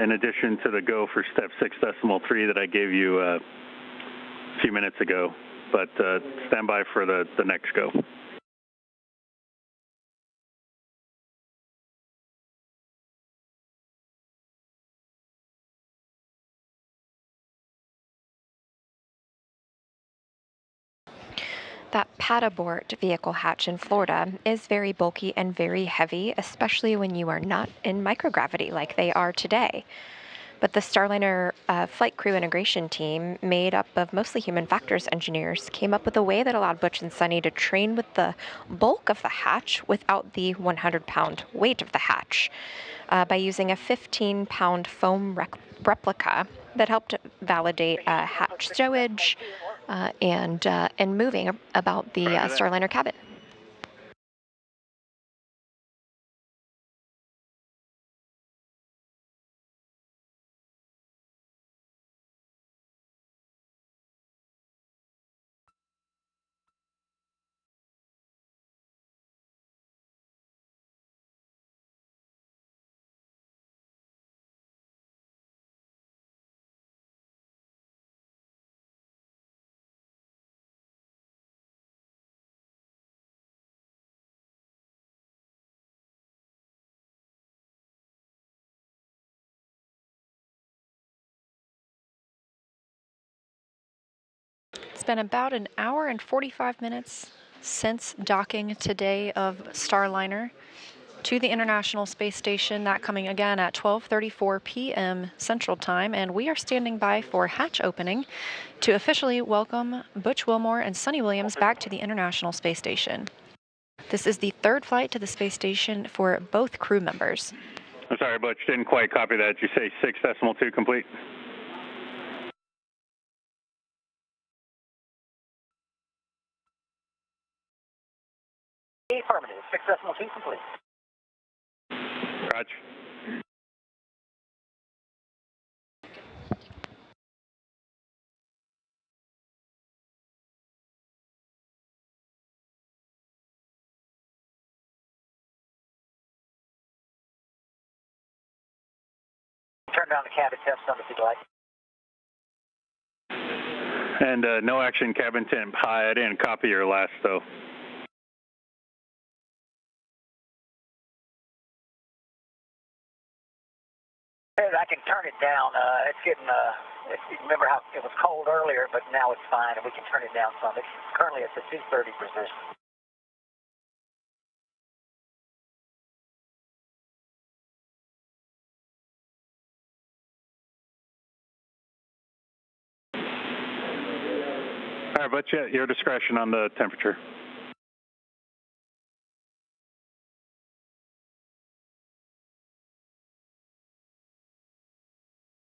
In addition to the go for step 6.3 that I gave you a few minutes ago, but stand by for the next go. That pad abort vehicle hatch in Florida is very bulky and very heavy, especially when you are not in microgravity like they are today. But the Starliner flight crew integration team, made up of mostly human factors engineers, came up with a way that allowed Butch and Sonny to train with the bulk of the hatch without the 100-pound weight of the hatch by using a 15-pound foam replica that helped validate hatch stowage and moving about the Starliner cabin. It's been about an hour and 45 minutes since docking today of Starliner to the International Space Station, that coming again at 12:34 p.m. Central Time, and we are standing by for hatch opening to officially welcome Butch Wilmore and Sunny Williams back to the International Space Station. This is the third flight to the space station for both crew members. I'm sorry, Butch, didn't quite copy that. Did you say 6.2 complete? Affirmative, 6.2 complete. Roger. Turn down the cabin temp some if you'd like. And no action cabin temp high. I didn't copy your last, though. I can turn it down. It's getting, remember how it was cold earlier, but now it's fine, and we can turn it down some. It's currently at the 230 position. All right, Butch, your discretion on the temperature.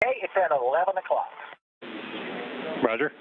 Okay, it's at 11 o'clock. Roger.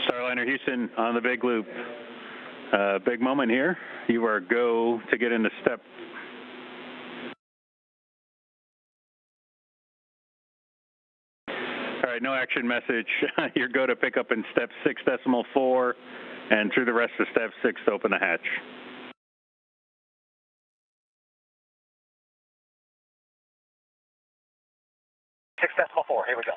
Starliner Houston on the big loop. Big moment here. You are go to get into step. All right, no action message. You're go to pick up in step 6.4 and through the rest of step 6 to open the hatch. Six decimal 4, here we go.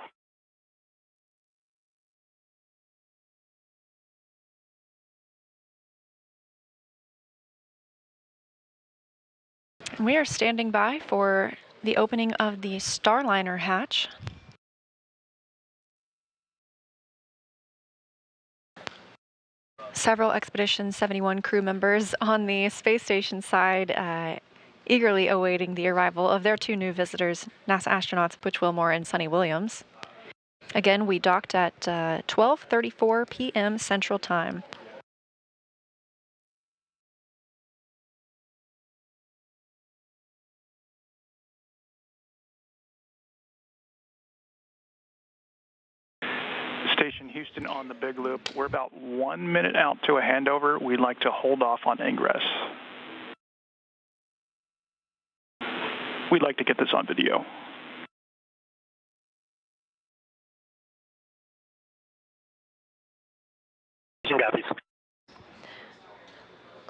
We are standing by for the opening of the Starliner hatch. Several Expedition 71 crew members on the space station side eagerly awaiting the arrival of their two new visitors, NASA astronauts Butch Wilmore and Sunny Williams. Again, we docked at 12:34 p.m. Central Time. Station Houston on the big loop. We're about 1 minute out to a handover. We'd like to hold off on ingress. We'd like to get this on video.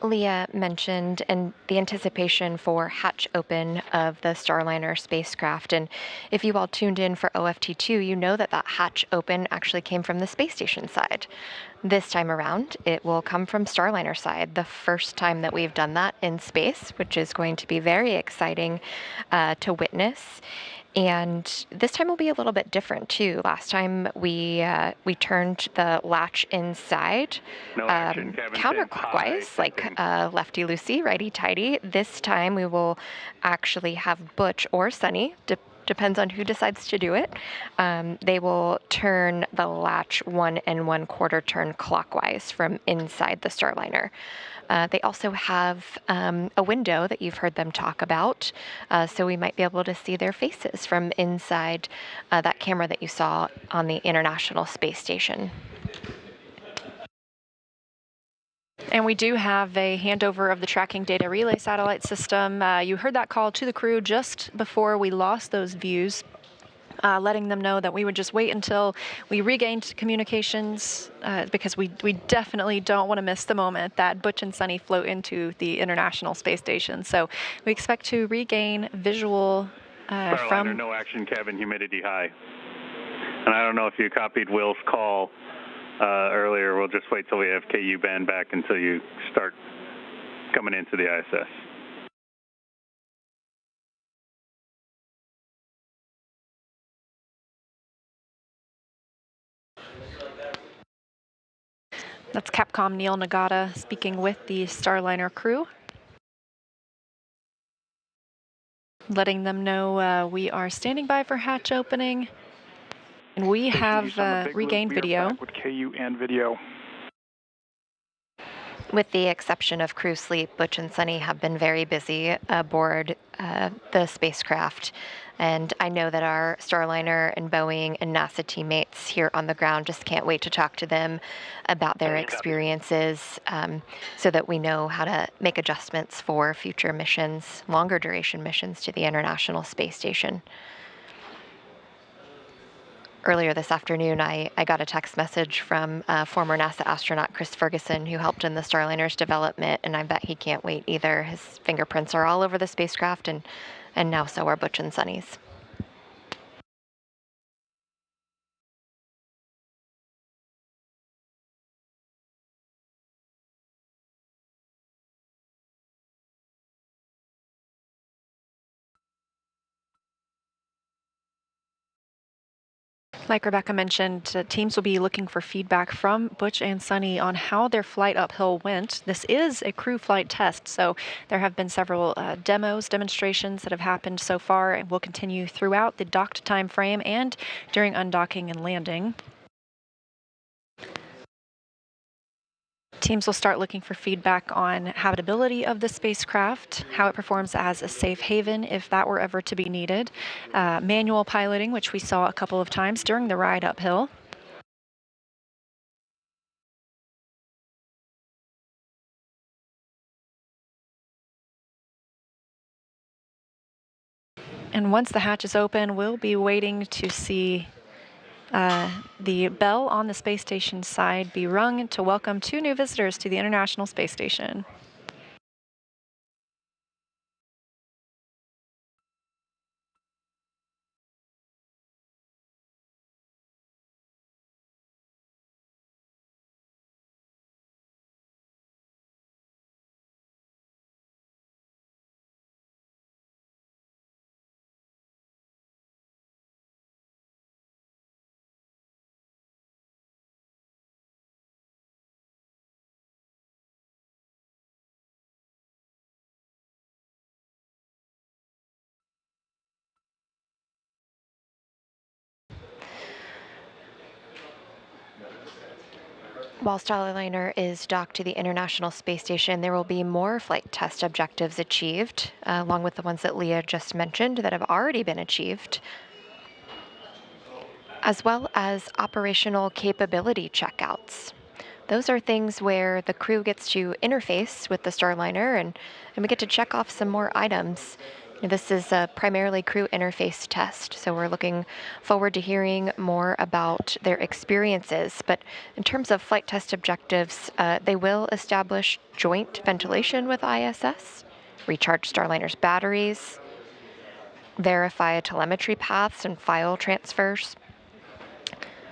Leah mentioned and the anticipation for hatch open of the Starliner spacecraft. And if you all tuned in for OFT2, you know that that hatch open actually came from the space station side. This time around, it will come from Starliner side, the first time that we've done that in space, which is going to be very exciting to witness. And this time will be a little bit different too. Last time we turned the latch inside counterclockwise, like lefty loosey, righty tighty. This time we will actually have Butch or Sunny, depends on who decides to do it. They will turn the latch 1 1/4 turn clockwise from inside the Starliner. They also have a window that you've heard them talk about, so we might be able to see their faces from inside that camera that you saw on the International Space Station. And we do have a handover of the tracking data relay satellite system. You heard that call to the crew just before we lost those views. Letting them know that we would just wait until we regained communications because we definitely don't want to miss the moment that Butch and Sunny float into the International Space Station. So we expect to regain visual Starliner, no action, Kevin, humidity high. And I don't know if you copied Will's call earlier. We'll just wait till we have KU band back until you start coming into the ISS. That's Capcom Neil Nagata speaking with the Starliner crew. Letting them know we are standing by for hatch opening. And we have regained video. With KU and video. With the exception of crew sleep, Butch and Sunny have been very busy aboard the spacecraft. And I know that our Starliner and Boeing and NASA teammates here on the ground just can't wait to talk to them about their experiences so that we know how to make adjustments for future missions, longer duration missions to the International Space Station. Earlier this afternoon, I got a text message from former NASA astronaut Chris Ferguson, who helped in the Starliner's development, and I bet he can't wait either. His fingerprints are all over the spacecraft, and now so are Butch and Sunny's. Like Rebecca mentioned, teams will be looking for feedback from Butch and Sunny on how their flight uphill went. This is a crew flight test, so there have been several demonstrations that have happened so far and will continue throughout the docked time frame and during undocking and landing. Teams will start looking for feedback on habitability of the spacecraft, how it performs as a safe haven if that were ever to be needed, manual piloting, which we saw a couple of times during the ride uphill. And once the hatch is open, we'll be waiting to see the bell on the space station side be rung to welcome 2 new visitors to the International Space Station. While Starliner is docked to the International Space Station, there will be more flight test objectives achieved, along with the ones that Leah just mentioned that have already been achieved, as well as operational capability checkouts. Those are things where the crew gets to interface with the Starliner and we get to check off some more items. This is a primarily crew interface test, so we're looking forward to hearing more about their experiences. But in terms of flight test objectives, they will establish joint ventilation with ISS, recharge Starliner's batteries, verify telemetry paths and file transfers,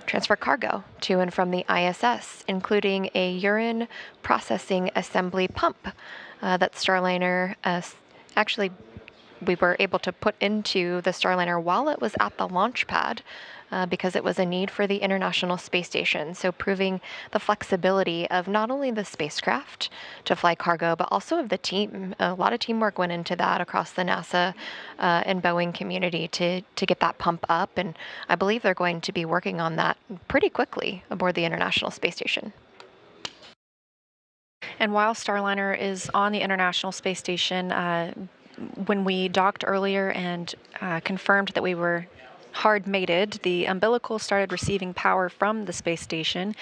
transfer cargo to and from the ISS, including a urine processing assembly pump that Starliner actually we were able to put into the Starliner while it was at the launch pad because it was a need for the International Space Station. So proving the flexibility of not only the spacecraft to fly cargo, but also of the team. A lot of teamwork went into that across the NASA and Boeing community to get that pump up. And I believe they're going to be working on that pretty quickly aboard the International Space Station. And while Starliner is on the International Space Station, when we docked earlier and confirmed that we were hard mated, the umbilical started receiving power from the space station.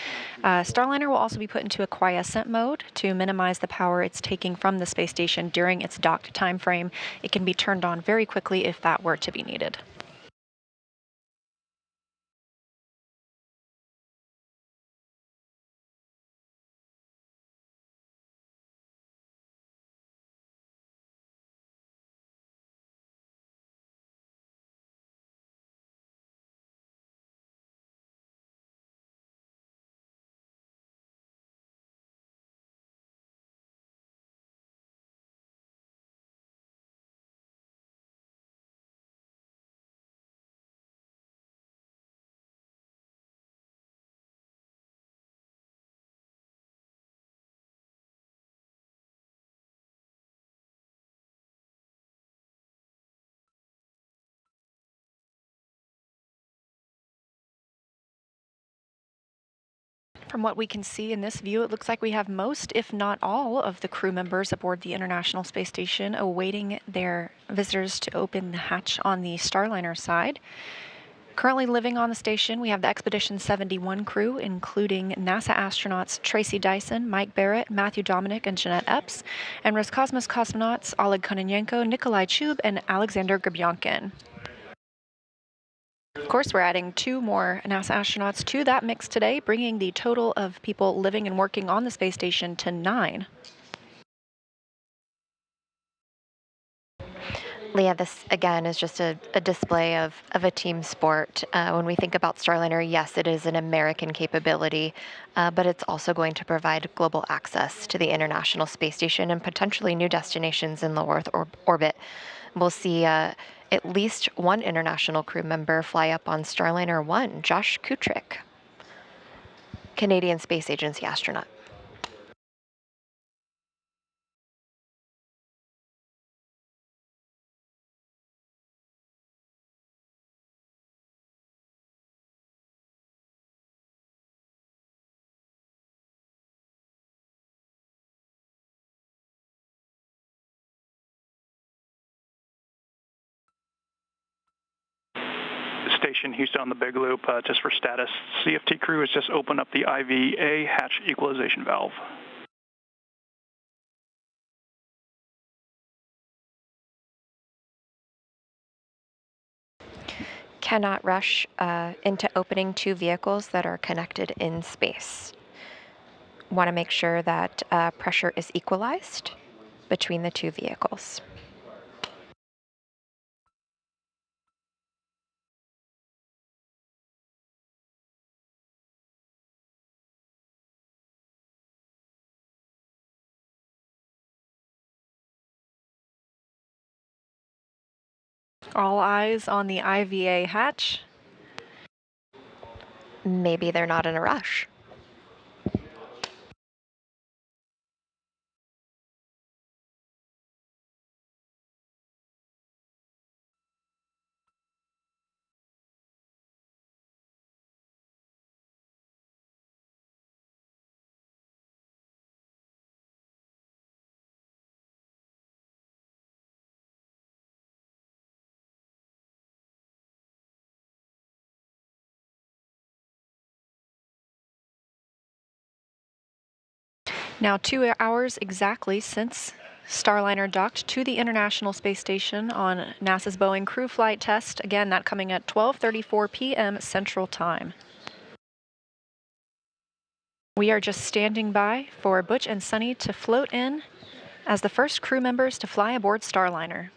Starliner will also be put into a quiescent mode to minimize the power it's taking from the space station during its docked time frame. It can be turned on very quickly if that were to be needed. From what we can see in this view, it looks like we have most, if not all, of the crew members aboard the International Space Station awaiting their visitors to open the hatch on the Starliner side. Currently living on the station, we have the Expedition 71 crew, including NASA astronauts Tracy Dyson, Mike Barrett, Matthew Dominic, and Jeanette Epps, and Roscosmos cosmonauts Oleg Kononenko, Nikolai Chub, and Alexander Grabyankin. Of course, we're adding 2 more NASA astronauts to that mix today, bringing the total of people living and working on the space station to 9. Leah, this again is just a display of a team sport. When we think about Starliner, yes, it is an American capability, but it's also going to provide global access to the International Space Station and potentially new destinations in low Earth orbit. We'll see at least one international crew member fly up on Starliner 1, Josh Kutrick, Canadian Space Agency astronaut. Station Houston on the Big Loop, just for status. CFT crew has just opened up the IVA hatch equalization valve. Cannot rush into opening 2 vehicles that are connected in space. Want to make sure that pressure is equalized between the 2 vehicles. All eyes on the IVA hatch. Maybe they're not in a rush. Now 2 hours exactly since Starliner docked to the International Space Station on NASA's Boeing crew flight test. Again, that coming at 12:34 p.m. Central Time. We are just standing by for Butch and Sunny to float in as the first crew members to fly aboard Starliner.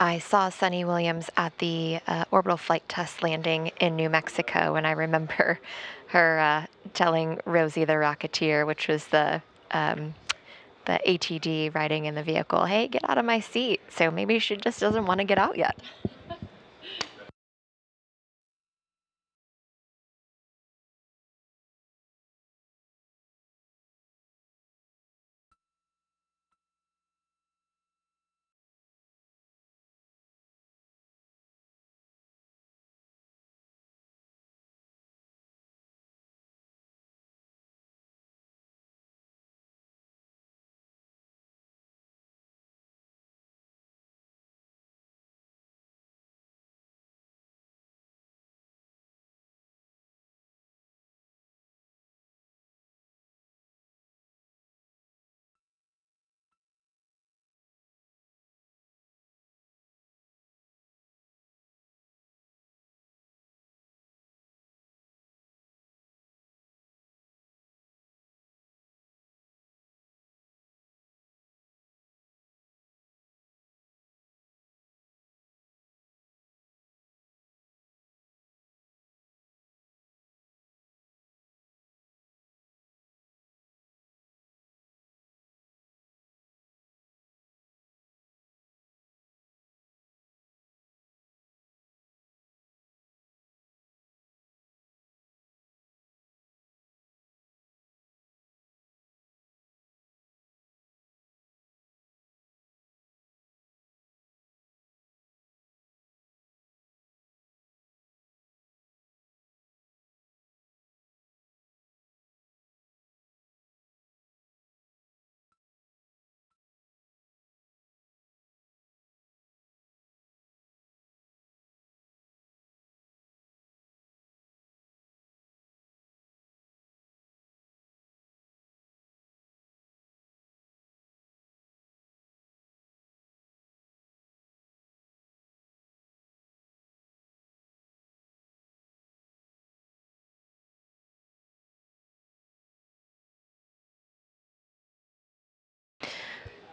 I saw Sunny Williams at the orbital flight test landing in New Mexico, and I remember her telling Rosie the Rocketeer, which was the ATD riding in the vehicle, "Hey, get out of my seat." So maybe she just doesn't want to get out yet.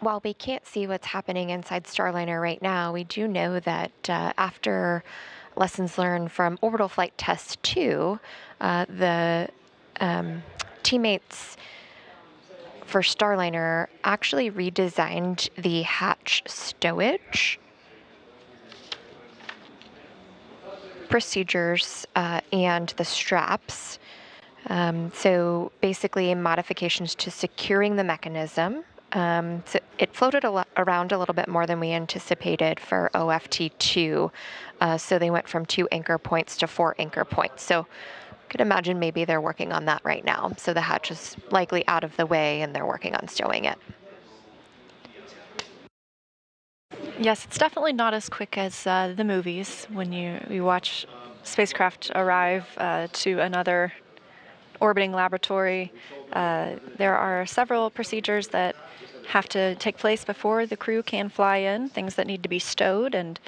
While we can't see what's happening inside Starliner right now, we do know that after lessons learned from Orbital Flight Test 2, the teammates for Starliner actually redesigned the hatch stowage procedures and the straps. So basically modifications to securing the mechanism. So it floated around a little bit more than we anticipated for OFT2. So they went from 2 anchor points to 4 anchor points. So could imagine maybe they're working on that right now. So the hatch is likely out of the way and they're working on stowing it. Yes, it's definitely not as quick as the movies when you watch spacecraft arrive to another orbiting laboratory. There are several procedures that have to take place before the crew can fly in, things that need to be stowed, and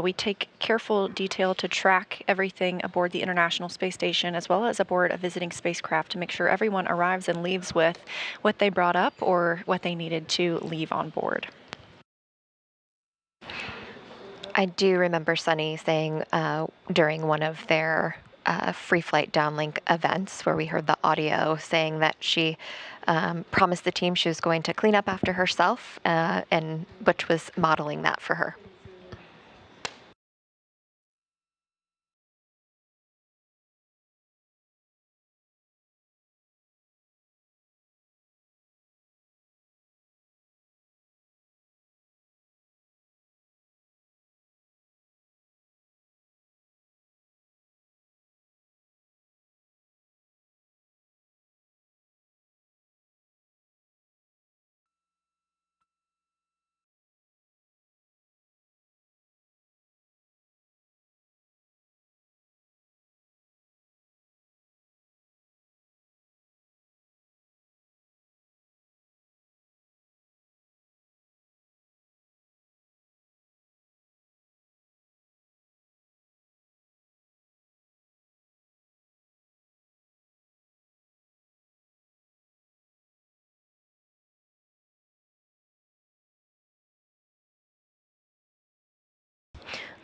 we take careful detail to track everything aboard the International Space Station as well as aboard a visiting spacecraft to make sure everyone arrives and leaves with what they brought up or what they needed to leave on board. I do remember Sunny saying during one of their free flight downlink events where we heard the audio saying that she promised the team she was going to clean up after herself, and Butch was modeling that for her.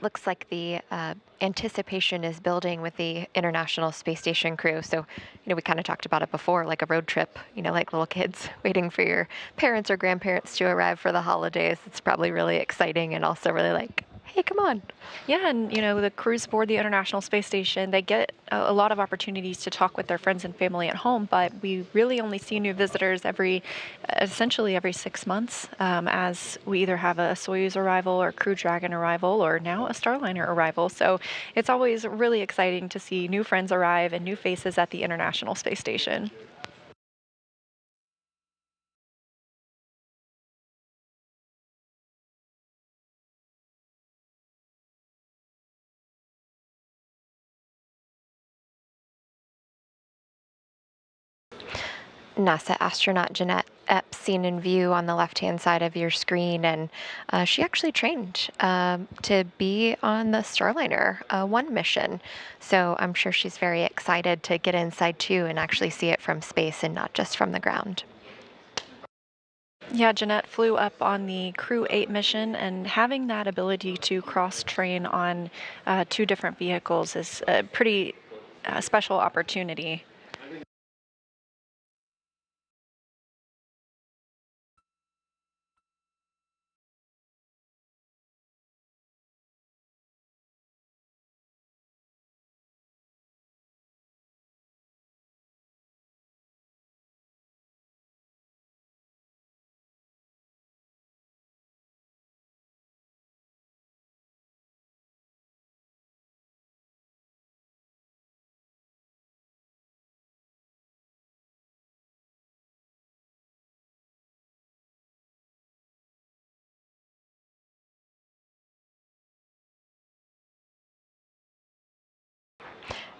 looks like the anticipation is building with the International Space Station crew. So, we kind of talked about it before, like a road trip, like little kids waiting for your parents or grandparents to arrive for the holidays. It's probably really exciting and also really like, hey, come on. Yeah, and the crews aboard the International Space Station, they get a lot of opportunities to talk with their friends and family at home, but we really only see new visitors essentially every 6 months, as we either have a Soyuz arrival or Crew Dragon arrival or now a Starliner arrival. So it's always really exciting to see new friends arrive and new faces at the International Space Station. NASA astronaut Jeanette Epps seen in view on the left-hand side of your screen, and she actually trained to be on the Starliner 1 mission. So I'm sure she's very excited to get inside too and actually see it from space and not just from the ground. Yeah, Jeanette flew up on the Crew 8 mission, and having that ability to cross-train on 2 different vehicles is a pretty special opportunity.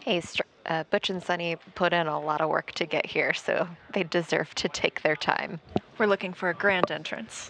Hey, Butch and Sunny put in a lot of work to get here, so they deserve to take their time. We're looking for a grand entrance.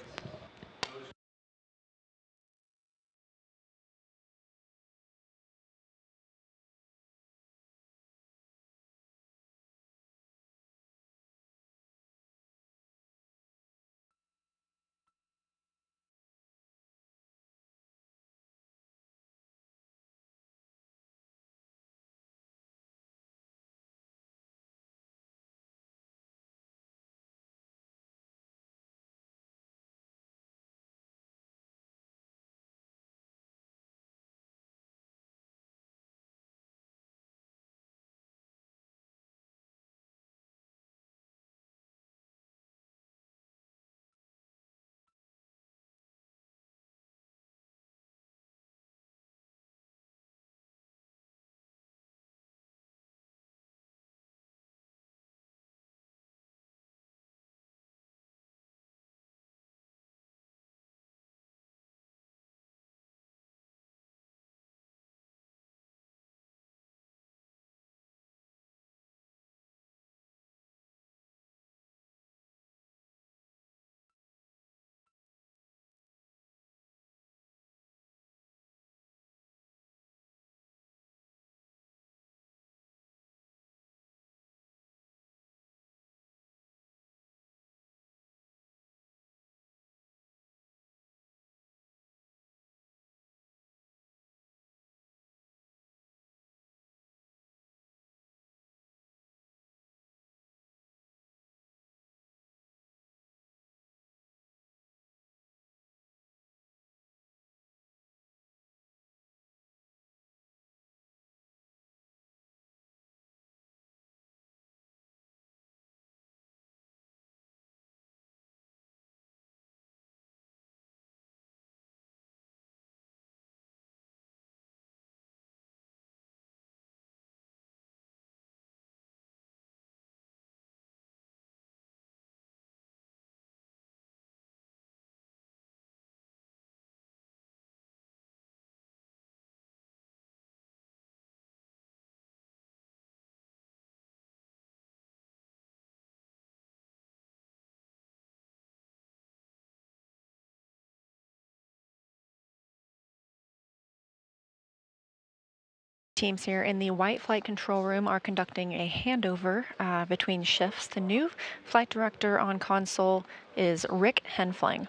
Teams here in the white flight control room are conducting a handover between shifts. The new flight director on console is Rick Henfling.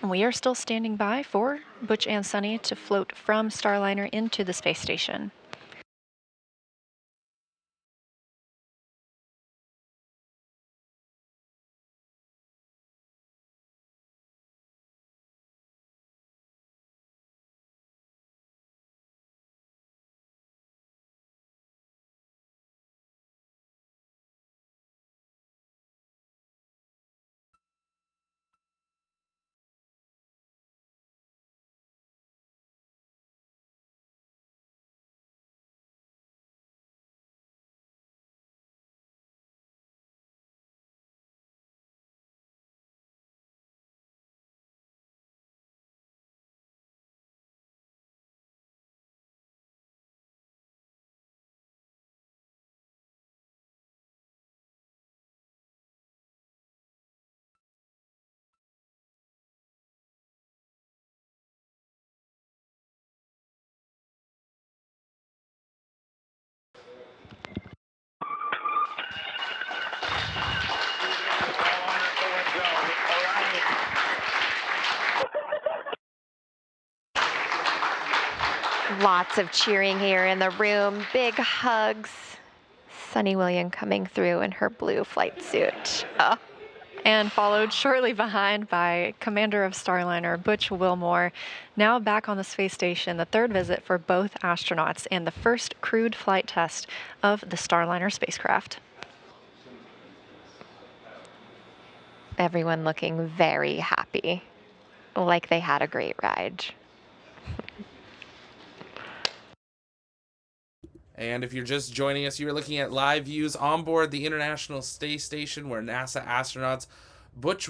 We are still standing by for Butch and Sunny to float from Starliner into the space station. Lots of cheering here in the room, big hugs. Sunny William coming through in her blue flight suit. Oh. And followed shortly behind by Commander of Starliner, Butch Wilmore, now back on the space station, the third visit for both astronauts and the first crewed flight test of the Starliner spacecraft. Everyone looking very happy, like they had a great ride. And if you're just joining us, you're looking at live views on board the International Space Station where NASA astronauts Butch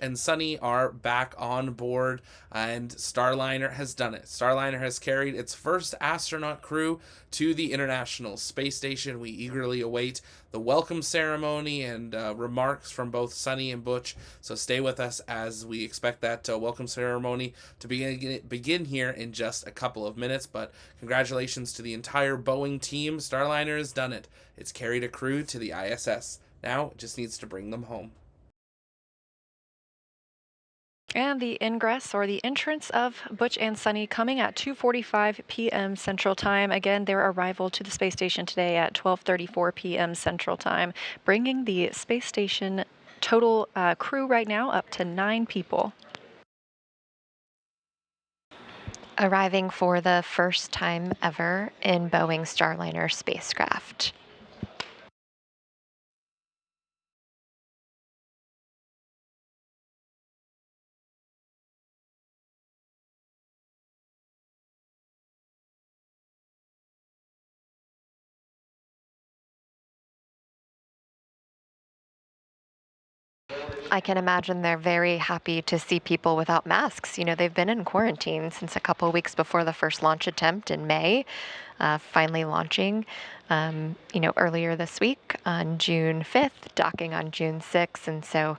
and Sunny are back on board, and Starliner has done it. Starliner has carried its first astronaut crew to the International Space Station. We eagerly await the welcome ceremony and remarks from both Sunny and Butch, so stay with us as we expect that welcome ceremony to begin here in just a couple of minutes. But congratulations to the entire Boeing team. Starliner has done it. It's carried a crew to the ISS. Now it just needs to bring them home. And the ingress or the entrance of Butch and Sunny coming at 2:45 p.m. Central Time. Again, their arrival to the space station today at 12:34 p.m. Central Time, bringing the space station total crew right now up to 9 people. Arriving for the first time ever in Boeing Starliner spacecraft. I can imagine they're very happy to see people without masks. You know, they've been in quarantine since a couple weeks before the first launch attempt in May, finally launching, earlier this week on June 5th, docking on June 6th. And so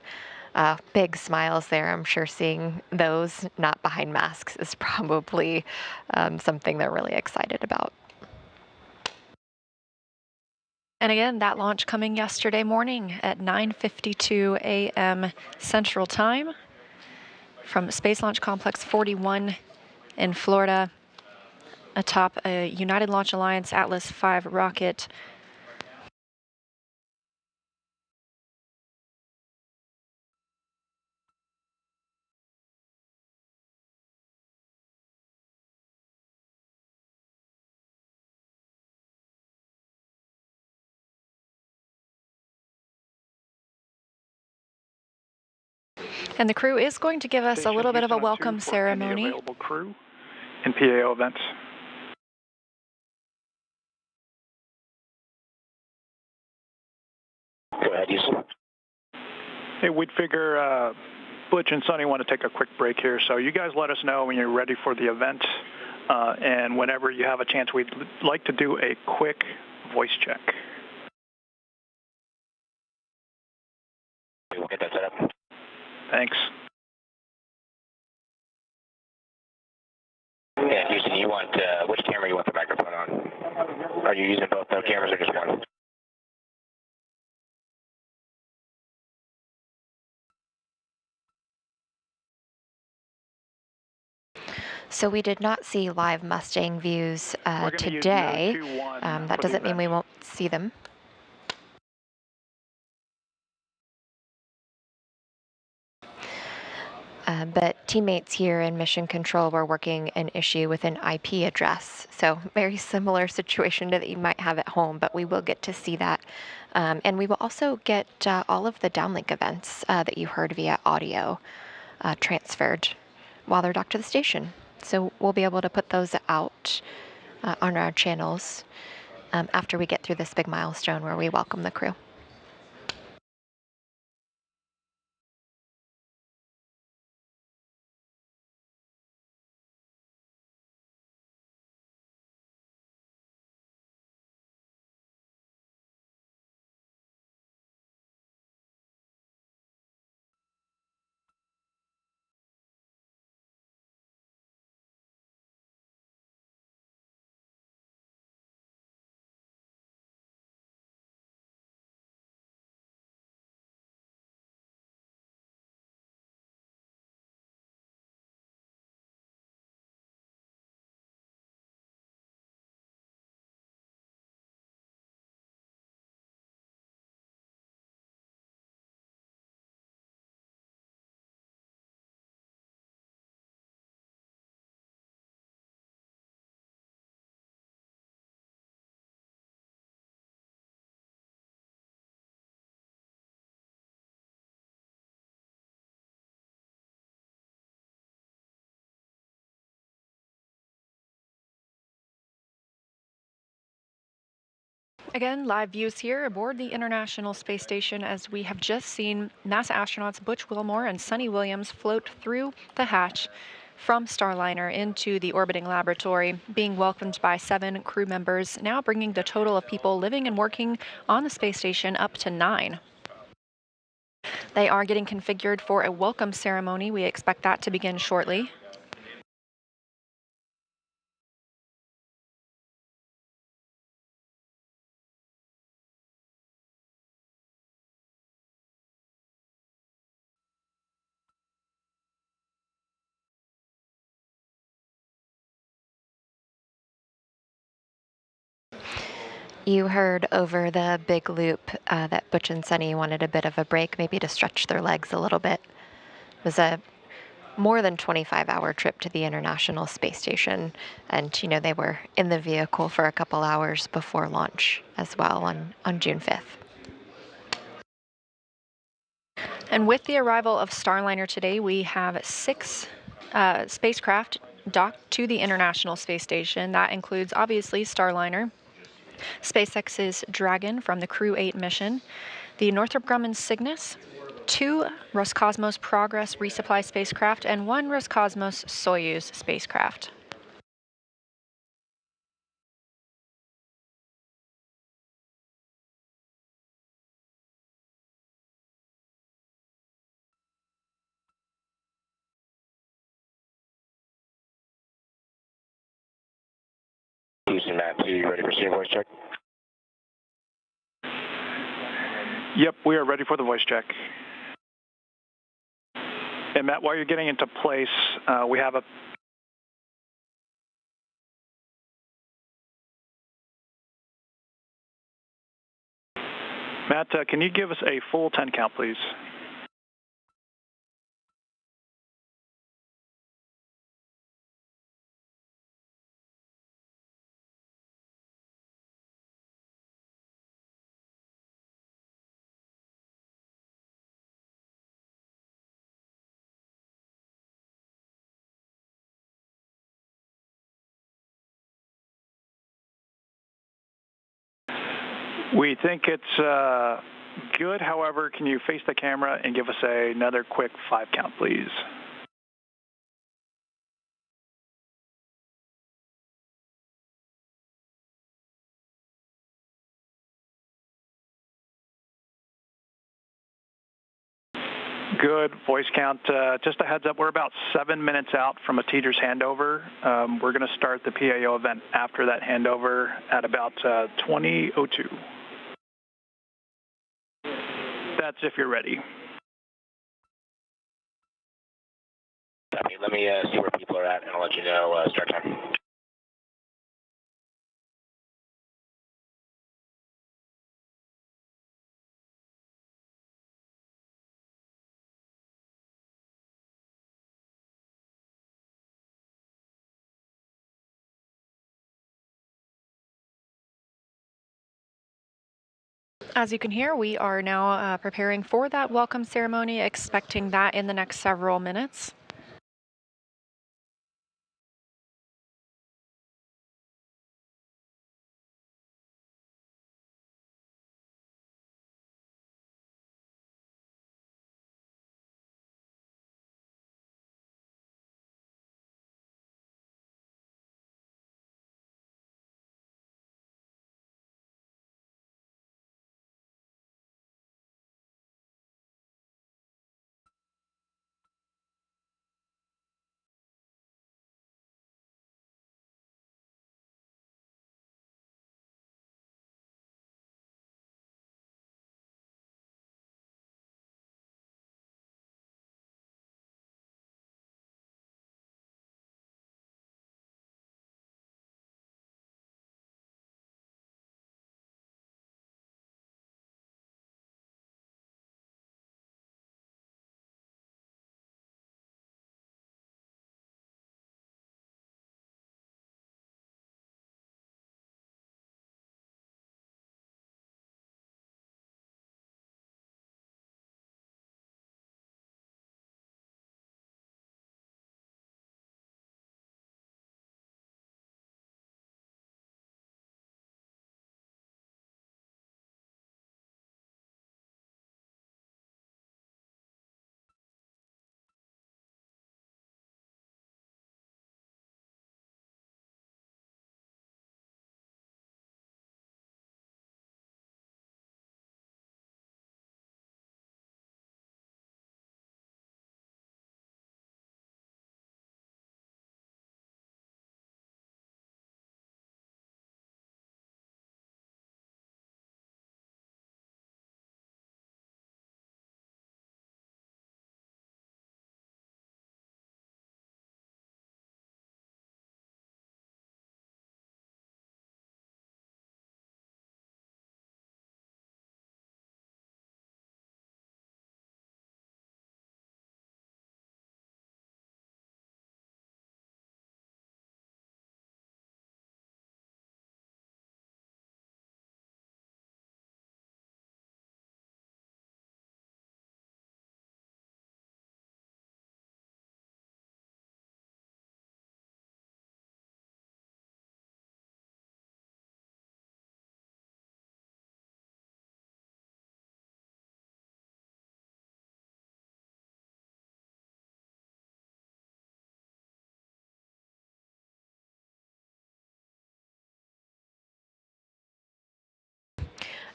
big smiles there. I'm sure seeing those not behind masks is probably something they're really excited about. And again, that launch coming yesterday morning at 9:52 a.m. Central Time from Space Launch Complex 41 in Florida atop a United Launch Alliance Atlas V rocket. And the crew is going to give us a little bit of a welcome ceremony. Any available crew in PAO events. Go ahead, Houston. Hey, we'd figure Butch and Sunny want to take a quick break here, so you guys let us know when you're ready for the event, and whenever you have a chance, we'd like to do a quick voice check. We'll get that set up. Thanks. Yeah, Houston, you want, which camera you want the microphone on? Are you using both the cameras or just one? So we did not see live Mustang views today. That doesn't mean we won't see them. But teammates here in Mission Control were working an issue with an IP address. So very similar situation to that you might have at home, but we will get to see that. And we will also get all of the downlink events that you heard via audio transferred while they're docked to the station. So we'll be able to put those out on our channels after we get through this big milestone where we welcome the crew. Again, live views here aboard the International Space Station as we have just seen NASA astronauts Butch Wilmore and Sunny Williams float through the hatch from Starliner into the orbiting laboratory, being welcomed by 7 crew members, now bringing the total of people living and working on the space station up to 9. They are getting configured for a welcome ceremony. We expect that to begin shortly. You heard over the big loop that Butch and Sunny wanted a bit of a break, maybe to stretch their legs a little bit. It was a more than 25-hour trip to the International Space Station, and you know they were in the vehicle for a couple hours before launch as well on June 5th. And with the arrival of Starliner today, we have 6 spacecraft docked to the International Space Station. That includes obviously Starliner, SpaceX's Dragon from the Crew 8 mission, the Northrop Grumman Cygnus, 2 Roscosmos Progress resupply spacecraft, and 1 Roscosmos Soyuz spacecraft. Houston, Matt 2, you ready for SEA voice check? Yep, we are ready for the voice check. And Matt, while you're getting into place, we have a... Matt, can you give us a full 10 count, please? We think it's good. However, can you face the camera and give us another quick 5 count, please? Good. Voice count. Just a heads up, we're about 7 minutes out from a teeter's handover. We're going to start the PAO event after that handover at about 20:02. That's if you're ready. Copy. Let me see where people are at, and I'll let you know start time. As you can hear, we are now preparing for that welcome ceremony, expecting that in the next several minutes.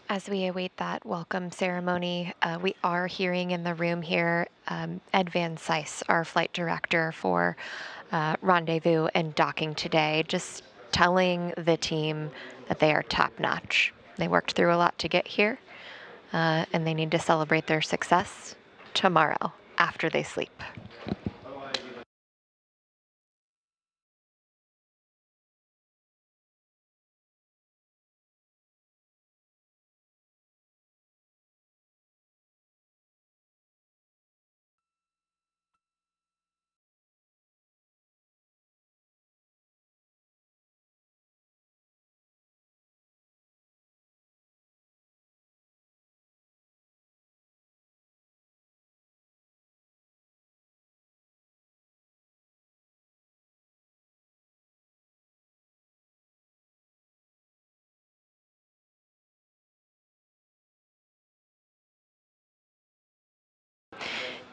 As we await that welcome ceremony, we are hearing in the room here Ed Van Cise, our flight director for Rendezvous and docking today, just telling the team that they are top notch. They worked through a lot to get here, and they need to celebrate their success tomorrow after they sleep.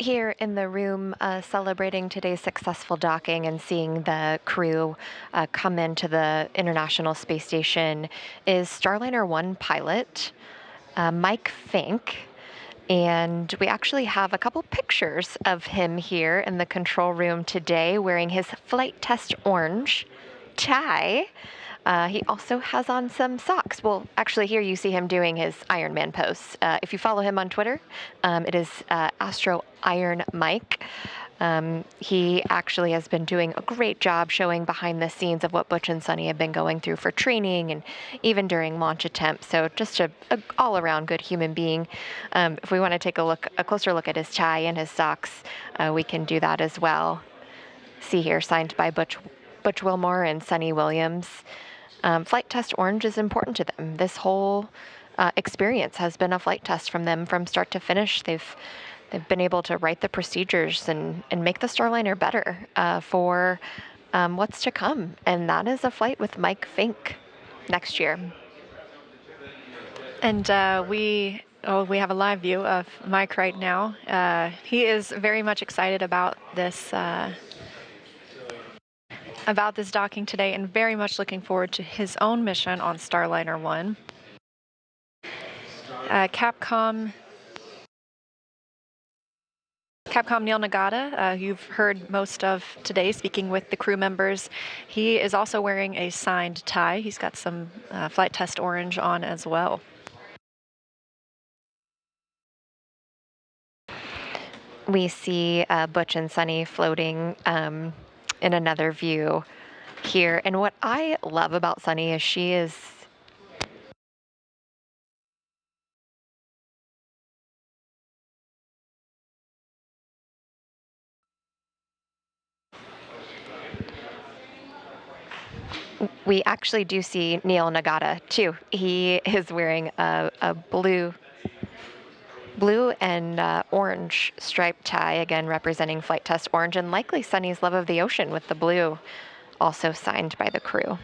Here in the room celebrating today's successful docking and seeing the crew come into the International Space Station is Starliner 1 pilot Mike Fink. And we actually have a couple pictures of him here in the control room today wearing his flight test orange tie. He also has on some socks. Well, actually, here you see him doing his Ironman pose. If you follow him on Twitter, it is Astro Iron Mike. He actually has been doing a great job showing behind the scenes of what Butch and Sunny have been going through for training and even during launch attempts. So just a all-around good human being. If we want to take a closer look at his tie and his socks, we can do that as well. See here, signed by Butch Wilmore and Sunny Williams. Flight test orange is important to them. This whole experience has been a flight test from them from start to finish. They've been able to write the procedures and make the Starliner better for what's to come. And that is a flight with Mike Fink next year. And we have a live view of Mike right now. He is very much excited about this docking today and very much looking forward to his own mission on Starliner 1. Capcom Neil Nagata, you've heard most of today speaking with the crew members. He is also wearing a signed tie. He's got some flight test orange on as well. We see Butch and Sunny floating in another view here. And what I love about Sunny is she is we actually do see Neil Nagata too. He is wearing a blue and orange striped tie, again representing flight test orange, and likely Sunny's love of the ocean with the blue, also signed by the crew.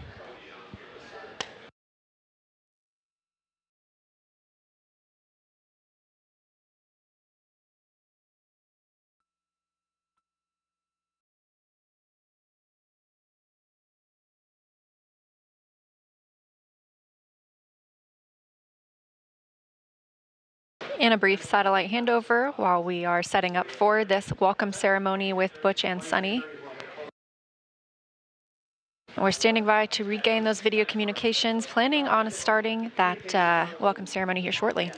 And a brief satellite handover while we are setting up for this welcome ceremony with Butch and Sunny. We're standing by to regain those video communications, planning on starting that welcome ceremony here shortly.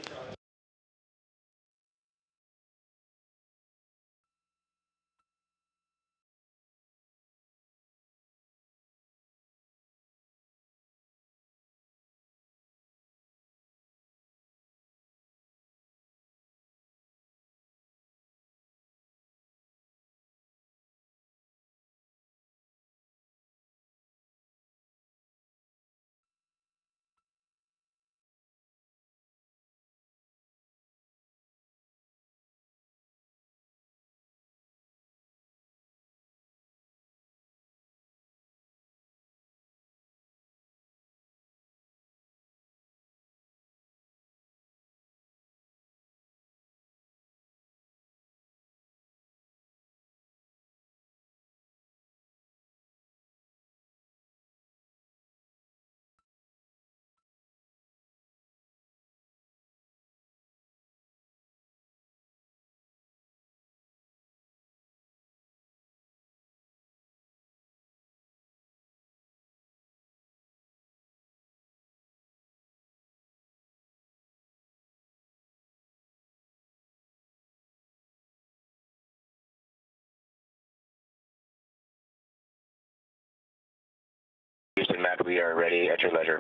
Houston, Matt, we are ready at your leisure.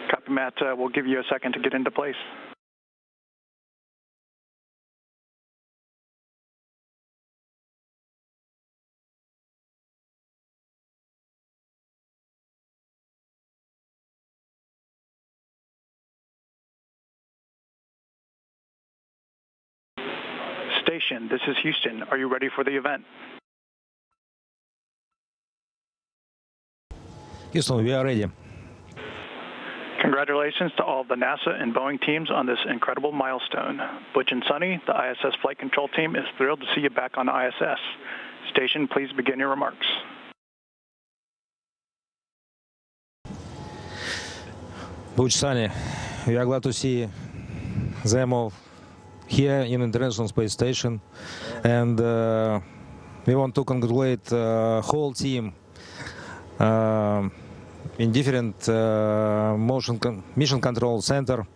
Copy, Matt. We'll give you a second to get into place. Station, this is Houston. Are you ready for the event? Houston, we are ready. Congratulations to all of the NASA and Boeing teams on this incredible milestone. Butch and Sunny, the ISS Flight Control Team, is thrilled to see you back on ISS. Station, please begin your remarks. Butch, Sunny, we are glad to see them all here in International Space Station, and we want to congratulate the whole team in different mission control center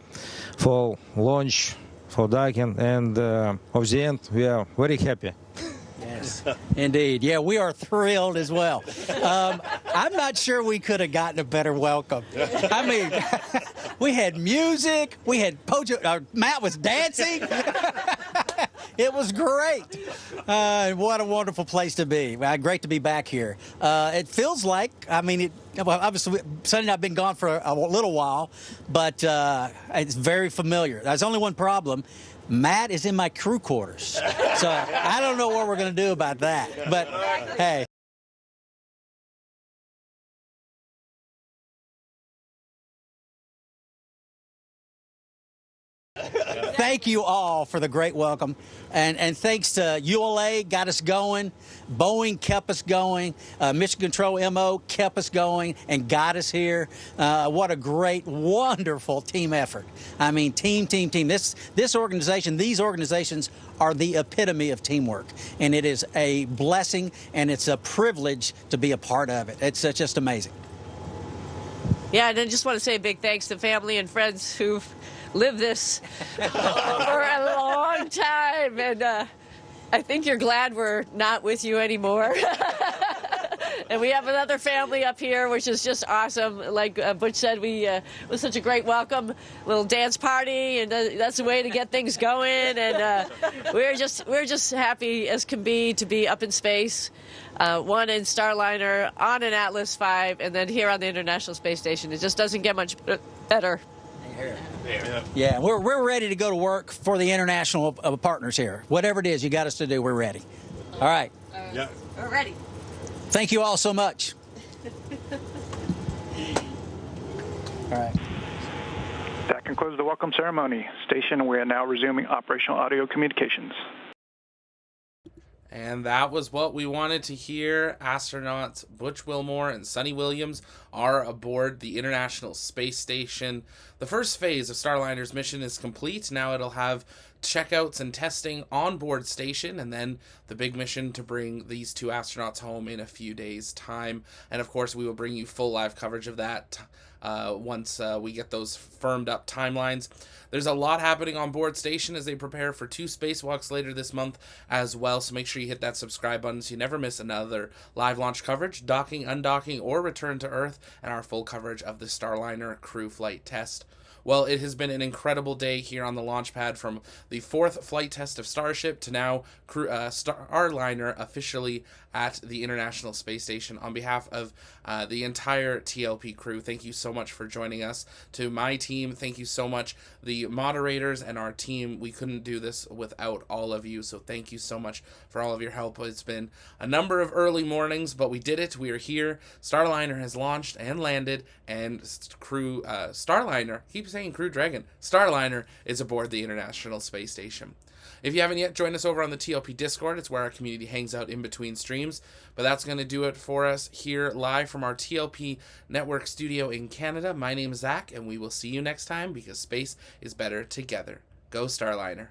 for launch, for docking, and of the end, we are very happy. Yes, indeed. Yeah, we are thrilled as well. I'm not sure we could have gotten a better welcome. I mean, we had music, we had Matt was dancing. It was great. What a wonderful place to be. Great to be back here. It feels like, well, obviously, Sonny and I have been gone for a little while, but it's very familiar. There's only one problem. Matt is in my crew quarters. So I don't know what we're going to do about that. But, hey. Thank you all for the great welcome. And thanks to ULA, got us going. Boeing kept us going. Mission Control MO kept us going and got us here. What a great, wonderful team effort. I mean, team. This organization, these organizations are the epitome of teamwork. And it is a blessing and it's a privilege to be a part of it. It's just amazing. Yeah, and I just want to say a big thanks to family and friends who've lived this for a long time, and I think you're glad we're not with you anymore. And we have another family up here, which is just awesome. Like Butch said, it was such a great welcome, little dance party, and that's the way to get things going. And we're just happy as can be to be up in space, one in Starliner, on an Atlas V, and then here on the International Space Station. It just doesn't get much better. Yeah, we're ready to go to work for the international partners here. Whatever it is you got us to do, we're ready. All right. Yeah. We're ready. Thank you all so much. All right. That concludes the welcome ceremony. Station, we are now resuming operational audio communications. And that was what we wanted to hear. Astronauts Butch Wilmore and Sonny Williams are aboard the International Space Station. The first phase of Starliner's mission is complete. Now it'll have checkouts and testing on board station, and then the big mission to bring these two astronauts home in a few days' time. And of course, we will bring you full live coverage of that once we get those firmed up timelines. There's a lot happening on board station as they prepare for 2 spacewalks later this month as well, so make sure you hit that subscribe button so you never miss another live launch coverage, docking, undocking, or return to Earth, and our full coverage of the Starliner crew flight test. Well, it has been an incredible day here on the launch pad, from the 4th flight test of Starship to now Starliner officially at the International Space Station. On behalf of the entire TLP crew, thank you so much for joining us. To my team, thank you so much. The moderators and our team, we couldn't do this without all of you, so thank you so much for all of your help. It's been a number of early mornings, but we did it. We are here. Starliner has launched and landed, and crew Starliner, keep saying Crew Dragon, Starliner is aboard the International Space Station. If you haven't yet, join us over on the TLP Discord. It's where our community hangs out in between streams. But that's going to do it for us here live from our TLP Network studio in Canada. My name is Zach, and we will see you next time, because space is better together. Go Starliner.